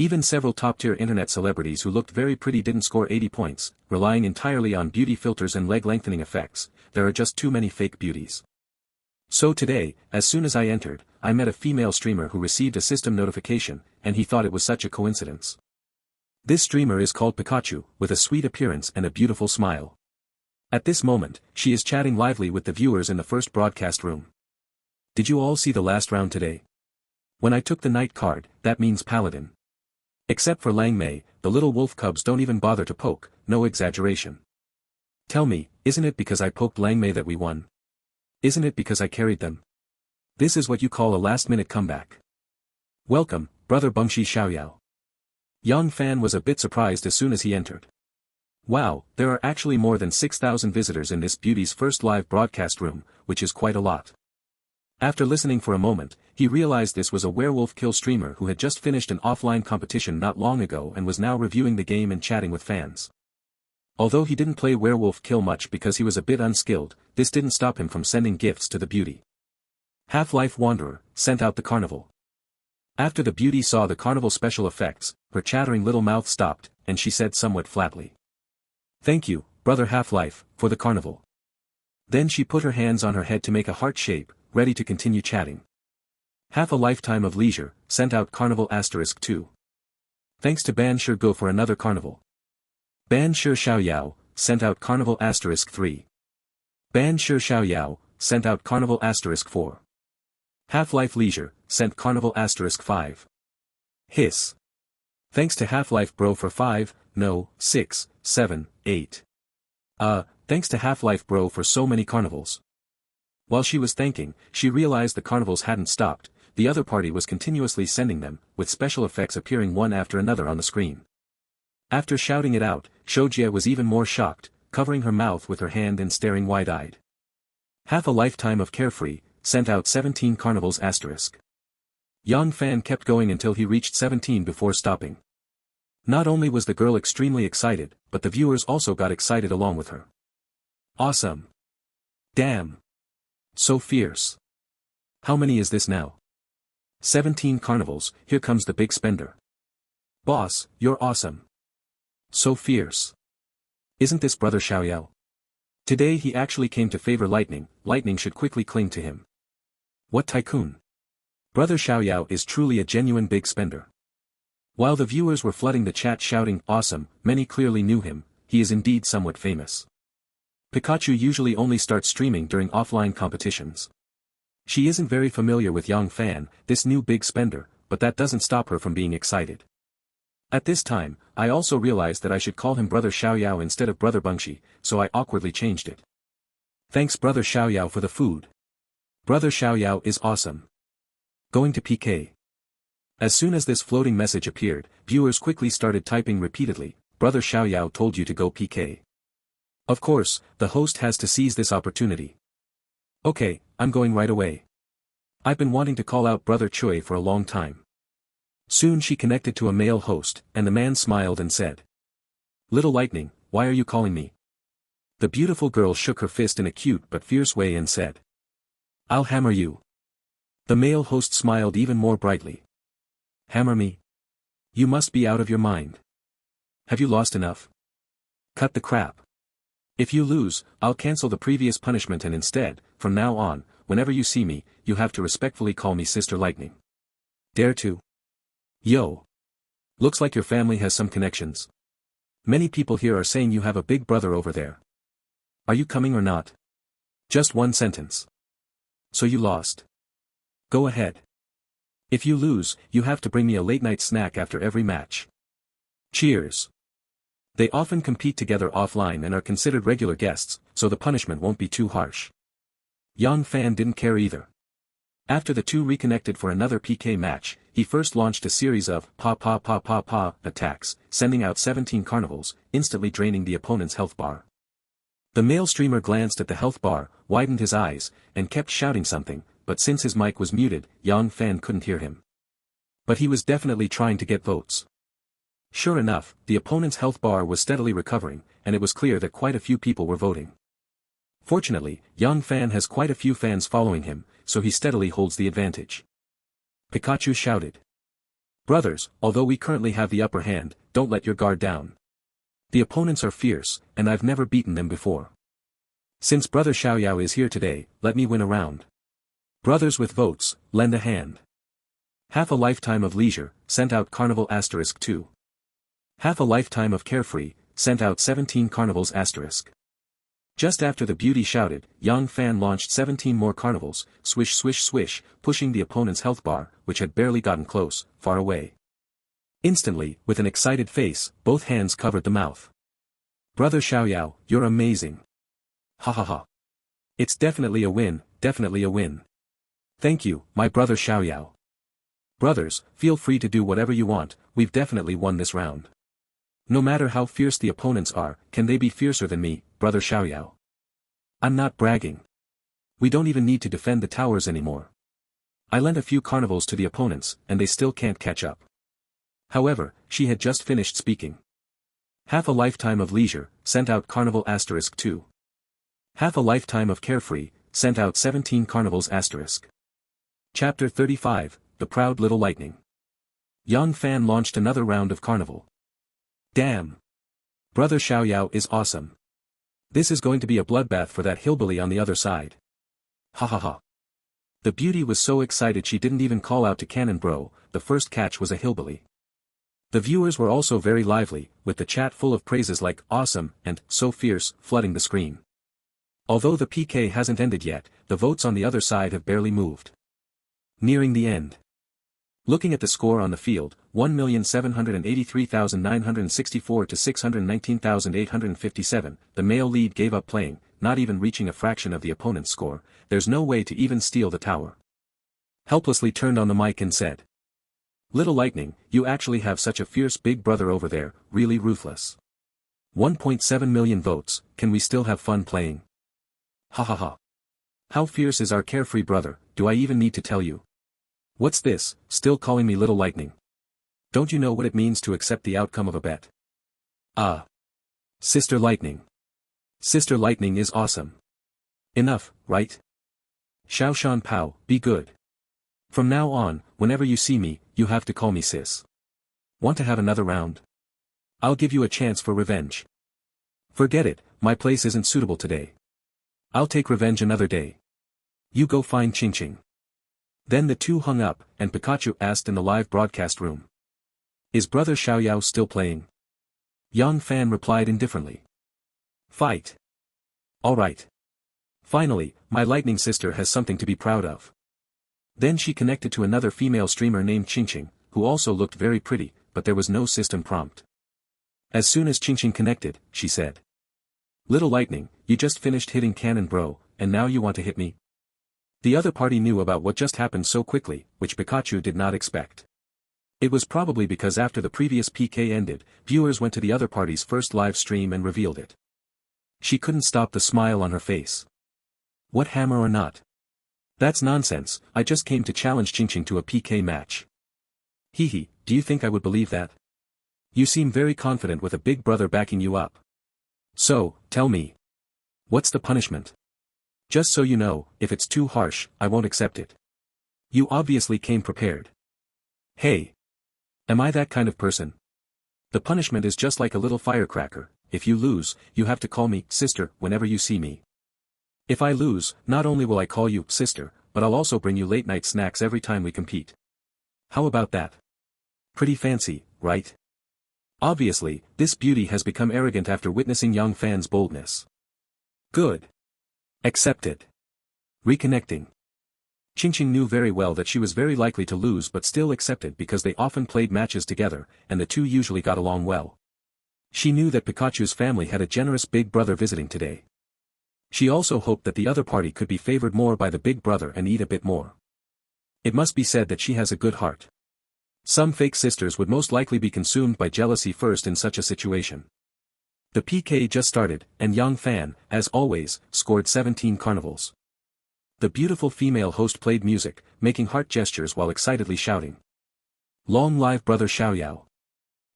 Even several top-tier internet celebrities who looked very pretty didn't score 80 points, relying entirely on beauty filters and leg-lengthening effects. There are just too many fake beauties. So today, as soon as I entered, I met a female streamer who received a system notification, and he thought it was such a coincidence. This streamer is called Pikachu, with a sweet appearance and a beautiful smile. At this moment, she is chatting lively with the viewers in the first broadcast room. Did you all see the last round today? When I took the knight card, that means paladin. Except for Lang Mei, the little wolf cubs don't even bother to poke, no exaggeration. Tell me, isn't it because I poked Lang Mei that we won? Isn't it because I carried them? This is what you call a last-minute comeback. Welcome, brother Bungshi Xiaoyao. Yang Fan was a bit surprised as soon as he entered. Wow, there are actually more than 6,000 visitors in this beauty's first live broadcast room, which is quite a lot. After listening for a moment, he realized this was a werewolf kill streamer who had just finished an offline competition not long ago and was now reviewing the game and chatting with fans. Although he didn't play werewolf kill much because he was a bit unskilled, this didn't stop him from sending gifts to the beauty. Half-Life Wanderer, sent out the carnival. After the beauty saw the carnival special effects, her chattering little mouth stopped, and she said somewhat flatly. Thank you, brother Half-Life, for the carnival. Then she put her hands on her head to make a heart shape, ready to continue chatting. Half a lifetime of leisure, sent out carnival *2. Thanks to Ban Shi Go for another carnival. Ban Shi Xiaoyao, sent out carnival *3. Ban Shi Xiaoyao, sent out carnival *4. Half-Life Leisure, sent Carnival * 5. Hiss. Thanks to Half-Life Bro for 5, no, 6, 7, 8. Thanks to Half-Life Bro for so many carnivals. While she was thanking, she realized the carnivals hadn't stopped, the other party was continuously sending them, with special effects appearing one after another on the screen. After shouting it out, Shoujie was even more shocked, covering her mouth with her hand and staring wide-eyed. Half a lifetime of carefree, sent out 17 carnivals *. Yang Fan kept going until he reached 17 before stopping. Not only was the girl extremely excited, but the viewers also got excited along with her. Awesome! Damn! So fierce! How many is this now? 17 carnivals, here comes the big spender. Boss, you're awesome! So fierce! Isn't this brother Xiaoyao? Today he actually came to favor lightning should quickly cling to him. What tycoon? Brother Xiaoyao is truly a genuine big spender. While the viewers were flooding the chat shouting, awesome, many clearly knew him, he is indeed somewhat famous. Pikachu usually only starts streaming during offline competitions. She isn't very familiar with Yang Fan, this new big spender, but that doesn't stop her from being excited. At this time, I also realized that I should call him Brother Xiaoyao instead of Brother Bungshi, so I awkwardly changed it. Thanks Brother Xiaoyao for the food. Brother Xiaoyao is awesome. Going to PK. As soon as this floating message appeared, viewers quickly started typing repeatedly, Brother Xiaoyao told you to go PK. Of course, the host has to seize this opportunity. Okay, I'm going right away. I've been wanting to call out Brother Chui for a long time. Soon she connected to a male host, and the man smiled and said. Little Lightning, why are you calling me? The beautiful girl shook her fist in a cute but fierce way and said. I'll hammer you. The male host smiled even more brightly. Hammer me? You must be out of your mind. Have you lost enough? Cut the crap. If you lose, I'll cancel the previous punishment and instead, from now on, whenever you see me, you have to respectfully call me Sister Lightning. Dare to? Yo. Looks like your family has some connections. Many people here are saying you have a big brother over there. Are you coming or not? Just one sentence. So you lost. Go ahead. If you lose, you have to bring me a late-night snack after every match. Cheers. They often compete together offline and are considered regular guests, so the punishment won't be too harsh. Yang Fan didn't care either. After the two reconnected for another PK match, he first launched a series of pa attacks, sending out 17 carnivals, instantly draining the opponent's health bar. The male streamer glanced at the health bar, widened his eyes, and kept shouting something, but since his mic was muted, Yang Fan couldn't hear him. But he was definitely trying to get votes. Sure enough, the opponent's health bar was steadily recovering, and it was clear that quite a few people were voting. Fortunately, Yang Fan has quite a few fans following him, so he steadily holds the advantage. Pikachu shouted. Brothers, although we currently have the upper hand, don't let your guard down. The opponents are fierce, and I've never beaten them before. Since Brother Xiaoyao is here today, let me win a round. Brothers with votes, lend a hand. Half a lifetime of leisure, sent out Carnival * 2. Half a lifetime of carefree, sent out 17 carnivals *. Just after the beauty shouted, Yang Fan launched 17 more carnivals, swish swish swish, pushing the opponent's health bar, which had barely gotten close, far away. Instantly, with an excited face, both hands covered the mouth. Brother Xiaoyao, you're amazing. Ha ha ha. It's definitely a win, definitely a win. Thank you, my brother Xiaoyao. Brothers, feel free to do whatever you want, we've definitely won this round. No matter how fierce the opponents are, can they be fiercer than me, Brother Xiaoyao? I'm not bragging. We don't even need to defend the towers anymore. I lent a few carnivals to the opponents, and they still can't catch up. However, she had just finished speaking. Half a lifetime of leisure, sent out Carnival * 2. Half a lifetime of carefree, sent out 17 carnivals *. Chapter 35, The Proud Little Lightning. Yang Fan launched another round of carnival. Damn! Brother Xiaoyao is awesome. This is going to be a bloodbath for that hillbilly on the other side. Ha ha ha. The beauty was so excited she didn't even call out to Cannon Bro, the first catch was a hillbilly. The viewers were also very lively, with the chat full of praises like awesome and so fierce flooding the screen. Although the PK hasn't ended yet, the votes on the other side have barely moved. Nearing the end. Looking at the score on the field, 1,783,964 to 619,857, the male lead gave up playing, not even reaching a fraction of the opponent's score. There's no way to even steal the tower. Helplessly turned on the mic and said, "Little Lightning, you actually have such a fierce big brother over there, really ruthless. 1.7 million votes, can we still have fun playing? Ha ha ha. How fierce is our carefree brother, do I even need to tell you? What's this, still calling me Little Lightning? Don't you know what it means to accept the outcome of a bet? Ah. Sister Lightning. Sister Lightning is awesome. Enough, right? Xiao Shan Pao, be good. From now on, whenever you see me, you have to call me sis. Want to have another round? I'll give you a chance for revenge. Forget it, my place isn't suitable today. I'll take revenge another day. You go find Ching Ching." Then the two hung up, and Pikachu asked in the live broadcast room, "Is brother Xiaoyao still playing?" Yang Fan replied indifferently, "Fight. Alright. Finally, my lightning sister has something to be proud of." Then she connected to another female streamer named Ching Ching, who also looked very pretty, but there was no system prompt. As soon as Ching Ching connected, she said, "Little Lightning, you just finished hitting Cannon Bro, and now you want to hit me?" The other party knew about what just happened so quickly, which Pikachu did not expect. It was probably because after the previous PK ended, viewers went to the other party's first live stream and revealed it. She couldn't stop the smile on her face. What, hammer or not? That's nonsense, I just came to challenge Ching Ching to a PK match. Hee, do you think I would believe that? You seem very confident with a big brother backing you up. So, tell me. What's the punishment? Just so you know, if it's too harsh, I won't accept it. You obviously came prepared. Hey. Am I that kind of person? The punishment is just like a little firecracker. If you lose, you have to call me sister whenever you see me. If I lose, not only will I call you sister, but I'll also bring you late-night snacks every time we compete. How about that? Pretty fancy, right? Obviously, this beauty has become arrogant after witnessing Yang Fan's boldness. Good. Accepted. Reconnecting. Ching Ching knew very well that she was very likely to lose but still accepted because they often played matches together, and the two usually got along well. She knew that Pikachu's family had a generous big brother visiting today. She also hoped that the other party could be favored more by the big brother and eat a bit more. It must be said that she has a good heart. Some fake sisters would most likely be consumed by jealousy first in such a situation. The PK just started, and Yang Fan, as always, scored 17 carnivals. The beautiful female host played music, making heart gestures while excitedly shouting, "Long live brother Xiaoyao.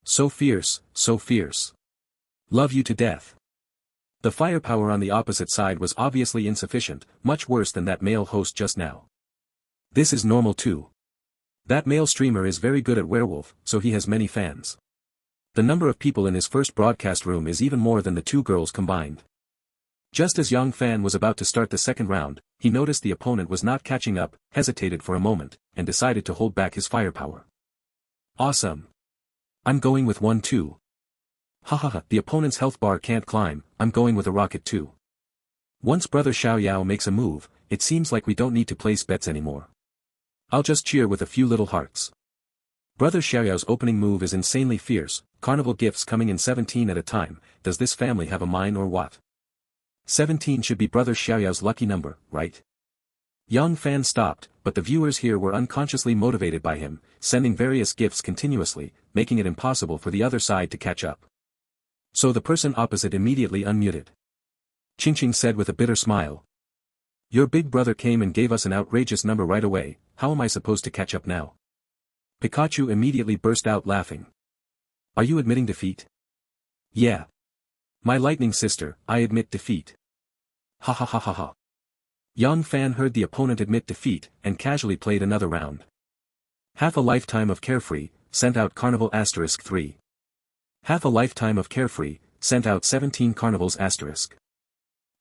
So fierce, so fierce. Love you to death." The firepower on the opposite side was obviously insufficient, much worse than that male host just now. This is normal too. That male streamer is very good at werewolf, so he has many fans. The number of people in his first broadcast room is even more than the two girls combined. Just as Yang Fan was about to start the second round, he noticed the opponent was not catching up, hesitated for a moment, and decided to hold back his firepower. Awesome. I'm going with 1-2. Hahaha, the opponent's health bar can't climb, I'm going with a rocket too. Once brother Xiaoyao makes a move, it seems like we don't need to place bets anymore. I'll just cheer with a few little hearts. Brother Xiaoyao's opening move is insanely fierce, carnival gifts coming in 17 at a time. Does this family have a mind or what? 17 should be brother Xiaoyao's lucky number, right? Yang Fan stopped, but the viewers here were unconsciously motivated by him, sending various gifts continuously, making it impossible for the other side to catch up. So the person opposite immediately unmuted. Ching Ching said with a bitter smile, "Your big brother came and gave us an outrageous number right away, how am I supposed to catch up now?" Pikachu immediately burst out laughing. "Are you admitting defeat?" "Yeah. My lightning sister, I admit defeat." Ha ha ha ha ha. Yang Fan heard the opponent admit defeat, and casually played another round. Half a lifetime of carefree, sent out carnival asterisk 3. Half a lifetime of carefree, sent out 17 carnivals asterisk.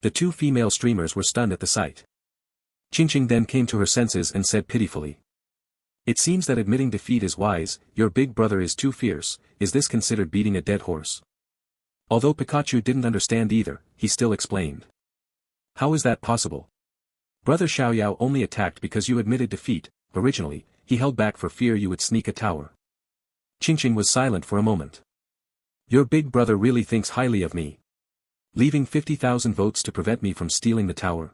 The two female streamers were stunned at the sight. Ching Ching then came to her senses and said pitifully, "It seems that admitting defeat is wise, your big brother is too fierce, is this considered beating a dead horse?" Although Pikachu didn't understand either, he still explained. "How is that possible? Brother Xiaoyao only attacked because you admitted defeat, originally, he held back for fear you would sneak a tower. Qingqing was silent for a moment. Your big brother really thinks highly of me. Leaving 50,000 votes to prevent me from stealing the tower.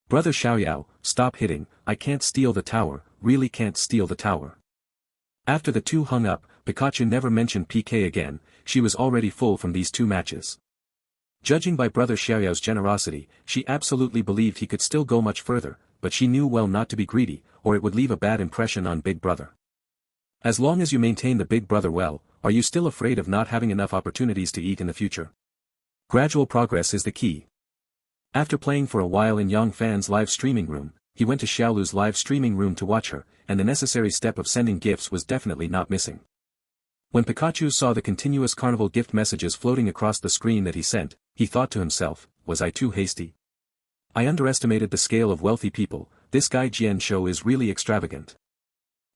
Brother Xiaoyao, stop hitting, I can't steal the tower, really can't steal the tower. After the two hung up, Pikachu never mentioned PK again, she was already full from these two matches. Judging by Brother Xiaoyao's generosity, she absolutely believed he could still go much further, but she knew well not to be greedy, or it would leave a bad impression on Big Brother. As long as you maintain the Big Brother well, are you still afraid of not having enough opportunities to eat in the future? Gradual progress is the key. After playing for a while in Yang Fan's live streaming room, he went to Xiaolu's live streaming room to watch her, and the necessary step of sending gifts was definitely not missing. When Pikachu saw the continuous carnival gift messages floating across the screen that he sent, he thought to himself, was I too hasty? I underestimated the scale of wealthy people, this Guy Jian show is really extravagant.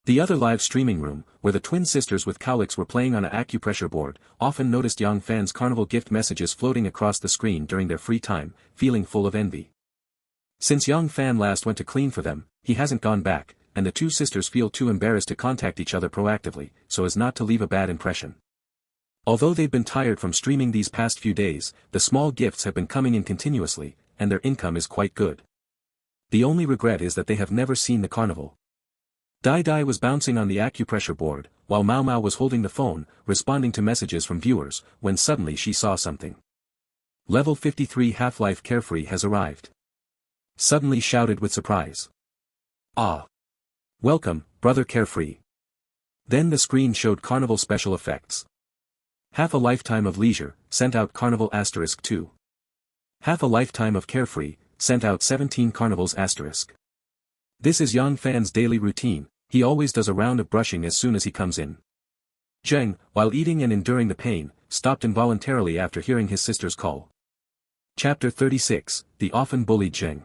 The other live streaming room, where the twin sisters with cowlicks were playing on an acupressure board, often noticed Yang Fan's carnival gift messages floating across the screen during their free time, feeling full of envy. Since Yang Fan last went to clean for them, he hasn't gone back, and the two sisters feel too embarrassed to contact each other proactively, so as not to leave a bad impression. Although they've been tired from streaming these past few days, the small gifts have been coming in continuously, and their income is quite good. The only regret is that they have never seen the carnival. Dai Dai was bouncing on the acupressure board, while Mao Mao was holding the phone, responding to messages from viewers, when suddenly she saw something. Level 53 Half-Life Carefree has arrived. Suddenly shouted with surprise. Ah! Welcome, Brother Carefree. Then the screen showed Carnival special effects. Half a lifetime of leisure, sent out Carnival *2. Half a lifetime of Carefree, sent out 17 Carnivals *. This is Yang Fan's daily routine, he always does a round of brushing as soon as he comes in. Zheng, while eating and enduring the pain, stopped involuntarily after hearing his sister's call. Chapter 36, The Often Bullied Zheng.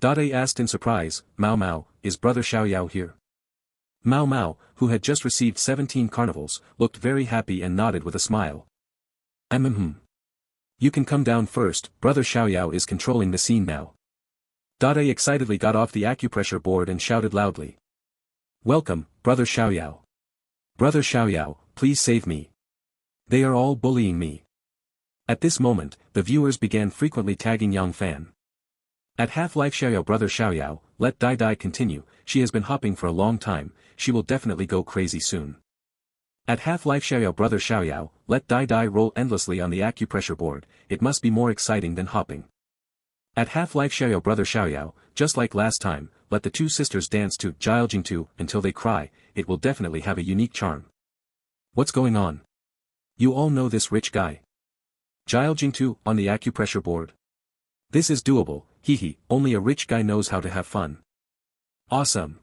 Dade asked in surprise, Mao Mao, is Brother Xiaoyao here? Mao Mao, who had just received 17 carnivals, looked very happy and nodded with a smile. You can come down first, Brother Xiaoyao is controlling the scene now. Dade excitedly got off the acupressure board and shouted loudly. Welcome, Brother Xiaoyao. Brother Xiaoyao, please save me. They are all bullying me. At this moment, the viewers began frequently tagging Yang Fan. At Half-Life Xiaoyao Brother Xiaoyao, let Dai Dai continue, she has been hopping for a long time, she will definitely go crazy soon. At Half-Life Xiaoyao Brother Xiaoyao, let Dai Dai roll endlessly on the acupressure board, it must be more exciting than hopping. At Half-Life Xiaoyao Brother Xiaoyao, just like last time, let the two sisters dance to Jiaojingtu until they cry, it will definitely have a unique charm. What's going on? You all know this rich guy. Jiaojingtu, on the acupressure board. This is doable, hehe, only a rich guy knows how to have fun. Awesome.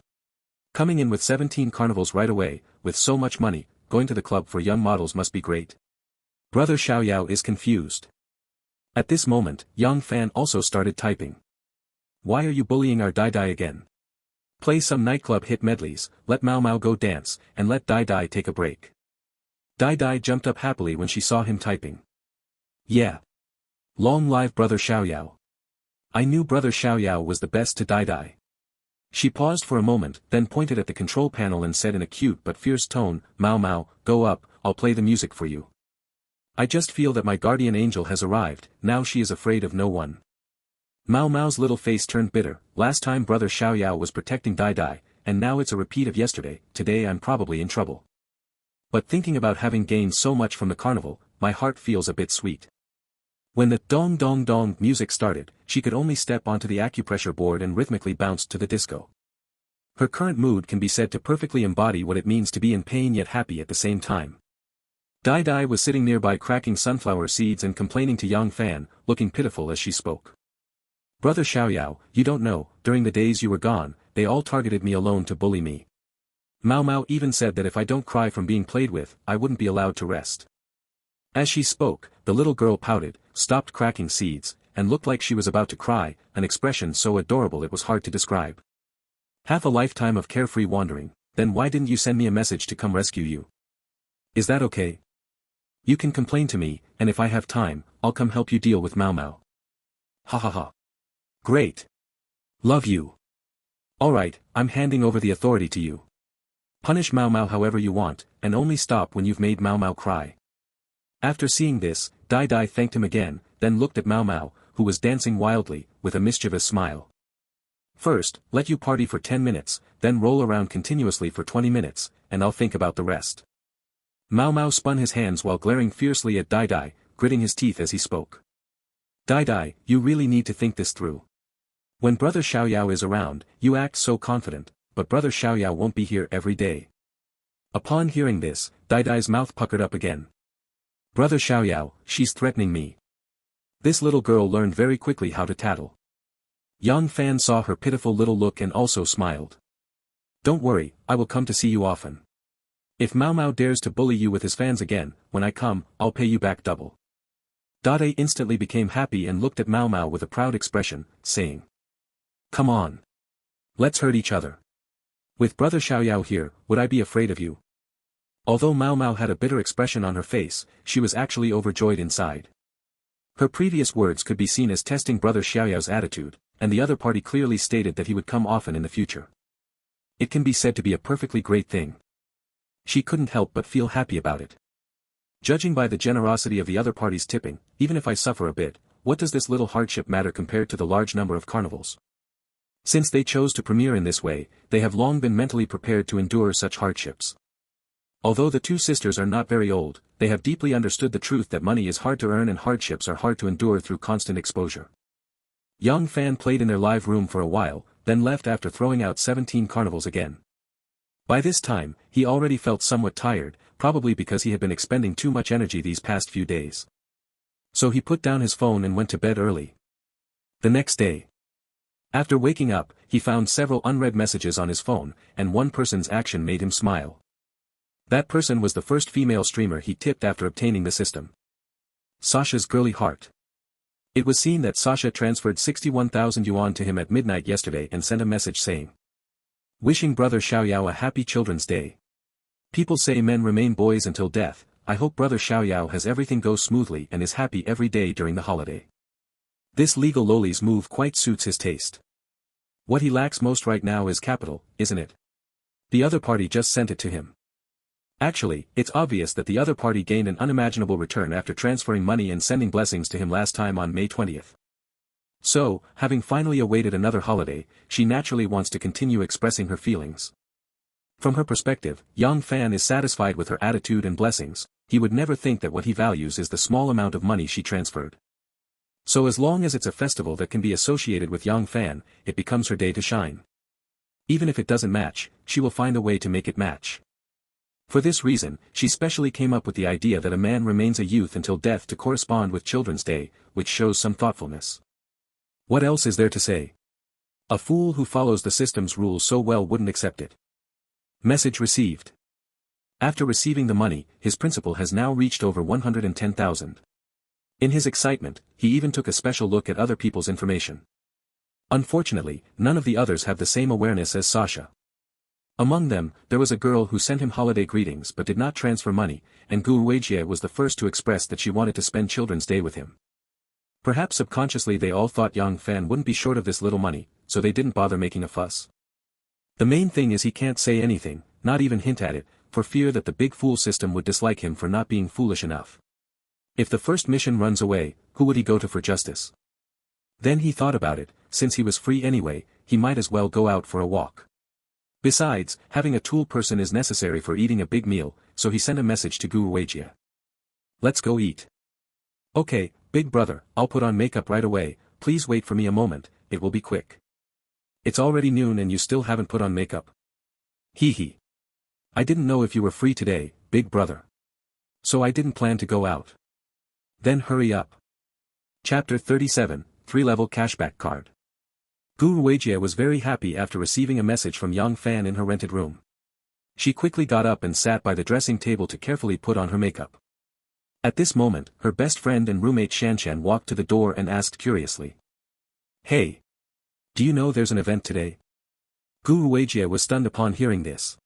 Coming in with 17 carnivals right away, with so much money, going to the club for young models must be great. Brother Xiaoyao is confused. At this moment, Yang Fan also started typing. Why are you bullying our Dai Dai again? Play some nightclub hit medleys, let Mao Mao go dance, and let Dai Dai take a break. Dai Dai jumped up happily when she saw him typing. Yeah. Long live Brother Xiaoyao. I knew Brother Xiaoyao was the best to Dai Dai. She paused for a moment, then pointed at the control panel and said in a cute but fierce tone, Mao Mao, go up, I'll play the music for you. I just feel that my guardian angel has arrived, now she is afraid of no one. Mao Mao's little face turned bitter, last time Brother Xiaoyao was protecting Dai Dai, and now it's a repeat of yesterday, today I'm probably in trouble. But thinking about having gained so much from the carnival, my heart feels a bit sweet. When the dong dong dong music started, she could only step onto the acupressure board and rhythmically bounced to the disco. Her current mood can be said to perfectly embody what it means to be in pain yet happy at the same time. Dai Dai was sitting nearby cracking sunflower seeds and complaining to Yang Fan, looking pitiful as she spoke. Brother Xiaoyao, you don't know, during the days you were gone, they all targeted me alone to bully me. Mao Mao even said that if I don't cry from being played with, I wouldn't be allowed to rest. As she spoke, the little girl pouted, stopped cracking seeds, and looked like she was about to cry, an expression so adorable it was hard to describe. Half a lifetime of carefree wandering, then why didn't you send me a message to come rescue you? Is that okay? You can complain to me, and if I have time, I'll come help you deal with Mao Mao. Ha ha ha. Great. Love you. Alright, I'm handing over the authority to you. Punish Mao Mao however you want, and only stop when you've made Mao Mao cry. After seeing this, Dai Dai thanked him again, then looked at Mao Mao, who was dancing wildly, with a mischievous smile. First, let you party for 10 minutes, then roll around continuously for 20 minutes, and I'll think about the rest. Mao Mao spun his hands while glaring fiercely at Dai Dai, gritting his teeth as he spoke. Dai Dai, you really need to think this through. When Brother Xiaoyao is around, you act so confident, but Brother Xiaoyao won't be here every day. Upon hearing this, Dai Dai's mouth puckered up again. Brother Xiaoyao, she's threatening me. This little girl learned very quickly how to tattle. Yang Fan saw her pitiful little look and also smiled. Don't worry, I will come to see you often. If Mao Mao dares to bully you with his fans again, when I come, I'll pay you back double. Dade instantly became happy and looked at Mao Mao with a proud expression, saying. Come on. Let's hurt each other. With Brother Xiaoyao here, would I be afraid of you? Although Mao Mao had a bitter expression on her face, she was actually overjoyed inside. Her previous words could be seen as testing Brother Xiaoyao's attitude, and the other party clearly stated that he would come often in the future. It can be said to be a perfectly great thing. She couldn't help but feel happy about it. Judging by the generosity of the other party's tipping, even if I suffer a bit, what does this little hardship matter compared to the large number of carnivals? Since they chose to premiere in this way, they have long been mentally prepared to endure such hardships. Although the two sisters are not very old, they have deeply understood the truth that money is hard to earn and hardships are hard to endure through constant exposure. Yang Fan played in their live room for a while, then left after throwing out 17 carnivals again. By this time, he already felt somewhat tired, probably because he had been expending too much energy these past few days. So he put down his phone and went to bed early. The next day. After waking up, he found several unread messages on his phone, and one person's action made him smile. That person was the first female streamer he tipped after obtaining the system. Sasha's girly heart. It was seen that Sasha transferred 61,000 yuan to him at midnight yesterday and sent a message saying, wishing Brother Xiaoyao a happy Children's Day. People say men remain boys until death. I hope Brother Xiaoyao has everything go smoothly and is happy every day during the holiday. This legal loli's move quite suits his taste. What he lacks most right now is capital, isn't it? The other party just sent it to him. Actually, it's obvious that the other party gained an unimaginable return after transferring money and sending blessings to him last time on May 20th. So, having finally awaited another holiday, she naturally wants to continue expressing her feelings. From her perspective, Yang Fan is satisfied with her attitude and blessings. He would never think that what he values is the small amount of money she transferred. So as long as it's a festival that can be associated with Yang Fan, it becomes her day to shine. Even if it doesn't match, she will find a way to make it match. For this reason, she specially came up with the idea that a man remains a youth until death to correspond with Children's Day, which shows some thoughtfulness. What else is there to say? A fool who follows the system's rules so well wouldn't accept it. Message received. After receiving the money, his principal has now reached over 110,000. In his excitement, he even took a special look at other people's information. Unfortunately, none of the others have the same awareness as Sasha. Among them, there was a girl who sent him holiday greetings but did not transfer money, and Gu Weijie was the first to express that she wanted to spend Children's Day with him. Perhaps subconsciously they all thought Yang Fan wouldn't be short of this little money, so they didn't bother making a fuss. The main thing is he can't say anything, not even hint at it, for fear that the big fool system would dislike him for not being foolish enough. If the first mission runs away, who would he go to for justice? Then he thought about it, since he was free anyway, he might as well go out for a walk. Besides, having a tool person is necessary for eating a big meal, so he sent a message to Gu Weijie. Let's go eat. Okay, big brother, I'll put on makeup right away, please wait for me a moment, it will be quick. It's already noon and you still haven't put on makeup. Hee hee. I didn't know if you were free today, big brother. So I didn't plan to go out. Then hurry up. Chapter 37, 3-level cashback card. Gu Weijie was very happy after receiving a message from Yang Fan in her rented room. She quickly got up and sat by the dressing table to carefully put on her makeup. At this moment, her best friend and roommate Shanshan walked to the door and asked curiously. Hey! Do you know there's an event today? Gu Weijie was stunned upon hearing this.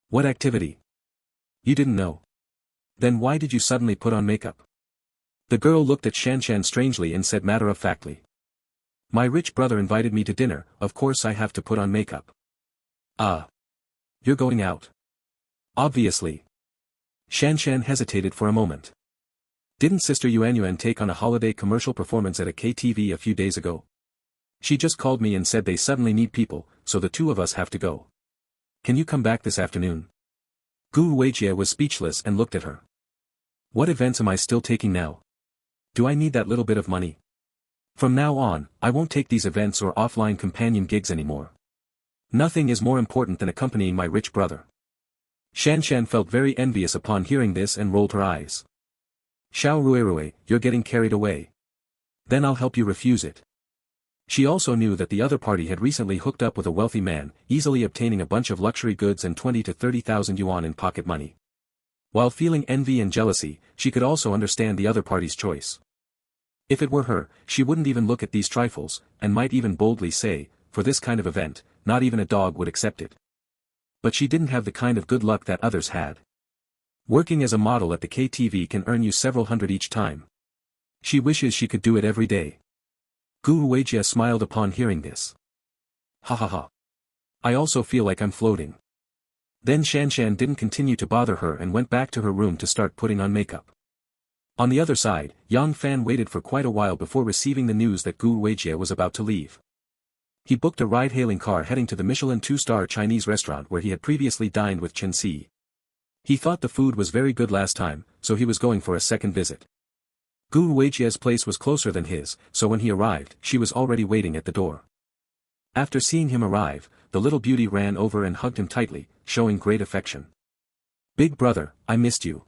What activity? You didn't know? Then why did you suddenly put on makeup? The girl looked at Shanshan strangely and said matter-of-factly. My rich brother invited me to dinner, of course I have to put on makeup. Ah. You're going out? Obviously. Shanshan hesitated for a moment. Didn't Sister Yuanyuan take on a holiday commercial performance at a KTV a few days ago? She just called me and said they suddenly need people, so the two of us have to go. Can you come back this afternoon? Gu Weijie was speechless and looked at her. What events am I still taking now? Do I need that little bit of money? From now on, I won't take these events or offline companion gigs anymore. Nothing is more important than accompanying my rich brother. Shanshan felt very envious upon hearing this and rolled her eyes. Xiao Ruirui, you're getting carried away. Then I'll help you refuse it. She also knew that the other party had recently hooked up with a wealthy man, easily obtaining a bunch of luxury goods and 20 to 30,000 yuan in pocket money. While feeling envy and jealousy, she could also understand the other party's choice. If it were her, she wouldn't even look at these trifles, and might even boldly say, for this kind of event, not even a dog would accept it. But she didn't have the kind of good luck that others had. Working as a model at the KTV can earn you several hundred each time. She wishes she could do it every day. Gu Weijie smiled upon hearing this. Ha ha ha. I also feel like I'm floating. Then Shanshan didn't continue to bother her and went back to her room to start putting on makeup. On the other side, Yang Fan waited for quite a while before receiving the news that Gu Weijie was about to leave. He booked a ride-hailing car heading to the Michelin 2-star Chinese restaurant where he had previously dined with Chen Si. He thought the food was very good last time, so he was going for a second visit. Gu Weijie's place was closer than his, so when he arrived, she was already waiting at the door. After seeing him arrive, the little beauty ran over and hugged him tightly, showing great affection. Big brother, I missed you.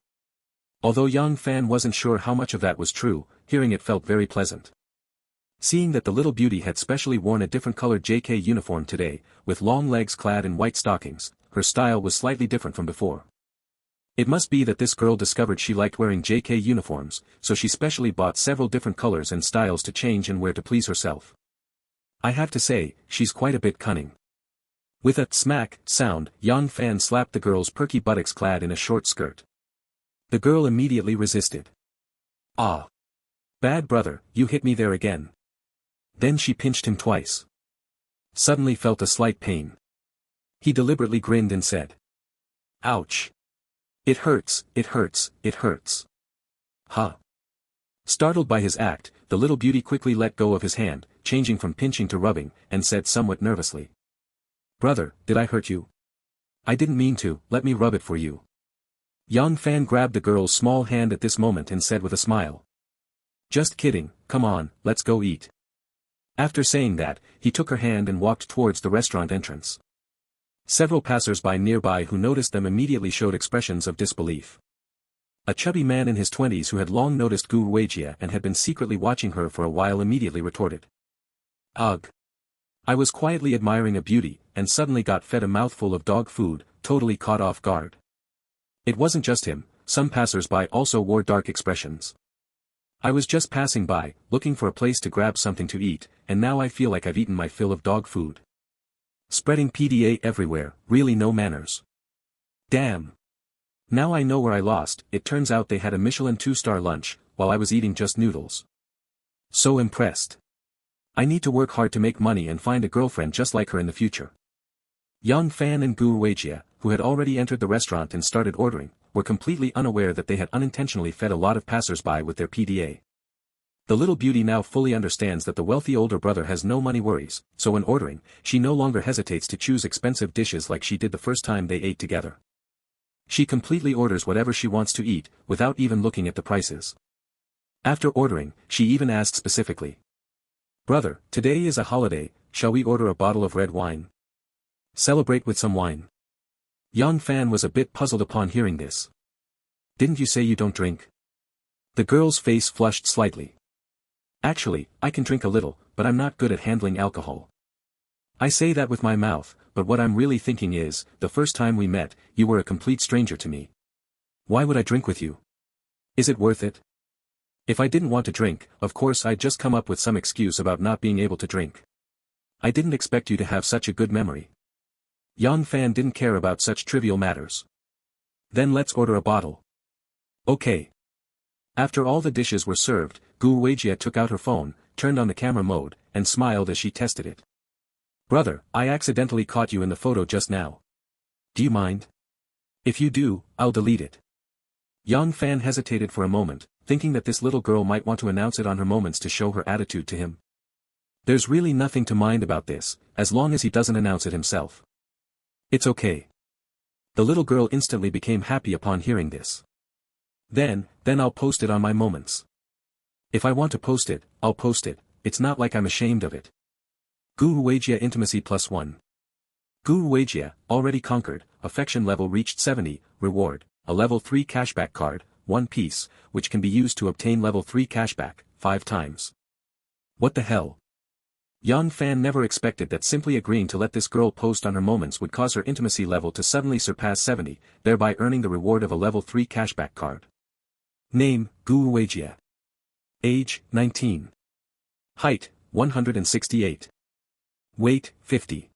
Although Yang Fan wasn't sure how much of that was true, hearing it felt very pleasant. Seeing that the little beauty had specially worn a different colored JK uniform today, with long legs clad in white stockings, her style was slightly different from before. It must be that this girl discovered she liked wearing JK uniforms, so she specially bought several different colors and styles to change and wear to please herself. I have to say, she's quite a bit cunning. With a smack sound, Yang Fan slapped the girl's perky buttocks clad in a short skirt. The girl immediately resisted. Ah! Bad brother, you hit me there again. Then she pinched him twice. Suddenly felt a slight pain. He deliberately grinned and said. Ouch! It hurts, it hurts, it hurts. Huh? Startled by his act, the little beauty quickly let go of his hand, changing from pinching to rubbing, and said somewhat nervously. Brother, did I hurt you? I didn't mean to, let me rub it for you. Yang Fan grabbed the girl's small hand at this moment and said with a smile. Just kidding, come on, let's go eat. After saying that, he took her hand and walked towards the restaurant entrance. Several passers-by nearby who noticed them immediately showed expressions of disbelief. A chubby man in his 20s who had long noticed Gu Weijie and had been secretly watching her for a while immediately retorted. Ugh! I was quietly admiring a beauty, and suddenly got fed a mouthful of dog food, totally caught off guard. It wasn't just him, some passers-by also wore dark expressions. I was just passing by, looking for a place to grab something to eat, and now I feel like I've eaten my fill of dog food. Spreading PDA everywhere, really no manners. Damn! Now I know where I lost, it turns out they had a Michelin 2-star lunch, while I was eating just noodles. So impressed. I need to work hard to make money and find a girlfriend just like her in the future. Yang Fan and Gu Weijie, who had already entered the restaurant and started ordering, were completely unaware that they had unintentionally fed a lot of passers-by with their PDA. The little beauty now fully understands that the wealthy older brother has no money worries, so when ordering, she no longer hesitates to choose expensive dishes like she did the first time they ate together. She completely orders whatever she wants to eat, without even looking at the prices. After ordering, she even asked specifically. Brother, today is a holiday, shall we order a bottle of red wine? Celebrate with some wine. Yang Fan was a bit puzzled upon hearing this. Didn't you say you don't drink? The girl's face flushed slightly. Actually, I can drink a little, but I'm not good at handling alcohol. I say that with my mouth, but what I'm really thinking is, the first time we met, you were a complete stranger to me. Why would I drink with you? Is it worth it? If I didn't want to drink, of course I'd just come up with some excuse about not being able to drink. I didn't expect you to have such a good memory. Yang Fan didn't care about such trivial matters. Then let's order a bottle. Okay. After all the dishes were served, Gu Weijie took out her phone, turned on the camera mode, and smiled as she tested it. "Brother, I accidentally caught you in the photo just now. Do you mind? If you do, I'll delete it." Young Fan hesitated for a moment, thinking that this little girl might want to announce it on her moments to show her attitude to him. There's really nothing to mind about this, as long as he doesn't announce it himself. It's okay. The little girl instantly became happy upon hearing this. Then I'll post it on my moments. If I want to post it, I'll post it, it's not like I'm ashamed of it. Gu Huijia Intimacy +1. Gu Huijia, already conquered, affection level reached 70, reward, a level 3 cashback card, 1 piece, which can be used to obtain level 3 cashback, 5 times. What the hell? Young Fan never expected that simply agreeing to let this girl post on her moments would cause her intimacy level to suddenly surpass 70, thereby earning the reward of a level 3 cashback card. Name, Gu Huijia. Age, 19. Height, 168. Weight, 50.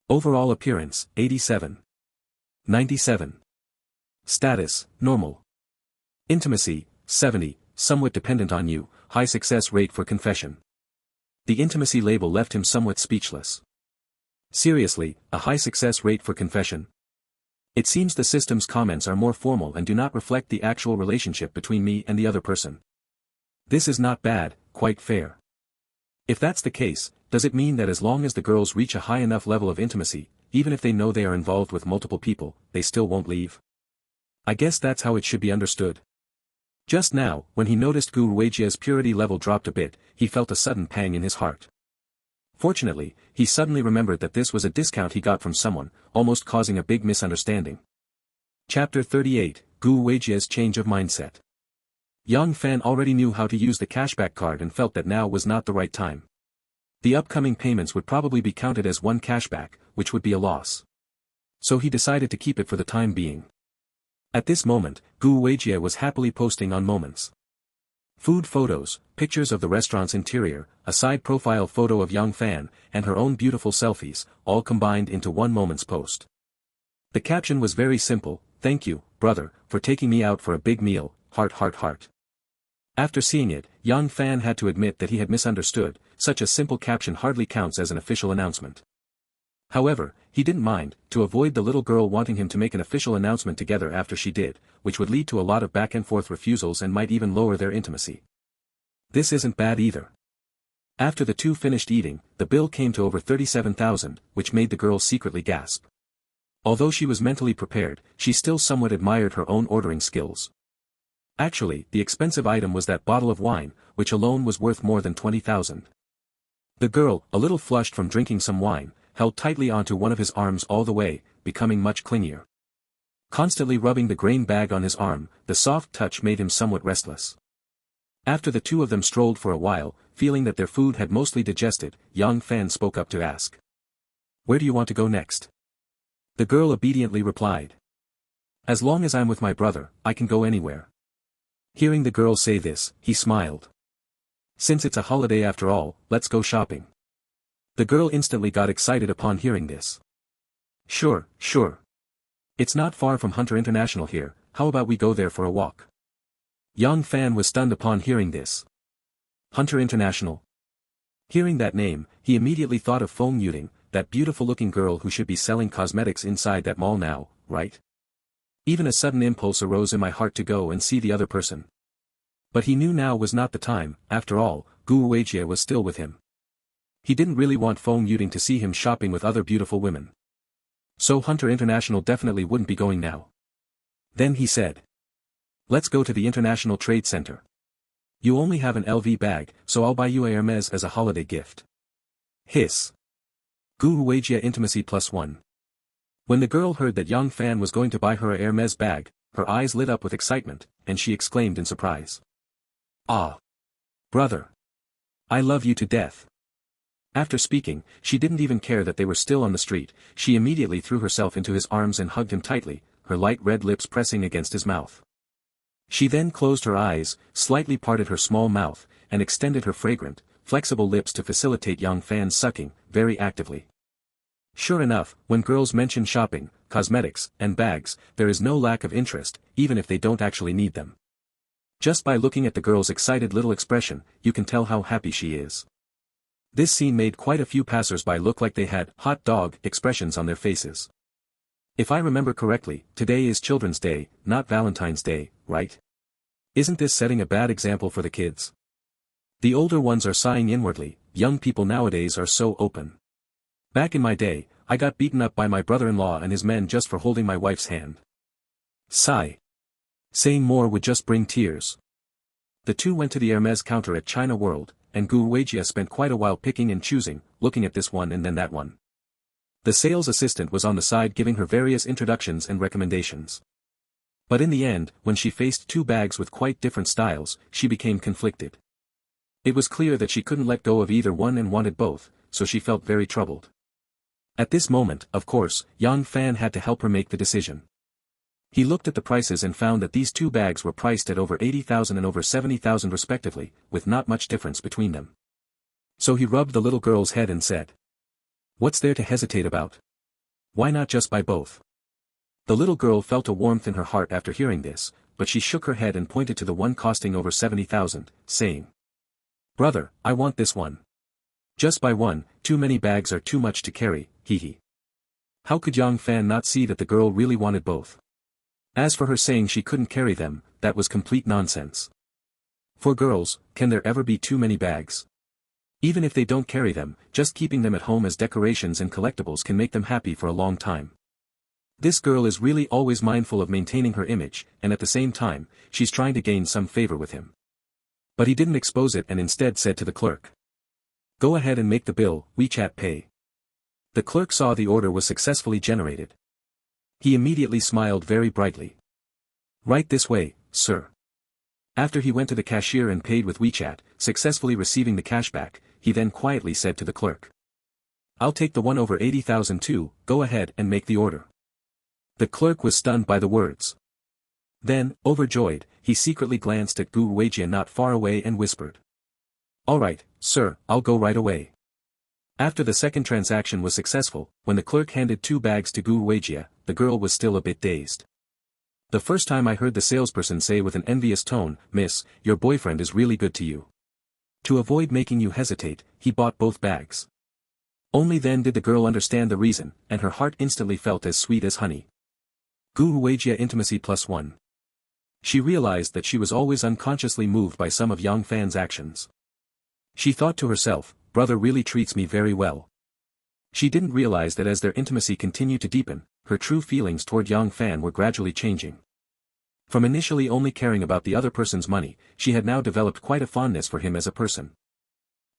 Overall appearance, 87. 97. Status, normal. Intimacy, 70, somewhat dependent on you, high success rate for confession. The intimacy label left him somewhat speechless. Seriously, a high success rate for confession? It seems the system's comments are more formal and do not reflect the actual relationship between me and the other person. This is not bad, quite fair. If that's the case, does it mean that as long as the girls reach a high enough level of intimacy, even if they know they are involved with multiple people, they still won't leave? I guess that's how it should be understood. Just now, when he noticed Gu Huijia's purity level dropped a bit, he felt a sudden pang in his heart. Fortunately, he suddenly remembered that this was a discount he got from someone, almost causing a big misunderstanding. Chapter 38, Gu Huijia's Change of Mindset. Young Fan already knew how to use the cashback card and felt that now was not the right time. The upcoming payments would probably be counted as 1 cashback, which would be a loss. So he decided to keep it for the time being. At this moment, Gu Huijia was happily posting on moments. Food photos, pictures of the restaurant's interior, a side profile photo of Young Fan, and her own beautiful selfies, all combined into one moment's post. The caption was very simple: "Thank you, brother, for taking me out for a big meal, heart heart heart." After seeing it, Young Fan had to admit that he had misunderstood, such a simple caption hardly counts as an official announcement. However, he didn't mind, to avoid the little girl wanting him to make an official announcement together after she did, which would lead to a lot of back-and-forth refusals and might even lower their intimacy. This isn't bad either. After the two finished eating, the bill came to over 37,000, which made the girl secretly gasp. Although she was mentally prepared, she still somewhat admired her own ordering skills. Actually, the expensive item was that bottle of wine, which alone was worth more than 20,000. The girl, a little flushed from drinking some wine, held tightly onto one of his arms all the way, becoming much clingier. Constantly rubbing the grain bag on his arm, the soft touch made him somewhat restless. After the two of them strolled for a while, feeling that their food had mostly digested, Young Fan spoke up to ask, "Where do you want to go next?" The girl obediently replied, "As long as I'm with my brother, I can go anywhere." Hearing the girl say this, he smiled. "Since it's a holiday after all, let's go shopping." The girl instantly got excited upon hearing this. Sure. It's not far from Hunter International here, how about we go there for a walk?" Young Fan was stunned upon hearing this. Hunter International? Hearing that name, he immediately thought of Feng Yuding, that beautiful-looking girl who should be selling cosmetics inside that mall now, right? Even a sudden impulse arose in my heart to go and see the other person. But he knew now was not the time. After all, Gu Huijia was still with him. He didn't really want Feng Yuding to see him shopping with other beautiful women. So Hunter International definitely wouldn't be going now. Then he said, "Let's go to the International Trade Center. You only have an LV bag, so I'll buy you a Hermes as a holiday gift." Hiss. Gu Huijia Intimacy +1. When the girl heard that Young Fan was going to buy her a Hermes bag, her eyes lit up with excitement, and she exclaimed in surprise, "Ah! Brother! I love you to death." After speaking, she didn't even care that they were still on the street, she immediately threw herself into his arms and hugged him tightly, her light red lips pressing against his mouth. She then closed her eyes, slightly parted her small mouth, and extended her fragrant, flexible lips to facilitate Young Fan's sucking, very actively. Sure enough, when girls mention shopping, cosmetics, and bags, there is no lack of interest, even if they don't actually need them. Just by looking at the girl's excited little expression, you can tell how happy she is. This scene made quite a few passers-by look like they had hot dog expressions on their faces. If I remember correctly, today is Children's Day, not Valentine's Day, right? Isn't this setting a bad example for the kids? The older ones are sighing inwardly. Young people nowadays are so open. Back in my day, I got beaten up by my brother-in-law and his men just for holding my wife's hand. Sigh. Saying more would just bring tears. The two went to the Hermes counter at China World, and Gu Weijia spent quite a while picking and choosing, looking at this one and then that one. The sales assistant was on the side giving her various introductions and recommendations. But in the end, when she faced two bags with quite different styles, she became conflicted. It was clear that she couldn't let go of either one and wanted both, so she felt very troubled. At this moment, of course, Yang Fan had to help her make the decision. He looked at the prices and found that these two bags were priced at over 80,000 and over 70,000 respectively, with not much difference between them. So he rubbed the little girl's head and said, "What's there to hesitate about? Why not just buy both?" The little girl felt a warmth in her heart after hearing this, but she shook her head and pointed to the one costing over 70,000, saying, "Brother, I want this one. Just buy one, too many bags are too much to carry, hee." How could Yang Fan not see that the girl really wanted both? As for her saying she couldn't carry them, that was complete nonsense. For girls, can there ever be too many bags? Even if they don't carry them, just keeping them at home as decorations and collectibles can make them happy for a long time. This girl is really always mindful of maintaining her image, and at the same time, she's trying to gain some favor with him. But he didn't expose it and instead said to the clerk, "Go ahead and make the bill, WeChat Pay." The clerk saw the order was successfully generated. He immediately smiled very brightly. "Right this way, sir." After he went to the cashier and paid with WeChat, successfully receiving the cash back, he then quietly said to the clerk, "I'll take the one over 80,000 too, go ahead and make the order." The clerk was stunned by the words. Then, overjoyed, he secretly glanced at Gu Weijia not far away and whispered, "All right, sir, I'll go right away." After the second transaction was successful, when the clerk handed two bags to Gu Weijia, the girl was still a bit dazed. "The first time I heard the salesperson say with an envious tone, 'Miss, your boyfriend is really good to you.' To avoid making you hesitate, he bought both bags." Only then did the girl understand the reason, and her heart instantly felt as sweet as honey. Gu Weijia Intimacy +1. She realized that she was always unconsciously moved by some of Yang Fan's actions. She thought to herself, "Brother really treats me very well." She didn't realize that as their intimacy continued to deepen, her true feelings toward Yang Fan were gradually changing. From initially only caring about the other person's money, she had now developed quite a fondness for him as a person.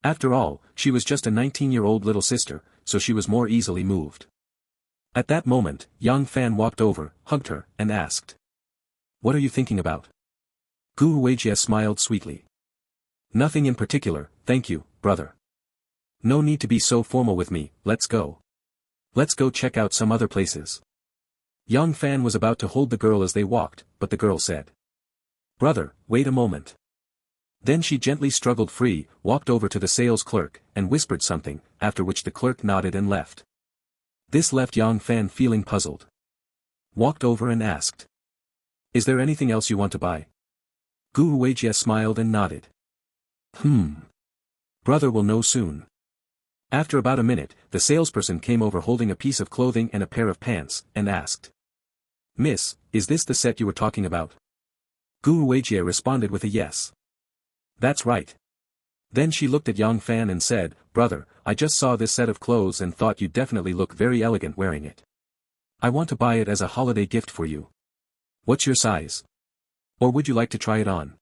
After all, she was just a 19-year-old little sister, so she was more easily moved. At that moment, Yang Fan walked over, hugged her, and asked, "What are you thinking about?" Gu Weijia smiled sweetly. "Nothing in particular, thank you, brother. No need to be so formal with me, let's go. Let's go check out some other places." Yang Fan was about to hold the girl as they walked, but the girl said, "Brother, wait a moment." Then she gently struggled free, walked over to the sales clerk, and whispered something, after which the clerk nodded and left. This left Yang Fan feeling puzzled. Walked over and asked, "Is there anything else you want to buy?" Gu Weijia smiled and nodded. Brother will know soon." After about a minute, the salesperson came over holding a piece of clothing and a pair of pants, and asked, "Miss, is this the set you were talking about?" Gu Weijia responded with a yes. "That's right." Then she looked at Yang Fan and said, "Brother, I just saw this set of clothes and thought you'd definitely look very elegant wearing it. I want to buy it as a holiday gift for you. What's your size? Or would you like to try it on?"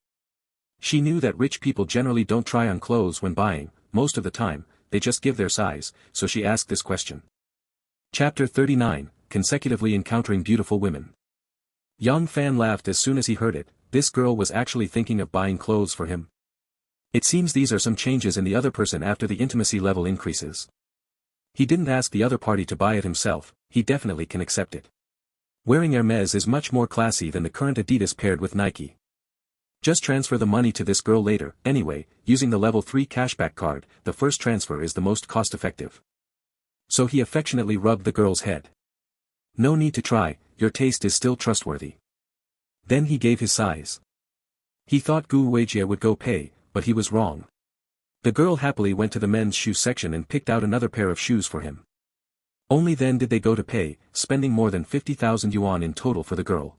She knew that rich people generally don't try on clothes when buying, most of the time, they just give their size, so she asked this question. Chapter 39, Consecutively Encountering Beautiful Women. Yang Fan laughed as soon as he heard it. This girl was actually thinking of buying clothes for him. It seems these are some changes in the other person after the intimacy level increases. He didn't ask the other party to buy it himself, he definitely can accept it. Wearing Hermes is much more classy than the current Adidas paired with Nike. Just transfer the money to this girl later, anyway, using the level 3 cashback card, the first transfer is the most cost-effective. So he affectionately rubbed the girl's head. "No need to try, your taste is still trustworthy." Then he gave his size. He thought Gu Weijie would go pay, but he was wrong. The girl happily went to the men's shoe section and picked out another pair of shoes for him. Only then did they go to pay, spending more than 50,000 yuan in total for the girl.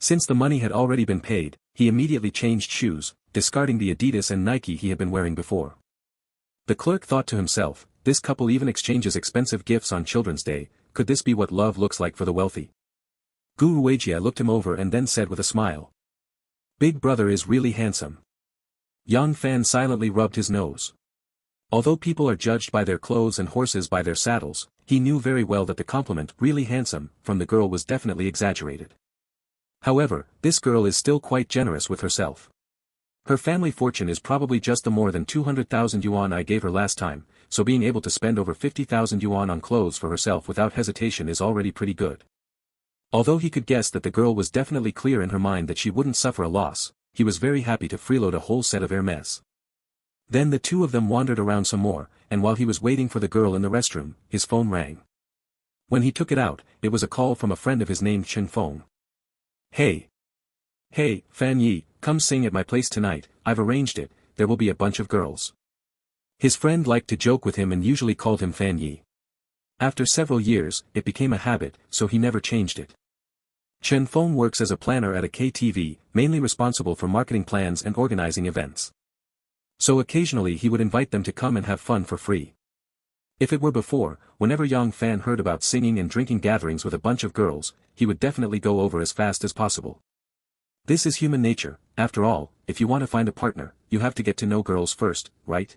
Since the money had already been paid, he immediately changed shoes, discarding the Adidas and Nike he had been wearing before. The clerk thought to himself, this couple even exchanges expensive gifts on Children's Day, could this be what love looks like for the wealthy? Gu Weijie looked him over and then said with a smile. Big brother is really handsome. Yang Fan silently rubbed his nose. Although people are judged by their clothes and horses by their saddles, he knew very well that the compliment, really handsome, from the girl was definitely exaggerated. However, this girl is still quite generous with herself. Her family fortune is probably just the more than 200,000 yuan I gave her last time, so being able to spend over 50,000 yuan on clothes for herself without hesitation is already pretty good. Although he could guess that the girl was definitely clear in her mind that she wouldn't suffer a loss, he was very happy to freeload a whole set of Hermes. Then the two of them wandered around some more, and while he was waiting for the girl in the restroom, his phone rang. When he took it out, it was a call from a friend of his named Chen Feng. Hey! Hey, Fan Yi, come sing at my place tonight, I've arranged it, there will be a bunch of girls. His friend liked to joke with him and usually called him Fan Yi. After several years, it became a habit, so he never changed it. Chen Feng works as a planner at a KTV, mainly responsible for marketing plans and organizing events. So occasionally he would invite them to come and have fun for free. If it were before, whenever Yang Fan heard about singing and drinking gatherings with a bunch of girls, he would definitely go over as fast as possible. This is human nature, after all, if you want to find a partner, you have to get to know girls first, right?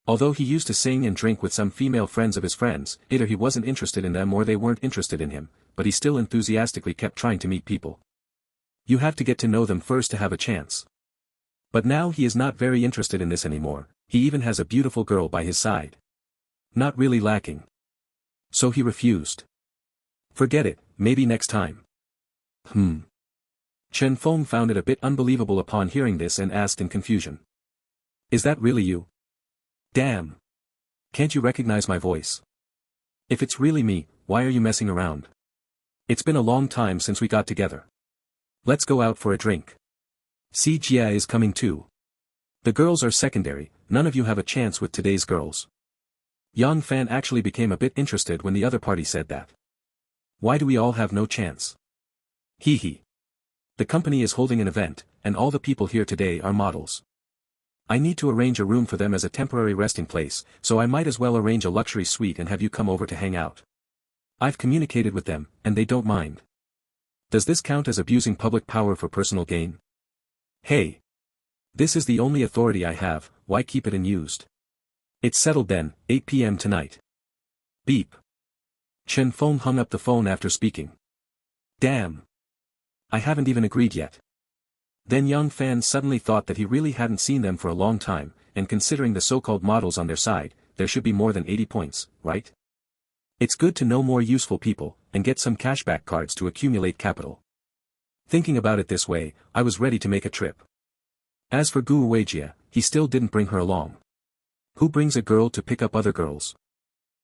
Although he used to sing and drink with some female friends of his friends, either he wasn't interested in them or they weren't interested in him, but he still enthusiastically kept trying to meet people. You have to get to know them first to have a chance. But now he is not very interested in this anymore, he even has a beautiful girl by his side. Not really lacking. So he refused. Forget it, maybe next time. Chen Feng found it a bit unbelievable upon hearing this and asked in confusion. Is that really you? Damn. Can't you recognize my voice? If it's really me, why are you messing around? It's been a long time since we got together. Let's go out for a drink. See, Jia is coming too. The girls are secondary, none of you have a chance with today's girls. Yang Fan actually became a bit interested when the other party said that. Why do we all have no chance? Hee hee. The company is holding an event, and all the people here today are models. I need to arrange a room for them as a temporary resting place, so I might as well arrange a luxury suite and have you come over to hang out. I've communicated with them, and they don't mind. Does this count as abusing public power for personal gain? Hey! This is the only authority I have, why keep it unused? It's settled then, 8 p.m. tonight. Beep. Chen Feng hung up the phone after speaking. Damn! I haven't even agreed yet. Then Yang Fan suddenly thought that he really hadn't seen them for a long time, and considering the so-called models on their side, there should be more than 80 points, right? It's good to know more useful people, and get some cashback cards to accumulate capital. Thinking about it this way, I was ready to make a trip. As for Gu Weijie, he still didn't bring her along. Who brings a girl to pick up other girls?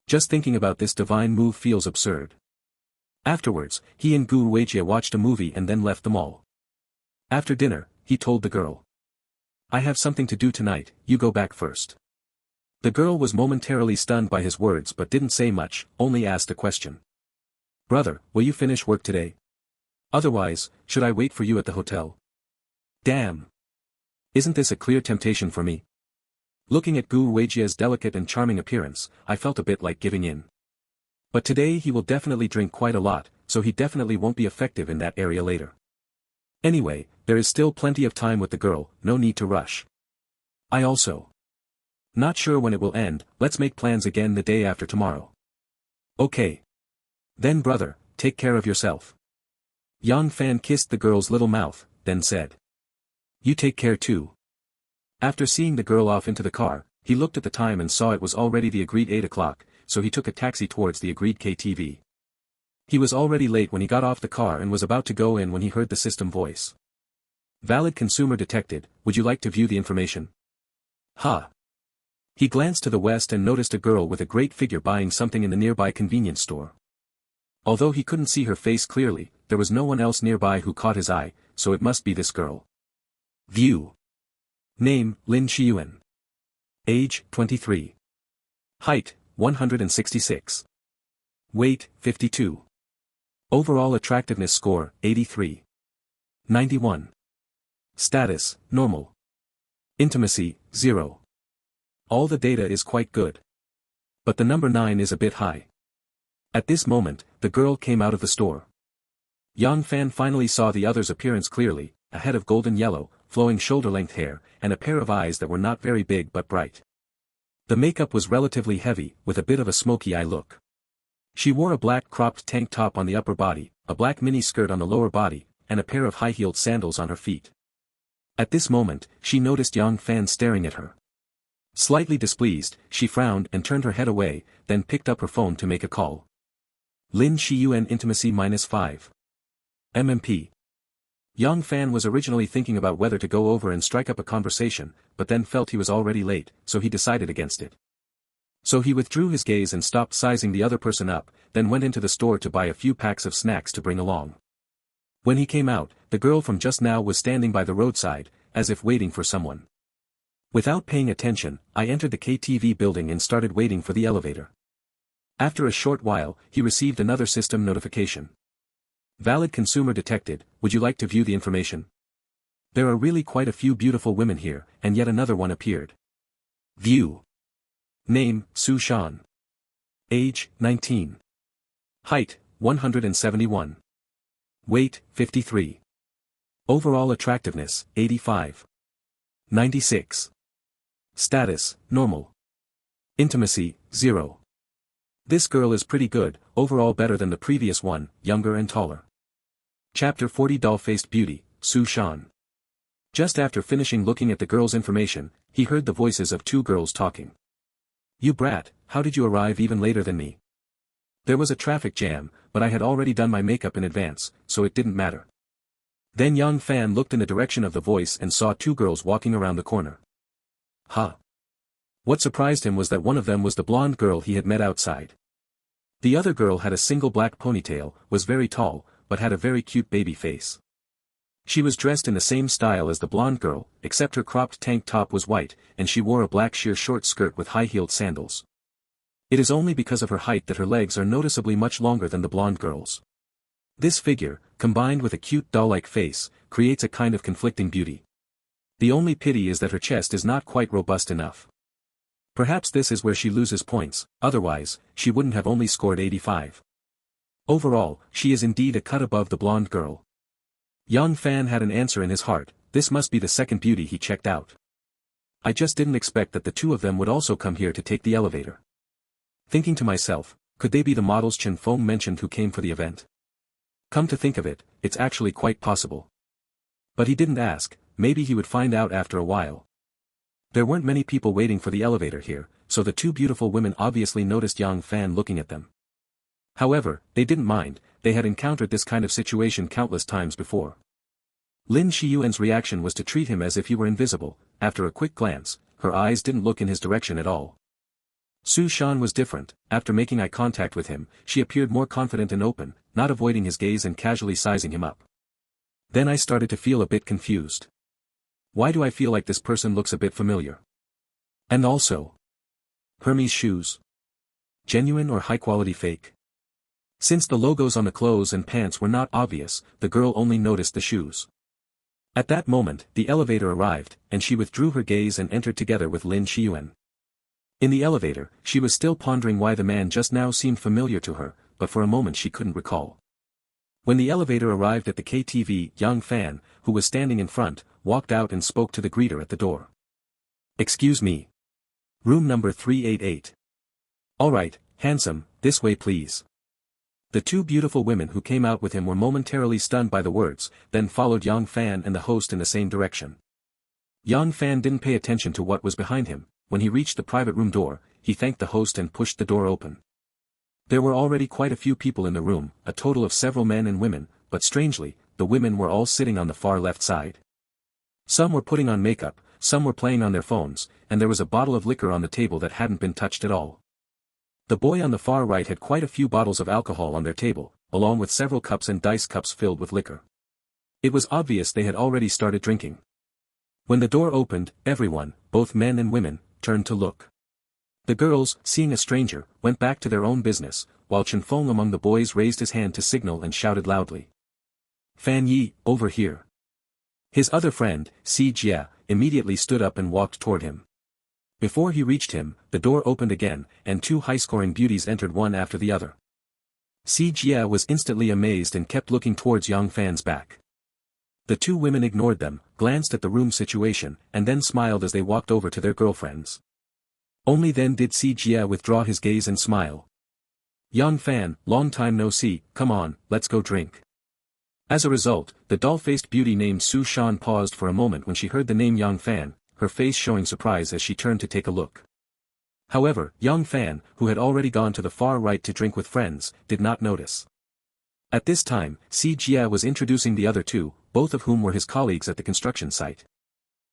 Just thinking about this divine move feels absurd. Afterwards, he and Gu Weijie watched a movie and then left the mall. After dinner, he told the girl. I have something to do tonight, you go back first. The girl was momentarily stunned by his words but didn't say much, only asked a question. Brother, will you finish work today? Otherwise, should I wait for you at the hotel? Damn! Isn't this a clear temptation for me? Looking at Gu Weijie's delicate and charming appearance, I felt a bit like giving in. But today he will definitely drink quite a lot, so he definitely won't be effective in that area later. Anyway, there is still plenty of time with the girl, no need to rush. I also. Not sure when it will end, let's make plans again the day after tomorrow. Okay. Then brother, take care of yourself. Yang Fan kissed the girl's little mouth, then said. You take care too. After seeing the girl off into the car, he looked at the time and saw it was already the agreed 8 o'clock, so he took a taxi towards the agreed KTV. He was already late when he got off the car and was about to go in when he heard the system voice. Valid consumer detected, would you like to view the information? Ha! He glanced to the west and noticed a girl with a great figure buying something in the nearby convenience store. Although he couldn't see her face clearly, there was no one else nearby who caught his eye, so it must be this girl. View. Name, Lin Qiuan. Age, 23. Height, 166. Weight, 52. Overall attractiveness score, 83. 91. Status, normal. Intimacy, 0. All the data is quite good. But the number 9 is a bit high. At this moment, the girl came out of the store. Yang Fan finally saw the other's appearance clearly, a head of golden yellow, flowing shoulder-length hair, and a pair of eyes that were not very big but bright. The makeup was relatively heavy, with a bit of a smoky eye look. She wore a black cropped tank top on the upper body, a black mini skirt on the lower body, and a pair of high-heeled sandals on her feet. At this moment, she noticed Yang Fan staring at her. Slightly displeased, she frowned and turned her head away, then picked up her phone to make a call. Lin Qiuan intimacy -5. MMP. Yang Fan was originally thinking about whether to go over and strike up a conversation, but then felt he was already late, so he decided against it. So he withdrew his gaze and stopped sizing the other person up, then went into the store to buy a few packs of snacks to bring along. When he came out, the girl from just now was standing by the roadside, as if waiting for someone. Without paying attention, I entered the KTV building and started waiting for the elevator. After a short while, he received another system notification. Valid consumer detected, would you like to view the information? There are really quite a few beautiful women here, and yet another one appeared. View. Name, Su Shan. Age, 19. Height, 171. Weight, 53. Overall attractiveness, 85. 96. Status, normal. Intimacy, 0. This girl is pretty good, overall better than the previous one, younger and taller. Chapter 40 Doll-Faced Beauty, Su Shan. Just after finishing looking at the girl's information, he heard the voices of two girls talking. You brat, how did you arrive even later than me? There was a traffic jam, but I had already done my makeup in advance, so it didn't matter. Then Yang Fan looked in the direction of the voice and saw two girls walking around the corner. Huh. What surprised him was that one of them was the blonde girl he had met outside. The other girl had a single black ponytail, was very tall, but had a very cute baby face. She was dressed in the same style as the blonde girl, except her cropped tank top was white, and she wore a black sheer short skirt with high-heeled sandals. It is only because of her height that her legs are noticeably much longer than the blonde girl's. This figure, combined with a cute doll-like face, creates a kind of conflicting beauty. The only pity is that her chest is not quite robust enough. Perhaps this is where she loses points, otherwise, she wouldn't have only scored 85. Overall, she is indeed a cut above the blonde girl. Yang Fan had an answer in his heart, this must be the second beauty he checked out. I just didn't expect that the two of them would also come here to take the elevator. Thinking to myself, could they be the models Chen Feng mentioned who came for the event? Come to think of it, it's actually quite possible. But he didn't ask, maybe he would find out after a while. There weren't many people waiting for the elevator here, so the two beautiful women obviously noticed Yang Fan looking at them. However, they didn't mind, they had encountered this kind of situation countless times before. Lin Qiuan's reaction was to treat him as if he were invisible. After a quick glance, her eyes didn't look in his direction at all. Su Shan was different. After making eye contact with him, she appeared more confident and open, not avoiding his gaze and casually sizing him up. Then I started to feel a bit confused. Why do I feel like this person looks a bit familiar? And also, Hermes shoes. Genuine or high-quality fake? Since the logos on the clothes and pants were not obvious, the girl only noticed the shoes. At that moment, the elevator arrived, and she withdrew her gaze and entered together with Lin Qiuan. In the elevator, she was still pondering why the man just now seemed familiar to her, but for a moment she couldn't recall. When the elevator arrived at the KTV, Yang Fan, who was standing in front, walked out and spoke to the greeter at the door. Excuse me. Room number 388. Alright, handsome, this way please. The two beautiful women who came out with him were momentarily stunned by the words, then followed Yang Fan and the host in the same direction. Yang Fan didn't pay attention to what was behind him. When he reached the private room door, he thanked the host and pushed the door open. There were already quite a few people in the room, a total of several men and women, but strangely, the women were all sitting on the far left side. Some were putting on makeup, some were playing on their phones, and there was a bottle of liquor on the table that hadn't been touched at all. The boy on the far right had quite a few bottles of alcohol on their table, along with several cups and dice cups filled with liquor. It was obvious they had already started drinking. When the door opened, everyone, both men and women, turned to look. The girls, seeing a stranger, went back to their own business, while Chenfeng among the boys raised his hand to signal and shouted loudly. "Fan Yi, over here." His other friend, Si Jia, immediately stood up and walked toward him. Before he reached him, the door opened again, and two high-scoring beauties entered one after the other. Si Jia was instantly amazed and kept looking towards Yang Fan's back. The two women ignored them, glanced at the room situation, and then smiled as they walked over to their girlfriends. Only then did Si Jia withdraw his gaze and smile. "Yang Fan, long time no see, come on, let's go drink." As a result, the doll-faced beauty named Su Shan paused for a moment when she heard the name Yang Fan, her face showing surprise as she turned to take a look. However, Yang Fan, who had already gone to the far right to drink with friends, did not notice. At this time, Si Jia was introducing the other two, both of whom were his colleagues at the construction site.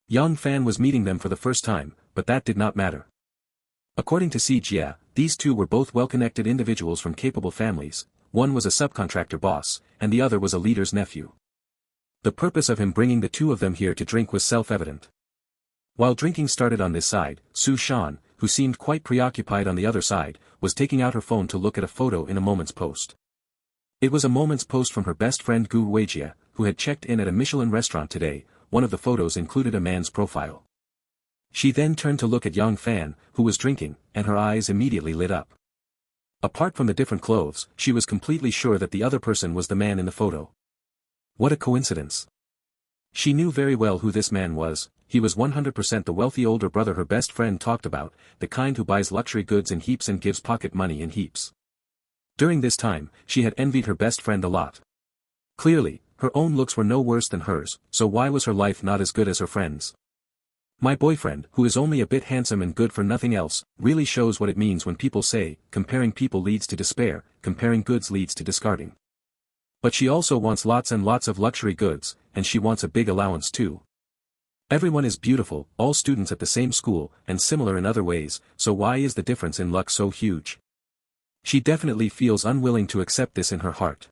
Yang Fan was meeting them for the first time, but that did not matter. According to Si Jia, these two were both well-connected individuals from capable families. One was a subcontractor boss, and the other was a leader's nephew. The purpose of him bringing the two of them here to drink was self-evident. While drinking started on this side, Su Shan, who seemed quite preoccupied on the other side, was taking out her phone to look at a photo in a Moment's Post. It was a Moment's Post from her best friend Gu Weijia, who had checked in at a Michelin restaurant today. One of the photos included a man's profile. She then turned to look at Yang Fan, who was drinking, and her eyes immediately lit up. Apart from the different clothes, she was completely sure that the other person was the man in the photo. What a coincidence. She knew very well who this man was. He was 100% the wealthy older brother her best friend talked about, the kind who buys luxury goods in heaps and gives pocket money in heaps. During this time, she had envied her best friend a lot. Clearly, her own looks were no worse than hers, so why was her life not as good as her friend's? My boyfriend, who is only a bit handsome and good for nothing else, really shows what it means when people say, comparing people leads to despair, comparing goods leads to discarding. But she also wants lots and lots of luxury goods, and she wants a big allowance too. Everyone is beautiful, all students at the same school, and similar in other ways, so why is the difference in luck so huge? She definitely feels unwilling to accept this in her heart.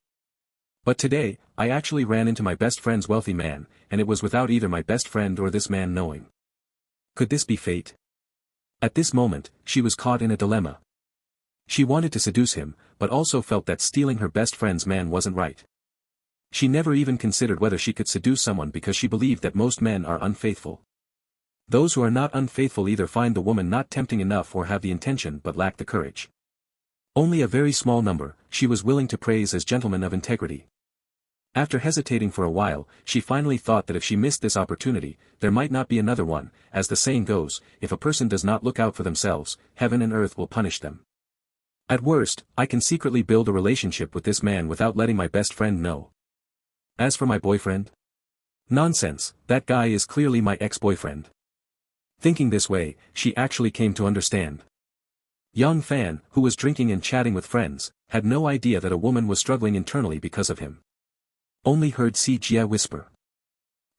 But today, I actually ran into my best friend's wealthy man, and it was without either my best friend or this man knowing. Could this be fate? At this moment, she was caught in a dilemma. She wanted to seduce him, but also felt that stealing her best friend's man wasn't right. She never even considered whether she could seduce someone because she believed that most men are unfaithful. Those who are not unfaithful either find the woman not tempting enough or have the intention but lack the courage. Only a very small number, she was willing to praise as gentlemen of integrity. After hesitating for a while, she finally thought that if she missed this opportunity, there might not be another one. As the saying goes, if a person does not look out for themselves, heaven and earth will punish them. At worst, I can secretly build a relationship with this man without letting my best friend know. As for my boyfriend? Nonsense, that guy is clearly my ex-boyfriend. Thinking this way, she actually came to understand. Yang Fan, who was drinking and chatting with friends, had no idea that a woman was struggling internally because of him. Only heard Si Jia whisper.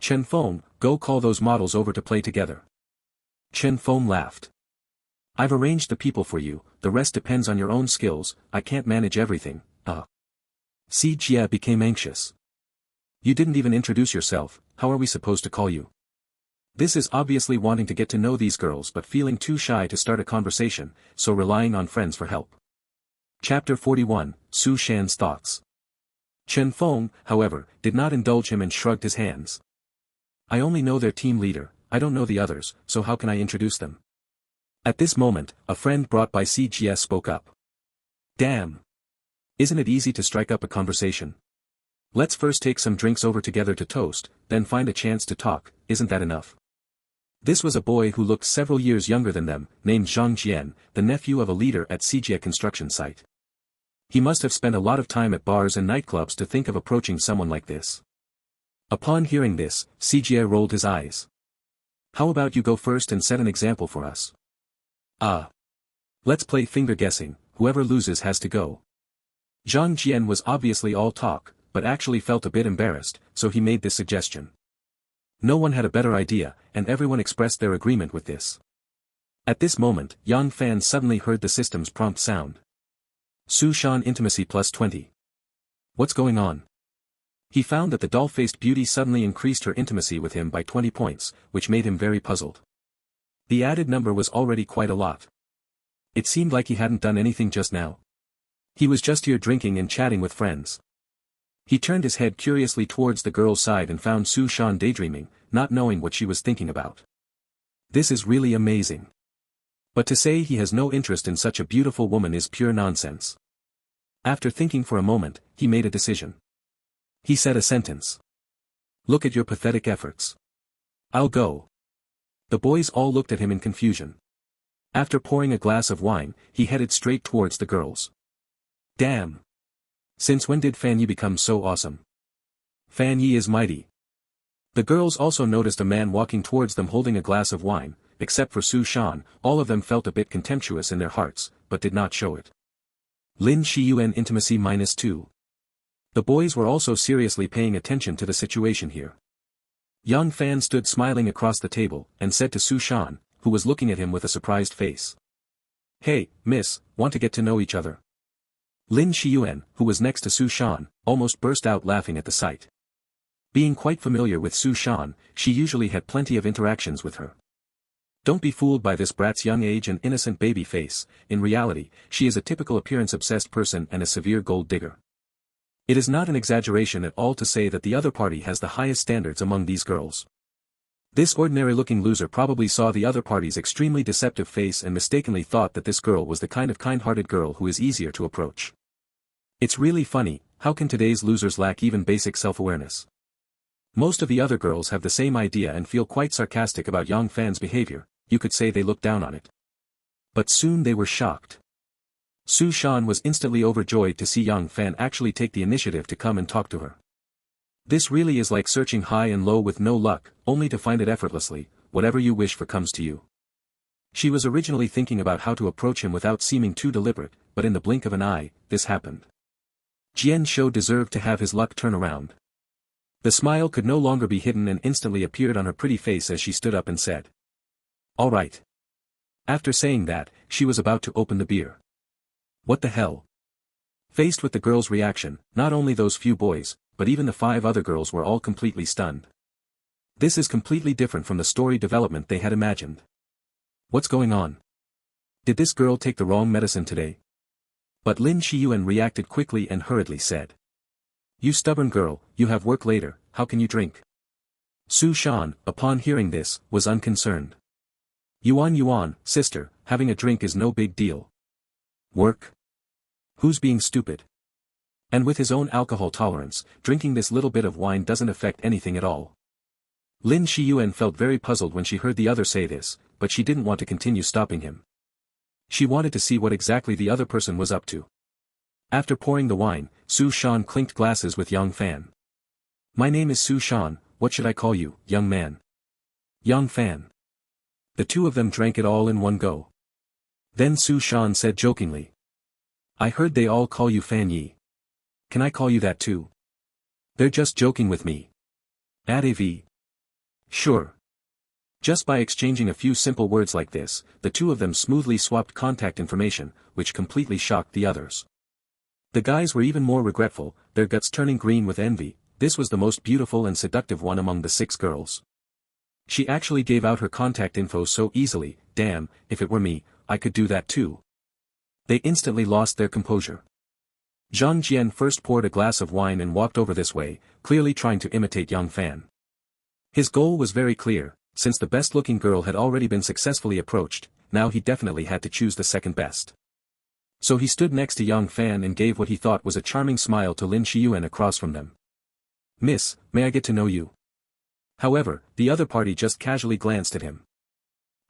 "Chenfeng, go call those models over to play together." Chenfeng laughed. "I've arranged the people for you, the rest depends on your own skills, I can't manage everything, Si Jia became anxious. "You didn't even introduce yourself, how are we supposed to call you?" This is obviously wanting to get to know these girls but feeling too shy to start a conversation, so relying on friends for help. Chapter 41, Su Shan's Thoughts. Chenfeng, however, did not indulge him and shrugged his hands. "I only know their team leader, I don't know the others, so how can I introduce them?" At this moment, a friend brought by Si Jia spoke up. "Damn! Isn't it easy to strike up a conversation? Let's first take some drinks over together to toast, then find a chance to talk, isn't that enough?" This was a boy who looked several years younger than them, named Zhang Jian, the nephew of a leader at Sijia construction site. He must have spent a lot of time at bars and nightclubs to think of approaching someone like this. Upon hearing this, Sijia rolled his eyes. "How about you go first and set an example for us?" Let's play finger guessing, whoever loses has to go." Zhang Jian was obviously all talk, but actually felt a bit embarrassed, so he made this suggestion. No one had a better idea, and everyone expressed their agreement with this. At this moment, Yang Fan suddenly heard the system's prompt sound. Su Shan intimacy +20. What's going on? He found that the doll-faced beauty suddenly increased her intimacy with him by 20 points, which made him very puzzled. The added number was already quite a lot. It seemed like he hadn't done anything just now. He was just here drinking and chatting with friends. He turned his head curiously towards the girl's side and found Su Shan daydreaming, not knowing what she was thinking about. This is really amazing. But to say he has no interest in such a beautiful woman is pure nonsense. After thinking for a moment, he made a decision. He said a sentence. Look at your pathetic efforts. I'll go. The boys all looked at him in confusion. After pouring a glass of wine, he headed straight towards the girls. Damn. Since when did Fan Yi become so awesome? Fan Yi is mighty. The girls also noticed a man walking towards them holding a glass of wine. Except for Su Shan, all of them felt a bit contemptuous in their hearts, but did not show it. Lin Shiyuan intimacy -2. The boys were also seriously paying attention to the situation here. Young Fan stood smiling across the table, and said to Su Shan, who was looking at him with a surprised face. Hey, miss, want to get to know each other? Lin Shiyuan, who was next to Su Shan, almost burst out laughing at the sight. Being quite familiar with Su Shan, she usually had plenty of interactions with her. Don't be fooled by this brat's young age and innocent baby face, in reality, she is a typical appearance-obsessed person and a severe gold digger. It is not an exaggeration at all to say that the other party has the highest standards among these girls. This ordinary-looking loser probably saw the other party's extremely deceptive face and mistakenly thought that this girl was the kind of kind-hearted girl who is easier to approach. It's really funny, how can today's losers lack even basic self-awareness? Most of the other girls have the same idea and feel quite sarcastic about Yang Fan's behavior. You could say they look down on it. But soon they were shocked. Su Shan was instantly overjoyed to see Yang Fan actually take the initiative to come and talk to her. This really is like searching high and low with no luck, only to find it effortlessly, whatever you wish for comes to you. She was originally thinking about how to approach him without seeming too deliberate, but in the blink of an eye, this happened. Jian Shou deserved to have his luck turn around. The smile could no longer be hidden and instantly appeared on her pretty face as she stood up and said. All right. After saying that, she was about to open the beer. What the hell? Faced with the girl's reaction, not only those few boys, but even the 5 other girls were all completely stunned. This is completely different from the story development they had imagined. What's going on? Did this girl take the wrong medicine today? But Lin Shiyuan reacted quickly and hurriedly said. You stubborn girl, you have work later, how can you drink? Su Shan, upon hearing this, was unconcerned. Yuan, sister, having a drink is no big deal. Work? Who's being stupid? And with his own alcohol tolerance, drinking this little bit of wine doesn't affect anything at all. Lin Shiyuan felt very puzzled when she heard the other say this, but she didn't want to continue stopping him. She wanted to see what exactly the other person was up to. After pouring the wine, Su Shan clinked glasses with Yang Fan. My name is Su Shan, what should I call you, young man? Yang Fan. The two of them drank it all in one go. Then Su Shan said jokingly. I heard they all call you Fan Yi. Can I call you that too? They're just joking with me. AV. Sure. Just by exchanging a few simple words like this, the two of them smoothly swapped contact information, which completely shocked the others. The guys were even more regretful, their guts turning green with envy. This was the most beautiful and seductive one among the 6 girls. She actually gave out her contact info so easily, damn, if it were me, I could do that too. They instantly lost their composure. Zhang Jian first poured a glass of wine and walked over this way, clearly trying to imitate Yang Fan. His goal was very clear, since the best-looking girl had already been successfully approached, now he definitely had to choose the second best. So he stood next to Yang Fan and gave what he thought was a charming smile to Lin Shiyuan across from them. Miss, may I get to know you? However, the other party just casually glanced at him.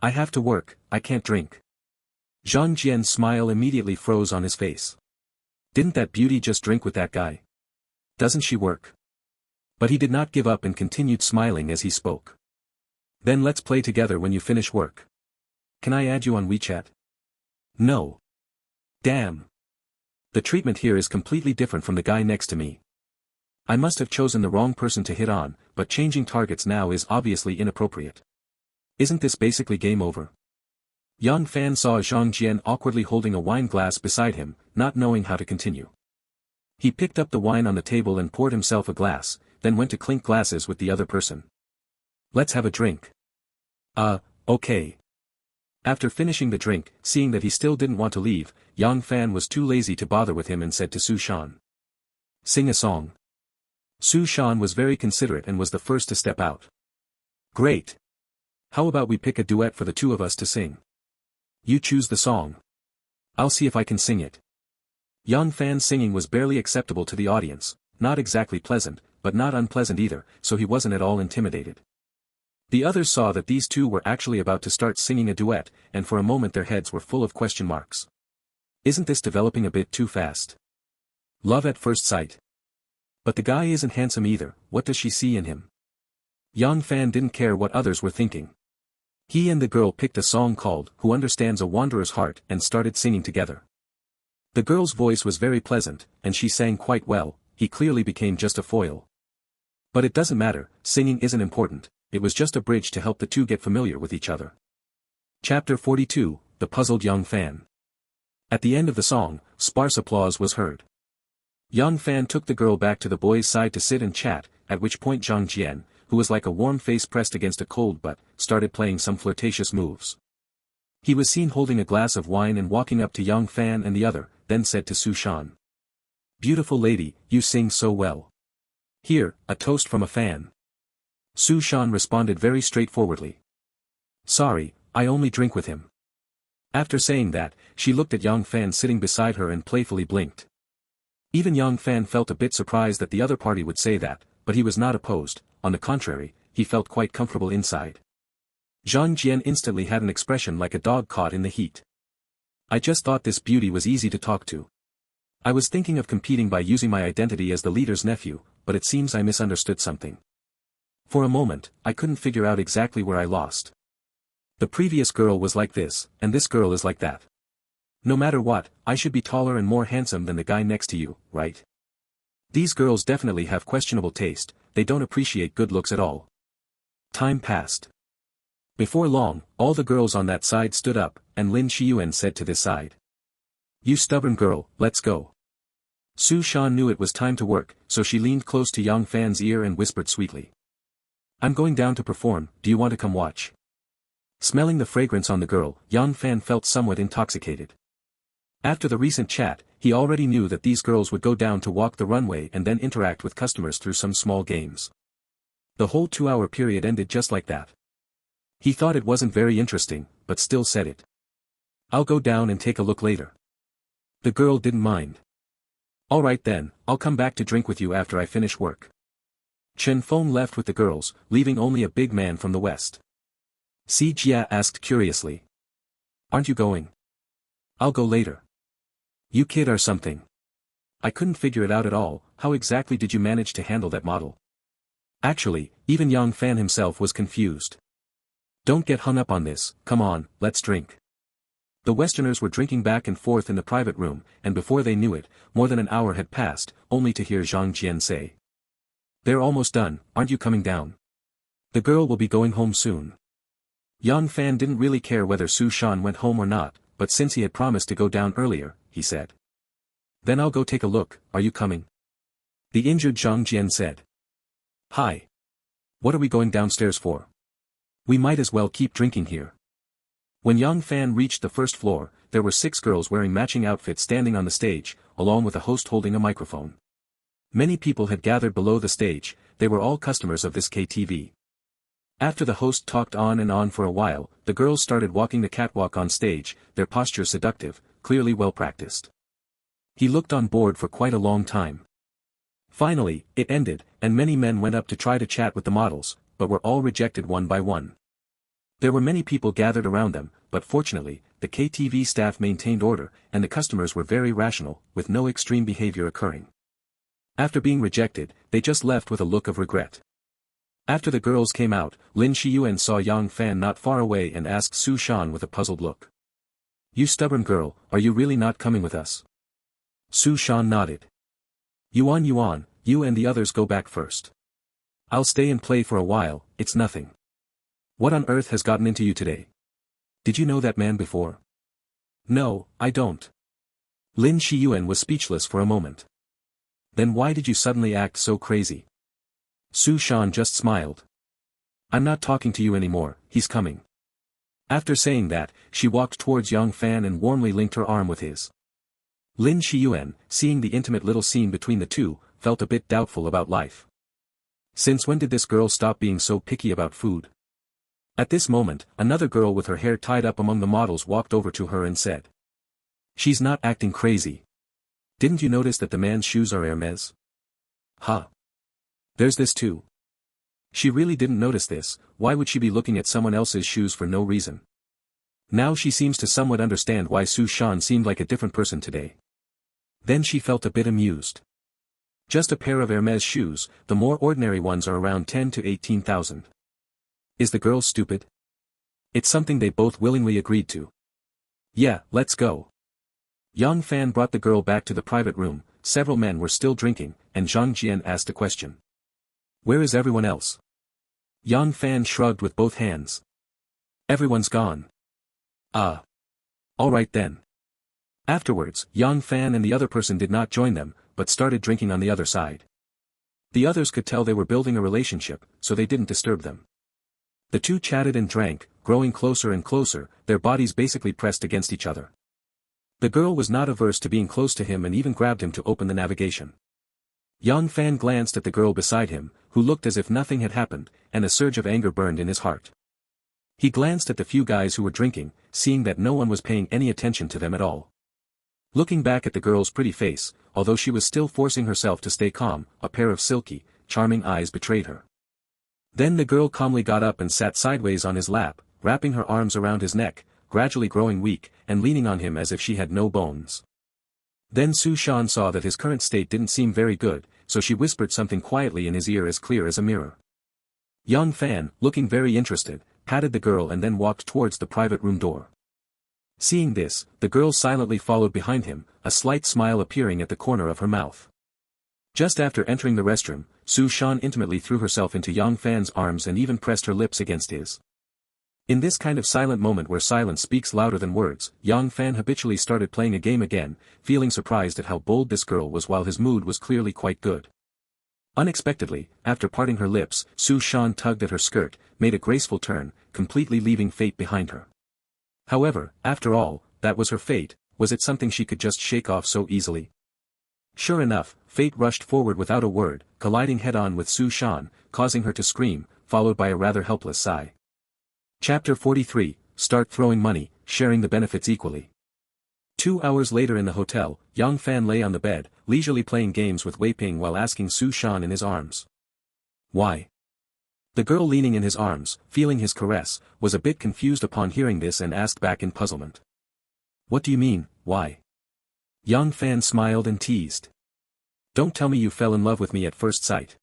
I have to work, I can't drink. Zhang Jian's smile immediately froze on his face. Didn't that beauty just drink with that guy? Doesn't she work? But he did not give up and continued smiling as he spoke. Then let's play together when you finish work. Can I add you on WeChat? No. Damn. The treatment here is completely different from the guy next to me. I must have chosen the wrong person to hit on, but changing targets now is obviously inappropriate. Isn't this basically game over? Yang Fan saw Zhang Jian awkwardly holding a wine glass beside him, not knowing how to continue. He picked up the wine on the table and poured himself a glass, then went to clink glasses with the other person. Let's have a drink. Okay. After finishing the drink, seeing that he still didn't want to leave, Yang Fan was too lazy to bother with him and said to Su Shan. Sing a song. Su Shan was very considerate and was the first to step out. Great. How about we pick a duet for the two of us to sing? You choose the song. I'll see if I can sing it. Yang Fan's singing was barely acceptable to the audience, not exactly pleasant, but not unpleasant either, so he wasn't at all intimidated. The others saw that these two were actually about to start singing a duet, and for a moment their heads were full of question marks. Isn't this developing a bit too fast? Love at first sight. But the guy isn't handsome either, what does she see in him? Yang Fan didn't care what others were thinking. He and the girl picked a song called Who Understands a Wanderer's Heart and started singing together. The girl's voice was very pleasant, and she sang quite well. He clearly became just a foil. But it doesn't matter, singing isn't important, it was just a bridge to help the two get familiar with each other. Chapter 42, The Puzzled Young Fan. At the end of the song, sparse applause was heard. Young Fan took the girl back to the boy's side to sit and chat, at which point Zhang Jian, who was like a warm face pressed against a cold butt, started playing some flirtatious moves. He was seen holding a glass of wine and walking up to Young Fan and the other, then said to Su Shan. Beautiful lady, you sing so well. Here, a toast from a fan. Su Shan responded very straightforwardly. Sorry, I only drink with him. After saying that, she looked at Yang Fan sitting beside her and playfully blinked. Even Yang Fan felt a bit surprised that the other party would say that, but he was not opposed, on the contrary, he felt quite comfortable inside. Zhang Jian instantly had an expression like a dog caught in the heat. I just thought this beauty was easy to talk to. I was thinking of competing by using my identity as the leader's nephew, but it seems I misunderstood something. For a moment, I couldn't figure out exactly where I lost. The previous girl was like this, and this girl is like that. No matter what, I should be taller and more handsome than the guy next to you, right? These girls definitely have questionable taste, they don't appreciate good looks at all. Time passed. Before long, all the girls on that side stood up, and Lin Xiuyuan said to this side. You stubborn girl, let's go. Su Shan knew it was time to work, so she leaned close to Yang Fan's ear and whispered sweetly. I'm going down to perform, do you want to come watch? Smelling the fragrance on the girl, Yang Fan felt somewhat intoxicated. After the recent chat, he already knew that these girls would go down to walk the runway and then interact with customers through some small games. The whole 2-hour period ended just like that. He thought it wasn't very interesting, but still said it. I'll go down and take a look later. The girl didn't mind. Alright then, I'll come back to drink with you after I finish work. Chen Feng left with the girls, leaving only a big man from the west. Si Jia asked curiously. Aren't you going? I'll go later. You kid or something. I couldn't figure it out at all, how exactly did you manage to handle that model? Actually, even Yang Fan himself was confused. Don't get hung up on this, come on, let's drink. The Westerners were drinking back and forth in the private room, and before they knew it, more than an hour had passed, only to hear Zhang Jian say. They're almost done, aren't you coming down? The girl will be going home soon. Yang Fan didn't really care whether Su Shan went home or not, but since he had promised to go down earlier, he said. Then I'll go take a look, are you coming? The injured Zhang Jian said. Hi. What are we going downstairs for? We might as well keep drinking here. When Yang Fan reached the first floor, there were 6 girls wearing matching outfits standing on the stage, along with a host holding a microphone. Many people had gathered below the stage, they were all customers of this KTV. After the host talked on and on for a while, the girls started walking the catwalk on stage, their posture seductive, clearly well practiced. He looked on board for quite a long time. Finally, it ended, and many men went up to try to chat with the models, but were all rejected one by one. There were many people gathered around them, but fortunately, the KTV staff maintained order, and the customers were very rational, with no extreme behavior occurring. After being rejected, they just left with a look of regret. After the girls came out, Lin Xiuyuan saw Yang Fan not far away and asked Su Shan with a puzzled look. You stubborn girl, are you really not coming with us? Su Shan nodded. Yuan, you and the others go back first. I'll stay and play for a while, it's nothing. What on earth has gotten into you today? Did you know that man before? No, I don't. Lin Xiuyuan was speechless for a moment. Then why did you suddenly act so crazy? Su Shan just smiled. I'm not talking to you anymore, he's coming. After saying that, she walked towards Yang Fan and warmly linked her arm with his. Lin Qiuan, seeing the intimate little scene between the two, felt a bit doubtful about life. Since when did this girl stop being so picky about food? At this moment, another girl with her hair tied up among the models walked over to her and said. She's not acting crazy. Didn't you notice that the man's shoes are Hermes? Huh. There's this too. She really didn't notice this, why would she be looking at someone else's shoes for no reason? Now she seems to somewhat understand why Su Shan seemed like a different person today. Then she felt a bit amused. Just a pair of Hermes shoes, the more ordinary ones are around 10 to 18,000. Is the girl stupid? It's something they both willingly agreed to. Yeah, let's go. Yang Fan brought the girl back to the private room, several men were still drinking, and Zhang Jian asked a question. Where is everyone else? Yang Fan shrugged with both hands. Everyone's gone. Ah. Alright then. Afterwards, Yang Fan and the other person did not join them, but started drinking on the other side. The others could tell they were building a relationship, so they didn't disturb them. The two chatted and drank, growing closer and closer, their bodies basically pressed against each other. The girl was not averse to being close to him and even grabbed him to open the navigation. Yang Fan glanced at the girl beside him, who looked as if nothing had happened, and a surge of anger burned in his heart. He glanced at the few guys who were drinking, seeing that no one was paying any attention to them at all. Looking back at the girl's pretty face, although she was still forcing herself to stay calm, a pair of silky, charming eyes betrayed her. Then the girl calmly got up and sat sideways on his lap, wrapping her arms around his neck, gradually growing weak, and leaning on him as if she had no bones. Then Su Shan saw that his current state didn't seem very good, so she whispered something quietly in his ear as clear as a mirror. Yang Fan, looking very interested, patted the girl and then walked towards the private room door. Seeing this, the girl silently followed behind him, a slight smile appearing at the corner of her mouth. Just after entering the restroom, Su Shan intimately threw herself into Yang Fan's arms and even pressed her lips against his. In this kind of silent moment where silence speaks louder than words, Yang Fan habitually started playing a game again, feeling surprised at how bold this girl was while his mood was clearly quite good. Unexpectedly, after parting her lips, Su Shan tugged at her skirt, made a graceful turn, completely leaving fate behind her. However, after all, that was her fate, was it something she could just shake off so easily? Sure enough, fate rushed forward without a word, colliding head-on with Su Shan, causing her to scream, followed by a rather helpless sigh. Chapter 43, Start Throwing Money, Sharing the Benefits Equally. 2 hours later in the hotel, Yang Fan lay on the bed, leisurely playing games with Wei Ping while asking Su Shan in his arms. Why? The girl leaning in his arms, feeling his caress, was a bit confused upon hearing this and asked back in puzzlement. What do you mean, why? Yang Fan smiled and teased. Don't tell me you fell in love with me at first sight.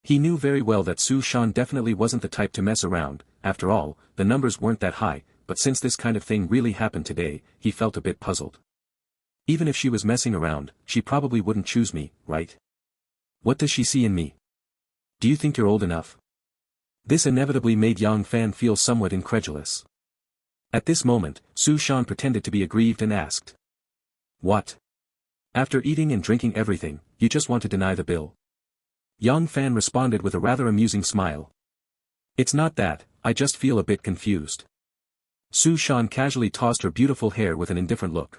He knew very well that Su Shan definitely wasn't the type to mess around, after all, the numbers weren't that high, but since this kind of thing really happened today, he felt a bit puzzled. Even if she was messing around, she probably wouldn't choose me, right? What does she see in me? Do you think you're old enough? This inevitably made Yang Fan feel somewhat incredulous. At this moment, Su Shan pretended to be aggrieved and asked. What? After eating and drinking everything, you just want to deny the bill? Yang Fan responded with a rather amusing smile. It's not that, I just feel a bit confused. Su Shan casually tossed her beautiful hair with an indifferent look.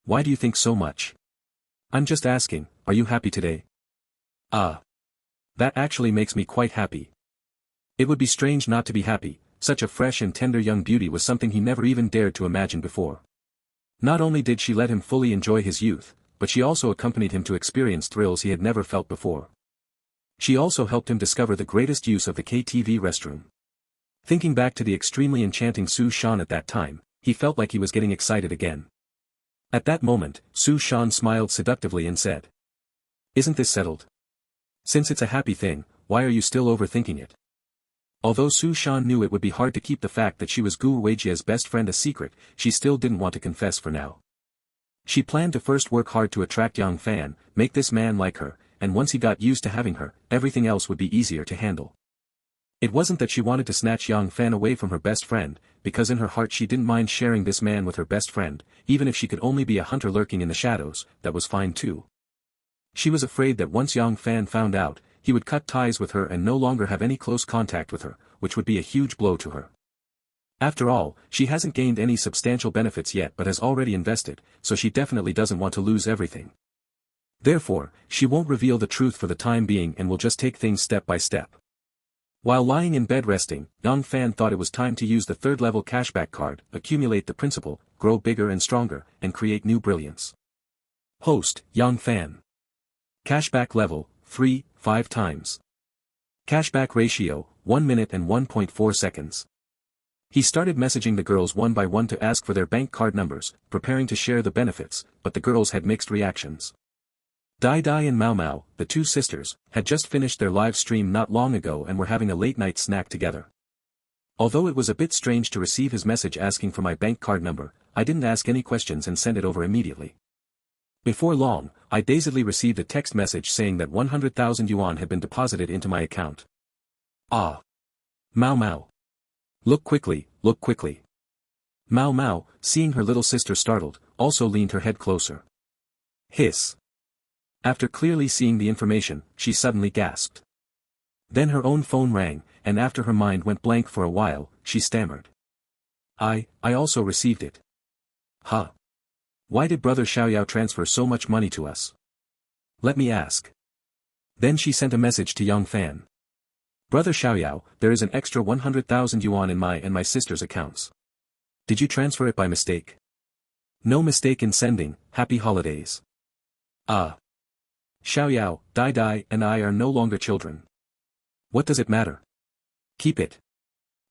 Why do you think so much? I'm just asking, are you happy today? Ah. That actually makes me quite happy. It would be strange not to be happy, such a fresh and tender young beauty was something he never even dared to imagine before. Not only did she let him fully enjoy his youth, but she also accompanied him to experience thrills he had never felt before. She also helped him discover the greatest use of the KTV restroom. Thinking back to the extremely enchanting Su Shan at that time, he felt like he was getting excited again. At that moment, Su Shan smiled seductively and said. Isn't this settled? Since it's a happy thing, why are you still overthinking it? Although Su Shan knew it would be hard to keep the fact that she was Gu Weijia's best friend a secret, she still didn't want to confess for now. She planned to first work hard to attract Yang Fan, make this man like her, and once he got used to having her, everything else would be easier to handle. It wasn't that she wanted to snatch Yang Fan away from her best friend, because in her heart she didn't mind sharing this man with her best friend, even if she could only be a hunter lurking in the shadows, that was fine too. She was afraid that once Yang Fan found out, he would cut ties with her and no longer have any close contact with her, which would be a huge blow to her. After all, she hasn't gained any substantial benefits yet but has already invested, so she definitely doesn't want to lose everything. Therefore, she won't reveal the truth for the time being and will just take things step by step. While lying in bed resting, Yang Fan thought it was time to use the third-level cashback card, accumulate the principal, grow bigger and stronger, and create new brilliance. Host, Yang Fan. Cashback level, 5 times. Cashback ratio, 1 minute and 1.4 seconds. He started messaging the girls one by one to ask for their bank card numbers, preparing to share the benefits, but the girls had mixed reactions. Dai Dai and Mao Mao, the two sisters, had just finished their live stream not long ago and were having a late-night snack together. Although it was a bit strange to receive his message asking for my bank card number, I didn't ask any questions and sent it over immediately. Before long, I dazedly received a text message saying that 100,000 yuan had been deposited into my account. Ah! Mao Mao. Look quickly, look quickly. Mao Mao, seeing her little sister startled, also leaned her head closer. Hiss. After clearly seeing the information, she suddenly gasped. Then her own phone rang, and after her mind went blank for a while, she stammered. I also received it. Huh. Why did Brother Xiaoyao transfer so much money to us? Let me ask. Then she sent a message to Yang Fan. Brother Xiaoyao, there is an extra 100,000 yuan in my and my sister's accounts. Did you transfer it by mistake? No mistake in sending, happy holidays. Ah. Xiaoyao, Dai Dai and I are no longer children. What does it matter? Keep it.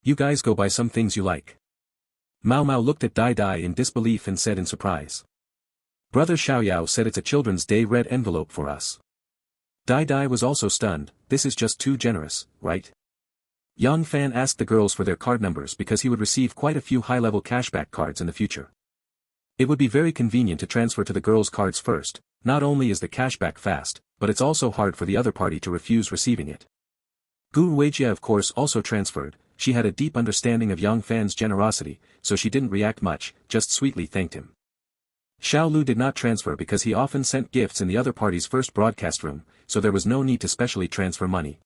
You guys go buy some things you like. Mao Mao looked at Dai Dai in disbelief and said in surprise. Brother Xiaoyao said it's a Children's Day red envelope for us. Dai Dai was also stunned, this is just too generous, right? Yang Fan asked the girls for their card numbers because he would receive quite a few high-level cashback cards in the future. It would be very convenient to transfer to the girls' cards first. Not only is the cashback fast, but it's also hard for the other party to refuse receiving it. Gu Weijia of course also transferred, she had a deep understanding of Yang Fan's generosity, so she didn't react much, just sweetly thanked him. Xiao Lu did not transfer because he often sent gifts in the other party's first broadcast room, so there was no need to specially transfer money.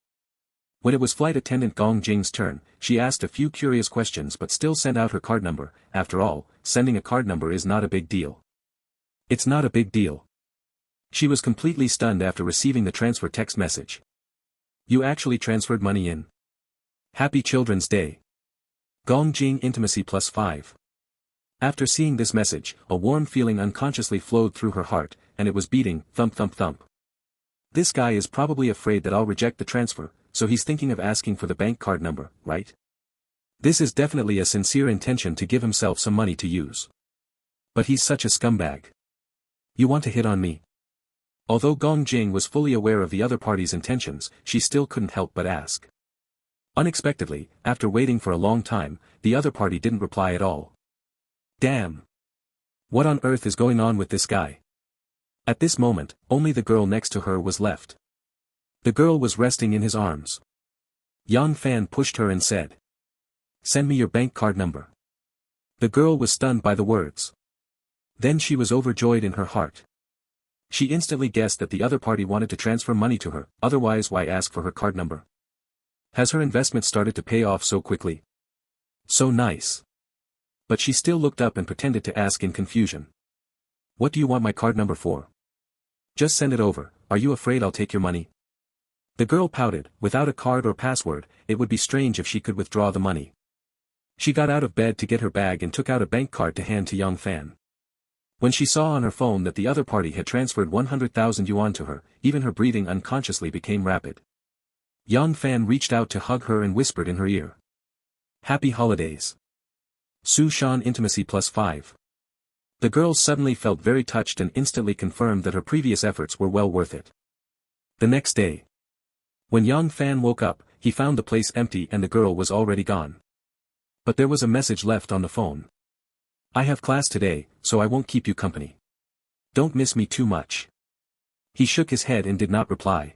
When it was flight attendant Gong Jing's turn, she asked a few curious questions but still sent out her card number. After all, sending a card number is not a big deal. It's not a big deal. She was completely stunned after receiving the transfer text message. You actually transferred money in. Happy Children's Day. Gong Jing Intimacy +5. After seeing this message, a warm feeling unconsciously flowed through her heart, and it was beating, thump thump thump. This guy is probably afraid that I'll reject the transfer, so he's thinking of asking for the bank card number, right? This is definitely a sincere intention to give himself some money to use. But he's such a scumbag. You want to hit on me? Although Gong Jing was fully aware of the other party's intentions, she still couldn't help but ask. Unexpectedly, after waiting for a long time, the other party didn't reply at all. Damn! What on earth is going on with this guy? At this moment, only the girl next to her was left. The girl was resting in his arms. Yang Fan pushed her and said. Send me your bank card number. The girl was stunned by the words. Then she was overjoyed in her heart. She instantly guessed that the other party wanted to transfer money to her, otherwise why ask for her card number? Has her investment started to pay off so quickly? So nice. But she still looked up and pretended to ask in confusion. What do you want my card number for? Just send it over, are you afraid I'll take your money? The girl pouted, without a card or password, it would be strange if she could withdraw the money. She got out of bed to get her bag and took out a bank card to hand to Yang Fan. When she saw on her phone that the other party had transferred 100,000 yuan to her, even her breathing unconsciously became rapid. Yang Fan reached out to hug her and whispered in her ear. Happy holidays. Su Shan Intimacy +5. The girl suddenly felt very touched and instantly confirmed that her previous efforts were well worth it. The next day. When Yang Fan woke up, he found the place empty and the girl was already gone. But there was a message left on the phone. I have class today, so I won't keep you company. Don't miss me too much. He shook his head and did not reply.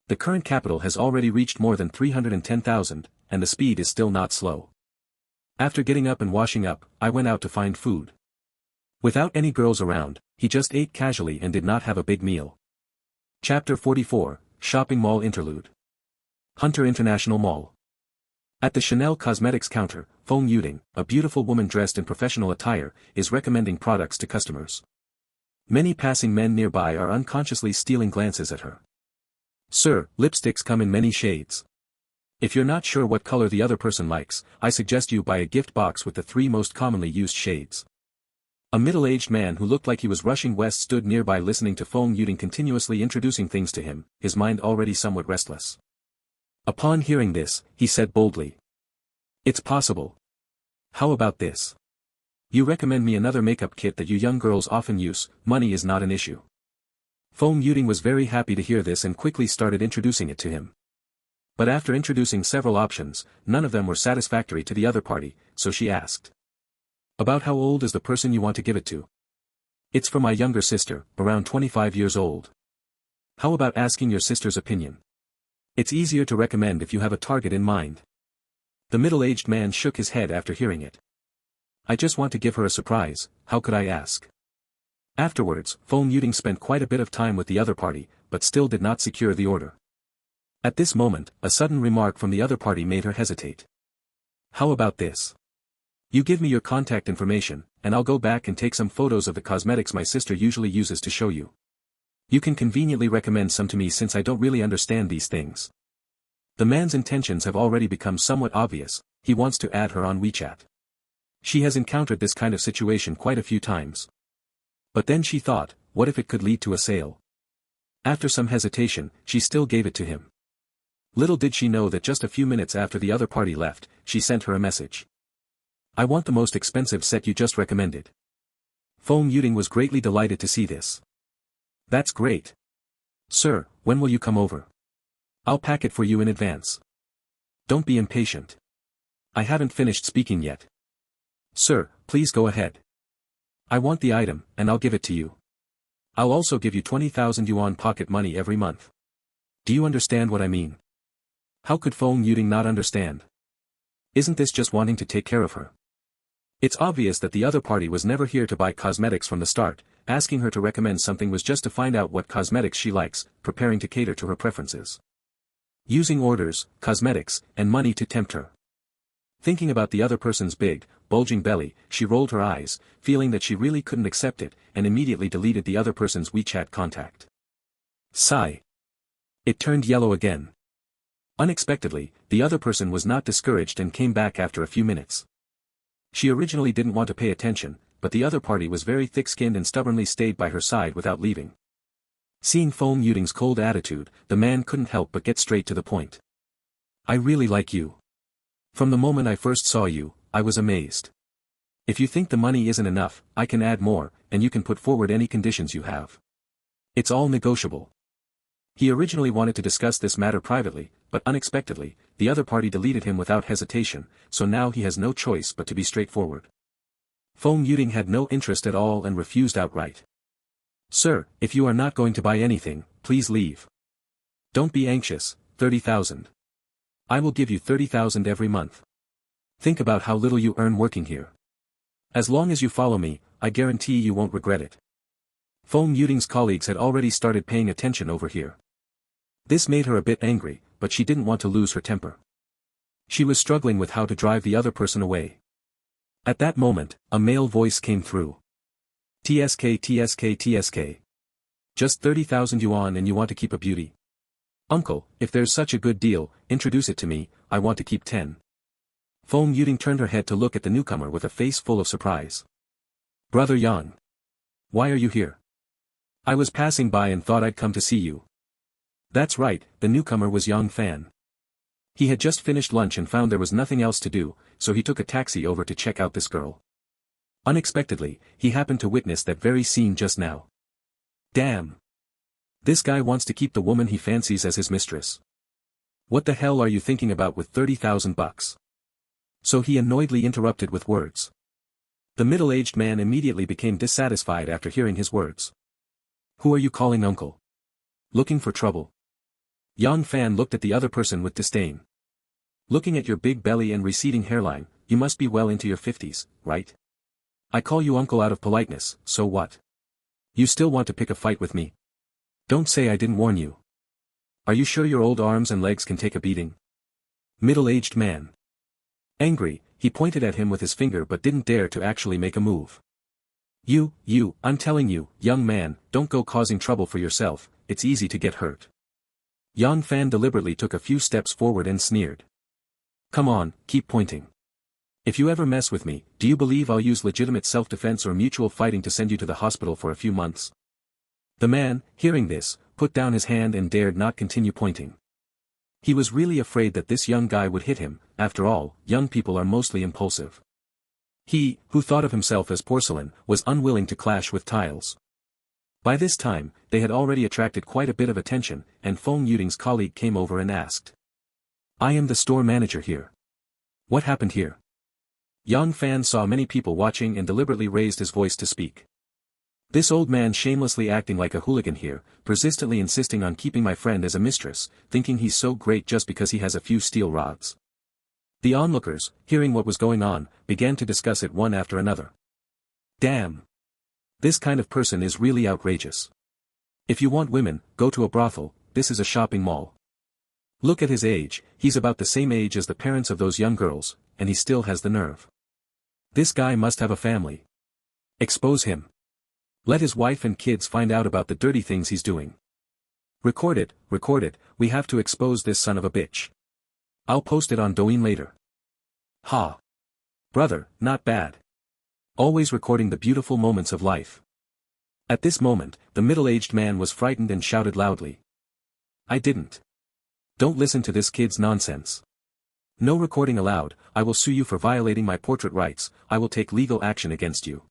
The current capital has already reached more than 310,000, and the speed is still not slow. After getting up and washing up, I went out to find food. Without any girls around, he just ate casually and did not have a big meal. Chapter 44, Shopping Mall Interlude. Hunter International Mall. At the Chanel Cosmetics counter, Feng Yuding, a beautiful woman dressed in professional attire, is recommending products to customers. Many passing men nearby are unconsciously stealing glances at her. Sir, lipsticks come in many shades. If you're not sure what color the other person likes, I suggest you buy a gift box with the 3 most commonly used shades. A middle-aged man who looked like he was rushing west stood nearby listening to Feng Yuding continuously introducing things to him, his mind already somewhat restless. Upon hearing this, he said boldly. It's possible. How about this? You recommend me another makeup kit that you young girls often use, money is not an issue. Feng Yuding was very happy to hear this and quickly started introducing it to him. But after introducing several options, none of them were satisfactory to the other party, so she asked. About how old is the person you want to give it to? It's for my younger sister, around 25 years old. How about asking your sister's opinion? It's easier to recommend if you have a target in mind. The middle-aged man shook his head after hearing it. I just want to give her a surprise, how could I ask? Afterwards, Feng Yuding spent quite a bit of time with the other party, but still did not secure the order. At this moment, a sudden remark from the other party made her hesitate. How about this? You give me your contact information, and I'll go back and take some photos of the cosmetics my sister usually uses to show you. You can conveniently recommend some to me since I don't really understand these things. The man's intentions have already become somewhat obvious, he wants to add her on WeChat. She has encountered this kind of situation quite a few times. But then she thought, what if it could lead to a sale? After some hesitation, she still gave it to him. Little did she know that just a few minutes after the other party left, she sent her a message. I want the most expensive set you just recommended. Feng Yuding was greatly delighted to see this. That's great. Sir, when will you come over? I'll pack it for you in advance. Don't be impatient. I haven't finished speaking yet. Sir, please go ahead. I want the item, and I'll give it to you. I'll also give you 20,000 yuan pocket money every month. Do you understand what I mean? How could Feng Yuding not understand? Isn't this just wanting to take care of her? It's obvious that the other party was never here to buy cosmetics from the start, asking her to recommend something was just to find out what cosmetics she likes, preparing to cater to her preferences. Using orders, cosmetics, and money to tempt her. Thinking about the other person's big, bulging belly, she rolled her eyes, feeling that she really couldn't accept it, and immediately deleted the other person's WeChat contact. Sigh. It turned yellow again. Unexpectedly, the other person was not discouraged and came back after a few minutes. She originally didn't want to pay attention, but the other party was very thick-skinned and stubbornly stayed by her side without leaving. Seeing Feng Yuding's cold attitude, the man couldn't help but get straight to the point. I really like you. From the moment I first saw you, I was amazed. If you think the money isn't enough, I can add more, and you can put forward any conditions you have. It's all negotiable. He originally wanted to discuss this matter privately, but unexpectedly, the other party deleted him without hesitation, so now he has no choice but to be straightforward. Feng Yuding had no interest at all and refused outright. Sir, if you are not going to buy anything, please leave. Don't be anxious, 30,000. I will give you 30,000 every month. Think about how little you earn working here. As long as you follow me, I guarantee you won't regret it. Feng Yuding's colleagues had already started paying attention over here. This made her a bit angry, but she didn't want to lose her temper. She was struggling with how to drive the other person away. At that moment, a male voice came through. TSK TSK TSK. Just 30,000 yuan and you want to keep a beauty? Uncle, if there's such a good deal, introduce it to me, I want to keep 10. Feng Yuding turned her head to look at the newcomer with a face full of surprise. Brother Yang. Why are you here? I was passing by and thought I'd come to see you. That's right, the newcomer was Yang Fan. He had just finished lunch and found there was nothing else to do, so he took a taxi over to check out this girl. Unexpectedly, he happened to witness that very scene just now. Damn. This guy wants to keep the woman he fancies as his mistress. What the hell are you thinking about with 30,000 bucks? So he annoyedly interrupted with words. The middle-aged man immediately became dissatisfied after hearing his words. Who are you calling uncle? Looking for trouble? Yang Fan looked at the other person with disdain. Looking at your big belly and receding hairline, you must be well into your 50s, right? I call you uncle out of politeness, so what? You still want to pick a fight with me? Don't say I didn't warn you. Are you sure your old arms and legs can take a beating? Middle-aged man. Angry, he pointed at him with his finger but didn't dare to actually make a move. I'm telling you, young man, don't go causing trouble for yourself, it's easy to get hurt. Yang Fan deliberately took a few steps forward and sneered. Come on, keep pointing. If you ever mess with me, do you believe I'll use legitimate self-defense or mutual fighting to send you to the hospital for a few months? The man, hearing this, put down his hand and dared not continue pointing. He was really afraid that this young guy would hit him. After all, young people are mostly impulsive. He, who thought of himself as porcelain, was unwilling to clash with tiles. By this time, they had already attracted quite a bit of attention, and Feng Yuting's colleague came over and asked. I am the store manager here. What happened here? Yang Fan saw many people watching and deliberately raised his voice to speak. This old man shamelessly acting like a hooligan here, persistently insisting on keeping my friend as a mistress, thinking he's so great just because he has a few steel rods. The onlookers, hearing what was going on, began to discuss it one after another. Damn! This kind of person is really outrageous. If you want women, go to a brothel, this is a shopping mall. Look at his age, he's about the same age as the parents of those young girls, and he still has the nerve. This guy must have a family. Expose him. Let his wife and kids find out about the dirty things he's doing. Record it, we have to expose this son of a bitch. I'll post it on Douyin later. Ha! Brother, not bad. Always recording the beautiful moments of life. At this moment, the middle-aged man was frightened and shouted loudly. I didn't. Don't listen to this kid's nonsense. No recording allowed, I will sue you for violating my portrait rights, I will take legal action against you.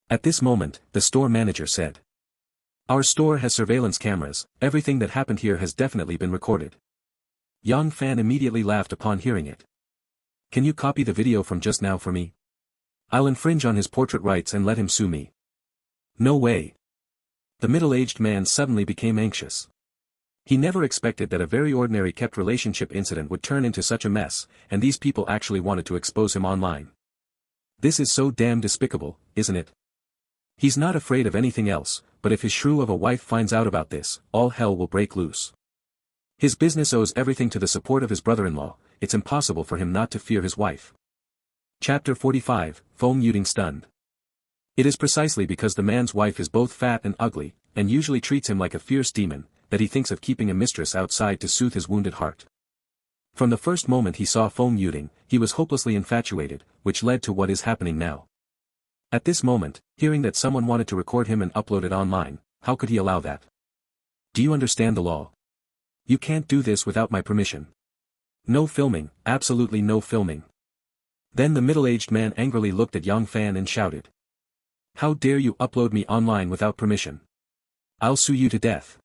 At this moment, the store manager said. Our store has surveillance cameras, everything that happened here has definitely been recorded. Yang Fan immediately laughed upon hearing it. Can you copy the video from just now for me? I'll infringe on his portrait rights and let him sue me. No way. The middle-aged man suddenly became anxious. He never expected that a very ordinary kept relationship incident would turn into such a mess, and these people actually wanted to expose him online. This is so damn despicable, isn't it? He's not afraid of anything else, but if his shrew of a wife finds out about this, all hell will break loose. His business owes everything to the support of his brother-in-law, it's impossible for him not to fear his wife. Chapter 45, Feng Yuting stunned. It is precisely because the man's wife is both fat and ugly, and usually treats him like a fierce demon, that he thinks of keeping a mistress outside to soothe his wounded heart. From the first moment he saw Feng Yuting, he was hopelessly infatuated, which led to what is happening now. At this moment, hearing that someone wanted to record him and upload it online, how could he allow that? Do you understand the law? You can't do this without my permission. No filming, absolutely no filming. Then the middle-aged man angrily looked at Yang Fan and shouted. How dare you upload me online without permission? I'll sue you to death.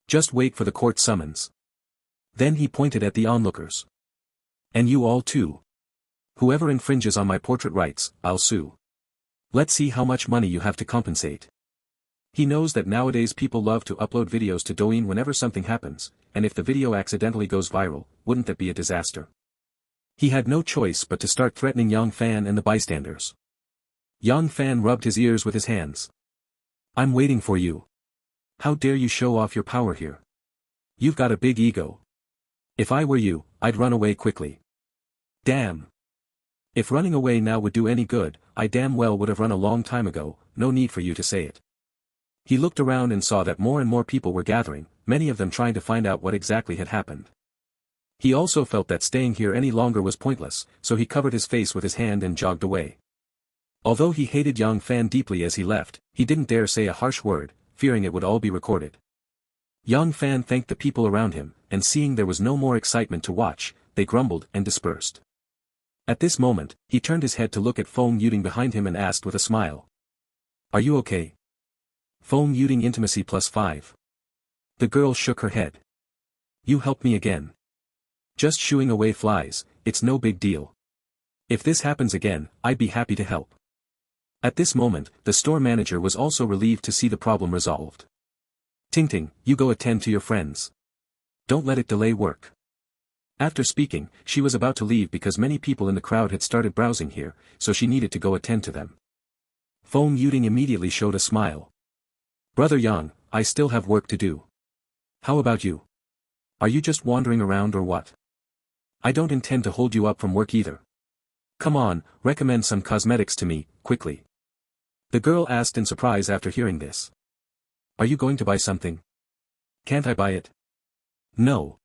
Just wait for the court summons. Then he pointed at the onlookers. And you all too. Whoever infringes on my portrait rights, I'll sue. Let's see how much money you have to compensate. He knows that nowadays people love to upload videos to Douyin whenever something happens, and if the video accidentally goes viral, wouldn't that be a disaster? He had no choice but to start threatening Yang Fan and the bystanders. Yang Fan rubbed his ears with his hands. I'm waiting for you. How dare you show off your power here? You've got a big ego. If I were you, I'd run away quickly. Damn. If running away now would do any good, I damn well would have run a long time ago, no need for you to say it. He looked around and saw that more and more people were gathering, many of them trying to find out what exactly had happened. He also felt that staying here any longer was pointless, so he covered his face with his hand and jogged away. Although he hated Yang Fan deeply as he left, he didn't dare say a harsh word, fearing it would all be recorded. Yang Fan thanked the people around him, and seeing there was no more excitement to watch, they grumbled and dispersed. At this moment, he turned his head to look at Feng Yuting behind him and asked with a smile. Are you okay? Feng Yuting intimacy +5. The girl shook her head. You helped me again. Just shooing away flies, it's no big deal. If this happens again, I'd be happy to help. At this moment, the store manager was also relieved to see the problem resolved. Ting, you go attend to your friends. Don't let it delay work. After speaking, she was about to leave because many people in the crowd had started browsing here, so she needed to go attend to them. Feng Yuting immediately showed a smile. Brother Yang, I still have work to do. How about you? Are you just wandering around or what? I don't intend to hold you up from work either. Come on, recommend some cosmetics to me, quickly. The girl asked in surprise after hearing this. Are you going to buy something? Can't I buy it? No.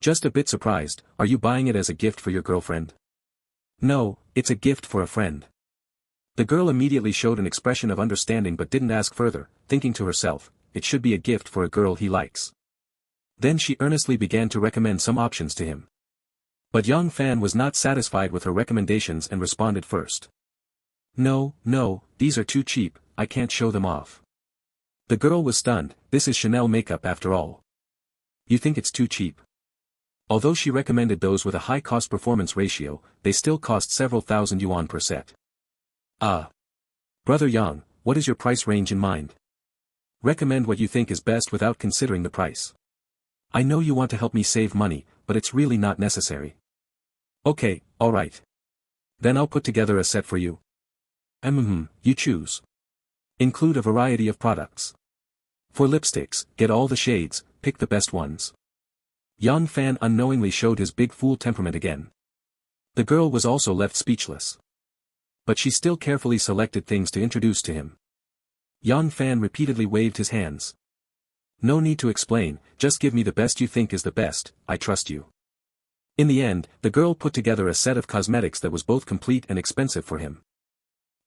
Just a bit surprised, are you buying it as a gift for your girlfriend? No, it's a gift for a friend. The girl immediately showed an expression of understanding but didn't ask further, thinking to herself, it should be a gift for a girl he likes. Then she earnestly began to recommend some options to him. But young Fan was not satisfied with her recommendations and responded first. No, these are too cheap, I can't show them off. The girl was stunned, this is Chanel makeup after all. You think it's too cheap? Although she recommended those with a high cost-performance ratio, they still cost several thousand yuan per set. Brother Yang, what is your price range in mind? Recommend what you think is best without considering the price. I know you want to help me save money, but it's really not necessary. Okay, alright. Then I'll put together a set for you. You choose. Include a variety of products. For lipsticks, get all the shades, pick the best ones. Young Fan unknowingly showed his big fool temperament again. The girl was also left speechless. But she still carefully selected things to introduce to him. Young Fan repeatedly waved his hands. No need to explain, just give me the best you think is the best, I trust you. In the end, the girl put together a set of cosmetics that was both complete and expensive for him.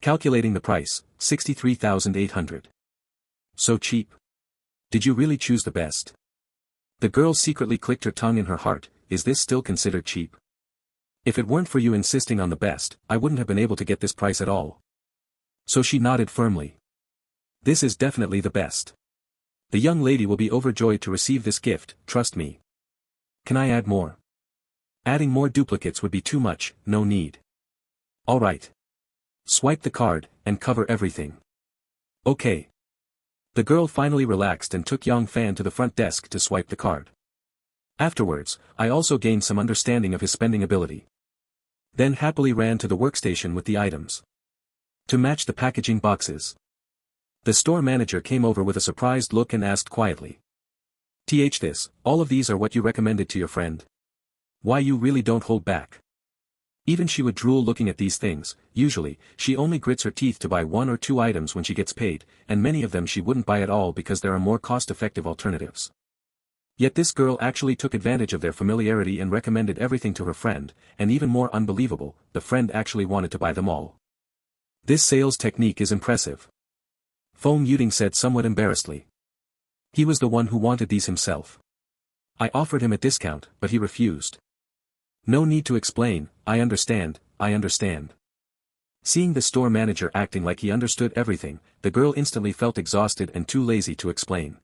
Calculating the price, 63,800. So cheap. Did you really choose the best? The girl secretly clicked her tongue in her heart, is this still considered cheap? If it weren't for you insisting on the best, I wouldn't have been able to get this price at all. So she nodded firmly. This is definitely the best. The young lady will be overjoyed to receive this gift, trust me. Can I add more? Adding more duplicates would be too much, no need. Alright. Swipe the card, and cover everything. Okay. The girl finally relaxed and took Young Fan to the front desk to swipe the card. Afterwards, I also gained some understanding of his spending ability. Then happily ran to the workstation with the items. To match the packaging boxes. The store manager came over with a surprised look and asked quietly. This, all of these are what you recommended to your friend? Why you really don't hold back? Even she would drool looking at these things, usually, she only grits her teeth to buy 1 or 2 items when she gets paid, and many of them she wouldn't buy at all because there are more cost-effective alternatives. Yet this girl actually took advantage of their familiarity and recommended everything to her friend, and even more unbelievable, the friend actually wanted to buy them all. This sales technique is impressive. Feng Yuding said somewhat embarrassedly. He was the one who wanted these himself. I offered him a discount, but he refused. No need to explain, I understand. Seeing the store manager acting like he understood everything, the girl instantly felt exhausted and too lazy to explain.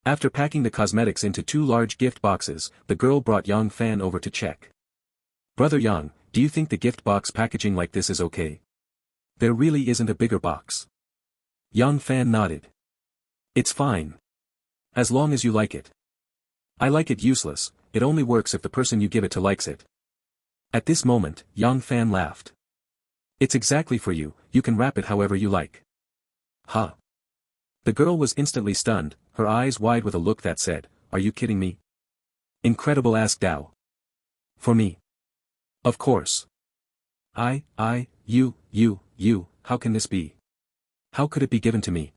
After packing the cosmetics into 2 large gift boxes, the girl brought Young Fan over to check. Brother Yang, do you think the gift box packaging like this is okay? There really isn't a bigger box. Young Fan nodded. It's fine. As long as you like it. I like it useless, it only works if the person you give it to likes it. At this moment, Young Fan laughed. It's exactly for you, you can wrap it however you like. Huh? The girl was instantly stunned, her eyes wide with a look that said, are you kidding me? Incredible, asked Dao. For me? Of course. You, how can this be? How could it be given to me?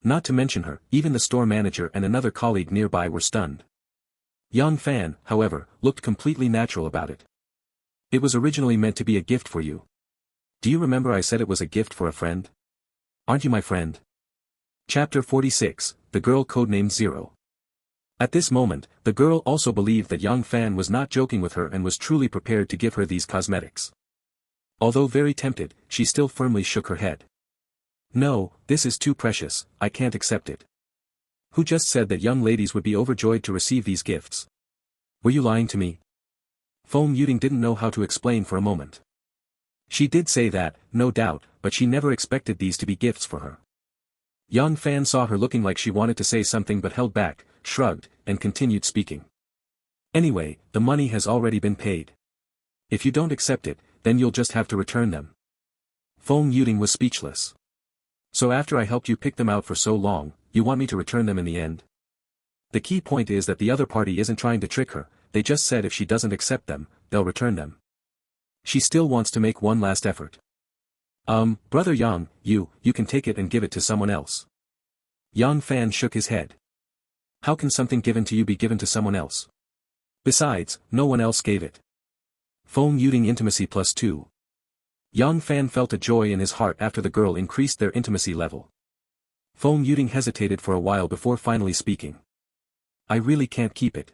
Not to mention her, even the store manager and another colleague nearby were stunned. Young Fan, however, looked completely natural about it. It was originally meant to be a gift for you. Do you remember I said it was a gift for a friend? Aren't you my friend? Chapter 46, The Girl Codenamed Zero. At this moment, the girl also believed that Young Fan was not joking with her and was truly prepared to give her these cosmetics. Although very tempted, she still firmly shook her head. No, this is too precious, I can't accept it. Who just said that young ladies would be overjoyed to receive these gifts? Were you lying to me? Feng Yuding didn't know how to explain for a moment. She did say that, no doubt, but she never expected these to be gifts for her. Young Fan saw her looking like she wanted to say something but held back, shrugged, and continued speaking. Anyway, the money has already been paid. If you don't accept it, then you'll just have to return them. Feng Yuding was speechless. So after I helped you pick them out for so long, you want me to return them in the end? The key point is that the other party isn't trying to trick her, they just said if she doesn't accept them, they'll return them. She still wants to make one last effort. Brother Yang, you can take it and give it to someone else. Yang Fan shook his head. How can something given to you be given to someone else? Besides, no one else gave it. Feng Yuding intimacy +2. Yang Fan felt a joy in his heart after the girl increased their intimacy level. Feng Yuding hesitated for a while before finally speaking. I really can't keep it.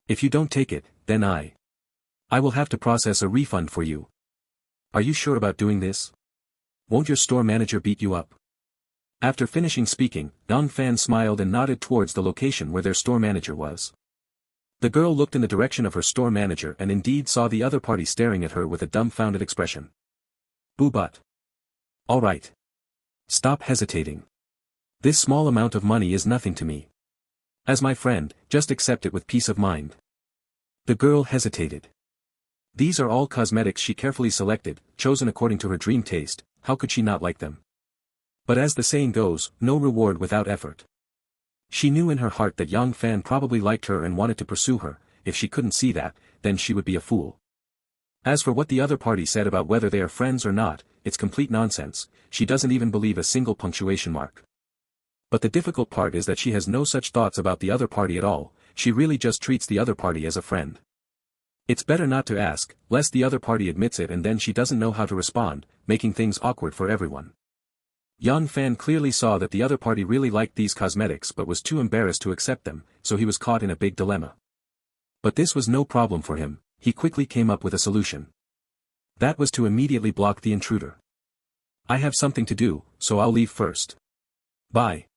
If you don't take it, then I will have to process a refund for you. Are you sure about doing this? Won't your store manager beat you up? After finishing speaking, Yang Fan smiled and nodded towards the location where their store manager was. The girl looked in the direction of her store manager and indeed saw the other party staring at her with a dumbfounded expression. Boo but. All right. Stop hesitating. This small amount of money is nothing to me. As my friend, just accept it with peace of mind. The girl hesitated. These are all cosmetics she carefully selected, chosen according to her dream taste, how could she not like them? But as the saying goes, no reward without effort. She knew in her heart that Yang Fan probably liked her and wanted to pursue her, if she couldn't see that, then she would be a fool. As for what the other party said about whether they are friends or not, it's complete nonsense, she doesn't even believe a single punctuation mark. But the difficult part is that she has no such thoughts about the other party at all, she really just treats the other party as a friend. It's better not to ask, lest the other party admits it and then she doesn't know how to respond, making things awkward for everyone. Yang Fan clearly saw that the other party really liked these cosmetics but was too embarrassed to accept them, so he was caught in a big dilemma. But this was no problem for him, he quickly came up with a solution. That was to immediately block the intruder. I have something to do, so I'll leave first. Bye.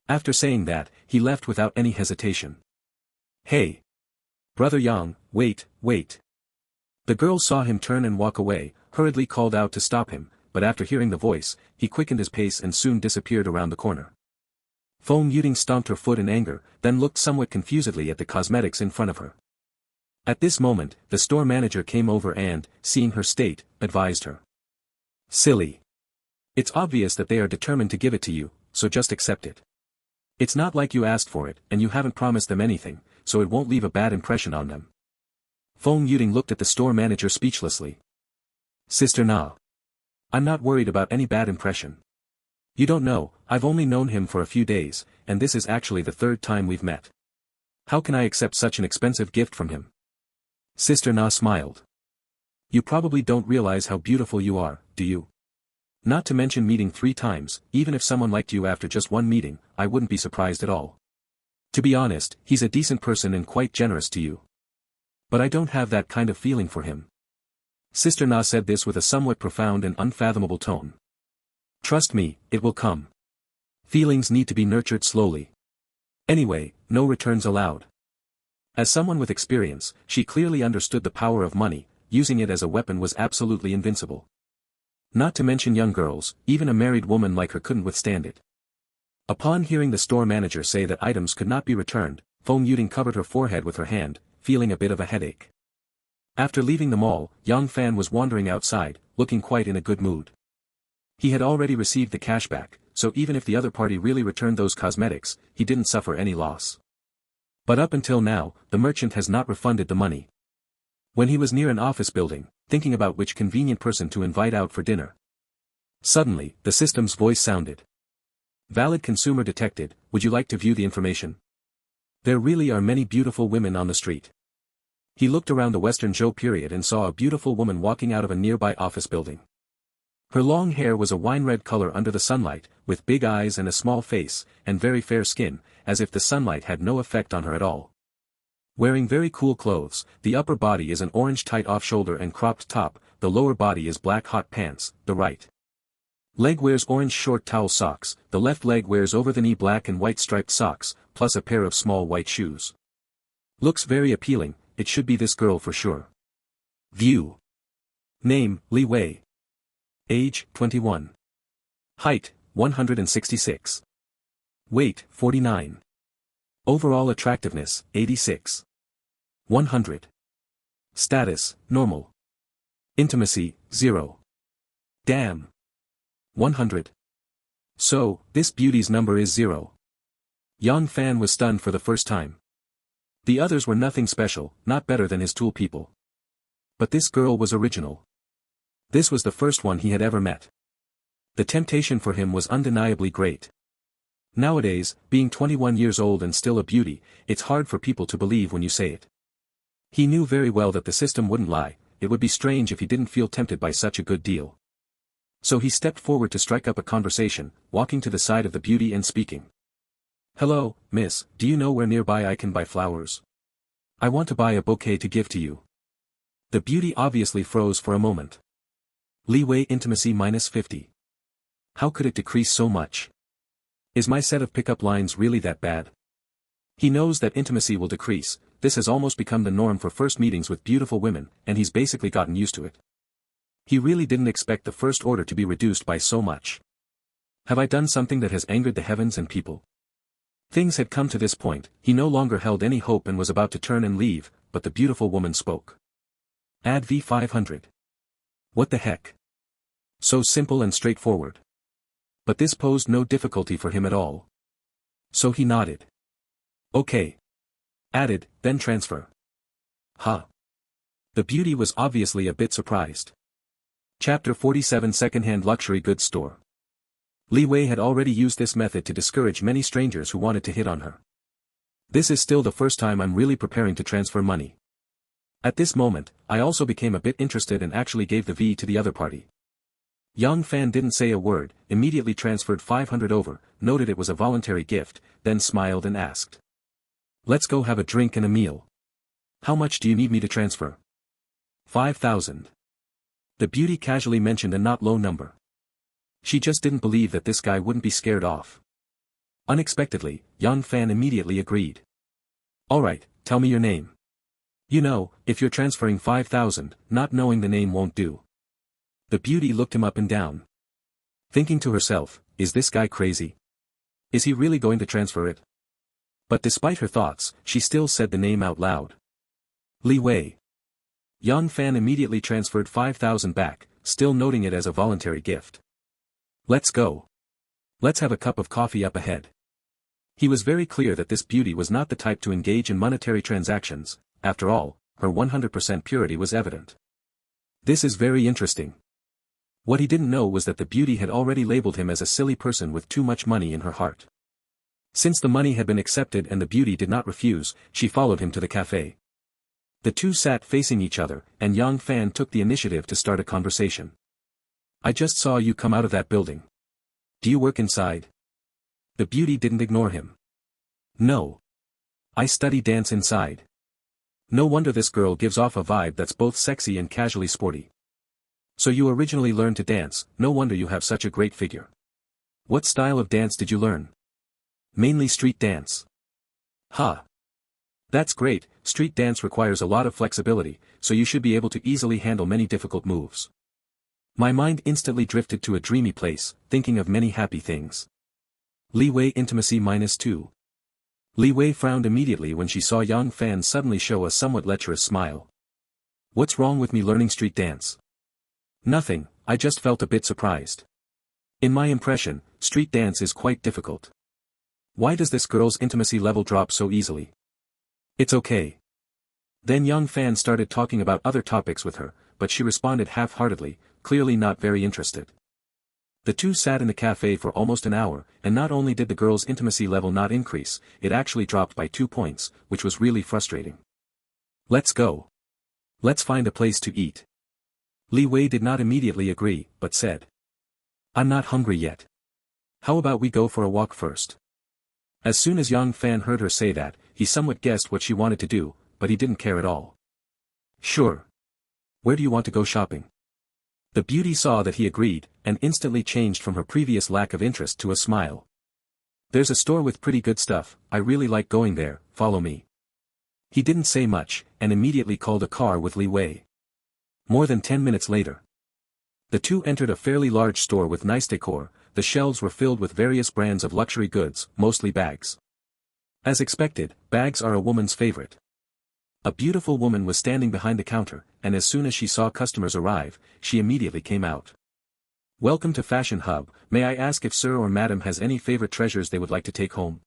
After saying that, he left without any hesitation. Hey! Brother Yang, wait. The girl saw him turn and walk away, hurriedly called out to stop him, but after hearing the voice, he quickened his pace and soon disappeared around the corner. Feng Yuding stomped her foot in anger, then looked somewhat confusedly at the cosmetics in front of her. At this moment, the store manager came over and, seeing her state, advised her. Silly. It's obvious that they are determined to give it to you, so just accept it. It's not like you asked for it, and you haven't promised them anything, so it won't leave a bad impression on them. Feng Yuding looked at the store manager speechlessly. Sister Na. I'm not worried about any bad impression. You don't know, I've only known him for a few days, and this is actually the third time we've met. How can I accept such an expensive gift from him? Sister Na smiled. You probably don't realize how beautiful you are, do you? Not to mention meeting 3 times, even if someone liked you after just one meeting, I wouldn't be surprised at all. To be honest, he's a decent person and quite generous to you. But I don't have that kind of feeling for him. Sister Na said this with a somewhat profound and unfathomable tone. Trust me, it will come. Feelings need to be nurtured slowly. Anyway, no returns allowed. As someone with experience, she clearly understood the power of money, using it as a weapon was absolutely invincible. Not to mention young girls, even a married woman like her couldn't withstand it. Upon hearing the store manager say that items could not be returned, Feng Yuding covered her forehead with her hand, feeling a bit of a headache. After leaving the mall, Yang Fan was wandering outside, looking quite in a good mood. He had already received the cash back, so even if the other party really returned those cosmetics, he didn't suffer any loss. But up until now, the merchant has not refunded the money. When he was near an office building, thinking about which convenient person to invite out for dinner. Suddenly, the system's voice sounded. Valid consumer detected, would you like to view the information? There really are many beautiful women on the street. He looked around the Western Zhou period and saw a beautiful woman walking out of a nearby office building. Her long hair was a wine-red color under the sunlight, with big eyes and a small face, and very fair skin, as if the sunlight had no effect on her at all. Wearing very cool clothes, the upper body is an orange tight off-shoulder and cropped top, the lower body is black hot pants, the right leg wears orange short towel socks, the left leg wears over-the-knee black and white striped socks, plus a pair of small white shoes. Looks very appealing, it should be this girl for sure. View. Name, Li Wei. Age, 21. Height, 166. Weight, 49. Overall attractiveness, 86. 100. Status, normal. Intimacy, 0. Damn. 100. So, this beauty's number is 0. Yang Fan was stunned for the first time. The others were nothing special, not better than his tool people. But this girl was original. This was the first one he had ever met. The temptation for him was undeniably great. Nowadays, being 21 years old and still a beauty, it's hard for people to believe when you say it. He knew very well that the system wouldn't lie, it would be strange if he didn't feel tempted by such a good deal. So he stepped forward to strike up a conversation, walking to the side of the beauty and speaking. "Hello, miss, do you know where nearby I can buy flowers? I want to buy a bouquet to give to you." The beauty obviously froze for a moment. Leeway intimacy -50. How could it decrease so much? Is my set of pickup lines really that bad? He knows that intimacy will decrease, this has almost become the norm for first meetings with beautiful women, and he's basically gotten used to it. He really didn't expect the first order to be reduced by so much. Have I done something that has angered the heavens and people? Things had come to this point, he no longer held any hope and was about to turn and leave, but the beautiful woman spoke. Add V500. What the heck? So simple and straightforward. But this posed no difficulty for him at all. So he nodded. Okay. Added, then transfer. Huh. The beauty was obviously a bit surprised. Chapter 47 Secondhand Luxury Goods Store. Li Wei had already used this method to discourage many strangers who wanted to hit on her. This is still the first time I'm really preparing to transfer money. At this moment, I also became a bit interested and actually gave the V to the other party. Yang Fan didn't say a word, immediately transferred 500 over, noted it was a voluntary gift, then smiled and asked. Let's go have a drink and a meal. How much do you need me to transfer? 5,000. The beauty casually mentioned a not low number. She just didn't believe that this guy wouldn't be scared off. Unexpectedly, Yang Fan immediately agreed. Alright, tell me your name. You know, if you're transferring 5,000, not knowing the name won't do. The beauty looked him up and down. Thinking to herself, is this guy crazy? Is he really going to transfer it? But despite her thoughts, she still said the name out loud. Li Wei. Yang Fan immediately transferred 5,000 back, still noting it as a voluntary gift. Let's go. Let's have a cup of coffee up ahead. He was very clear that this beauty was not the type to engage in monetary transactions, after all, her 100% purity was evident. This is very interesting. What he didn't know was that the beauty had already labeled him as a silly person with too much money in her heart. Since the money had been accepted and the beauty did not refuse, she followed him to the cafe. The two sat facing each other, and Yang Fan took the initiative to start a conversation. I just saw you come out of that building. Do you work inside? The beauty didn't ignore him. No. I study dance inside. No wonder this girl gives off a vibe that's both sexy and casually sporty. So you originally learned to dance, no wonder you have such a great figure. What style of dance did you learn? Mainly street dance. Huh. That's great, street dance requires a lot of flexibility, so you should be able to easily handle many difficult moves. My mind instantly drifted to a dreamy place, thinking of many happy things. Li Wei intimacy -2. Li Wei frowned immediately when she saw Yang Fan suddenly show a somewhat lecherous smile. What's wrong with me learning street dance? Nothing, I just felt a bit surprised. In my impression, street dance is quite difficult. Why does this girl's intimacy level drop so easily? It's okay. Then Yang Fan started talking about other topics with her, but she responded half-heartedly, clearly not very interested. The two sat in the cafe for almost an hour, and not only did the girl's intimacy level not increase, it actually dropped by 2 points, which was really frustrating. Let's go. Let's find a place to eat. Li Wei did not immediately agree, but said. I'm not hungry yet. How about we go for a walk first? As soon as Yang Fan heard her say that, he somewhat guessed what she wanted to do, but he didn't care at all. Sure. Where do you want to go shopping? The beauty saw that he agreed, and instantly changed from her previous lack of interest to a smile. There's a store with pretty good stuff, I really like going there, follow me. He didn't say much, and immediately called a car with Li Wei. More than 10 minutes later. The two entered a fairly large store with nice decor, the shelves were filled with various brands of luxury goods, mostly bags. As expected, bags are a woman's favorite. A beautiful woman was standing behind the counter, and as soon as she saw customers arrive, she immediately came out. Welcome to Fashion Hub, may I ask if sir or madam has any favorite treasures they would like to take home?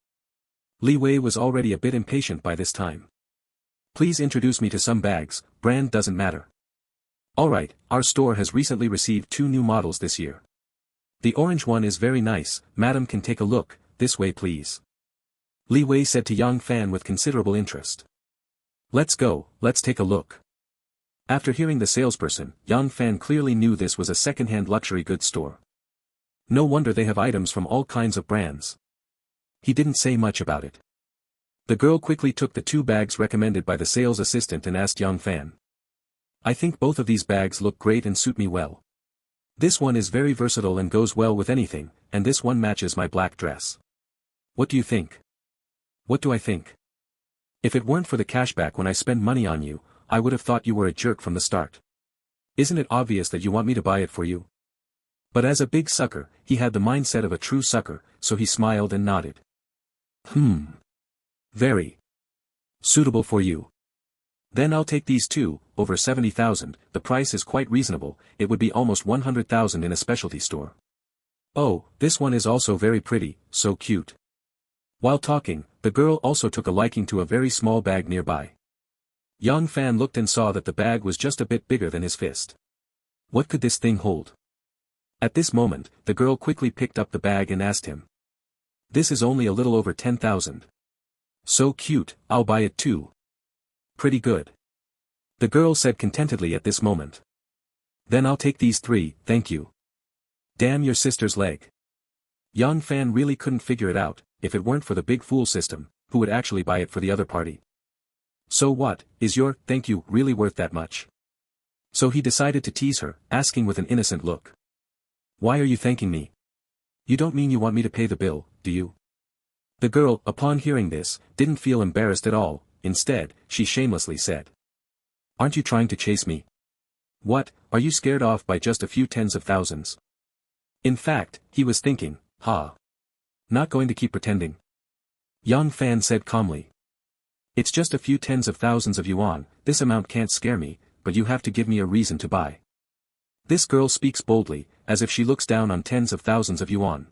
Li Wei was already a bit impatient by this time. Please introduce me to some bags, brand doesn't matter. Alright, our store has recently received 2 new models this year. The orange one is very nice, madam can take a look, this way please. Li Wei said to Yang Fan with considerable interest. Let's go, let's take a look. After hearing the salesperson, Yang Fan clearly knew this was a second-hand luxury goods store. No wonder they have items from all kinds of brands. He didn't say much about it. The girl quickly took the 2 bags recommended by the sales assistant and asked Yang Fan. I think both of these bags look great and suit me well. This one is very versatile and goes well with anything, and this one matches my black dress. What do you think? What do I think? If it weren't for the cashback when I spend money on you, I would have thought you were a jerk from the start. Isn't it obvious that you want me to buy it for you? But as a big sucker, he had the mindset of a true sucker, so he smiled and nodded. Very suitable for you. Then I'll take these 2, over 70,000, the price is quite reasonable, it would be almost 100,000 in a specialty store. Oh, this one is also very pretty, so cute. While talking, the girl also took a liking to a very small bag nearby. Yang Fan looked and saw that the bag was just a bit bigger than his fist. What could this thing hold? At this moment, the girl quickly picked up the bag and asked him. This is only a little over 10,000. So cute, I'll buy it too. Pretty good. The girl said contentedly at this moment. Then I'll take these 3, thank you. Damn your sister's leg. Yang Fan really couldn't figure it out, if it weren't for the big fool system, who would actually buy it for the other party. So what, is your thank you really worth that much? So he decided to tease her, asking with an innocent look. Why are you thanking me? You don't mean you want me to pay the bill, do you? The girl, upon hearing this, didn't feel embarrassed at all, instead, she shamelessly said. Aren't you trying to chase me? What, are you scared off by just a few tens of thousands? In fact, he was thinking, not going to keep pretending. Yang Fan said calmly. It's just a few tens of thousands of yuan, this amount can't scare me, but you have to give me a reason to buy. This girl speaks boldly, as if she looks down on tens of thousands of yuan.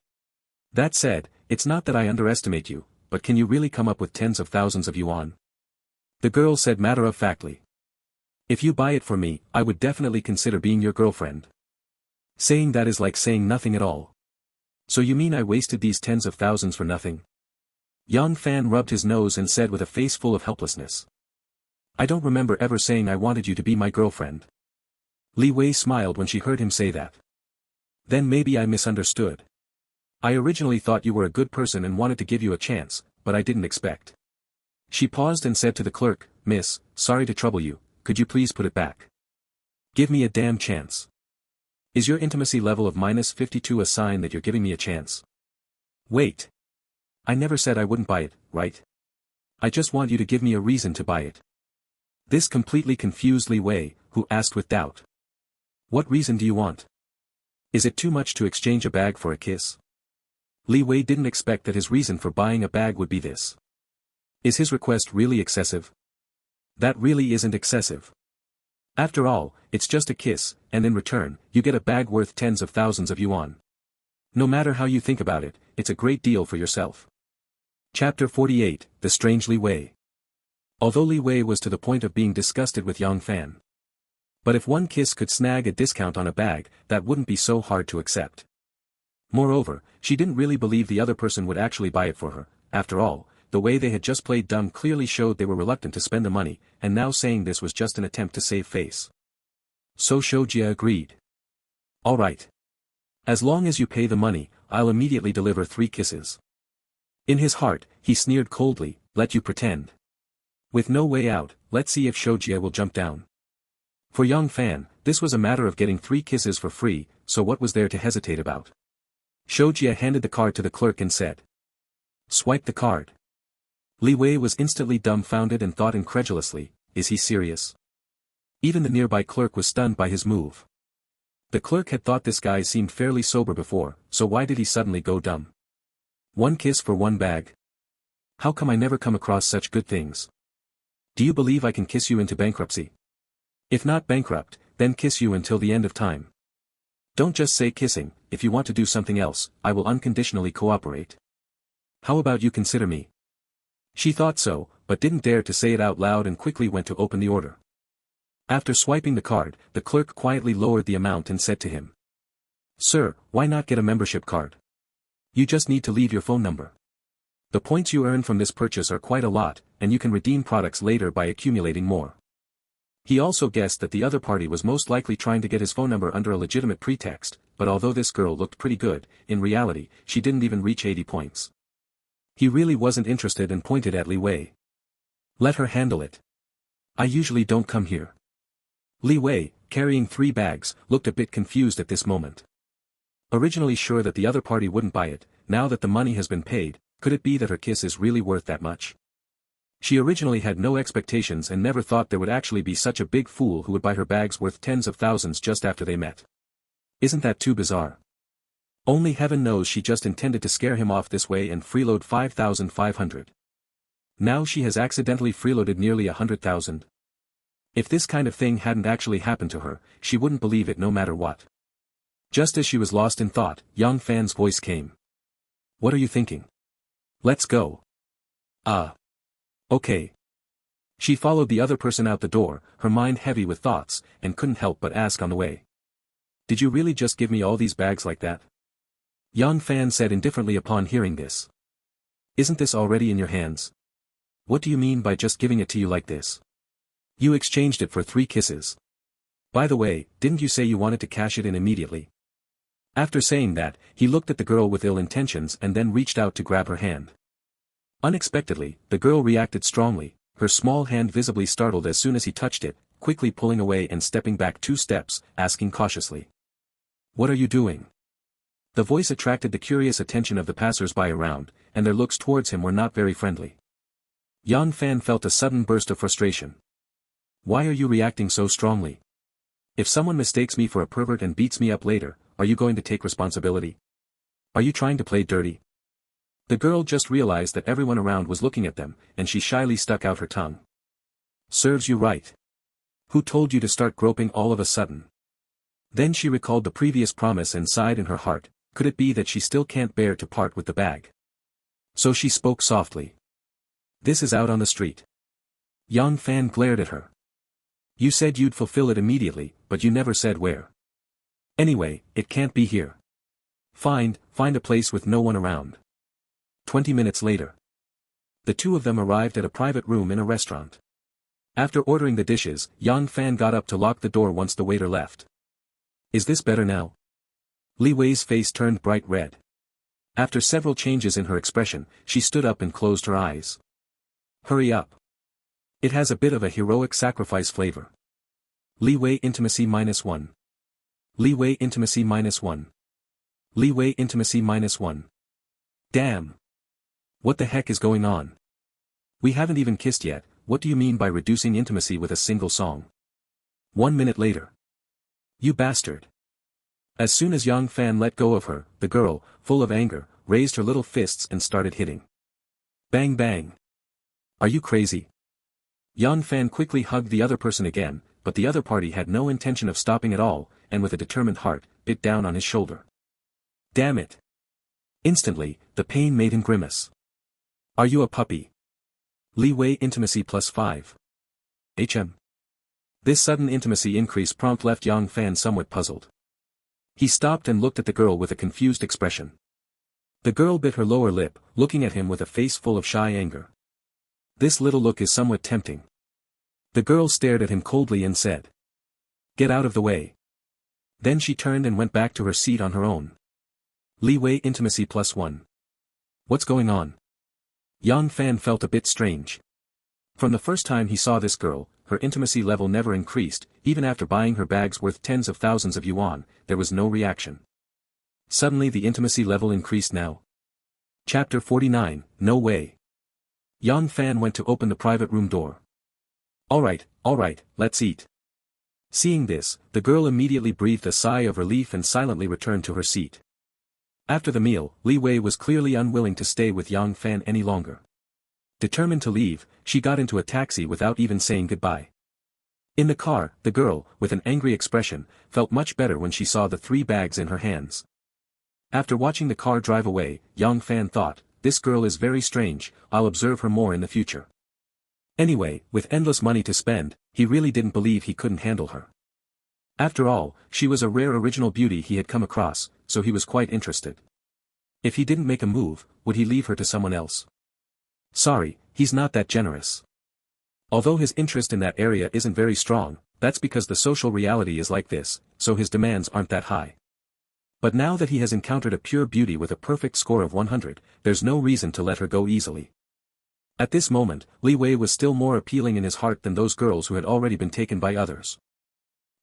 That said, it's not that I underestimate you, but can you really come up with tens of thousands of yuan? The girl said matter-of-factly. If you buy it for me, I would definitely consider being your girlfriend. Saying that is like saying nothing at all. So you mean I wasted these tens of thousands for nothing? Yang Fan rubbed his nose and said with a face full of helplessness. I don't remember ever saying I wanted you to be my girlfriend. Li Wei smiled when she heard him say that. Then maybe I misunderstood. I originally thought you were a good person and wanted to give you a chance, but I didn't expect. She paused and said to the clerk, Miss, sorry to trouble you, could you please put it back? Give me a damn chance. Is your intimacy level of -52 a sign that you're giving me a chance? Wait. I never said I wouldn't buy it, right? I just want you to give me a reason to buy it. This completely confused Li Wei, who asked with doubt. What reason do you want? Is it too much to exchange a bag for a kiss? Li Wei didn't expect that his reason for buying a bag would be this. Is his request really excessive? That really isn't excessive. After all, it's just a kiss, and in return, you get a bag worth tens of thousands of yuan. No matter how you think about it, it's a great deal for yourself. Chapter 48, The Strange Li Wei. Although Li Wei was to the point of being disgusted with Yang Fan. But if one kiss could snag a discount on a bag, that wouldn't be so hard to accept. Moreover, she didn't really believe the other person would actually buy it for her. After all, the way they had just played dumb clearly showed they were reluctant to spend the money, and now saying this was just an attempt to save face. So Shoujia agreed. All right. As long as you pay the money, I'll immediately deliver 3 kisses. In his heart, he sneered coldly, let you pretend. With no way out, let's see if Shoujia will jump down. For Yang Fan, this was a matter of getting 3 kisses for free, so what was there to hesitate about? Shoujia handed the card to the clerk and said. Swipe the card. Li Wei was instantly dumbfounded and thought incredulously, is he serious? Even the nearby clerk was stunned by his move. The clerk had thought this guy seemed fairly sober before, so why did he suddenly go dumb? 1 kiss for 1 bag? How come I never come across such good things? Do you believe I can kiss you into bankruptcy? If not bankrupt, then kiss you until the end of time. Don't just say kissing, if you want to do something else, I will unconditionally cooperate. How about you consider me? She thought so, but didn't dare to say it out loud and quickly went to open the order. After swiping the card, the clerk quietly lowered the amount and said to him. Sir, why not get a membership card? You just need to leave your phone number. The points you earn from this purchase are quite a lot, and you can redeem products later by accumulating more. He also guessed that the other party was most likely trying to get his phone number under a legitimate pretext, but although this girl looked pretty good, in reality, she didn't even reach 80 points. He really wasn't interested and pointed at Li Wei. Let her handle it. I usually don't come here. Li Wei, carrying 3 bags, looked a bit confused at this moment. Originally sure that the other party wouldn't buy it, now that the money has been paid, could it be that her kiss is really worth that much? She originally had no expectations and never thought there would actually be such a big fool who would buy her bags worth tens of thousands just after they met. Isn't that too bizarre? Only heaven knows she just intended to scare him off this way and freeload 5,500. Now she has accidentally freeloaded nearly 100,000. If this kind of thing hadn't actually happened to her, she wouldn't believe it no matter what. Just as she was lost in thought, Yang Fan's voice came. What are you thinking? Let's go. Okay. She followed the other person out the door, her mind heavy with thoughts, and couldn't help but ask on the way. Did you really just give me all these bags like that? Yang Fan said indifferently upon hearing this. Isn't this already in your hands? What do you mean by just giving it to you like this? You exchanged it for 3 kisses. By the way, didn't you say you wanted to cash it in immediately? After saying that, he looked at the girl with ill intentions and then reached out to grab her hand. Unexpectedly, the girl reacted strongly, her small hand visibly startled as soon as he touched it, quickly pulling away and stepping back 2 steps, asking cautiously. What are you doing? The voice attracted the curious attention of the passers-by around, and their looks towards him were not very friendly. Yang Fan felt a sudden burst of frustration. Why are you reacting so strongly? If someone mistakes me for a pervert and beats me up later, are you going to take responsibility? Are you trying to play dirty? The girl just realized that everyone around was looking at them, and she shyly stuck out her tongue. Serves you right. Who told you to start groping all of a sudden? Then she recalled the previous promise and sighed in her heart, could it be that she still can't bear to part with the bag? So she spoke softly. This is out on the street. Yang Fan glared at her. You said you'd fulfill it immediately, but you never said where. Anyway, it can't be here. Find a place with no one around. 20 minutes later. The 2 of them arrived at a private room in a restaurant. After ordering the dishes, Yang Fan got up to lock the door once the waiter left. Is this better now? Li Wei's face turned bright red. After several changes in her expression, she stood up and closed her eyes. Hurry up. It has a bit of a heroic sacrifice flavor. Li Wei intimacy -1. Li Wei intimacy -1. Li Wei intimacy -1. Damn. What the heck is going on? We haven't even kissed yet, what do you mean by reducing intimacy with a single song? 1 minute later. You bastard. As soon as Yang Fan let go of her, the girl, full of anger, raised her little fists and started hitting. Bang bang. Are you crazy? Yang Fan quickly hugged the other person again, but the other party had no intention of stopping at all, and with a determined heart, bit down on his shoulder. Damn it. Instantly, the pain made him grimace. Are you a puppy? Li Wei intimacy +5. This sudden intimacy increase prompt left Yang Fan somewhat puzzled. He stopped and looked at the girl with a confused expression. The girl bit her lower lip, looking at him with a face full of shy anger. This little look is somewhat tempting. The girl stared at him coldly and said. Get out of the way. Then she turned and went back to her seat on her own. Li Wei intimacy +1. What's going on? Yang Fan felt a bit strange. From the first time he saw this girl, her intimacy level never increased, even after buying her bags worth tens of thousands of yuan, there was no reaction. Suddenly the intimacy level increased now. Chapter 49, No Way. Yang Fan went to open the private room door. Alright, let's eat. Seeing this, the girl immediately breathed a sigh of relief and silently returned to her seat. After the meal, Li Wei was clearly unwilling to stay with Yang Fan any longer. Determined to leave, she got into a taxi without even saying goodbye. In the car, the girl, with an angry expression, felt much better when she saw the 3 bags in her hands. After watching the car drive away, Yang Fan thought, this girl is very strange, I'll observe her more in the future. Anyway, with endless money to spend, he really didn't believe he couldn't handle her. After all, she was a rare original beauty he had come across, so he was quite interested. If he didn't make a move, would he leave her to someone else? Sorry, he's not that generous. Although his interest in that area isn't very strong, that's because the social reality is like this, so his demands aren't that high. But now that he has encountered a pure beauty with a perfect score of 100, there's no reason to let her go easily. At this moment, Li Wei was still more appealing in his heart than those girls who had already been taken by others.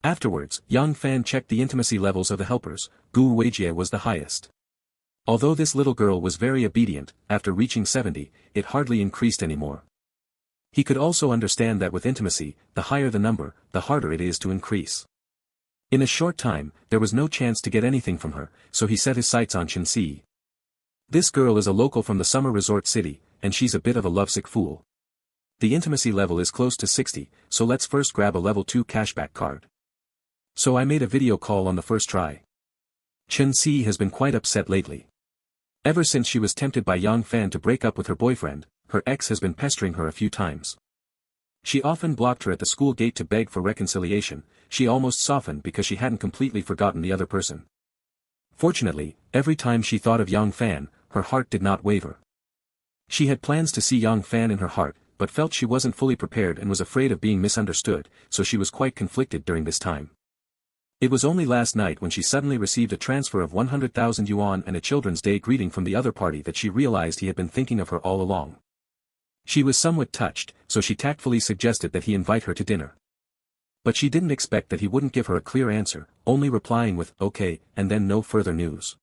Afterwards, Yang Fan checked the intimacy levels of the helpers. Gu Weijie was the highest. Although this little girl was very obedient, after reaching 70, it hardly increased anymore. He could also understand that with intimacy, the higher the number, the harder it is to increase. In a short time, there was no chance to get anything from her, so he set his sights on Chengyuan. This girl is a local from the summer resort city, and she's a bit of a lovesick fool. The intimacy level is close to 60, so let's first grab a level 2 cashback card. So I made a video call on the first try. Chengyuan has been quite upset lately. Ever since she was tempted by Yang Fan to break up with her boyfriend, her ex has been pestering her a few times. She often blocked her at the school gate to beg for reconciliation. She almost softened because she hadn't completely forgotten the other person. Fortunately, every time she thought of Yang Fan, her heart did not waver. She had plans to see Yang Fan in her heart, but felt she wasn't fully prepared and was afraid of being misunderstood, so she was quite conflicted during this time. It was only last night when she suddenly received a transfer of 100,000 yuan and a Children's Day greeting from the other party that she realized he had been thinking of her all along. She was somewhat touched, so she tactfully suggested that he invite her to dinner. But she didn't expect that he wouldn't give her a clear answer, only replying with, okay, and then no further news.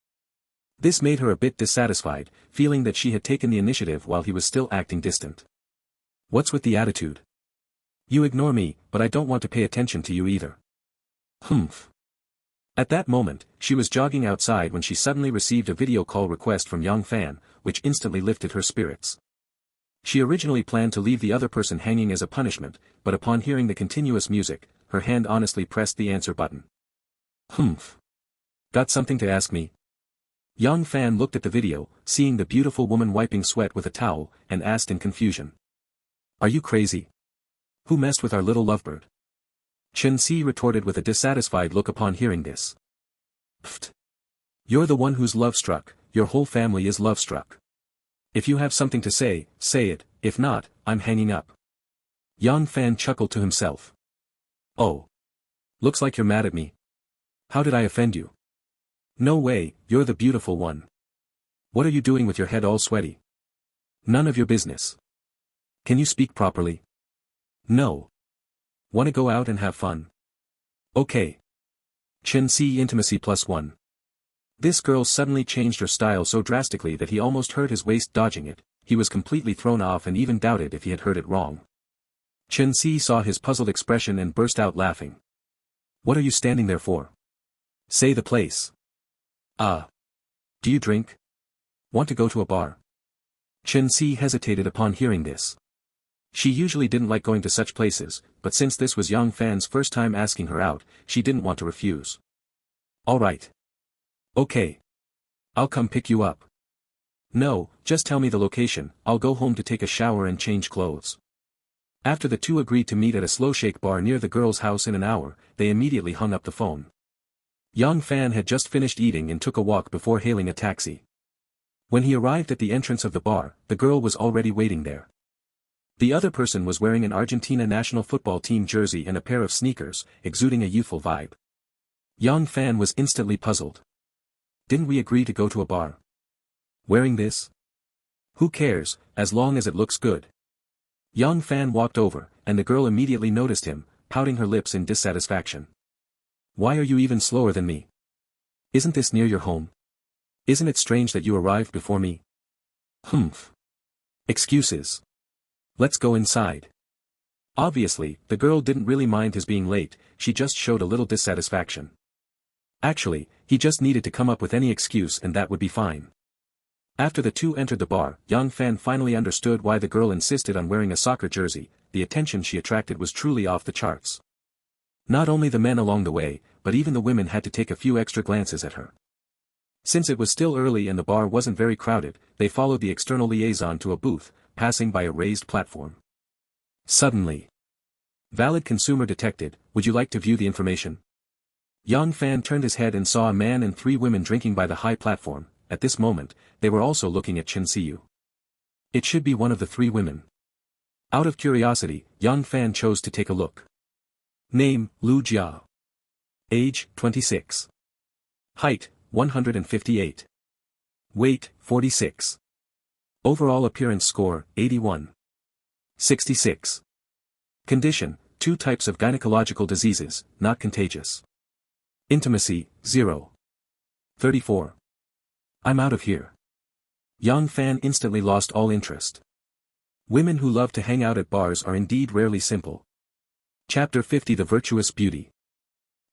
This made her a bit dissatisfied, feeling that she had taken the initiative while he was still acting distant. What's with the attitude? You ignore me, but I don't want to pay attention to you either. Humph. At that moment, she was jogging outside when she suddenly received a video call request from Yang Fan, which instantly lifted her spirits. She originally planned to leave the other person hanging as a punishment, but upon hearing the continuous music, her hand honestly pressed the answer button. Humph. Got something to ask me? Yang Fan looked at the video, seeing the beautiful woman wiping sweat with a towel, and asked in confusion. Are you crazy? Who messed with our little lovebird? Chengyuan retorted with a dissatisfied look upon hearing this. Pfft. You're the one who's love-struck, your whole family is love-struck. If you have something to say, say it, if not, I'm hanging up. Yang Fan chuckled to himself. Oh. Looks like you're mad at me. How did I offend you? No way, you're the beautiful one. What are you doing with your head all sweaty? None of your business. Can you speak properly? No. Wanna go out and have fun? Okay. Chengyuan intimacy +1. This girl suddenly changed her style so drastically that he almost hurt his waist dodging it. He was completely thrown off and even doubted if he had heard it wrong. Chengyuan saw his puzzled expression and burst out laughing. What are you standing there for? Say the place. Do you drink? Want to go to a bar? Chengyuan hesitated upon hearing this. She usually didn't like going to such places, but since this was Yang Fan's first time asking her out, she didn't want to refuse. Alright. Okay. I'll come pick you up. No, just tell me the location, I'll go home to take a shower and change clothes. After the two agreed to meet at a slow shake bar near the girl's house in an hour, they immediately hung up the phone. Yang Fan had just finished eating and took a walk before hailing a taxi. When he arrived at the entrance of the bar, the girl was already waiting there. The other person was wearing an Argentina national football team jersey and a pair of sneakers, exuding a youthful vibe. Yang Fan was instantly puzzled. Didn't we agree to go to a bar? Wearing this? Who cares, as long as it looks good. Yang Fan walked over, and the girl immediately noticed him, pouting her lips in dissatisfaction. Why are you even slower than me? Isn't this near your home? Isn't it strange that you arrived before me? Humph. Excuses. Let's go inside. Obviously, the girl didn't really mind his being late, she just showed a little dissatisfaction. Actually, he just needed to come up with any excuse and that would be fine. After the two entered the bar, Yang Fan finally understood why the girl insisted on wearing a soccer jersey. The attention she attracted was truly off the charts. Not only the men along the way, but even the women had to take a few extra glances at her. Since it was still early and the bar wasn't very crowded, they followed the external liaison to a booth, passing by a raised platform. Suddenly. Valid consumer detected, would you like to view the information? Yang Fan turned his head and saw a man and 3 women drinking by the high platform. At this moment, they were also looking at Chengyuan. It should be one of the 3 women. Out of curiosity, Yang Fan chose to take a look. Name, Lu Jia. Age, 26. Height, 158. Weight, 46. Overall appearance score, 81. 66. Condition, 2 types of gynecological diseases, not contagious. Intimacy, 0. 34. I'm out of here. Yang Fan instantly lost all interest. Women who love to hang out at bars are indeed rarely simple. Chapter 50 The Virtuous Beauty.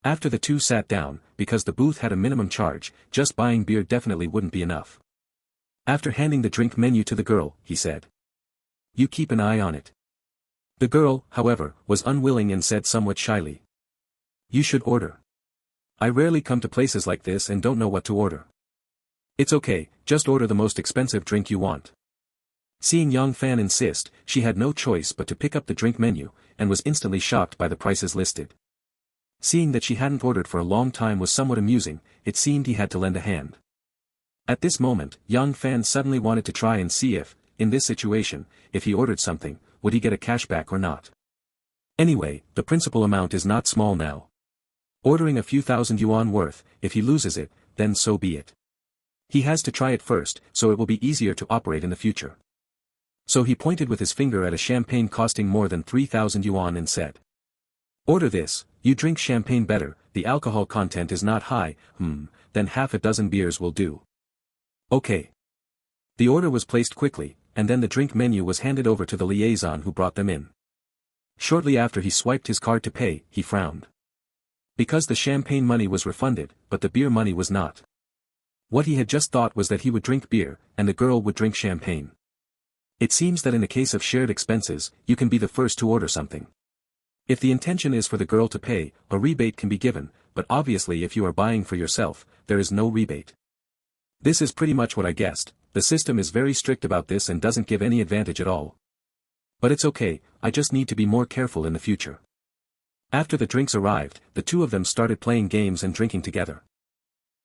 After the 2 sat down, because the booth had a minimum charge, just buying beer definitely wouldn't be enough. After handing the drink menu to the girl, he said, "You keep an eye on it." The girl, however, was unwilling and said somewhat shyly, "You should order. I rarely come to places like this and don't know what to order." "It's okay, just order the most expensive drink you want." Seeing Yang Fan insist, she had no choice but to pick up the drink menu, and was instantly shocked by the prices listed. Seeing that she hadn't ordered for a long time was somewhat amusing, it seemed he had to lend a hand. At this moment, Yang Fan suddenly wanted to try and see if, in this situation, if he ordered something, would he get a cashback or not. Anyway, the principal amount is not small now. Ordering a few thousand yuan worth, if he loses it, then so be it. He has to try it first, so it will be easier to operate in the future. So he pointed with his finger at a champagne costing more than 3,000 yuan and said, "Order this, you drink champagne better, the alcohol content is not high, then half a dozen beers will do." Okay. The order was placed quickly, and then the drink menu was handed over to the liaison who brought them in. Shortly after he swiped his card to pay, he frowned. Because the champagne money was refunded, but the beer money was not. What he had just thought was that he would drink beer, and the girl would drink champagne. It seems that in the case of shared expenses, you can be the first to order something. If the intention is for the girl to pay, a rebate can be given, but obviously if you are buying for yourself, there is no rebate. This is pretty much what I guessed, the system is very strict about this and doesn't give any advantage at all. But it's okay, I just need to be more careful in the future. After the drinks arrived, the 2 of them started playing games and drinking together.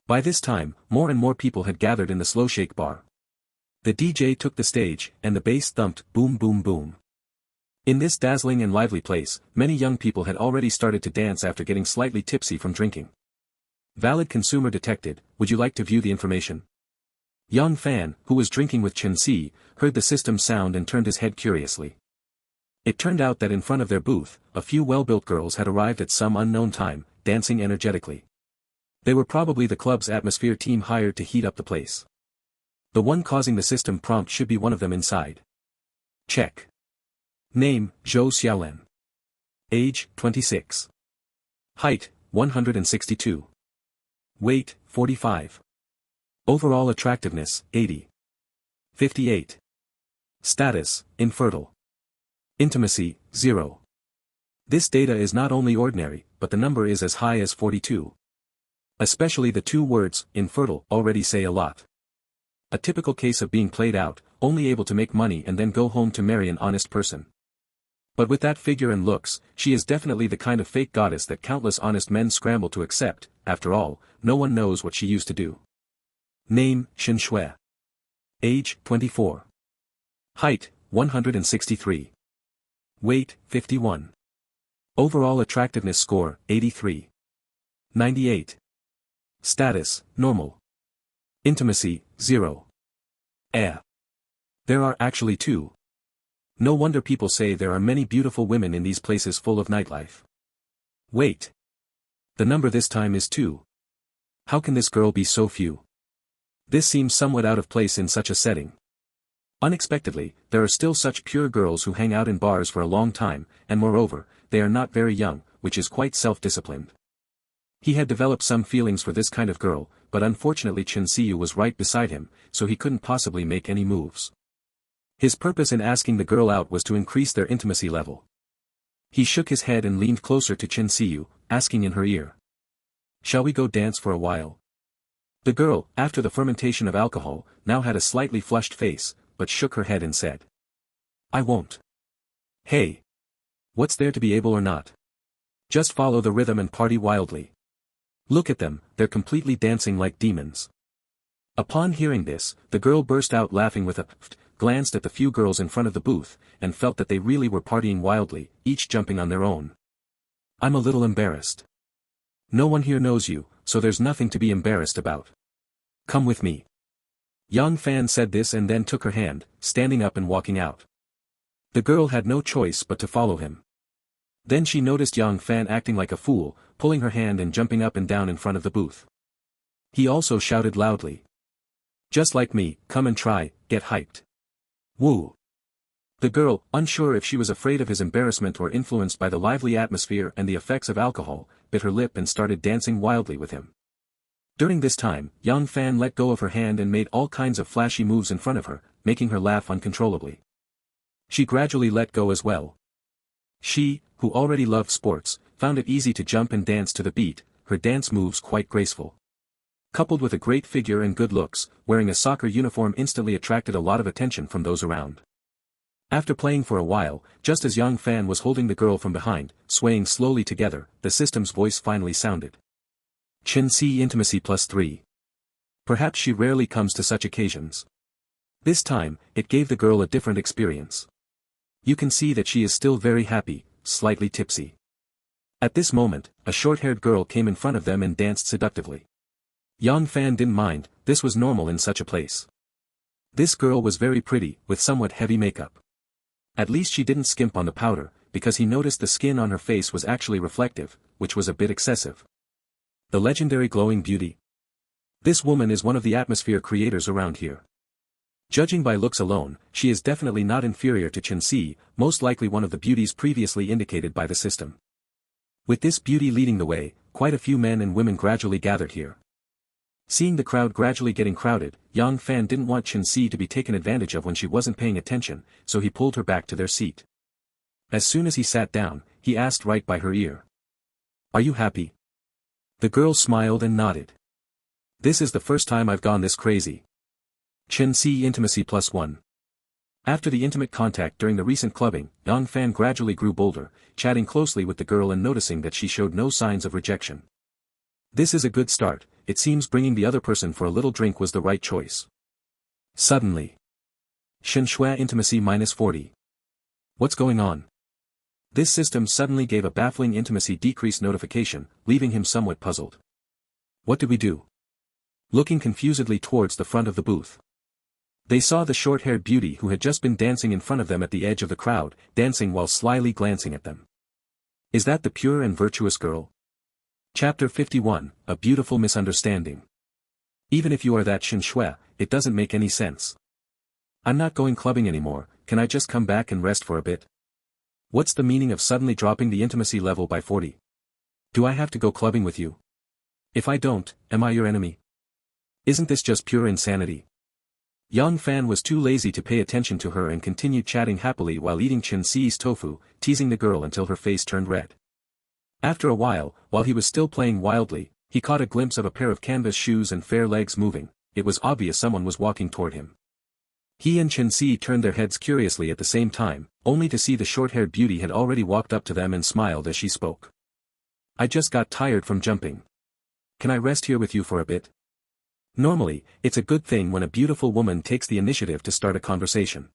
By this time, more and more people had gathered in the slow shake bar. The DJ took the stage, and the bass thumped, boom boom boom. In this dazzling and lively place, many young people had already started to dance after getting slightly tipsy from drinking. Valid consumer detected, would you like to view the information? Yang Fan, who was drinking with Chengyuan, heard the system sound and turned his head curiously. It turned out that in front of their booth, a few well-built girls had arrived at some unknown time, dancing energetically. They were probably the club's atmosphere team hired to heat up the place. The one causing the system prompt should be one of them inside. Check. Name, Zhou Xiaolan. Age, 26. Height, 162. Weight, 45. Overall attractiveness, 80. 58. Status, infertile. Intimacy, 0. This data is not only ordinary, but the number is as high as 42. Especially the 2 words, infertile, already say a lot. A typical case of being played out, only able to make money and then go home to marry an honest person. But with that figure and looks, she is definitely the kind of fake goddess that countless honest men scramble to accept. After all, no one knows what she used to do. Name, Shui. Age, 24. Height, 163. Weight, 51. Overall attractiveness score, 83. 98. Status, normal. Intimacy, 0. There are actually 2. No wonder people say there are many beautiful women in these places full of nightlife. Wait. The number this time is 2. How can this girl be so few? This seems somewhat out of place in such a setting. Unexpectedly, there are still such pure girls who hang out in bars for a long time, and moreover, they are not very young, which is quite self-disciplined. He had developed some feelings for this kind of girl, but unfortunately Chengyuan was right beside him, so he couldn't possibly make any moves. His purpose in asking the girl out was to increase their intimacy level. He shook his head and leaned closer to Chenyu, asking in her ear. Shall we go dance for a while? The girl, after the fermentation of alcohol, now had a slightly flushed face, but shook her head and said. I won't. Hey. What's there to be able or not? Just follow the rhythm and party wildly. Look at them, they're completely dancing like demons. Upon hearing this, the girl burst out laughing with a pfft, glanced at the few girls in front of the booth, and felt that they really were partying wildly, each jumping on their own. I'm a little embarrassed. No one here knows you, so there's nothing to be embarrassed about. Come with me. Yang Fan said this and then took her hand, standing up and walking out. The girl had no choice but to follow him. Then she noticed Yang Fan acting like a fool, pulling her hand and jumping up and down in front of the booth. He also shouted loudly. Just like me, come and try, get hyped. Woo. The girl, unsure if she was afraid of his embarrassment or influenced by the lively atmosphere and the effects of alcohol, bit her lip and started dancing wildly with him. During this time, Yang Fan let go of her hand and made all kinds of flashy moves in front of her, making her laugh uncontrollably. She gradually let go as well. She, who already loved sports, found it easy to jump and dance to the beat, her dance moves quite graceful. Coupled with a great figure and good looks, wearing a soccer uniform instantly attracted a lot of attention from those around. After playing for a while, just as Yang Fan was holding the girl from behind, swaying slowly together, the system's voice finally sounded. Chensi intimacy +3. Perhaps she rarely comes to such occasions. This time, it gave the girl a different experience. You can see that she is still very happy, slightly tipsy. At this moment, a short-haired girl came in front of them and danced seductively. Yang Fan didn't mind, this was normal in such a place. This girl was very pretty, with somewhat heavy makeup. At least she didn't skimp on the powder, because he noticed the skin on her face was actually reflective, which was a bit excessive. The legendary glowing beauty. This woman is one of the atmosphere creators around here. Judging by looks alone, she is definitely not inferior to Chensi, most likely one of the beauties previously indicated by the system. With this beauty leading the way, quite a few men and women gradually gathered here. Seeing the crowd gradually getting crowded, Yang Fan didn't want Chensi to be taken advantage of when she wasn't paying attention, so he pulled her back to their seat. As soon as he sat down, he asked right by her ear. Are you happy? The girl smiled and nodded. This is the first time I've gone this crazy. Chensi intimacy +1. After the intimate contact during the recent clubbing, Yang Fan gradually grew bolder, chatting closely with the girl and noticing that she showed no signs of rejection. This is a good start, it seems bringing the other person for a little drink was the right choice. Suddenly. Shenshua intimacy -40. What's going on? This system suddenly gave a baffling intimacy decrease notification, leaving him somewhat puzzled. What did we do? Looking confusedly towards the front of the booth. They saw the short-haired beauty who had just been dancing in front of them at the edge of the crowd, dancing while slyly glancing at them. Is that the pure and virtuous girl? Chapter 51, A Beautiful Misunderstanding. Even if you are that Shenshua, it doesn't make any sense. I'm not going clubbing anymore, can I just come back and rest for a bit? What's the meaning of suddenly dropping the intimacy level by 40? Do I have to go clubbing with you? If I don't, am I your enemy? Isn't this just pure insanity? Yang Fan was too lazy to pay attention to her and continued chatting happily while eating Chensi's tofu, teasing the girl until her face turned red. After a while he was still playing wildly, he caught a glimpse of a pair of canvas shoes and fair legs moving. It was obvious someone was walking toward him. He and Chensi turned their heads curiously at the same time, only to see the short-haired beauty had already walked up to them and smiled as she spoke. I just got tired from jumping. Can I rest here with you for a bit? Normally, it's a good thing when a beautiful woman takes the initiative to start a conversation.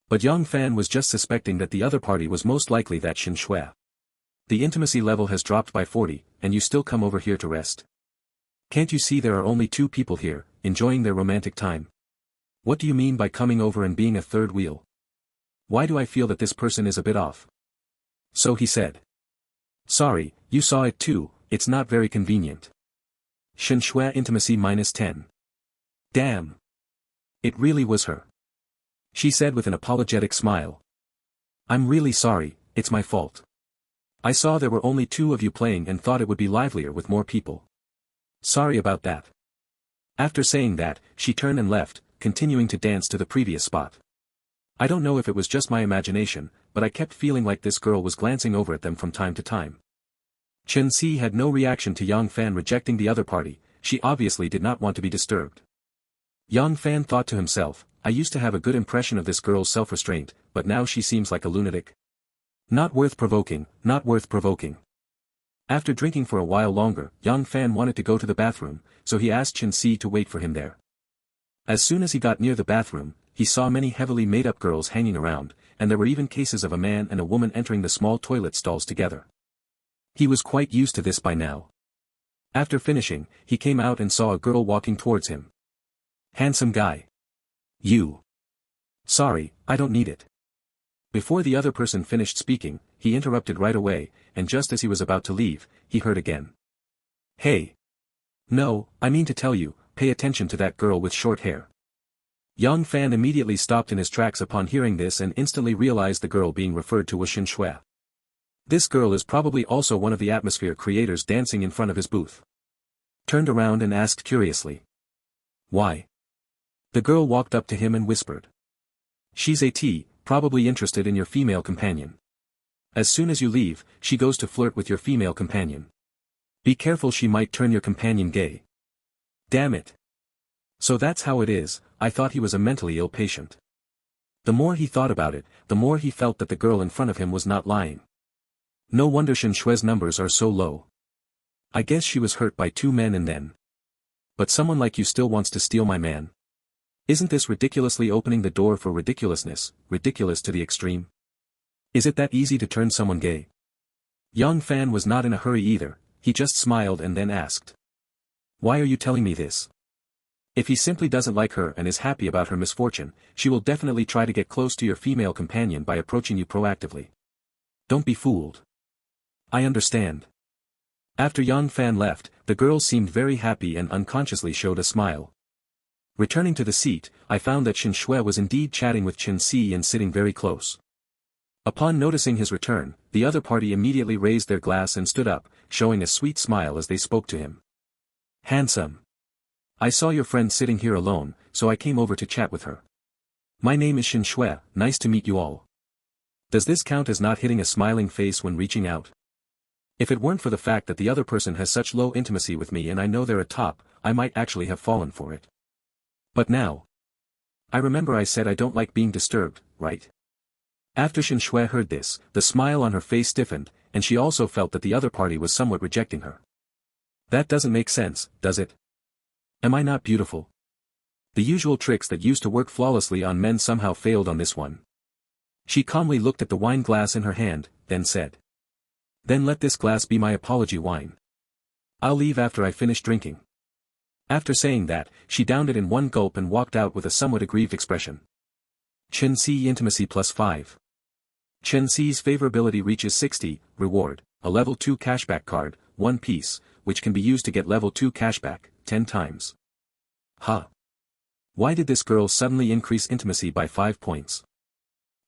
But Yang Fan was just suspecting that the other party was most likely that Shenshua. The intimacy level has dropped by 40, and you still come over here to rest. Can't you see there are only two people here, enjoying their romantic time? What do you mean by coming over and being a third wheel? Why do I feel that this person is a bit off? So he said. Sorry, you saw it too, it's not very convenient. Shenshua intimacy -10. Damn. It really was her. She said with an apologetic smile. I'm really sorry, it's my fault. I saw there were only two of you playing and thought it would be livelier with more people. Sorry about that. After saying that, she turned and left, continuing to dance to the previous spot. I don't know if it was just my imagination, but I kept feeling like this girl was glancing over at them from time to time. Chen Si had no reaction to Yang Fan rejecting the other party. She obviously did not want to be disturbed. Yang Fan thought to himself, I used to have a good impression of this girl's self-restraint, but now she seems like a lunatic. Not worth provoking, not worth provoking. After drinking for a while longer, Yang Fan wanted to go to the bathroom, so he asked Chen Si to wait for him there. As soon as he got near the bathroom, he saw many heavily made-up girls hanging around, and there were even cases of a man and a woman entering the small toilet stalls together. He was quite used to this by now. After finishing, he came out and saw a girl walking towards him. Handsome guy. You. Sorry, I don't need it. Before the other person finished speaking, he interrupted right away, and just as he was about to leave, he heard again. Hey. No, I mean to tell you, pay attention to that girl with short hair. Yang Fan immediately stopped in his tracks upon hearing this and instantly realized the girl being referred to was Xin Shui. This girl is probably also one of the atmosphere creators dancing in front of his booth. Turned around and asked curiously. Why? The girl walked up to him and whispered. She's probably interested in your female companion. As soon as you leave, she goes to flirt with your female companion. Be careful, she might turn your companion gay. Damn it. So that's how it is. I thought he was a mentally ill patient. The more he thought about it, the more he felt that the girl in front of him was not lying. No wonder Xin Shui's numbers are so low. I guess she was hurt by 2 men and then. But someone like you still wants to steal my man. Isn't this ridiculously opening the door for ridiculousness, ridiculous to the extreme? Is it that easy to turn someone gay? Yang Fan was not in a hurry either, he just smiled and then asked. Why are you telling me this? If he simply doesn't like her and is happy about her misfortune, she will definitely try to get close to your female companion by approaching you proactively. Don't be fooled. I understand. After Yang Fan left, the girl seemed very happy and unconsciously showed a smile. Returning to the seat, I found that Xin Shui was indeed chatting with Chen Si and sitting very close. Upon noticing his return, the other party immediately raised their glass and stood up, showing a sweet smile as they spoke to him. Handsome. I saw your friend sitting here alone, so I came over to chat with her. My name is Xin Shui, nice to meet you all. Does this count as not hitting a smiling face when reaching out? If it weren't for the fact that the other person has such low intimacy with me and I know they're a top, I might actually have fallen for it. But now. I remember I said I don't like being disturbed, right? After Xin Shui heard this, the smile on her face stiffened, and she also felt that the other party was somewhat rejecting her. That doesn't make sense, does it? Am I not beautiful? The usual tricks that used to work flawlessly on men somehow failed on this one. She calmly looked at the wine glass in her hand, then said. Then let this glass be my apology wine. I'll leave after I finish drinking. After saying that, she downed it in one gulp and walked out with a somewhat aggrieved expression. Chen Si intimacy +5. Chen Si's favorability reaches 60, reward, a level 2 cashback card, 1 piece, which can be used to get level 2 cashback, 10 times. Huh. Why did this girl suddenly increase intimacy by 5 points?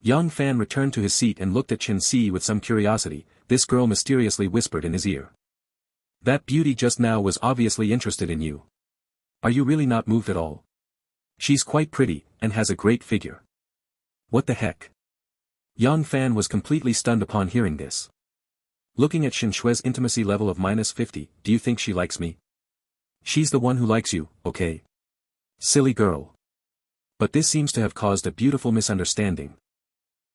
Yang Fan returned to his seat and looked at Chen Si with some curiosity. This girl mysteriously whispered in his ear. That beauty just now was obviously interested in you. Are you really not moved at all? She's quite pretty, and has a great figure. What the heck? Yang Fan was completely stunned upon hearing this. Looking at Xin Shui's intimacy level of -50, do you think she likes me? She's the one who likes you, okay? Silly girl. But this seems to have caused a beautiful misunderstanding.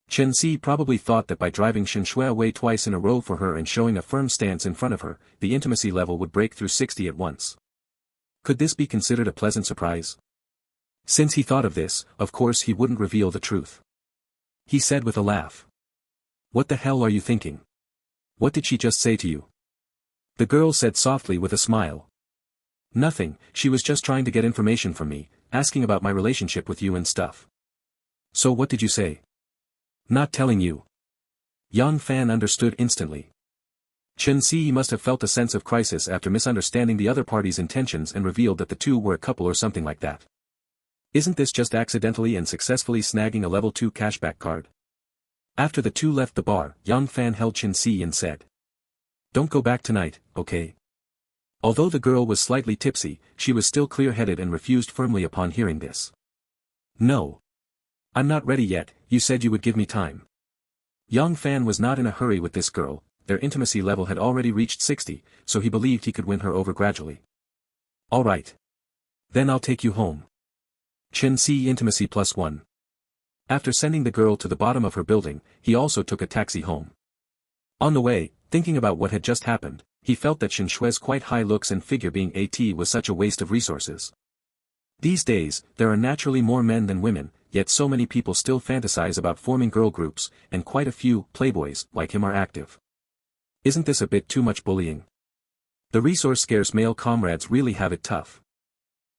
Chen Si probably thought that by driving Xin Shui away twice in a row for her and showing a firm stance in front of her, the intimacy level would break through 60 at once. Could this be considered a pleasant surprise? Since he thought of this, of course he wouldn't reveal the truth. He said with a laugh. What the hell are you thinking? What did she just say to you? The girl said softly with a smile. Nothing, she was just trying to get information from me, asking about my relationship with you and stuff. So what did you say? Not telling you. Yang Fan understood instantly. Chen Si must have felt a sense of crisis after misunderstanding the other party's intentions and revealed that the two were a couple or something like that. Isn't this just accidentally and successfully snagging a level 2 cashback card? After the two left the bar, Yang Fan held Chen Si and said. Don't go back tonight, okay? Although the girl was slightly tipsy, she was still clear-headed and refused firmly upon hearing this. No. I'm not ready yet, you said you would give me time. Young Fan was not in a hurry with this girl, their intimacy level had already reached 60, so he believed he could win her over gradually. Alright. Then I'll take you home. Chen C intimacy +1. After sending the girl to the bottom of her building, he also took a taxi home. On the way, thinking about what had just happened, he felt that Shen Shui's quite high looks and figure being AT was such a waste of resources. These days, there are naturally more men than women, yet so many people still fantasize about forming girl groups, and quite a few playboys like him are active. Isn't this a bit too much bullying? The resource-scarce male comrades really have it tough.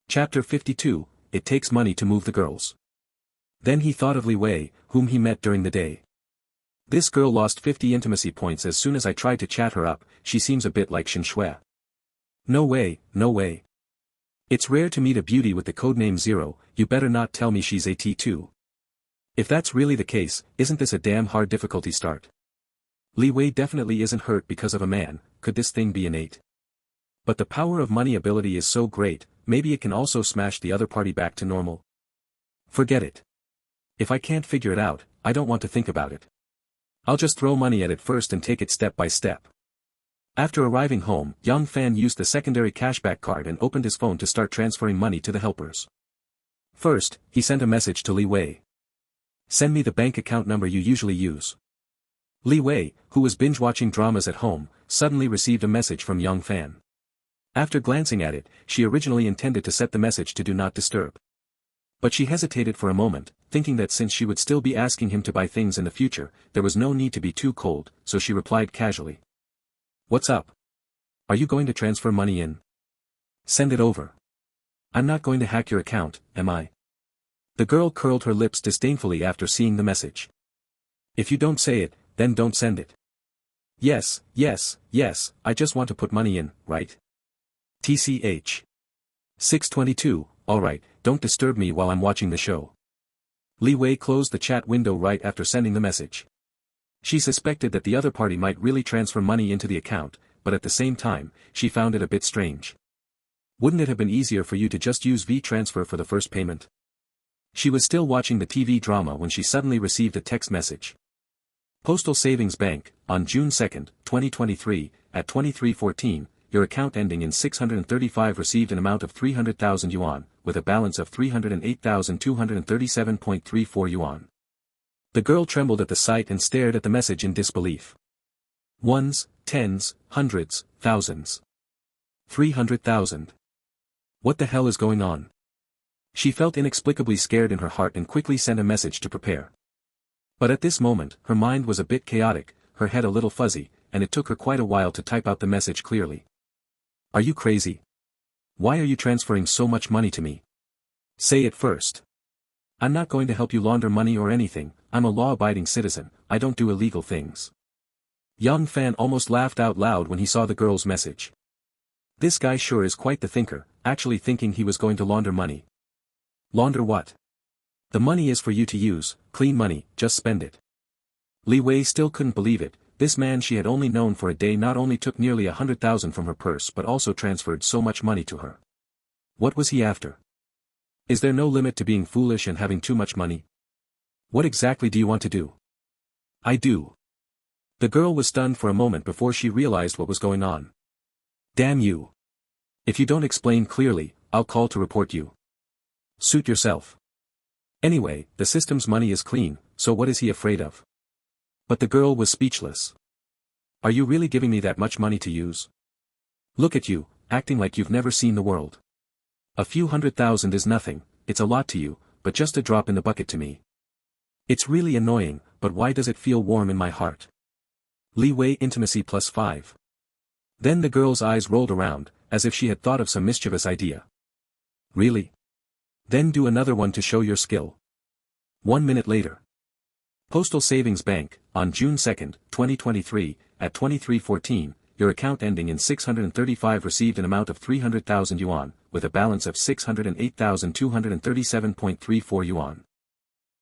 Chapter 52, It Takes Money to Move the Girls. Then he thought of Li Wei, whom he met during the day. This girl lost 50 intimacy points as soon as I tried to chat her up, she seems a bit like Shen Shui. No way, no way. It's rare to meet a beauty with the codename Zero, you better not tell me she's AT too. If that's really the case, isn't this a damn hard difficulty start? Li Wei definitely isn't hurt because of a man, could this thing be innate? But the power of money ability is so great, maybe it can also smash the other party back to normal. Forget it. If I can't figure it out, I don't want to think about it. I'll just throw money at it first and take it step by step. After arriving home, Young Fan used the secondary cashback card and opened his phone to start transferring money to the helpers. First, he sent a message to Li Wei. Send me the bank account number you usually use. Li Wei, who was binge-watching dramas at home, suddenly received a message from Young Fan. After glancing at it, she originally intended to set the message to Do Not Disturb. But she hesitated for a moment, thinking that since she would still be asking him to buy things in the future, there was no need to be too cold, so she replied casually. What's up? Are you going to transfer money in? Send it over. I'm not going to hack your account, am I? The girl curled her lips disdainfully after seeing the message. If you don't say it, then don't send it. Yes, yes, yes, I just want to put money in, right? TCH. 622, alright, don't disturb me while I'm watching the show. Li Wei closed the chat window right after sending the message. She suspected that the other party might really transfer money into the account, but at the same time, she found it a bit strange. Wouldn't it have been easier for you to just use V-transfer for the first payment? She was still watching the TV drama when she suddenly received a text message. Postal Savings Bank, on June 2, 2023, at 23:14, your account ending in 635 received an amount of 300,000 yuan, with a balance of 308,237.34 yuan. The girl trembled at the sight and stared at the message in disbelief. Ones, tens, hundreds, thousands. 300,000. What the hell is going on? She felt inexplicably scared in her heart and quickly sent a message to prepare. But at this moment, her mind was a bit chaotic, her head a little fuzzy, and it took her quite a while to type out the message clearly. Are you crazy? Why are you transferring so much money to me? Say it first. I'm not going to help you launder money or anything, I'm a law-abiding citizen, I don't do illegal things. Young Fan almost laughed out loud when he saw the girl's message. This guy sure is quite the thinker, actually thinking he was going to launder money. Launder what? The money is for you to use, clean money, just spend it. Li Wei still couldn't believe it, this man she had only known for a day not only took nearly 100,000 from her purse but also transferred so much money to her. What was he after? Is there no limit to being foolish and having too much money? What exactly do you want to do? I do. The girl was stunned for a moment before she realized what was going on. Damn you. If you don't explain clearly, I'll call to report you. Suit yourself. Anyway, the system's money is clean, so what is he afraid of? But the girl was speechless. Are you really giving me that much money to use? Look at you, acting like you've never seen the world. A few 100,000 is nothing, it's a lot to you, but just a drop in the bucket to me. It's really annoying, but why does it feel warm in my heart? Li Wei intimacy +5. Then the girl's eyes rolled around, as if she had thought of some mischievous idea. Really? Then do another one to show your skill. 1 minute later. Postal Savings Bank, on June 2, 2023, at 23:14, your account ending in 635 received an amount of 300,000 yuan, with a balance of 608,237.34 yuan.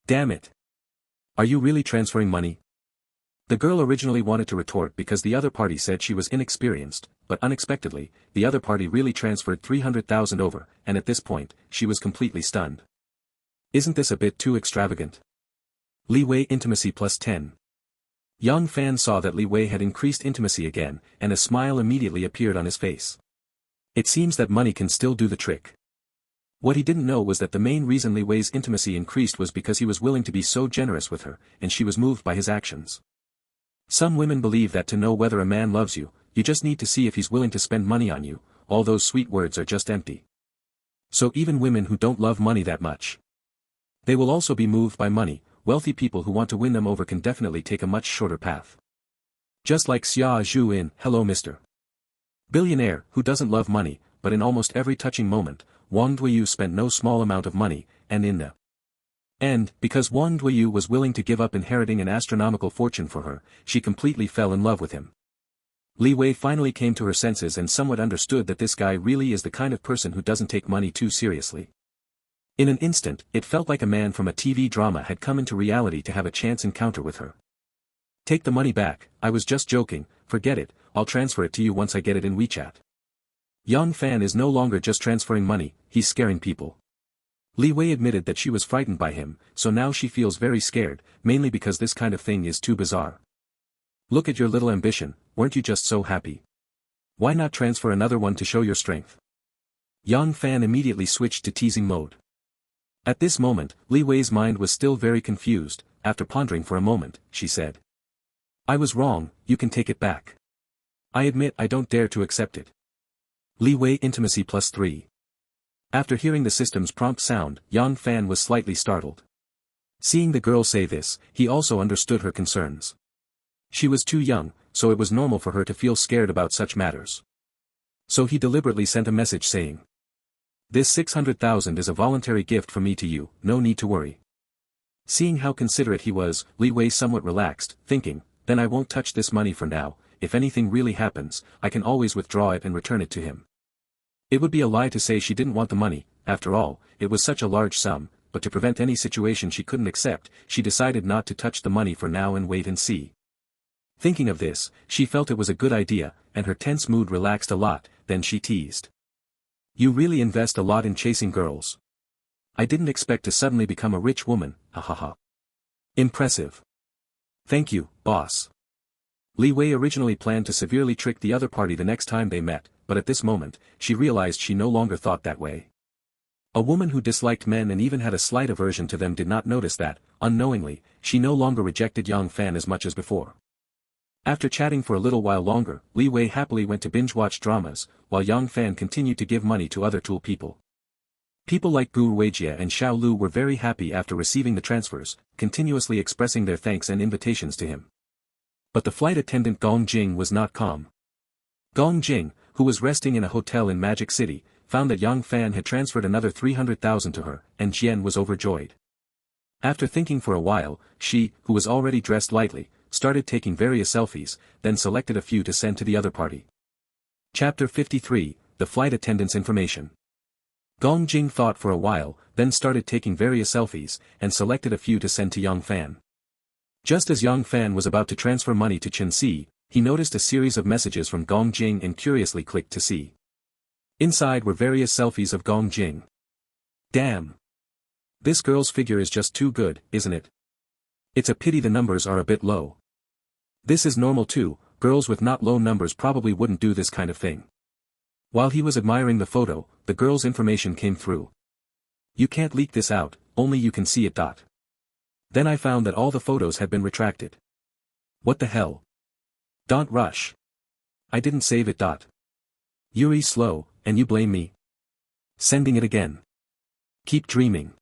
Damn it. Are you really transferring money? The girl originally wanted to retort because the other party said she was inexperienced, but unexpectedly, the other party really transferred 300,000 over, and at this point, she was completely stunned. Isn't this a bit too extravagant? Li Wei intimacy plus 10. Yang Fan saw that Li Wei had increased intimacy again, and a smile immediately appeared on his face. It seems that money can still do the trick. What he didn't know was that the main reason Li Wei's intimacy increased was because he was willing to be so generous with her, and she was moved by his actions. Some women believe that to know whether a man loves you, you just need to see if he's willing to spend money on you. All those sweet words are just empty. So even women who don't love money that much, they will also be moved by money. Wealthy people who want to win them over can definitely take a much shorter path. Just like Xia Zhu in Hello Mr. Billionaire, who doesn't love money, but in almost every touching moment, Wang Duiyu spent no small amount of money, and in the end, because Wang Duiyu was willing to give up inheriting an astronomical fortune for her, she completely fell in love with him. Li Wei finally came to her senses and somewhat understood that this guy really is the kind of person who doesn't take money too seriously. In an instant, it felt like a man from a TV drama had come into reality to have a chance encounter with her. Take the money back, I was just joking, forget it, I'll transfer it to you once I get it in WeChat. Yang Fan is no longer just transferring money, he's scaring people. Li Wei admitted that she was frightened by him, so now she feels very scared, mainly because this kind of thing is too bizarre. Look at your little ambition, weren't you just so happy? Why not transfer another one to show your strength? Yang Fan immediately switched to teasing mode. At this moment, Li Wei's mind was still very confused. After pondering for a moment, she said. I was wrong, you can take it back. I admit I don't dare to accept it. Li Wei intimacy plus 3. After hearing the system's prompt sound, Yang Fan was slightly startled. Seeing the girl say this, he also understood her concerns. She was too young, so it was normal for her to feel scared about such matters. So he deliberately sent a message saying, this 600,000 is a voluntary gift from me to you, no need to worry. Seeing how considerate he was, Li Wei somewhat relaxed, thinking, then I won't touch this money for now, if anything really happens, I can always withdraw it and return it to him. It would be a lie to say she didn't want the money, after all, it was such a large sum, but to prevent any situation she couldn't accept, she decided not to touch the money for now and wait and see. Thinking of this, she felt it was a good idea, and her tense mood relaxed a lot, then she teased. You really invest a lot in chasing girls. I didn't expect to suddenly become a rich woman, hahaha. Impressive. Thank you, boss. Li Wei originally planned to severely trick the other party the next time they met, but at this moment, she realized she no longer thought that way. A woman who disliked men and even had a slight aversion to them did not notice that, unknowingly, she no longer rejected Yang Fan as much as before. After chatting for a little while longer, Li Wei happily went to binge-watch dramas, while Yang Fan continued to give money to other tool people. People like Gu Weijie and Xiao Lu were very happy after receiving the transfers, continuously expressing their thanks and invitations to him. But the flight attendant Gong Jing was not calm. Gong Jing, who was resting in a hotel in Magic City, found that Yang Fan had transferred another 300,000 to her, and Jian was overjoyed. After thinking for a while, she, who was already dressed lightly, started taking various selfies, then selected a few to send to the other party. Chapter 53, The Flight Attendant's Information. Gong Jing thought for a while, then started taking various selfies, and selected a few to send to Yang Fan. Just as Yang Fan was about to transfer money to Chen Si, he noticed a series of messages from Gong Jing and curiously clicked to see. Inside were various selfies of Gong Jing. Damn! This girl's figure is just too good, isn't it? It's a pity the numbers are a bit low. This is normal too, girls with not low numbers probably wouldn't do this kind of thing. While he was admiring the photo, the girl's information came through. You can't leak this out, only you can see it. Then I found that all the photos had been retracted. What the hell? Don't rush. I didn't save it. Yuri slow, and you blame me? Sending it again. Keep dreaming.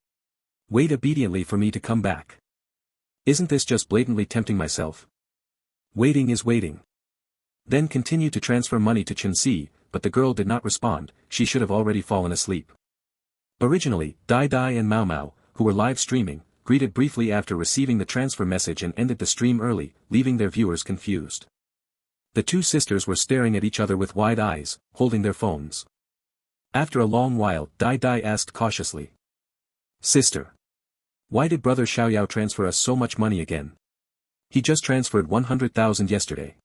Wait obediently for me to come back. Isn't this just blatantly tempting myself? Waiting is waiting. Then continue to transfer money to Chen Si, but the girl did not respond, she should have already fallen asleep. Originally, Dai Dai and Mao Mao, who were live streaming, greeted briefly after receiving the transfer message and ended the stream early, leaving their viewers confused. The two sisters were staring at each other with wide eyes, holding their phones. After a long while, Dai Dai asked cautiously. Sister. Why did brother Xiaoyao transfer us so much money again? He just transferred 100,000 yesterday.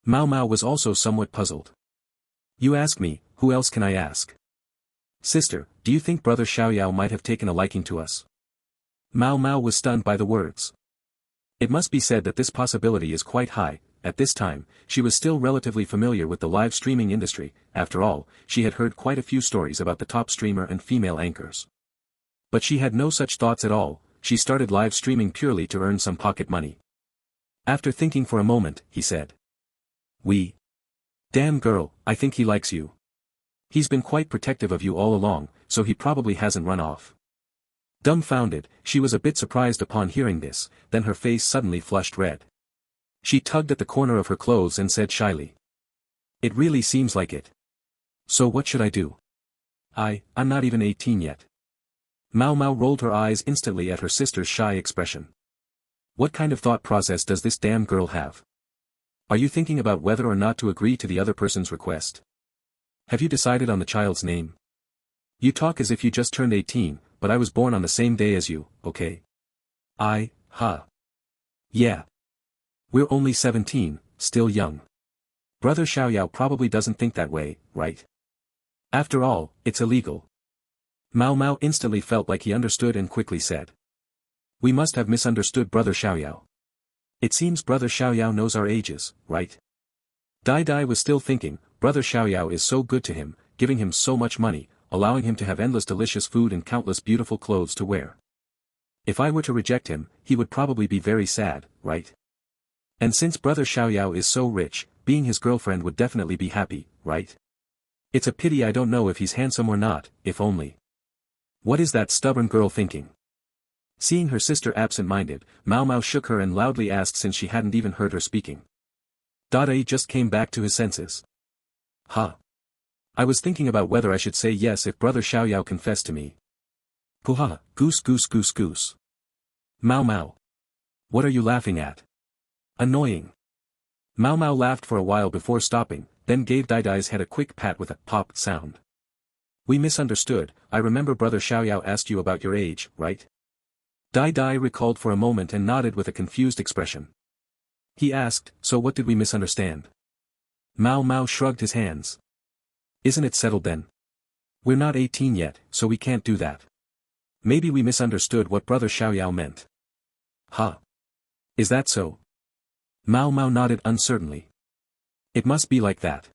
Mao Mao was also somewhat puzzled. You ask me, who else can I ask? Sister, do you think brother Xiaoyao might have taken a liking to us? Mao Mao was stunned by the words. It must be said that this possibility is quite high. At this time, she was still relatively familiar with the live streaming industry. After all, she had heard quite a few stories about the top streamer and female anchors. But she had no such thoughts at all. She started live streaming purely to earn some pocket money. After thinking for a moment, he said. Damn girl, I think he likes you. He's been quite protective of you all along, so he probably hasn't run off. Dumbfounded, she was a bit surprised upon hearing this, then her face suddenly flushed red. She tugged at the corner of her clothes and said shyly. It really seems like it. So what should I do? I'm not even 18 yet. Mao Mao rolled her eyes instantly at her sister's shy expression. What kind of thought process does this damn girl have? Are you thinking about whether or not to agree to the other person's request? Have you decided on the child's name? You talk as if you just turned 18, but I was born on the same day as you, okay? Yeah. We're only 17, still young. Brother Xiaoyao probably doesn't think that way, right? After all, it's illegal. Mao Mao instantly felt like he understood and quickly said. We must have misunderstood Brother Xiaoyao. It seems Brother Xiaoyao knows our ages, right? Dai Dai was still thinking, Brother Xiaoyao is so good to him, giving him so much money, allowing him to have endless delicious food and countless beautiful clothes to wear. If I were to reject him, he would probably be very sad, right? And since Brother Xiaoyao is so rich, being his girlfriend would definitely be happy, right? It's a pity I don't know if he's handsome or not, if only. What is that stubborn girl thinking? Seeing her sister absent-minded, Mao Mao shook her and loudly asked since she hadn't even heard her speaking. Dada just came back to his senses. I was thinking about whether I should say yes if Brother Xiaoyao confessed to me. Puha, goose goose goose goose. Mao Mao. What are you laughing at? Annoying. Mao Mao laughed for a while before stopping, then gave Dai Dai's head a quick pat with a pop sound. We misunderstood. I remember Brother Xiaoyao asked you about your age, right? Dai Dai recalled for a moment and nodded with a confused expression. He asked, so what did we misunderstand? Mao Mao shrugged his hands. Isn't it settled then? We're not 18 yet, so we can't do that. Maybe we misunderstood what Brother Xiaoyao meant. Is that so? Mao Mao nodded uncertainly. It must be like that.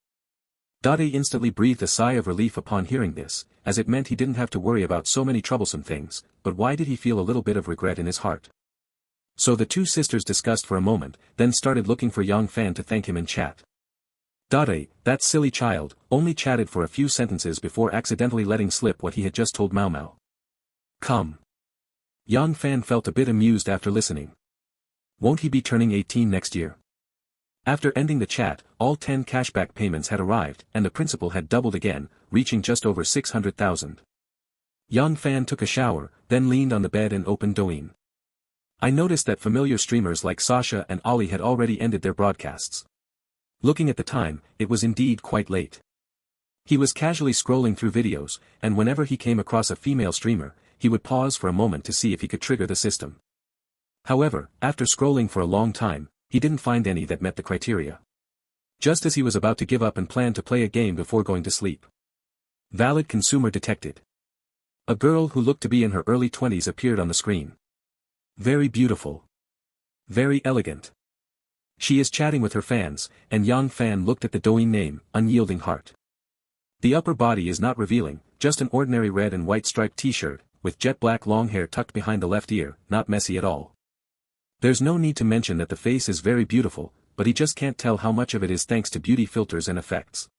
Dade instantly breathed a sigh of relief upon hearing this, as it meant he didn't have to worry about so many troublesome things, but why did he feel a little bit of regret in his heart? So the two sisters discussed for a moment, then started looking for Yang Fan to thank him in chat. Dade, that silly child, only chatted for a few sentences before accidentally letting slip what he had just told Mao Mao. Come. Yang Fan felt a bit amused after listening. Won't he be turning 18 next year? After ending the chat, all 10 cashback payments had arrived and the principal had doubled again, reaching just over 600,000. Yang Fan took a shower, then leaned on the bed and opened Douyin. I noticed that familiar streamers like Sasha and Ollie had already ended their broadcasts. Looking at the time, it was indeed quite late. He was casually scrolling through videos, and whenever he came across a female streamer, he would pause for a moment to see if he could trigger the system. However, after scrolling for a long time, he didn't find any that met the criteria. Just as he was about to give up and plan to play a game before going to sleep. Valid consumer detected. A girl who looked to be in her early 20s appeared on the screen. Very beautiful. Very elegant. She is chatting with her fans, and Yang Fan looked at the Douyin name, Unyielding Heart. The upper body is not revealing, just an ordinary red and white striped t-shirt, with jet black long hair tucked behind the left ear, not messy at all. There's no need to mention that the face is very beautiful, but he just can't tell how much of it is thanks to beauty filters and effects.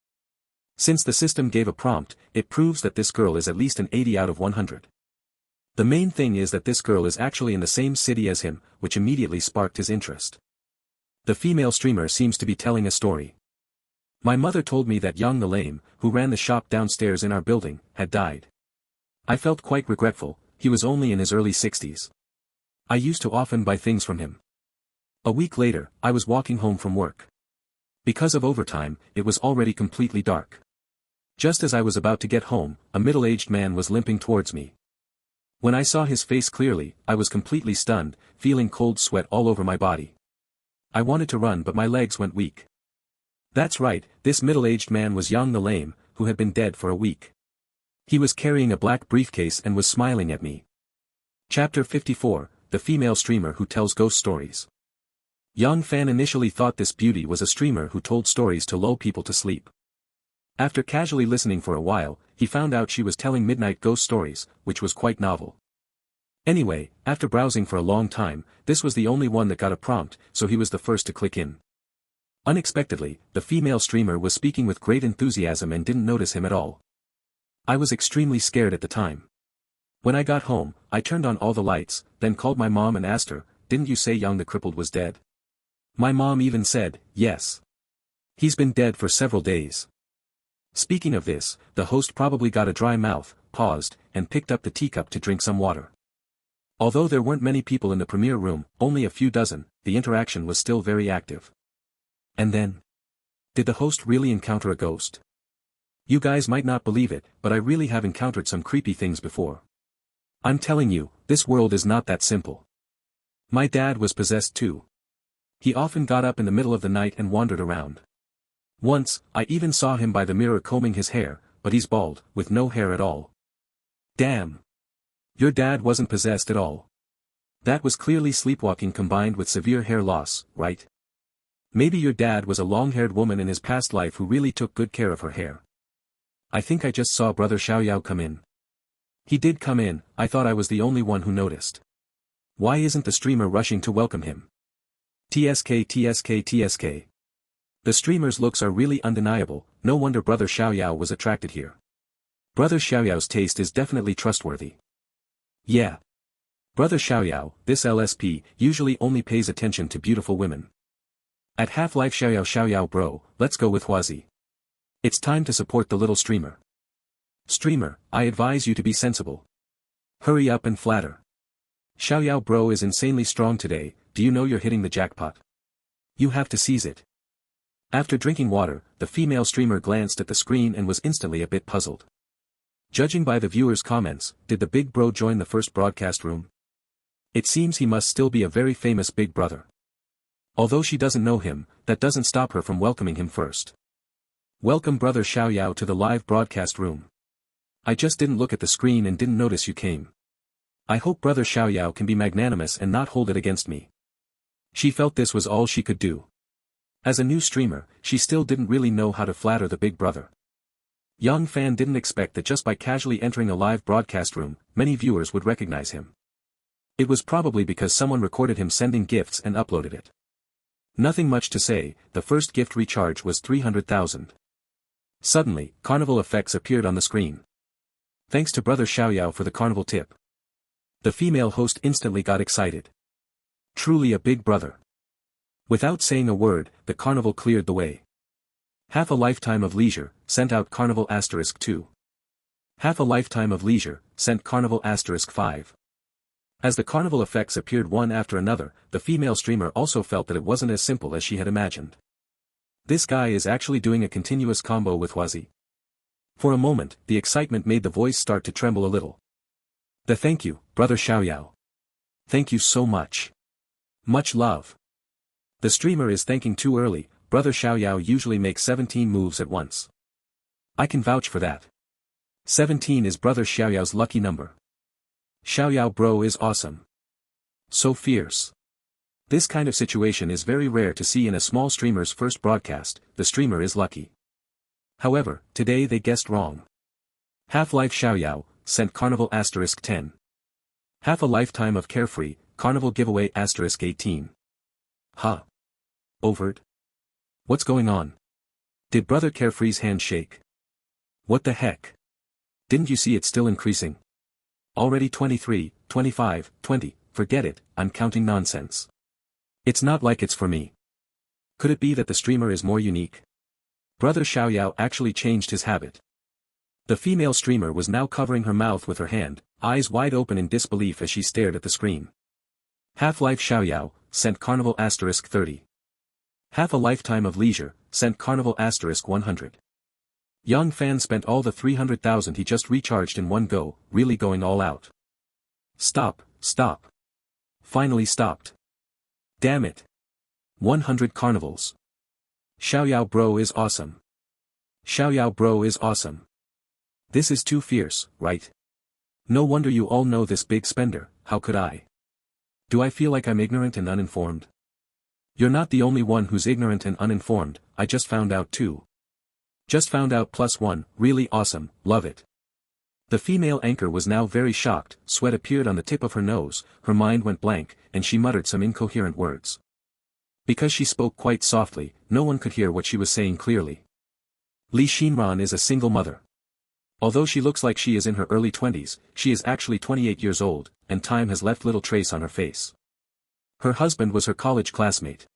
Since the system gave a prompt, it proves that this girl is at least an 80 out of 100. The main thing is that this girl is actually in the same city as him, which immediately sparked his interest. The female streamer seems to be telling a story. My mother told me that Yang the Lame, who ran the shop downstairs in our building, had died. I felt quite regretful. He was only in his early 60s. I used to often buy things from him. A week later, I was walking home from work. Because of overtime, it was already completely dark. Just as I was about to get home, a middle-aged man was limping towards me. When I saw his face clearly, I was completely stunned, feeling cold sweat all over my body. I wanted to run but my legs went weak. That's right, this middle-aged man was Yang the Lame, who had been dead for a week. He was carrying a black briefcase and was smiling at me. Chapter 54, The Female Streamer Who Tells Ghost Stories. Young Fan initially thought this beauty was a streamer who told stories to lull people to sleep. After casually listening for a while, he found out she was telling midnight ghost stories, which was quite novel. Anyway, after browsing for a long time, this was the only one that got a prompt, so he was the first to click in. Unexpectedly, the female streamer was speaking with great enthusiasm and didn't notice him at all. I was extremely scared at the time. When I got home, I turned on all the lights, then called my mom and asked her, "Didn't you say Young the crippled was dead?" My mom even said, "Yes. He's been dead for several days." Speaking of this, the host probably got a dry mouth, paused, and picked up the teacup to drink some water. Although there weren't many people in the premiere room, only a few dozen, the interaction was still very active. And then? Did the host really encounter a ghost? You guys might not believe it, but I really have encountered some creepy things before. I'm telling you, this world is not that simple. My dad was possessed too. He often got up in the middle of the night and wandered around. Once, I even saw him by the mirror combing his hair, but he's bald, with no hair at all. Damn. Your dad wasn't possessed at all. That was clearly sleepwalking combined with severe hair loss, right? Maybe your dad was a long-haired woman in his past life who really took good care of her hair. I think I just saw Brother Xiaoyao come in. He did come in, I thought I was the only one who noticed. Why isn't the streamer rushing to welcome him? TSK. The streamer's looks are really undeniable, no wonder Brother Xiaoyao was attracted here. Brother Xiaoyao's taste is definitely trustworthy. Yeah. Brother Xiaoyao, this LSP, usually only pays attention to beautiful women. At Half-Life Xiaoyao bro, let's go with Huazi. It's time to support the little streamer. Streamer, I advise you to be sensible. Hurry up and flatter. Xiaoyao bro is insanely strong today, do you know you're hitting the jackpot? You have to seize it. After drinking water, the female streamer glanced at the screen and was instantly a bit puzzled. Judging by the viewers' comments, did the big bro join the first broadcast room? It seems he must still be a very famous big brother. Although she doesn't know him, that doesn't stop her from welcoming him first. Welcome Brother Xiaoyao to the live broadcast room. I just didn't look at the screen and didn't notice you came. I hope Brother Xiaoyao can be magnanimous and not hold it against me. She felt this was all she could do. As a new streamer, she still didn't really know how to flatter the big brother. Young Fan didn't expect that just by casually entering a live broadcast room, many viewers would recognize him. It was probably because someone recorded him sending gifts and uploaded it. Nothing much to say, the first gift recharge was 300,000. Suddenly, carnival effects appeared on the screen. Thanks to Brother Xiaoyao for the carnival tip. The female host instantly got excited. Truly a big brother. Without saying a word, the carnival cleared the way. Half a lifetime of leisure, sent out carnival *2. Half a lifetime of leisure, sent carnival *5. As the carnival effects appeared one after another, the female streamer also felt that it wasn't as simple as she had imagined. This guy is actually doing a continuous combo with Huazi. For a moment, the excitement made the voice start to tremble a little. Thank you, Brother Xiaoyao. Thank you so much. Much love. The streamer is thanking too early, Brother Xiaoyao usually makes 17 moves at once. I can vouch for that. 17 is Brother Xiaoyao's lucky number. Xiaoyao bro is awesome. So fierce. This kind of situation is very rare to see in a small streamer's first broadcast, the streamer is lucky. However, today they guessed wrong. Half-Life Xiaoyao, sent carnival *10. Half a lifetime of carefree, carnival giveaway *18. Huh. Overd? What's going on? Did Brother Carefree's hand shake? What the heck? Didn't you see it's still increasing? Already 23, 25, 20, forget it, I'm counting nonsense. It's not like it's for me. Could it be that the streamer is more unique? Brother Xiaoyao actually changed his habit. The female streamer was now covering her mouth with her hand, eyes wide open in disbelief as she stared at the screen. Half-Life Xiaoyao, sent carnival *30. Half a lifetime of leisure, sent carnival *100. Young Fan spent all the 300,000 he just recharged in one go, really going all out. Stop. Finally stopped. Damn it. 100 carnivals. Xiaoyao bro is awesome. Xiaoyao bro is awesome. This is too fierce, right? No wonder you all know this big spender, how could I? Do I feel like I'm ignorant and uninformed? You're not the only one who's ignorant and uninformed, I just found out too. Just found out +1, really awesome, love it. The female anchor was now very shocked, sweat appeared on the tip of her nose, her mind went blank, and she muttered some incoherent words. Because she spoke quite softly, no one could hear what she was saying clearly. Li Xinran is a single mother. Although she looks like she is in her early 20s, she is actually 28 years old, and time has left little trace on her face. Her husband was her college classmate.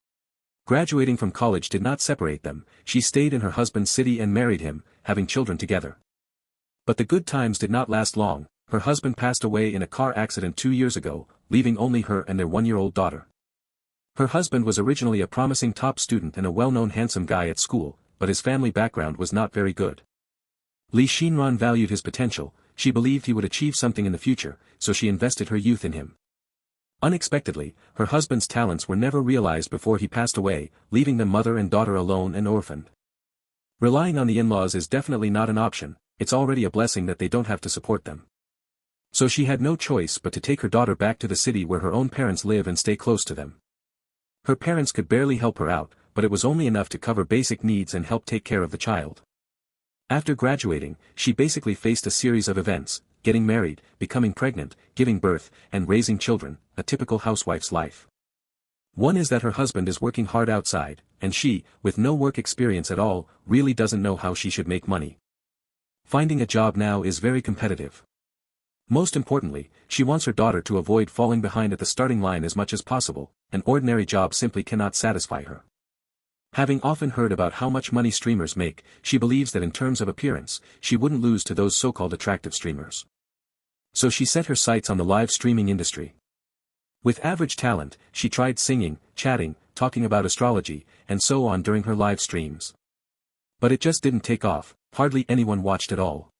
Graduating from college did not separate them, she stayed in her husband's city and married him, having children together. But the good times did not last long, her husband passed away in a car accident 2 years ago, leaving only her and their 1-year-old daughter. Her husband was originally a promising top student and a well-known handsome guy at school, but his family background was not very good. Li Xinran valued his potential, she believed he would achieve something in the future, so she invested her youth in him. Unexpectedly, her husband's talents were never realized before he passed away, leaving them mother and daughter alone and orphaned. Relying on the in-laws is definitely not an option, it's already a blessing that they don't have to support them. So she had no choice but to take her daughter back to the city where her own parents live and stay close to them. Her parents could barely help her out, but it was only enough to cover basic needs and help take care of the child. After graduating, she basically faced a series of events, getting married, becoming pregnant, giving birth, and raising children, a typical housewife's life. One is that her husband is working hard outside, and she, with no work experience at all, really doesn't know how she should make money. Finding a job now is very competitive. Most importantly, she wants her daughter to avoid falling behind at the starting line as much as possible, an ordinary job simply cannot satisfy her. Having often heard about how much money streamers make, she believes that in terms of appearance, she wouldn't lose to those so-called attractive streamers. So she set her sights on the live streaming industry. With average talent, she tried singing, chatting, talking about astrology, and so on during her live streams. But it just didn't take off, hardly anyone watched at all.